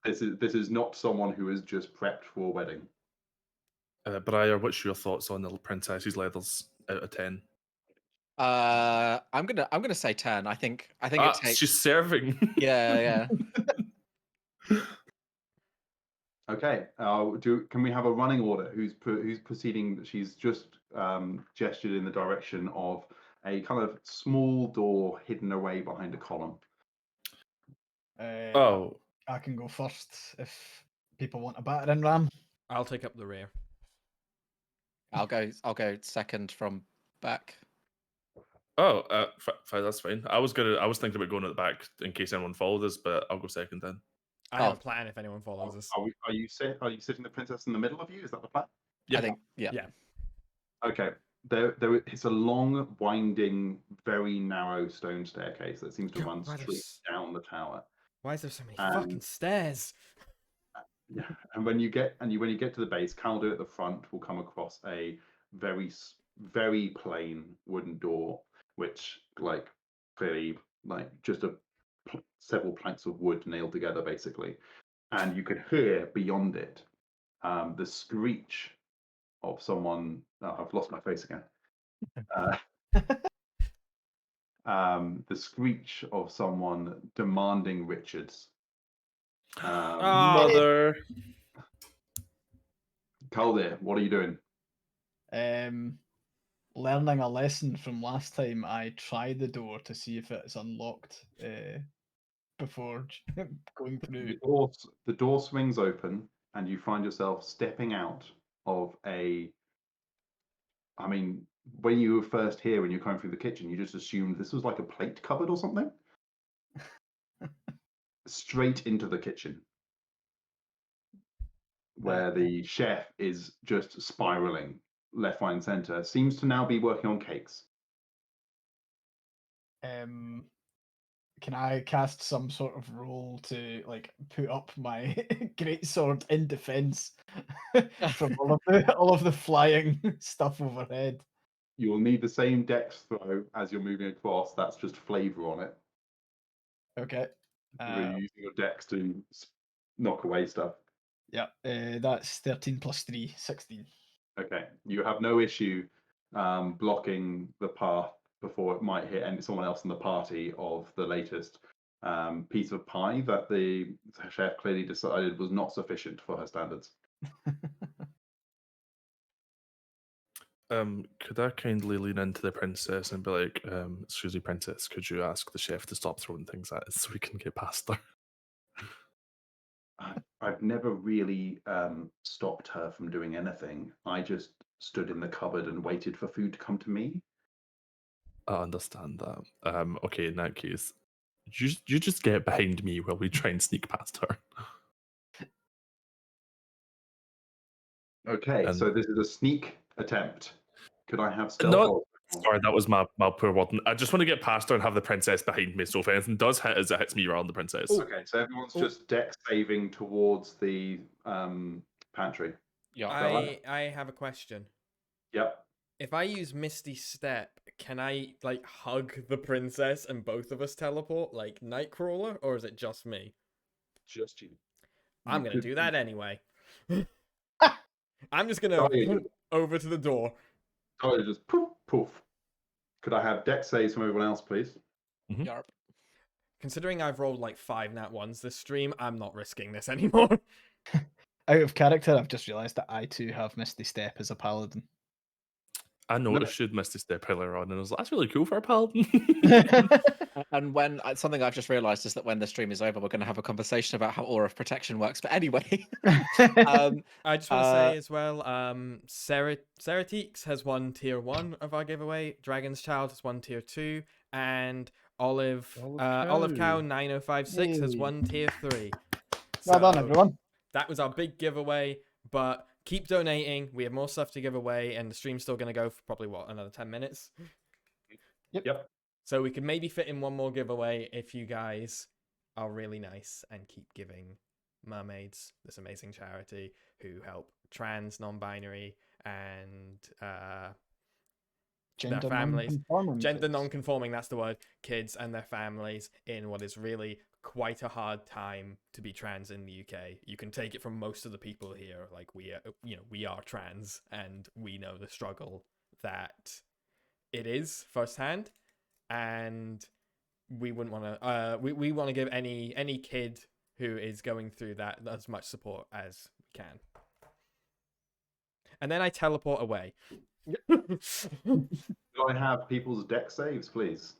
This is not someone who is just prepped for a wedding. Briar, what's your thoughts on the princess's leathers out of 10? I'm gonna say 10. I think it takes. She's serving. Yeah. Okay. Can we have a running order? Who's proceeding? She's just gestured in the direction of a kind of small door hidden away behind a column. I can go first if people want a battering ram. I'll take up the rear. I'll go second from back. Oh, that's fine. I was thinking about going at the back in case anyone followed us, but I'll go second then. I have a plan if anyone follows us. Are you sitting the princess in the middle of you? Is that the plan? Yeah. I think yeah. Okay. It's a long, winding, very narrow stone staircase that seems to run straight down the tower. Why is there so many fucking stairs? Yeah, and when you get to the base, Caldo at the front will come across a very, very plain wooden door, which clearly just several planks of wood nailed together, basically, and you can hear beyond it the screech of someone. Oh, I've lost my face again. The screech of someone demanding Richards. Mother. Calder, what are you doing? Learning a lesson from last time, I tried the door to see if it's unlocked before going through. The door swings open, and you find yourself stepping out of a. I mean, when you were first here, when you're coming through the kitchen, you just assumed this was like a plate cupboard or something. Straight into the kitchen, where the chef is just spiraling left, right, and center. Seems to now be working on cakes. Can I cast some sort of roll to like put up my great sword in defense from all of the flying stuff overhead? You will need the same dex throw as you're moving across. That's just flavor on it. Okay. You're using your dex to knock away stuff. Yeah, that's 13 plus 3, 16. Okay, you have no issue blocking the path before it might hit someone else in the party of the latest piece of pie that the chef clearly decided was not sufficient for her standards. Could I kindly lean into the princess and be like, excuse me, princess, could you ask the chef to stop throwing things at us so we can get past her? I've never really stopped her from doing anything. I just stood in the cupboard and waited for food to come to me. I understand that. Okay, in that case, you just get behind me while we try and sneak past her. Okay, so this is a sneak attempt. Could I have stealth? No, sorry, that was my poor word. I just want to get past her and have the princess behind me. So if anything does hit us, it hits me rather than the princess. Okay, so everyone's just dex saving towards the pantry. Yeah. I have a question. Yep. If I use Misty Step, can I like hug the princess and both of us teleport like Nightcrawler, or is it just me? Just you. I'm gonna do that anyway. I'm just gonna over to the door. Oh, just poof, poof. Could I have dex saves from everyone else, please? Yarp. Considering I've rolled like 5 nat ones this stream, I'm not risking this anymore. Out of character, I've just realised that I too have Misty Step as a paladin. I noticed you'd missed a step earlier on, and I was like, that's really cool for a paladin. And when something I've just realised is that when the stream is over, we're going to have a conversation about how Aura of Protection works. But anyway, I just want to say as well, Ceratix has won tier 1 of our giveaway, Dragon's Child has won tier 2, and Olive Cow 9056 has won tier 3. Well done, everyone. That was our big giveaway, but keep donating. We have more stuff to give away, and the stream's still going to go for probably, another 10 minutes? Yep. So we could maybe fit in one more giveaway if you guys are really nice and keep giving Mermaids, this amazing charity who help trans, non-binary, and their families. Gender non-conforming, that's the word. Kids and their families in what is really quite a hard time to be trans in the UK. You can take it from most of the people here. Like we are trans, and we know the struggle that it is firsthand. And we wouldn't want to. We want to give any kid who is going through that as much support as we can. And then I teleport away. Do I have people's dex saves, please?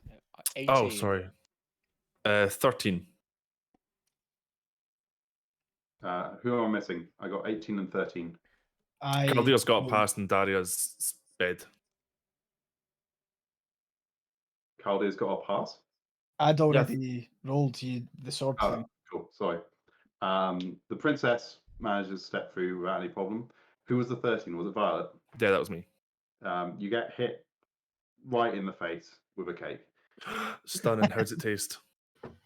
18. Oh, sorry. 13. Who am I missing? I got 18 and 13. Caldea's got past and Daria's bed. Caldea's got a pass? I'd already rolled you the sword thing. Cool, sorry. The princess manages to step through without any problem. Who was the 13? Was it Violet? Yeah, that was me. You get hit right in the face with a cake. Stunning. How does it taste?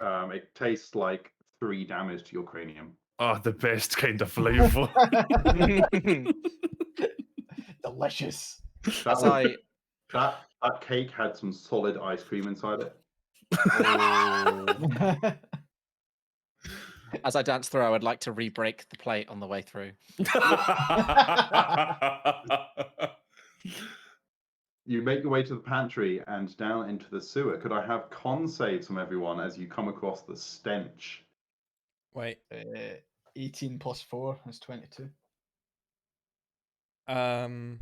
It tastes like 3 damage to your cranium. Oh, the best kind of flavour. Delicious. That cake had some solid ice cream inside it. As I dance through, I would like to re-break the plate on the way through. You make your way to the pantry and down into the sewer. Could I have con saves from everyone as you come across the stench? Wait. 18 plus 4 is 22. So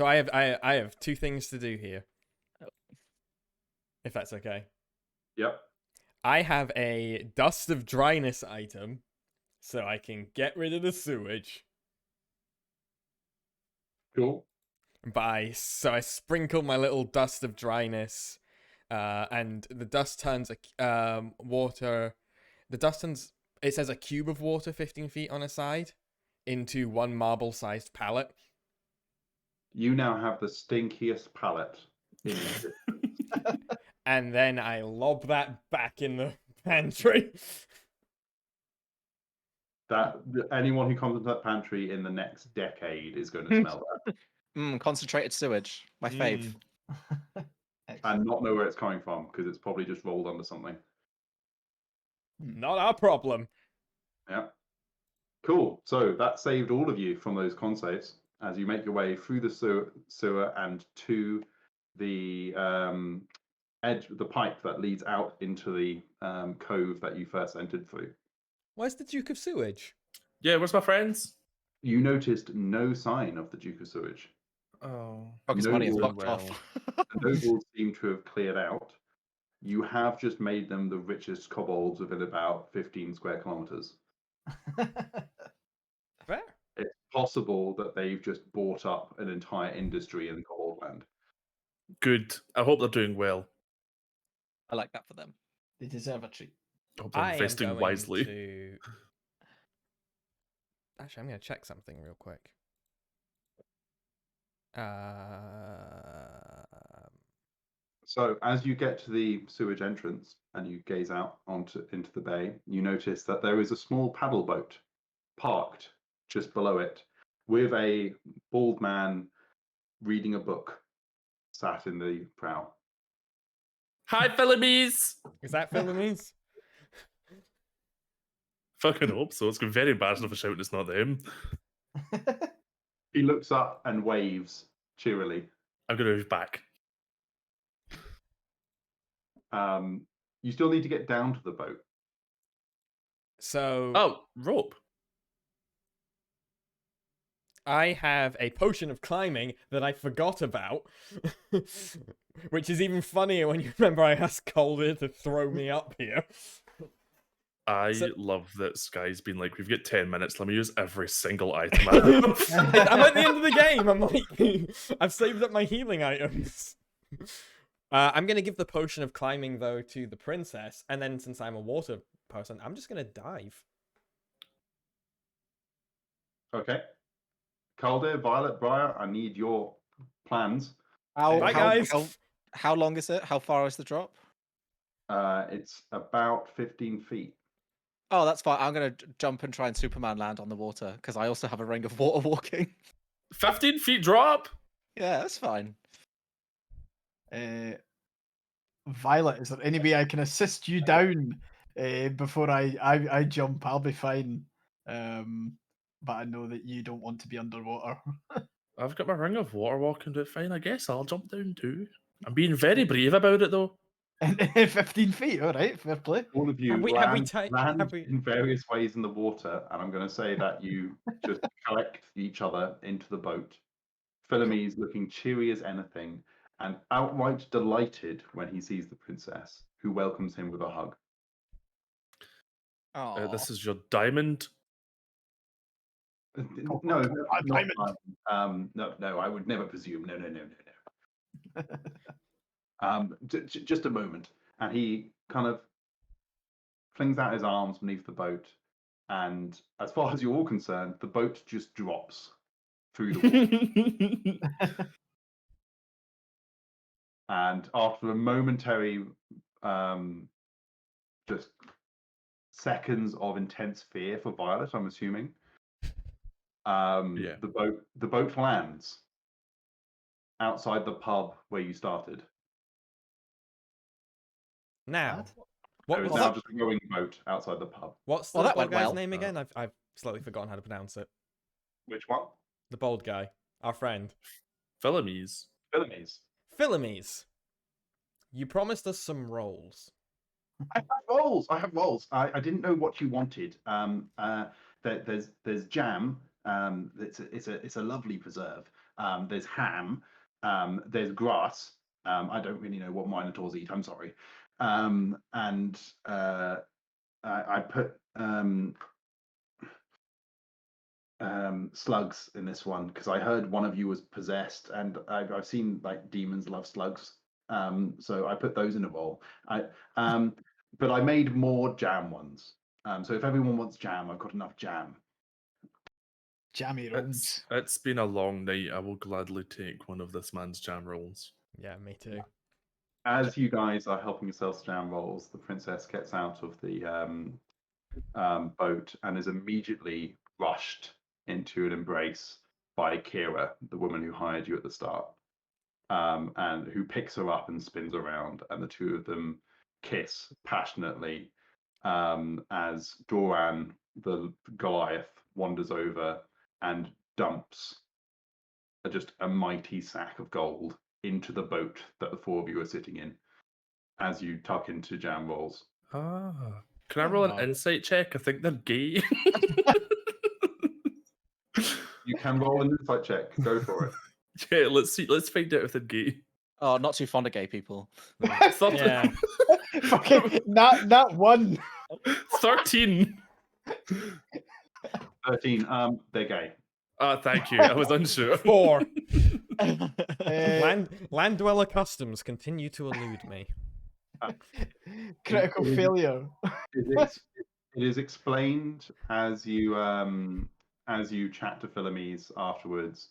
I have two things to do here. If that's okay. Yep. I have a dust of dryness item, so I can get rid of the sewage. Cool. So I sprinkle my little dust of dryness, and the dust turns water. The dust turns. It says a cube of water, 15 feet on a side, into one marble-sized pallet. You now have the stinkiest palette in And then I lob that back in the pantry. that. Anyone who comes into that pantry in the next decade is going to smell that Concentrated sewage, my fave. and not know where it's coming from because it's probably just rolled under something. Not our problem. Yeah. Cool. So that saved all of you from those con saves as you make your way through the sewer and to the edge of the pipe that leads out into the cove that you first entered through. Where's the Duke of Sewage? Yeah, where's my friends? You noticed no sign of the Duke of Sewage. Oh. Focus No money is rules. fucked off. The nobles seem to have cleared out. You have just made them the richest kobolds within about 15 square kilometers. Fair. It's possible that they've just bought up an entire industry in Kobold Land. Good. I hope they're doing well. I like that for them. They deserve a treat. I hope they're I am investing going wisely. to... Actually, I'm going to check something real quick. So as you get to the sewage entrance and you gaze out into the bay, you notice that there is a small paddle boat parked just below it with a bald man reading a book sat in the prow. Hi, Philomes! Is that Philomes? Fucking hope so. It's going to be very embarrassing if I shout it's not them. He looks up and waves cheerily. I'm going to move back. You still need to get down to the boat. So... Oh, rope. I have a potion of climbing that I forgot about. Which is even funnier when you remember I asked Calder to throw me up here. I So- love that Skye's been like, we've got 10 minutes, let me use every single item I have. I'm at the end of the game. I'm like, I've saved up my healing items. I'm going to give the potion of climbing, though, to the princess. And then since I'm a water person, I'm just going to dive. Okay. Calder, Violet, Briar, I need your plans. Bye, guys. How long is it? How far is the drop? It's about 15 feet. Oh, that's fine. I'm going to jump and try and Superman land on the water because I also have a ring of water walking. 15 feet drop? Yeah, that's fine. Violet, is there any way I can assist you down before I jump? I'll be fine. But I know that you don't want to be underwater. I've got my ring of water walking, but fine, I guess I'll jump down too. I'm being very brave about it though. And 15 feet, all right, fair play. All of you Have we land we- in various ways in the water, and I'm going to say that you just collect each other into the boat. Philomes looking cheery as anything, and outright delighted when he sees the princess, who welcomes him with a hug. Oh, This is your diamond. No, I'm not diamond. no, I would never presume. No. Just a moment, and he kind of flings out his arms beneath the boat, and as far as you're all concerned, the boat just drops through the water. And after a momentary, just seconds of intense fear for Violet, I'm assuming, Yeah. the boat lands outside the pub where you started. Now, There is was now that? just a rowing boat outside the pub. What's Well, the that bald went guy's well. name again? I've slightly forgotten how to pronounce it. Which one? The bald guy, our friend. Philomes. Philomes. Philomes, you promised us some rolls. I have rolls. I didn't know what you wanted. There's jam, It's a lovely preserve. There's ham. There's grass. I don't really know what minotaurs eat. I'm sorry. And I put slugs in this one because I heard one of you was possessed, and I've seen like demons love slugs. So I put those in a bowl. But I made more jam ones. So if everyone wants jam, I've got enough jam. Jammy rolls. It's been a long night. I will gladly take one of this man's jam rolls. Yeah, me too. As you guys are helping yourselves to jam rolls, the princess gets out of the boat and is immediately rushed into an embrace by Kira, the woman who hired you at the start, and who picks her up and spins around, and the two of them kiss passionately as Doran, the Goliath, wanders over and dumps just a mighty sack of gold into the boat that the four of you are sitting in as you tuck into jam rolls. Ah. Can I roll an insight check? I think they're gay. You can roll an insight check. Go for it. Yeah, let's see. Let's find out if they're gay. Oh, not too fond of gay people. Yeah. Fucking not one. 13. 13. They're gay. Thank you. I was unsure. 4. Uh, Land dweller customs continue to elude me. critical failure. It is explained as you chat to Philomes afterwards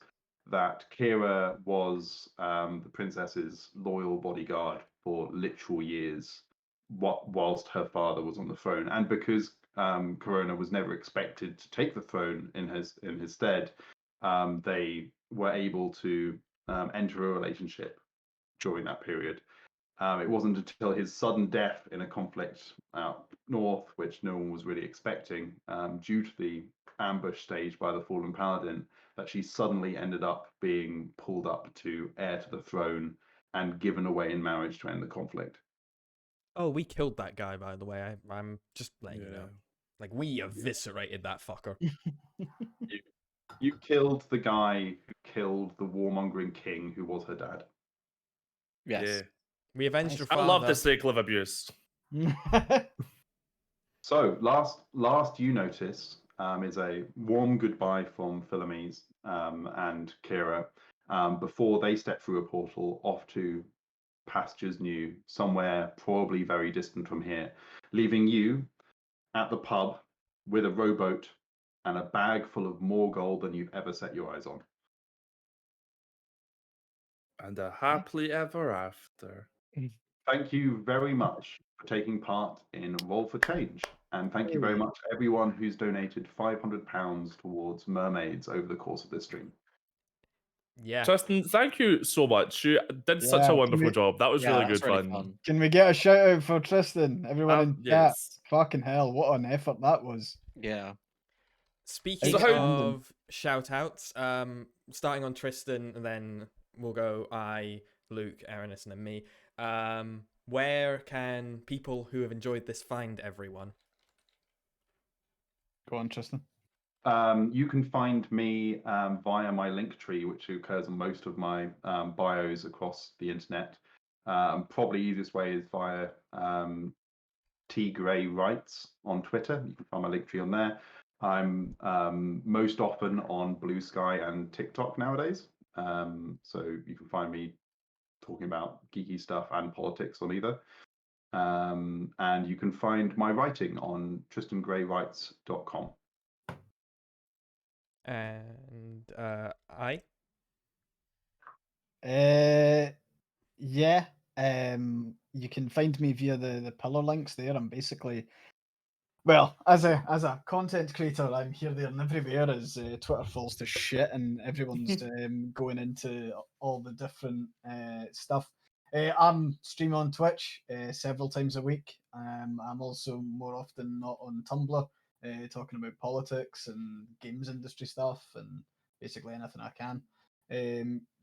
that Kira was the princess's loyal bodyguard for literal years, whilst her father was on the throne, and because Corona was never expected to take the throne in his stead, they were able to enter a relationship during that period. It wasn't until his sudden death in a conflict out north, which no one was really expecting, due to the ambush staged by the fallen paladin, that she suddenly ended up being pulled up to heir to the throne and given away in marriage to end the conflict. Oh, we killed that guy, by the way. I'm just letting you know. Like, we eviscerated that fucker. You killed the guy who killed the warmongering king who was her dad. Yes. Yeah. We avenged your I father. love this cycle of abuse. So last you notice is a warm goodbye from Philomes and Kira before they step through a portal off to pastures new, somewhere probably very distant from here, leaving you at the pub with a rowboat and a bag full of more gold than you've ever set your eyes on. And a happily ever after. Thank you very much for taking part in Roll for Change. And thank you very much everyone who's donated £500 towards Mermaids over the course of this stream. Yeah. Tristan, thank you so much. You did such Yeah, a wonderful job. That was really good that's fun. Can we get a shout out for Tristan? Everyone in chat. Yes. Fucking hell, what an effort that was. Yeah. Speaking So how- of shout outs, starting on Tristan, and then we'll go I, Luke, Aranis, and then me. Where can people who have enjoyed this find everyone? Go on, Tristan. You can find me via my link tree, which occurs on most of my bios across the internet. Probably easiest way is via T Gray Writes on Twitter. You can find my link tree on there. I'm most often on Blue Sky and TikTok nowadays. So you can find me talking about geeky stuff and politics on either. And you can find my writing on tristangraywrites.com. And I? Yeah. You can find me via the pillar links there. I'm basically, well, as a content creator, I'm here, there, and everywhere as Twitter falls to shit and everyone's going into all the different stuff. I'm streaming on Twitch several times a week. I'm also more often not on Tumblr, talking about politics and games industry stuff and basically anything I can.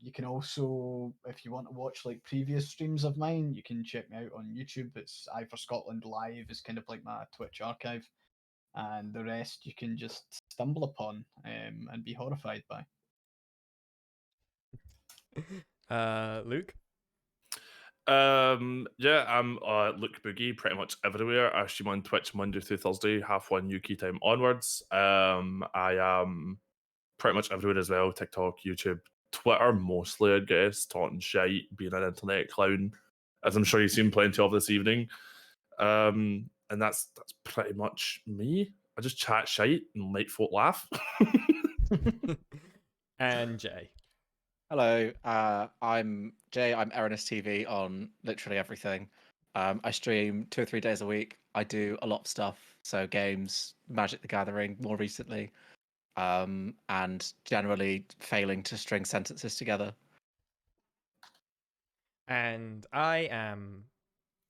You can also, if you want to watch like previous streams of mine, you can check me out on YouTube. It's I for Scotland Live is kind of like my Twitch archive. and the rest you can just stumble upon and be horrified by. Luke? Yeah, I'm Luke Boogie pretty much everywhere. I stream on Twitch Monday through Thursday, half 1 UK time onwards. I am pretty much everywhere as well. TikTok, YouTube, Twitter mostly, I guess, talking shite, being an internet clown, as I'm sure you've seen plenty of this evening. And that's pretty much me. I just chat shite and make folk laugh. And Jay? Hello, I'm Jay. I'm Erinus TV on literally everything. I stream 2 or 3 days a week. I do a lot of stuff, so games, Magic the Gathering more recently, and generally failing to string sentences together. And I am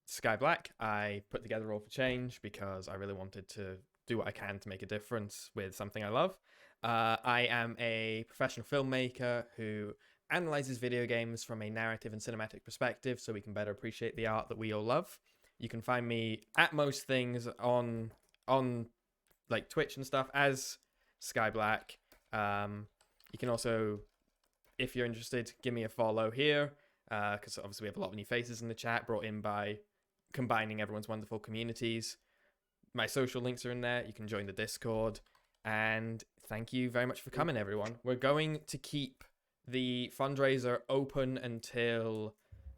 Skye Blacke. I put together Roll for Change because I really wanted to do what I can to make a difference with something I love. I am a professional filmmaker who analyzes video games from a narrative and cinematic perspective so we can better appreciate the art that we all love. You can find me at most things on like Twitch and stuff as Skye Blacke. You can also, if you're interested, give me a follow here because obviously we have a lot of new faces in the chat brought in by combining everyone's wonderful communities. My social links are in there. You can join the Discord. And thank you very much for coming, everyone. We're going to keep the fundraiser open until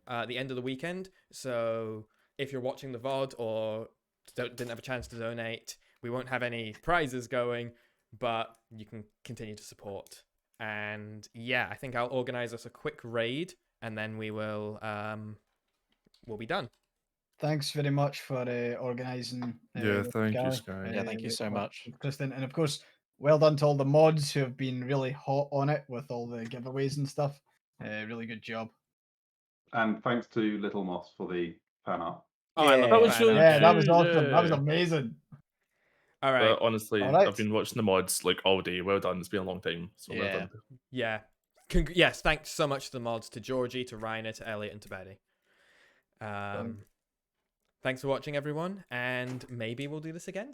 the end of the weekend. So if you're watching the VOD or didn't have a chance to donate, we won't have any prizes going, but you can continue to support. And yeah, I think I'll organize us a quick raid and then we will we'll be done. Thanks very much for organising. Yeah, thank you, Skye. Skye. Yeah, thank you so much. Tristan, and of course, well done to all the mods who have been really hot on it with all the giveaways and stuff. Really good job. And thanks to Little Moss for the fan art. Oh, I love That the was fan really art. Yeah, that was cute, awesome. That was yeah. amazing. All right. But honestly, All right. I've been watching the mods like all day. Well done. It's been a long time. So well Yeah. done. Yeah. Yes, thanks so much to the mods, to Georgie, to Reiner, to Elliot, and to Betty. Thanks for watching, everyone, and maybe we'll do this again